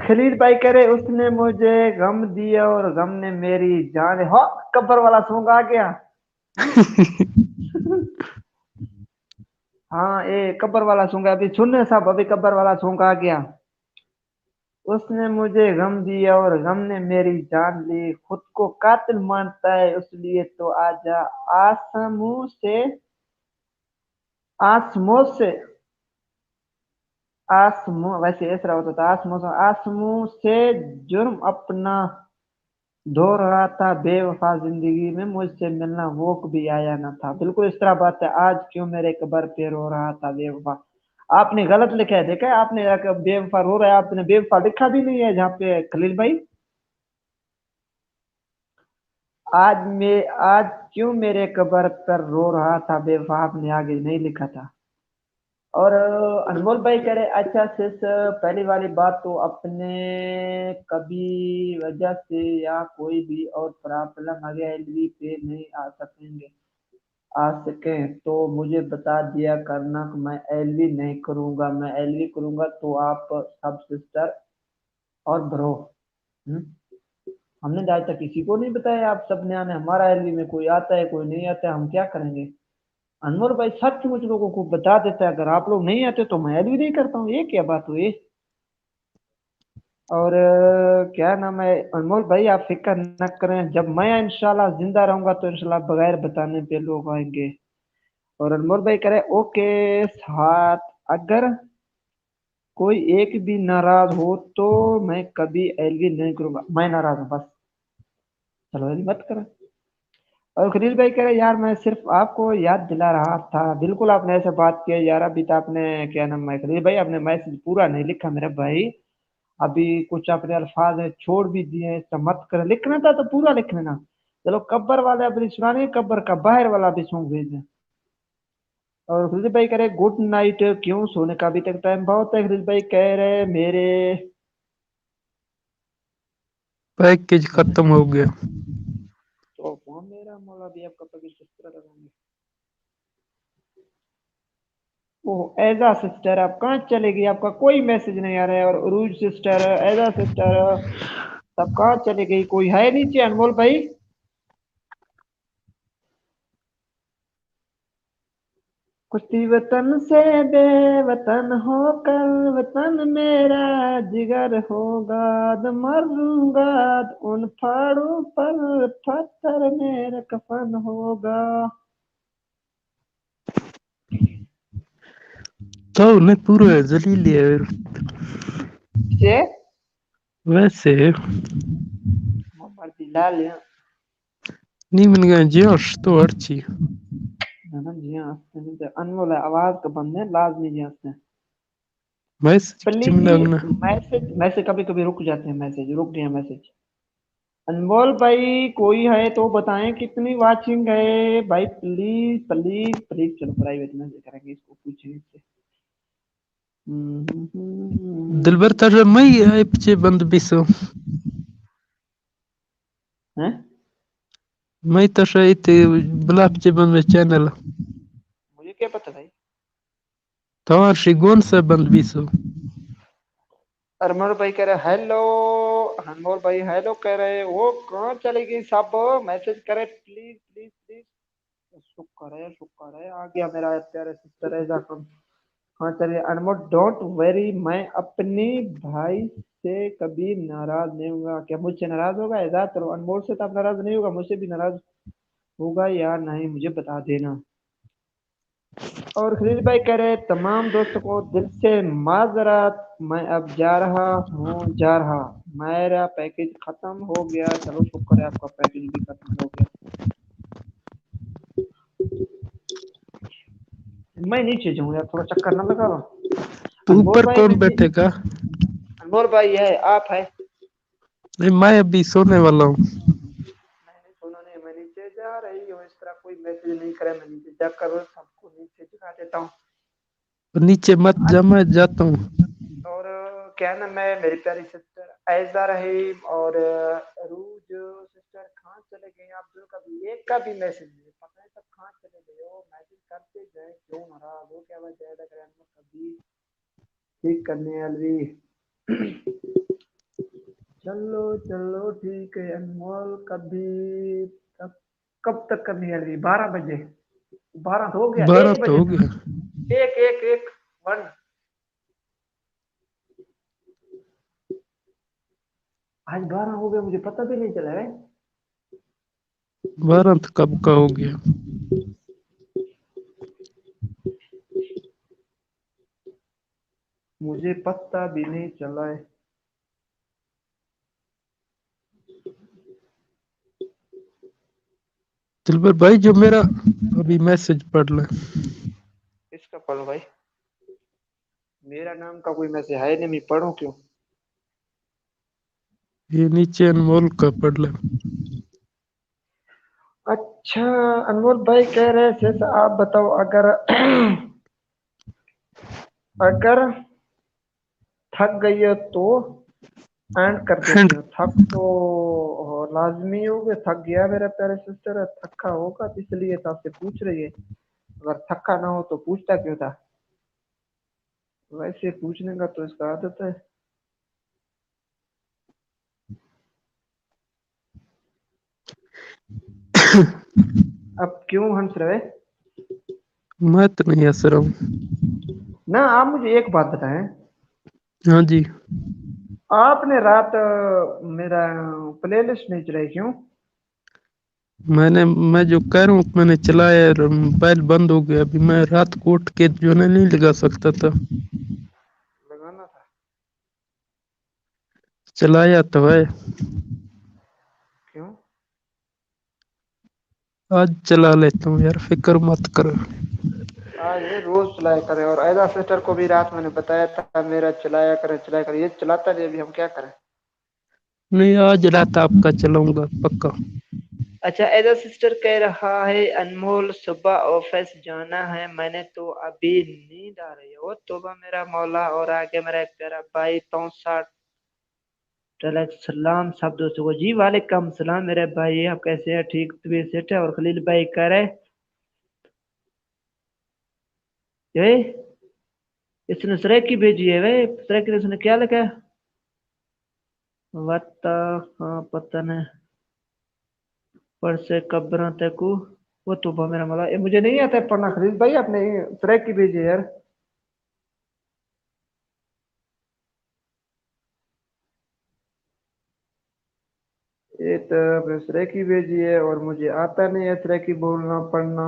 [SPEAKER 6] खलील भाई कह रहे उसने मुझे गम दिया और गम ने मेरी जान। हो कब्र वाला सॉन्ग आ गया। हाँ ये कब्र वाला सॉन्ग है, अभी सुनने साहब, अभी कब्र वाला सॉन्ग आ गया। उसने मुझे गम दिया और गम ने मेरी जान ली, खुद को कातिल मानता है इसलिए तो आजा आसमू से आसमो से आसमो, वैसे ऐसा होता था आसमू से जुर्म अपना धो रहा था बेवफा, जिंदगी में मुझसे मिलना वो कभी आया ना था। बिल्कुल इस तरह बात है। आज क्यों मेरे कबर पे रो रहा था बेवफा। आपने गलत लिखा है, देखा है आपने? बेवफा रो रहा है, आपने बेवफा लिखा भी नहीं है जहाँ पे खलील भाई। आज क्यों मेरे कबर पर रो रहा था बेवफा, आपने आगे नहीं लिखा था। और अनमोल भाई कह रहे अच्छा सिर्फ पहली वाली बात तो अपने कभी वजह से या कोई भी और प्रॉब्लम आगे एलवी पे नहीं आ सके तो मुझे बता दिया करना कि मैं एलवी नहीं करूंगा, मैं एलवी करूंगा तो आप सब सिस्टर और ब्रो। हमने आज तक किसी को नहीं बताया, आप सब ने आने हमारा एलवी में कोई आता है कोई नहीं आता है, हम क्या करेंगे? अनवर भाई सचमुच लोगों को बता देता है, अगर आप लोग नहीं आते तो मैं भी नहीं करता हूँ, ये क्या बात हुई? और क्या नाम है अनमोल भाई, आप फिक्र न करें, जब मैं इंशाल्लाह जिंदा रहूंगा तो इंशाल्लाह बगैर बताने पे लोग आएंगे। और अनमोल भाई कह रहे ओके साथ, अगर कोई एक भी नाराज हो तो मैं कभी एलवी नहीं करूंगा। मैं नाराज हूँ बस, चलो एलवी मत करें। और खलील भाई कह रहे यार मैं सिर्फ आपको याद दिला रहा था। बिल्कुल आपने ऐसे बात की है यार, अभी तो आपने क्या नाम है खलील भाई, आपने मैसेज पूरा नहीं लिखा मेरे भाई। अभी कुछ अपने अल्फाज है छोड़ भी दिए हैं, ऐसा मत कर, लिखना था तो पूरा लिख लेना। चलो कब्र वाले अपनी सुनाने, कब्र का बाहर वाला भी सॉन्ग भेज दें। और खलील भाई कह रहे गुड नाइट, क्यों सोने का अभी तक टाइम बहुत है? खलील भाई कह रहे मेरे
[SPEAKER 5] पैकेज खत्म हो गया।
[SPEAKER 6] तो कौन मेरा मौला भी आपका पैकेज किस तरह लगाएंगे? ओह एजा सिस्टर आप कहाँ चले गई? आपका कोई मैसेज नहीं आ रहा है। और उरूज सिस्टर, एजा सिस्टर, सब कहाँ चले गई? कोई है नीचे अनमोल भाई? कुश्ती वतन से बेवतन होकर वतन मेरा जिगर होगा, मरूंगा उन पहाड़ों पर पत्थर मेरा कफन होगा।
[SPEAKER 5] तो नहीं पूरा है जलील है
[SPEAKER 6] ये
[SPEAKER 5] वैसे
[SPEAKER 6] मर्जी ला लिया
[SPEAKER 5] नहीं मन गया जोश तो अर्ची
[SPEAKER 6] ना जी हंसते नहीं तो अनमोल है, आवाज का बंद है लाजमी जी हंसते हैं
[SPEAKER 5] मैसेज
[SPEAKER 6] प्लीज
[SPEAKER 5] चिमलागना
[SPEAKER 6] मैसेज मैसेज कभी कभी रुक जाते हैं मैसेज रुक गया मैसेज अनमोल भाई कोई है तो बताएं कितनी वाचिंग है भाई प्लीज प्लीज प्लीज चलो प्राइवेट मैसेज करेंगे इसको पूछेंगे इससे
[SPEAKER 5] दिलबर तर मई है पीछे बंद बिसो
[SPEAKER 6] हैं
[SPEAKER 5] मई तो शायद बला पीछे बंद में चैनल
[SPEAKER 6] मुझे क्या पता भाई
[SPEAKER 5] तवार शिगोन से बंद बिसो
[SPEAKER 6] अनमोल भाई कह रहे हेलो अनमोल भाई हेलो कह रहे वो कहाँ चली गई सब मैसेज करे प्लीज प्लीज प्लीज शुक्र है आ गया मेरा प्यारे सिस्टर है जाकर हाँ चलिए अनमोल डोंट वेरी मैं अपनी भाई से कभी नाराज नहीं होगा क्या मुझसे नाराज होगा ऐसा चलो अनमोल से तो आप नाराज नहीं होगा मुझसे भी नाराज होगा या नहीं मुझे बता देना और खलील भाई कह रहे तमाम दोस्तों को दिल से माजरत मैं अब जा रहा मेरा पैकेज खत्म हो गया चलो शुक्र है आपका पैकेज भी खत्म हो गया मैं नीचे जाऊँ यार थोड़ा चक्कर ना लगा रहा
[SPEAKER 5] तो
[SPEAKER 6] अनमोल
[SPEAKER 5] ऊपर
[SPEAKER 6] भाई
[SPEAKER 5] कौन
[SPEAKER 6] मैं
[SPEAKER 5] बैठेगा
[SPEAKER 6] अनमोल भाई है आप है
[SPEAKER 5] नहीं मैं अभी सोने वाला हूँ
[SPEAKER 6] नहीं सुनो नहीं मैं नीचे जा रही हूँ इस तरह कोई मैसेज नहीं करे मैं नीचे जाकर सबको नीचे जगा देता हूँ
[SPEAKER 5] नीचे मत जा मैं जाता हूँ
[SPEAKER 6] और क्या नाम है मेरी प्यारी सिस्टर ऐजा रहीम और रूज सिस्टर कहाँ चले गए आप दोनों का भी एक का भी मैसेज नहीं पता है सब कहाँ चले गए हो मैसेज करते गए क्यों नाराज हो क्या वजह है अगर कभी ठीक करने अलवी चलो चलो ठीक है अनमोल कभी तक कब तक करनी है अलवी 12 बजे 12 तो हो गया
[SPEAKER 5] 12
[SPEAKER 6] 1
[SPEAKER 5] तो
[SPEAKER 6] बजे
[SPEAKER 5] हो गया
[SPEAKER 6] तक एक एक एक 1 आज 12 हो गया मुझे पता भी नहीं चला है
[SPEAKER 5] 12 तो कब का हो गया
[SPEAKER 6] मुझे पता भी नहीं चला है
[SPEAKER 5] दिलबर भाई जो मेरा अभी मैसेज पढ़ ले
[SPEAKER 6] इसका पढ़ो भाई मेरा नाम का कोई मैसेज है नहीं मैं पढ़ूं क्यों
[SPEAKER 5] ये नीचे अनमोल का पढ़ ले
[SPEAKER 6] अच्छा अनमोल भाई कह रहे थे आप बताओ अगर अगर थक गई हो तो एंड कर
[SPEAKER 5] एंड
[SPEAKER 6] देती हूँ थक तो लाजमी हो गया थक गया मेरा प्यारे सिस्टर थका होगा तो इसलिए तो आपसे पूछ रही है अगर थका ना हो तो पूछता क्यों था वैसे पूछने का तो इसका आदत है अब क्यों हंस रहे
[SPEAKER 5] मैं तो नहीं हंस रहा हूँ
[SPEAKER 6] ना आप मुझे एक बात बताएं
[SPEAKER 5] हाँ जी
[SPEAKER 6] आपने रात मेरा प्लेलिस्ट नहीं चलाई क्यों
[SPEAKER 5] मैं जो कह रहा हूँ मैंने चलाया और मोबाइल बंद हो गया अभी मैं रात को उठ के जो है नहीं लगा सकता था
[SPEAKER 6] लगाना था
[SPEAKER 5] चलाया तो है
[SPEAKER 6] क्यों
[SPEAKER 5] आज चला लेता हूँ यार फिक्र मत करो
[SPEAKER 6] ये रोज चलाया करे और ऐसा सिस्टर को भी रात मैंने बताया था मेरा चलाया करे ये चलाता नहीं अभी हम क्या करें
[SPEAKER 5] नहीं आज रात आपका चलाऊंगा पक्का
[SPEAKER 6] अच्छा एजा सिस्टर कह रहा है अनमोल सुबह ऑफिस जाना है मैंने तो अभी नींद आ रही है ओ तोबा मेरा मौला और आगे मेरा एक प्यारा भाई 64 सलाम सब दोस्तों को जी वालेकुम सलाम मेरे भाई आप कैसे हैं ठीक तबीयत सेठ है और खलील भाई कह रहे ये इसने सरेकी भेजी है वे सरेकी ने इसने क्या लिखा है वत्ता हाँ पता नहीं पर से कब्र तक वो तो मेरा मला ये मुझे नहीं आता है पढ़ना खलील भाई आपने सरेकी भेजी है यार ये तो आपने सरेकी भेजी है और मुझे आता नहीं है सरेकी बोलना पढ़ना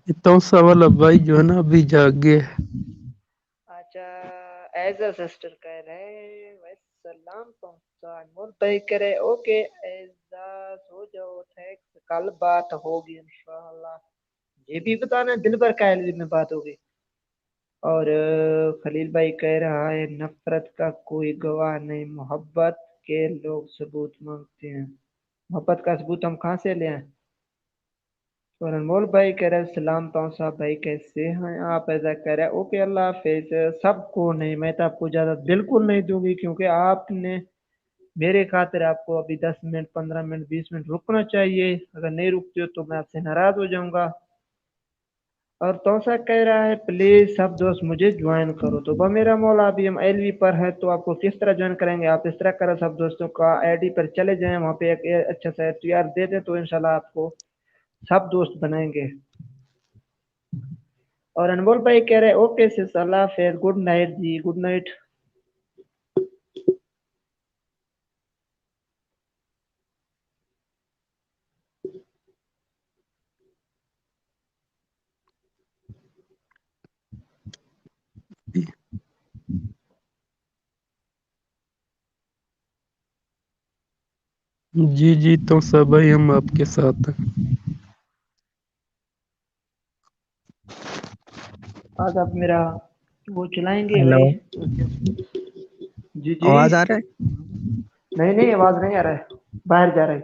[SPEAKER 5] ये तौसा वाला भाई जो है ना अभी जाग गया है।
[SPEAKER 6] अच्छा, एज अ सिस्टर कह रहे वैसलाम पहुंचा अनमोल भाई कह रहे ओके एजा सो जाओ थैंक्स, कल बात होगी इंशाल्लाह। ये भी बताना दिन भर कायल में बात होगी। और खलील भाई कह रहा है नफरत का कोई गवाह नहीं, मोहब्बत के लोग सबूत मांगते हैं। मोहब्बत का सबूत हम कहाँ से ले आए? और अनमोल भाई कह रहे हैं सलाम पाऊँ साहब भाई कैसे हैं आप, ऐसा कह रहे हैं ओके अल्लाह हाफिज। सबको नहीं, मैं तो आपको इजाजत बिल्कुल नहीं दूंगी क्योंकि आपने मेरे खातिर आपको अभी 10 मिनट 15 मिनट 20 मिनट रुकना चाहिए। अगर नहीं रुकते हो तो मैं आपसे नाराज हो जाऊंगा। और तौसा कह रहा है प्लीज सब दोस्त मुझे ज्वाइन करो, तो वह मेरा मौला अभी हम एलवी पर है तो आपको किस तरह ज्वाइन करेंगे? आप इस तरह करो, सब दोस्तों का आईडी पर चले जाएं, वहाँ पे एक अच्छा सा एचटीआर दे दें तो इंशाल्लाह आपको सब दोस्त बनाएंगे। और अनमोल भाई कह रहे ओके सिस अल्लाह हाफिज, गुड नाइट जी, गुड नाइट।
[SPEAKER 5] जी जी तौसा भाई हम आपके साथ हैं।
[SPEAKER 6] आज आप मेरा वो चलाएंगे
[SPEAKER 1] हेलो,
[SPEAKER 6] भाई? जी जी।
[SPEAKER 1] आवाज आ रहा
[SPEAKER 6] नहीं नहीं, आवाज नहीं आ रहा है, बाहर जा रहा है।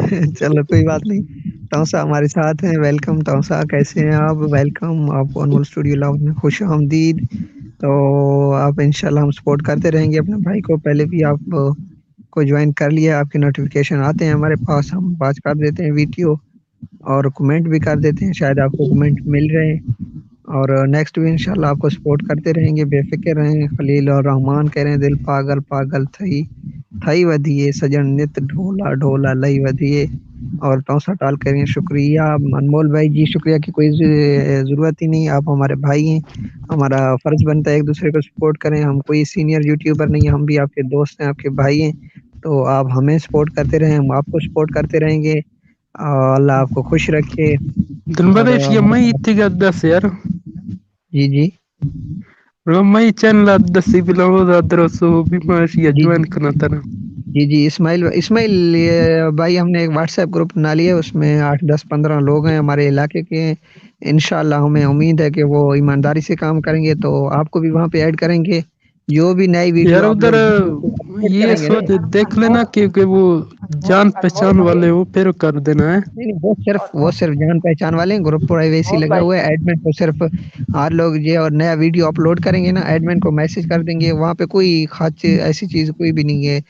[SPEAKER 1] है? चलो कोई बात नहीं। तौसा हमारे साथ हैं, वेलकम तौसा, कैसे हैं आप? वेलकम आपको अनमोल स्टूडियो लॉग में खुश आमदीद। तो आप इंशाल्लाह हम सपोर्ट करते रहेंगे अपने भाई को। पहले भी आप को ज्वाइन कर लिया, आपके नोटिफिकेशन आते हैं हमारे पास, हम बात कर देते हैं वीडियो और कमेंट भी कर देते हैं, शायद आपको कमेंट मिल रहे हैं। और नेक्स्ट भी इंशाल्लाह आपको सपोर्ट करते रहेंगे, बेफिक्र रहें। खलील और रहमान कह रहे हैं दिल पागल पागल थई वधिए सजन नित ढोला ढोला लई वधिए। और तौसा टाल कह रही हैं शुक्रिया अनमोल भाई जी, शुक्रिया की कोई ज़रूरत ही नहीं, आप हमारे भाई हैं। हमारा फ़र्ज़ बनता है एक दूसरे को सपोर्ट करें। हम कोई सीनियर यूट्यूबर नहीं है, हम भी आपके दोस्त हैं, आपके भाई हैं। तो आप हमें सपोर्ट करते रहें, हम आपको सपोर्ट करते रहेंगे। अल्लाह आपको खुश रखे। और
[SPEAKER 5] Dilbara ishi mai ittiga das यार।
[SPEAKER 1] जी जी
[SPEAKER 5] mai channel dasi bilawo adroso भी माशिया
[SPEAKER 1] जी
[SPEAKER 5] ज्वाइन
[SPEAKER 1] जी
[SPEAKER 5] करना था।
[SPEAKER 1] जी जी इस्माइल इस्माइल ये भाई हमने एक व्हाट्सएप ग्रुप बना लिया है, उसमें 8 10 15 लोग हैं हमारे इलाके के। इंशाल्लाह हमें उम्मीद है कि वो ईमानदारी से काम करेंगे, तो आपको भी वहाँ पे ऐड करेंगे। जो भी नई वीडियो
[SPEAKER 5] यार उधर
[SPEAKER 1] अपलोड होगी तो अपडेट
[SPEAKER 5] ये
[SPEAKER 1] करेंगे ना।
[SPEAKER 5] सोच देख लेना क्योंकि वो
[SPEAKER 6] अनमोल
[SPEAKER 5] जान
[SPEAKER 6] अनमोल
[SPEAKER 5] पहचान
[SPEAKER 6] भाई,
[SPEAKER 5] वाले हो फिर कर देना है।
[SPEAKER 1] नहीं नहीं, वो सिर्फ जान पहचान वाले हैं, ग्रुप प्राइवेसी
[SPEAKER 6] अनमोल
[SPEAKER 1] लगा
[SPEAKER 6] भाई,
[SPEAKER 1] हुआ है। एडमिन को सिर्फ हर लोग ये और नया वीडियो अपलोड करेंगे ना, एडमिन को मैसेज कर देंगे। वहाँ पे कोई खास ऐसी चीज कोई भी नहीं है।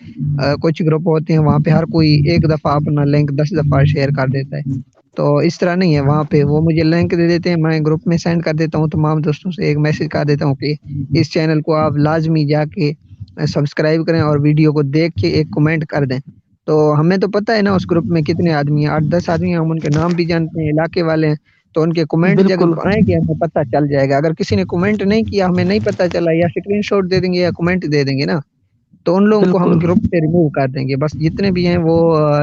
[SPEAKER 1] कुछ ग्रुप होते हैं वहाँ पे हर कोई एक दफा अपना लिंक 10 दफा शेयर कर देता है, तो इस तरह नहीं है। वहाँ पे वो मुझे लिंक दे देते हैं, मैं ग्रुप में सेंड कर देता हूँ, तमाम दोस्तों से एक मैसेज कर देता हूँ कि इस चैनल को आप लाजमी जाके सब्सक्राइब करें और वीडियो को देख के एक कमेंट कर दें। तो हमें तो पता है ना उस ग्रुप में कितने आदमी हैं, 8 10 आदमी हैं, हम उनके नाम भी जानते हैं, इलाके वाले हैं। तो उनके कमेंट
[SPEAKER 5] बिल्कुल
[SPEAKER 1] जब आएंगे हमें पता चल जाएगा। अगर किसी ने कमेंट नहीं किया, हमें नहीं पता चला, या स्क्रीनशॉट दे देंगे या कमेंट दे देंगे ना, तो उन लोगों को हम
[SPEAKER 5] बिल्कुल।
[SPEAKER 1] ग्रुप से रिमूव कर देंगे। बस जितने भी हैं वो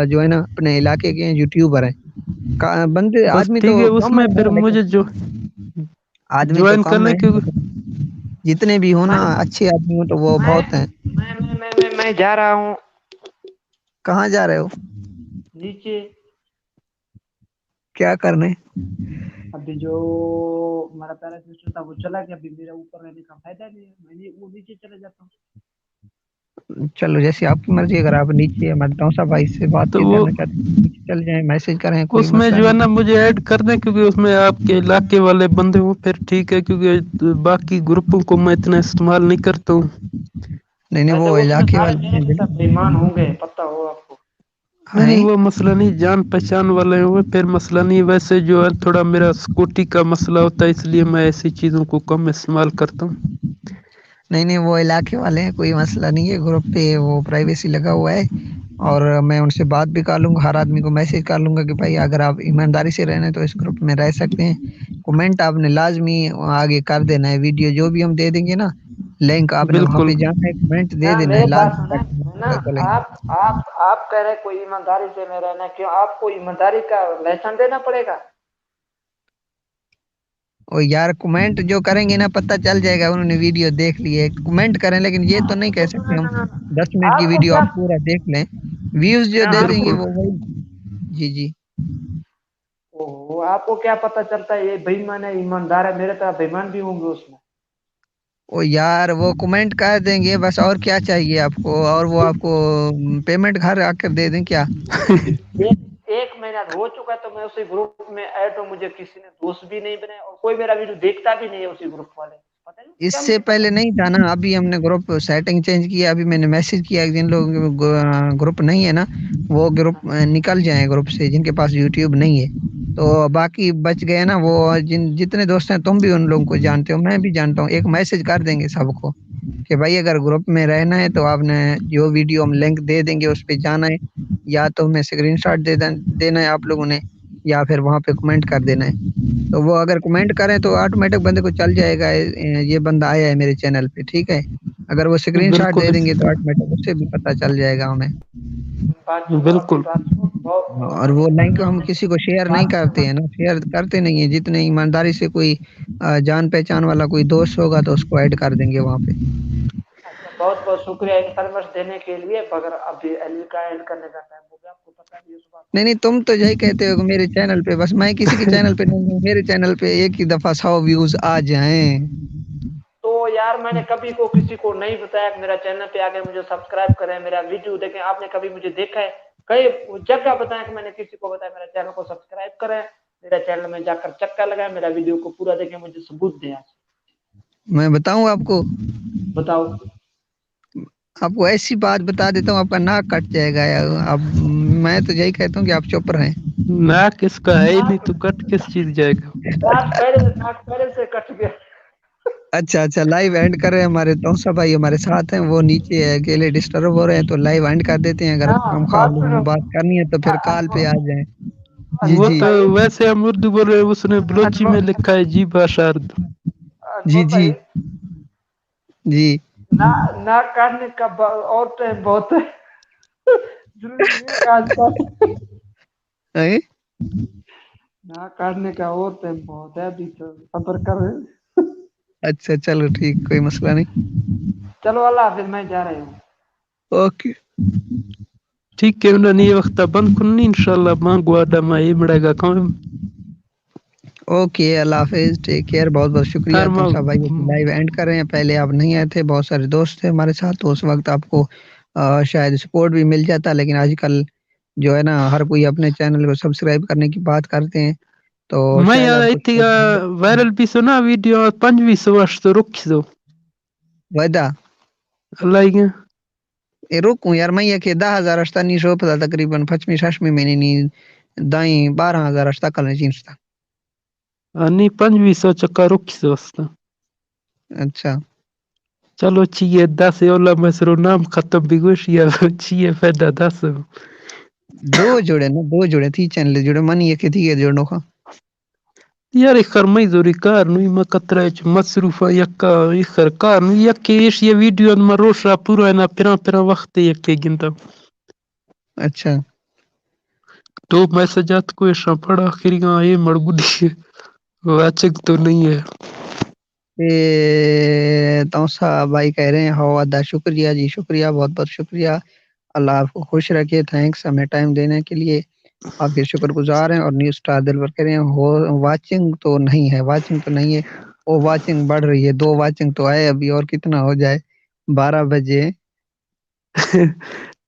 [SPEAKER 1] जो है ना अपने इलाके के हैं, यूट्यूबर हैं। बंदे
[SPEAKER 5] बस
[SPEAKER 1] आदमी तो
[SPEAKER 5] ठीक है
[SPEAKER 1] कम
[SPEAKER 5] उसमें
[SPEAKER 1] है
[SPEAKER 5] फिर
[SPEAKER 1] ना,
[SPEAKER 5] मुझे
[SPEAKER 1] लेकिन
[SPEAKER 5] जो
[SPEAKER 1] आदमी तो
[SPEAKER 5] ज्वाइन
[SPEAKER 1] कम
[SPEAKER 5] करने
[SPEAKER 1] है,
[SPEAKER 5] क्योंकि
[SPEAKER 1] लेकिन जितने भी हो ना अच्छे आदमी हो तो वो
[SPEAKER 6] मैं
[SPEAKER 1] बहुत हैं।
[SPEAKER 6] मैं जा रहा हूँ
[SPEAKER 1] कहाँ जा रहे हो?
[SPEAKER 6] नीचे।
[SPEAKER 1] क्या करने?
[SPEAKER 6] अभी जो हमारा पहला सिस्टर था वो चला गया, अभी मेरा ऊपर रहने का फायदा नहीं है, मैं वो नीचे चले जाता हूँ।
[SPEAKER 1] चलो जैसी आपकी मर्जी, अगर आप नीचे हमारे तौसा भाई से
[SPEAKER 5] तो
[SPEAKER 1] बातचीत
[SPEAKER 5] वो
[SPEAKER 1] करना चाहते हैं नीचे चल जाएं, मैसेज करें, कोई
[SPEAKER 5] उसमें
[SPEAKER 1] मसला
[SPEAKER 5] जो है
[SPEAKER 1] नहीं।
[SPEAKER 5] ना मुझे ऐड कर दें क्योंकि उसमें आपके इलाके वाले बंदे हो फिर ठीक है, क्योंकि बाकी ग्रुपों को मैं इतना इस्तेमाल नहीं करता हूँ।
[SPEAKER 1] नहीं नहीं,
[SPEAKER 6] वैसे
[SPEAKER 1] वो
[SPEAKER 6] उसमें
[SPEAKER 1] इलाके
[SPEAKER 6] सारे
[SPEAKER 1] वाले
[SPEAKER 6] मेरे
[SPEAKER 1] हैं
[SPEAKER 6] जैसा बेईमान होंगे, पता हो आपको।
[SPEAKER 5] नहीं नहीं
[SPEAKER 1] हैं।
[SPEAKER 5] वो मसला नहीं, जान पहचान वाले हुए फिर मसला नहीं। वैसे जो है थोड़ा मेरा स्कूटी का मसला होता है इसलिए मैं ऐसी चीज़ों को कम इस्तेमाल करता हूँ।
[SPEAKER 1] नहीं नहीं, वो इलाके वाले हैं, कोई मसला नहीं है। ग्रुप पे वो प्राइवेसी लगा हुआ है, और मैं उनसे बात भी कर लूंगा, हर आदमी को मैसेज कर लूंगा कि भाई अगर आप ईमानदारी से रहना है तो इस ग्रुप में रह सकते हैं। कमेंट आपने लाजमी आगे कर देना है, वीडियो जो भी हम दे देंगे ना, लिंक आपने वहां
[SPEAKER 5] बिल्कुल
[SPEAKER 1] पे जाना है, कमेंट दे
[SPEAKER 6] ना
[SPEAKER 1] देना है
[SPEAKER 6] मेरे पास
[SPEAKER 1] लाजमी,
[SPEAKER 6] सुने
[SPEAKER 1] ताकि हम
[SPEAKER 6] ना,
[SPEAKER 1] पता चले।
[SPEAKER 6] आप कह रहे कोई ईमानदारी से में रहना, क्यों आपको ईमानदारी का लाइसेंस देना पड़ेगा?
[SPEAKER 1] ओ यार कमेंट जो करेंगे ना पता चल जाएगा उन्होंने वीडियो देख ली है। कमेंट करें लेकिन ये तो नहीं कह सकते हम 10 मिनट की
[SPEAKER 6] आपको
[SPEAKER 1] वीडियो
[SPEAKER 6] क्या
[SPEAKER 1] आप पूरा देख लें। व्यूज जो दे देंगे
[SPEAKER 6] बिल्कुल।
[SPEAKER 1] वो वही। जी जी।
[SPEAKER 6] ओहो, आपको क्या पता चलता है ये बेईमान है ईमानदार है, मेरे तरह बेईमान भी होंगे उसमें।
[SPEAKER 1] ओ यार वो कमेंट कर देंगे बस, और क्या चाहिए आपको? और वो आपको पेमेंट घर आकर दे दें क्या?
[SPEAKER 6] एक महीना हो चुका है तो मैं उसी ग्रुप में ऐड हूँ, मुझे किसी ने दोस्त भी नहीं बनाया और कोई मेरा वीडियो देखता भी नहीं है उसी ग्रुप वाले, पता नहीं क्या
[SPEAKER 1] इससे
[SPEAKER 6] मुझे पता
[SPEAKER 1] पहले नहीं था ना, अभी हमने ग्रुप सेटिंग चेंज किया। अभी मैंने मैसेज किया कि जिन लोगों के ग्रुप नहीं है ना वो ग्रुप निकल जाए ग्रुप से, जिनके पास यूट्यूब नहीं है। तो बाकी बच गए ना वो, जिन जितने दोस्त हैं तुम भी उन लोगों को जानते हो, मैं भी जानता हूँ, एक मैसेज कर देंगे सबको कि भाई अगर ग्रुप में रहना है तो आपने जो वीडियो हम लिंक दे देंगे उस पर जाना है, या तो हमें स्क्रीनशॉट देना है आप लोगों ने, या फिर वहाँ पे कमेंट कर देना है। तो वो अगर कमेंट करें तो ऑटोमेटिक बंदे को चल जाएगा ये बंदा आया है मेरे चैनल पे, ठीक है। अगर वो स्क्रीनशॉट दे
[SPEAKER 5] बिल्कुल
[SPEAKER 1] देंगे तो ऑटोमेटिक उससे भी पता चल जाएगा हमें।
[SPEAKER 6] बात सुनो, आपकी
[SPEAKER 5] बिल्कुल।
[SPEAKER 6] बात सुनो
[SPEAKER 1] और वो लिंक हम
[SPEAKER 6] बहुत
[SPEAKER 1] किसी को शेयर नहीं
[SPEAKER 6] बात
[SPEAKER 1] करते हैं ना, शेयर करते नहीं है। जितने ईमानदारी से कोई जान पहचान वाला कोई दोस्त होगा तो उसको ऐड कर देंगे वहाँ पे।
[SPEAKER 6] अच्छा, बहुत बहुत शुक्रिया इन्फॉर्मेशन देने के लिए, मगर अभी एलवी का एंड करने का टाइम हो गया, आपको पता भी है इस बात
[SPEAKER 1] नहीं
[SPEAKER 6] को।
[SPEAKER 1] नहीं, तुम तो यही कहते हो कि मेरे चैनल पे बस, मैं किसी के चैनल पे नहीं हूँ, मेरे चैनल पे एक ही दफा 100 व्यूज आ जाएं।
[SPEAKER 6] तो यार मैंने कभी को किसी को नहीं बताया कि मेरा चैनल पे आके मुझे सब्सक्राइब करें, मेरा वीडियो देखें। आपने कभी मुझे देखा है? कई जगह बताया कि मैंने किसी को बताया मेरा चैनल को सब्सक्राइब करें, मेरा चैनल में जाकर चक्का लगाए, मेरा वीडियो को पूरा देखें, मुझे सबूत दें।
[SPEAKER 1] मैं बताऊं आपको,
[SPEAKER 6] बताओ।
[SPEAKER 1] आपको ऐसी बात बता देता हूँ आपका नाक कट जाएगा यार। अब मैं तो यही कहता हूँ कि आप चुप रहें।
[SPEAKER 5] ना किसका है ही नहीं तो कट किस चीज जाएगा।
[SPEAKER 6] नाक पहले से कट गया।
[SPEAKER 1] अच्छा अच्छा, लाइव एंड कर रहे हैं। हमारे तौसा भाई हमारे साथ हैं, वो नीचे है, अकेले डिस्टर्ब हो रहे हैं, तो लाइव एंड कर देते हैं। अगर
[SPEAKER 6] हाँ,
[SPEAKER 1] हम खा
[SPEAKER 6] बात
[SPEAKER 1] लोगों
[SPEAKER 6] सुनो।
[SPEAKER 1] में बात करनी है तो फिर कॉल पे आ जाएं। जी
[SPEAKER 5] वो
[SPEAKER 1] जी।
[SPEAKER 5] तो
[SPEAKER 6] भाई,
[SPEAKER 5] वैसे हम उर्दू बोल रहे हैं, उसने बलोची में लिखा है जी बाशार्द।
[SPEAKER 1] जी
[SPEAKER 6] अनमोल
[SPEAKER 1] जी
[SPEAKER 6] भाई,
[SPEAKER 1] जी।
[SPEAKER 6] ना नाक काटने का और टाइम बहुत है। जरूरी नहीं है कि आज काट।
[SPEAKER 1] हैं?
[SPEAKER 6] नाक काटने का और टाइम बहुत है, अभी तो सब्र कर रहे हैं।
[SPEAKER 1] अच्छा चलो ठीक, कोई मसला नहीं।
[SPEAKER 6] चलो अल्लाह हाफिज, मैं जा रही हूँ।
[SPEAKER 1] ओके
[SPEAKER 5] ठीक है उन्होंने ये वक्त बंद करनी इंशाल्लाह मांगो आडा मा ये बड़ेगा काम
[SPEAKER 1] ओके, अल्लाह हाफिज, टेक केयर। बहुत बहुत शुक्रिया।
[SPEAKER 5] हर
[SPEAKER 1] तुम
[SPEAKER 5] माह
[SPEAKER 1] सब भाई लाइव एंड कर रहे हैं, पहले आप नहीं आए थे, बहुत सारे दोस्त थे हमारे साथ, तो उस वक्त आपको शायद सपोर्ट भी मिल जाता, लेकिन आजकल जो है ना हर कोई अपने चैनल को सब्सक्राइब करने की बात करते हैं, तो
[SPEAKER 5] मैं
[SPEAKER 1] शायद
[SPEAKER 5] यार
[SPEAKER 1] आपको
[SPEAKER 5] इतनी वायरल भी सुना वीडियो 25 वर्ष तो रुक दो
[SPEAKER 1] वायदा
[SPEAKER 5] अल्लाह ही है।
[SPEAKER 1] रुकूं यार, मैं ये कि 10,000 असता नहीं सो पता तकरीबन 25 महीने नहीं दाई 12,000 असता कल नहीं चींचता।
[SPEAKER 5] नहीं 25 चक्का रुक दो उसका।
[SPEAKER 1] अच्छा
[SPEAKER 5] चलो चाहिए 10 ओला मसरो नाम खत्म भी कुछ या चाहिए फायदा 10
[SPEAKER 1] दो जुड़े ना, दो जुड़े थी चैनल जुड़े, मन ये कि थी जोड़ो का
[SPEAKER 5] यार इखर मई जोरी कार नुई म कतरा मसरूफा यक्का इखर कार नुई यक्के इश ये वीडियो म रोशा पूरा ना पिरा पिरा वक्त यक्के गिनता
[SPEAKER 1] अच्छा
[SPEAKER 5] तो मैसेजात को ऐसा पड़ा आखिर ये मड़गुडी वाचक तो नहीं है।
[SPEAKER 1] तौसा भाई कह रहे हैं हवादा, शुक्रिया जी, शुक्रिया, बहुत बहुत शुक्रिया। अल्लाह आपको खुश रखे, थैंक्स हमें टाइम देने के लिए, आपके शुक्रगुजार हैं। और न्यू स्टार दिलवर कह रहे हैं हो वाचिंग तो नहीं है, वाचिंग तो नहीं है, वो वाचिंग बढ़ रही है, 2 वाचिंग तो आए अभी, और कितना हो जाए 12 बजे।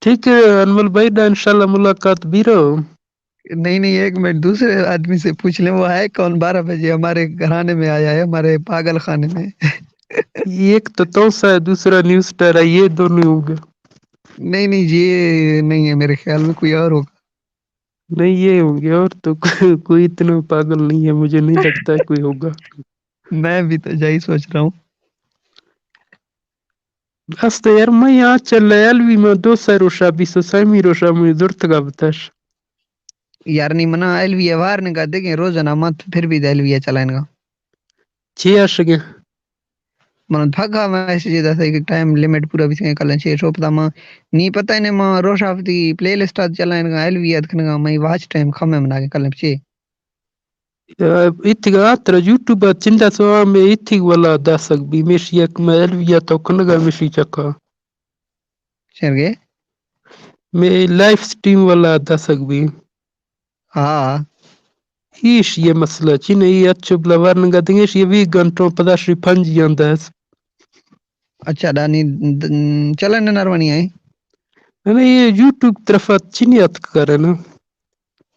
[SPEAKER 5] ठीक है अनमोल भाई ना इंशाल्लाह मुलाकात भी रहो।
[SPEAKER 1] नहीं नहीं, एक मिनट दूसरे आदमी से पूछ लें, वो है कौन 12 बजे हमारे घराने में आया है, हमारे पागल खाने में।
[SPEAKER 5] एक तो तौसा है दूसरा न्यू स्टार है, ये दोनों होंगे।
[SPEAKER 1] नहीं नहीं, ये नहीं है, मेरे ख्याल में कोई और होगा।
[SPEAKER 5] नहीं ये होंगे और तो कोई इतना पागल नहीं है, मुझे नहीं लगता है कोई होगा।
[SPEAKER 1] मैं भी तो यही सोच रहा हूँ।
[SPEAKER 5] बस तो यार मैं यहाँ चल एलवी में 2 रोशा 20 रोशा मुझे दूर तक बताश
[SPEAKER 1] यार नहीं मना एलवी वार ने का देखें रोजाना मत, फिर भी एलवी चलाएं का
[SPEAKER 5] छे आशगे
[SPEAKER 1] मन थका मैं ऐसे जेदा था कि टाइम लिमिट पूरा भी से कल छे सोपदा में नहीं पता है ने मां रोशा दी प्लेलिस्ट चलाएं का एलवी अदखन का मैं वाच टाइम खमे मना के कल छे
[SPEAKER 5] Ittig atra YouTube cinda soa me ittig wala dasak bi mesh yak ma elvia to kunaga meshi chaka.
[SPEAKER 7] Sergey?
[SPEAKER 5] Me live stream wala dasak bi.
[SPEAKER 7] हाँ
[SPEAKER 5] Ish ye masla chine ye अच्छो blavar nga dingesh ye 20 घंटों 50 पंजी अंदाज.
[SPEAKER 7] अच्छा डानी चलन नरवणी है
[SPEAKER 5] अने ये YouTube तरफ चिनियत करे ना.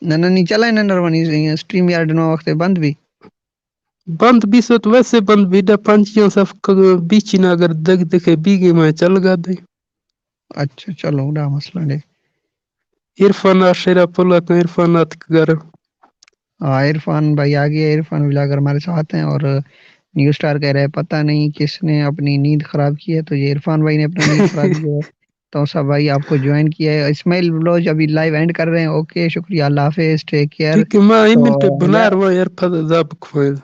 [SPEAKER 7] ननी चलन नरवणी स्ट्रीम यार्ड नो वक्त बंद भी
[SPEAKER 5] बंद भी सो तो वैसे बंद भी डा पंचियों सब बीच ना अगर दग दिखे बीगे में चल गा दे.
[SPEAKER 7] अच्छा चलो डा मसला दे
[SPEAKER 5] इरफान आशेरा पुला का इरफान अतकर.
[SPEAKER 7] हाँ इरफान भाई आ गया इरफान विलागर हमारे साथ हैं और न्यू स्टार कह रहे हैं पता नहीं किसने अपनी नींद खराब की है तो ये इरफान भाई ने अपनी नींद खराब की है तो सब भाई आपको ज्वाइन किया है इस्माइल ब्लॉज अभी लाइव एंड कर रहे हैं ओके शुक्रिया अल्लाह हाफिज टेक केयर
[SPEAKER 5] ठीक है मां
[SPEAKER 7] तो
[SPEAKER 5] इमिट
[SPEAKER 7] यार
[SPEAKER 5] बनार वो यार फद जाब खोल.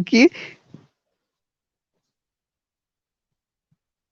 [SPEAKER 7] कि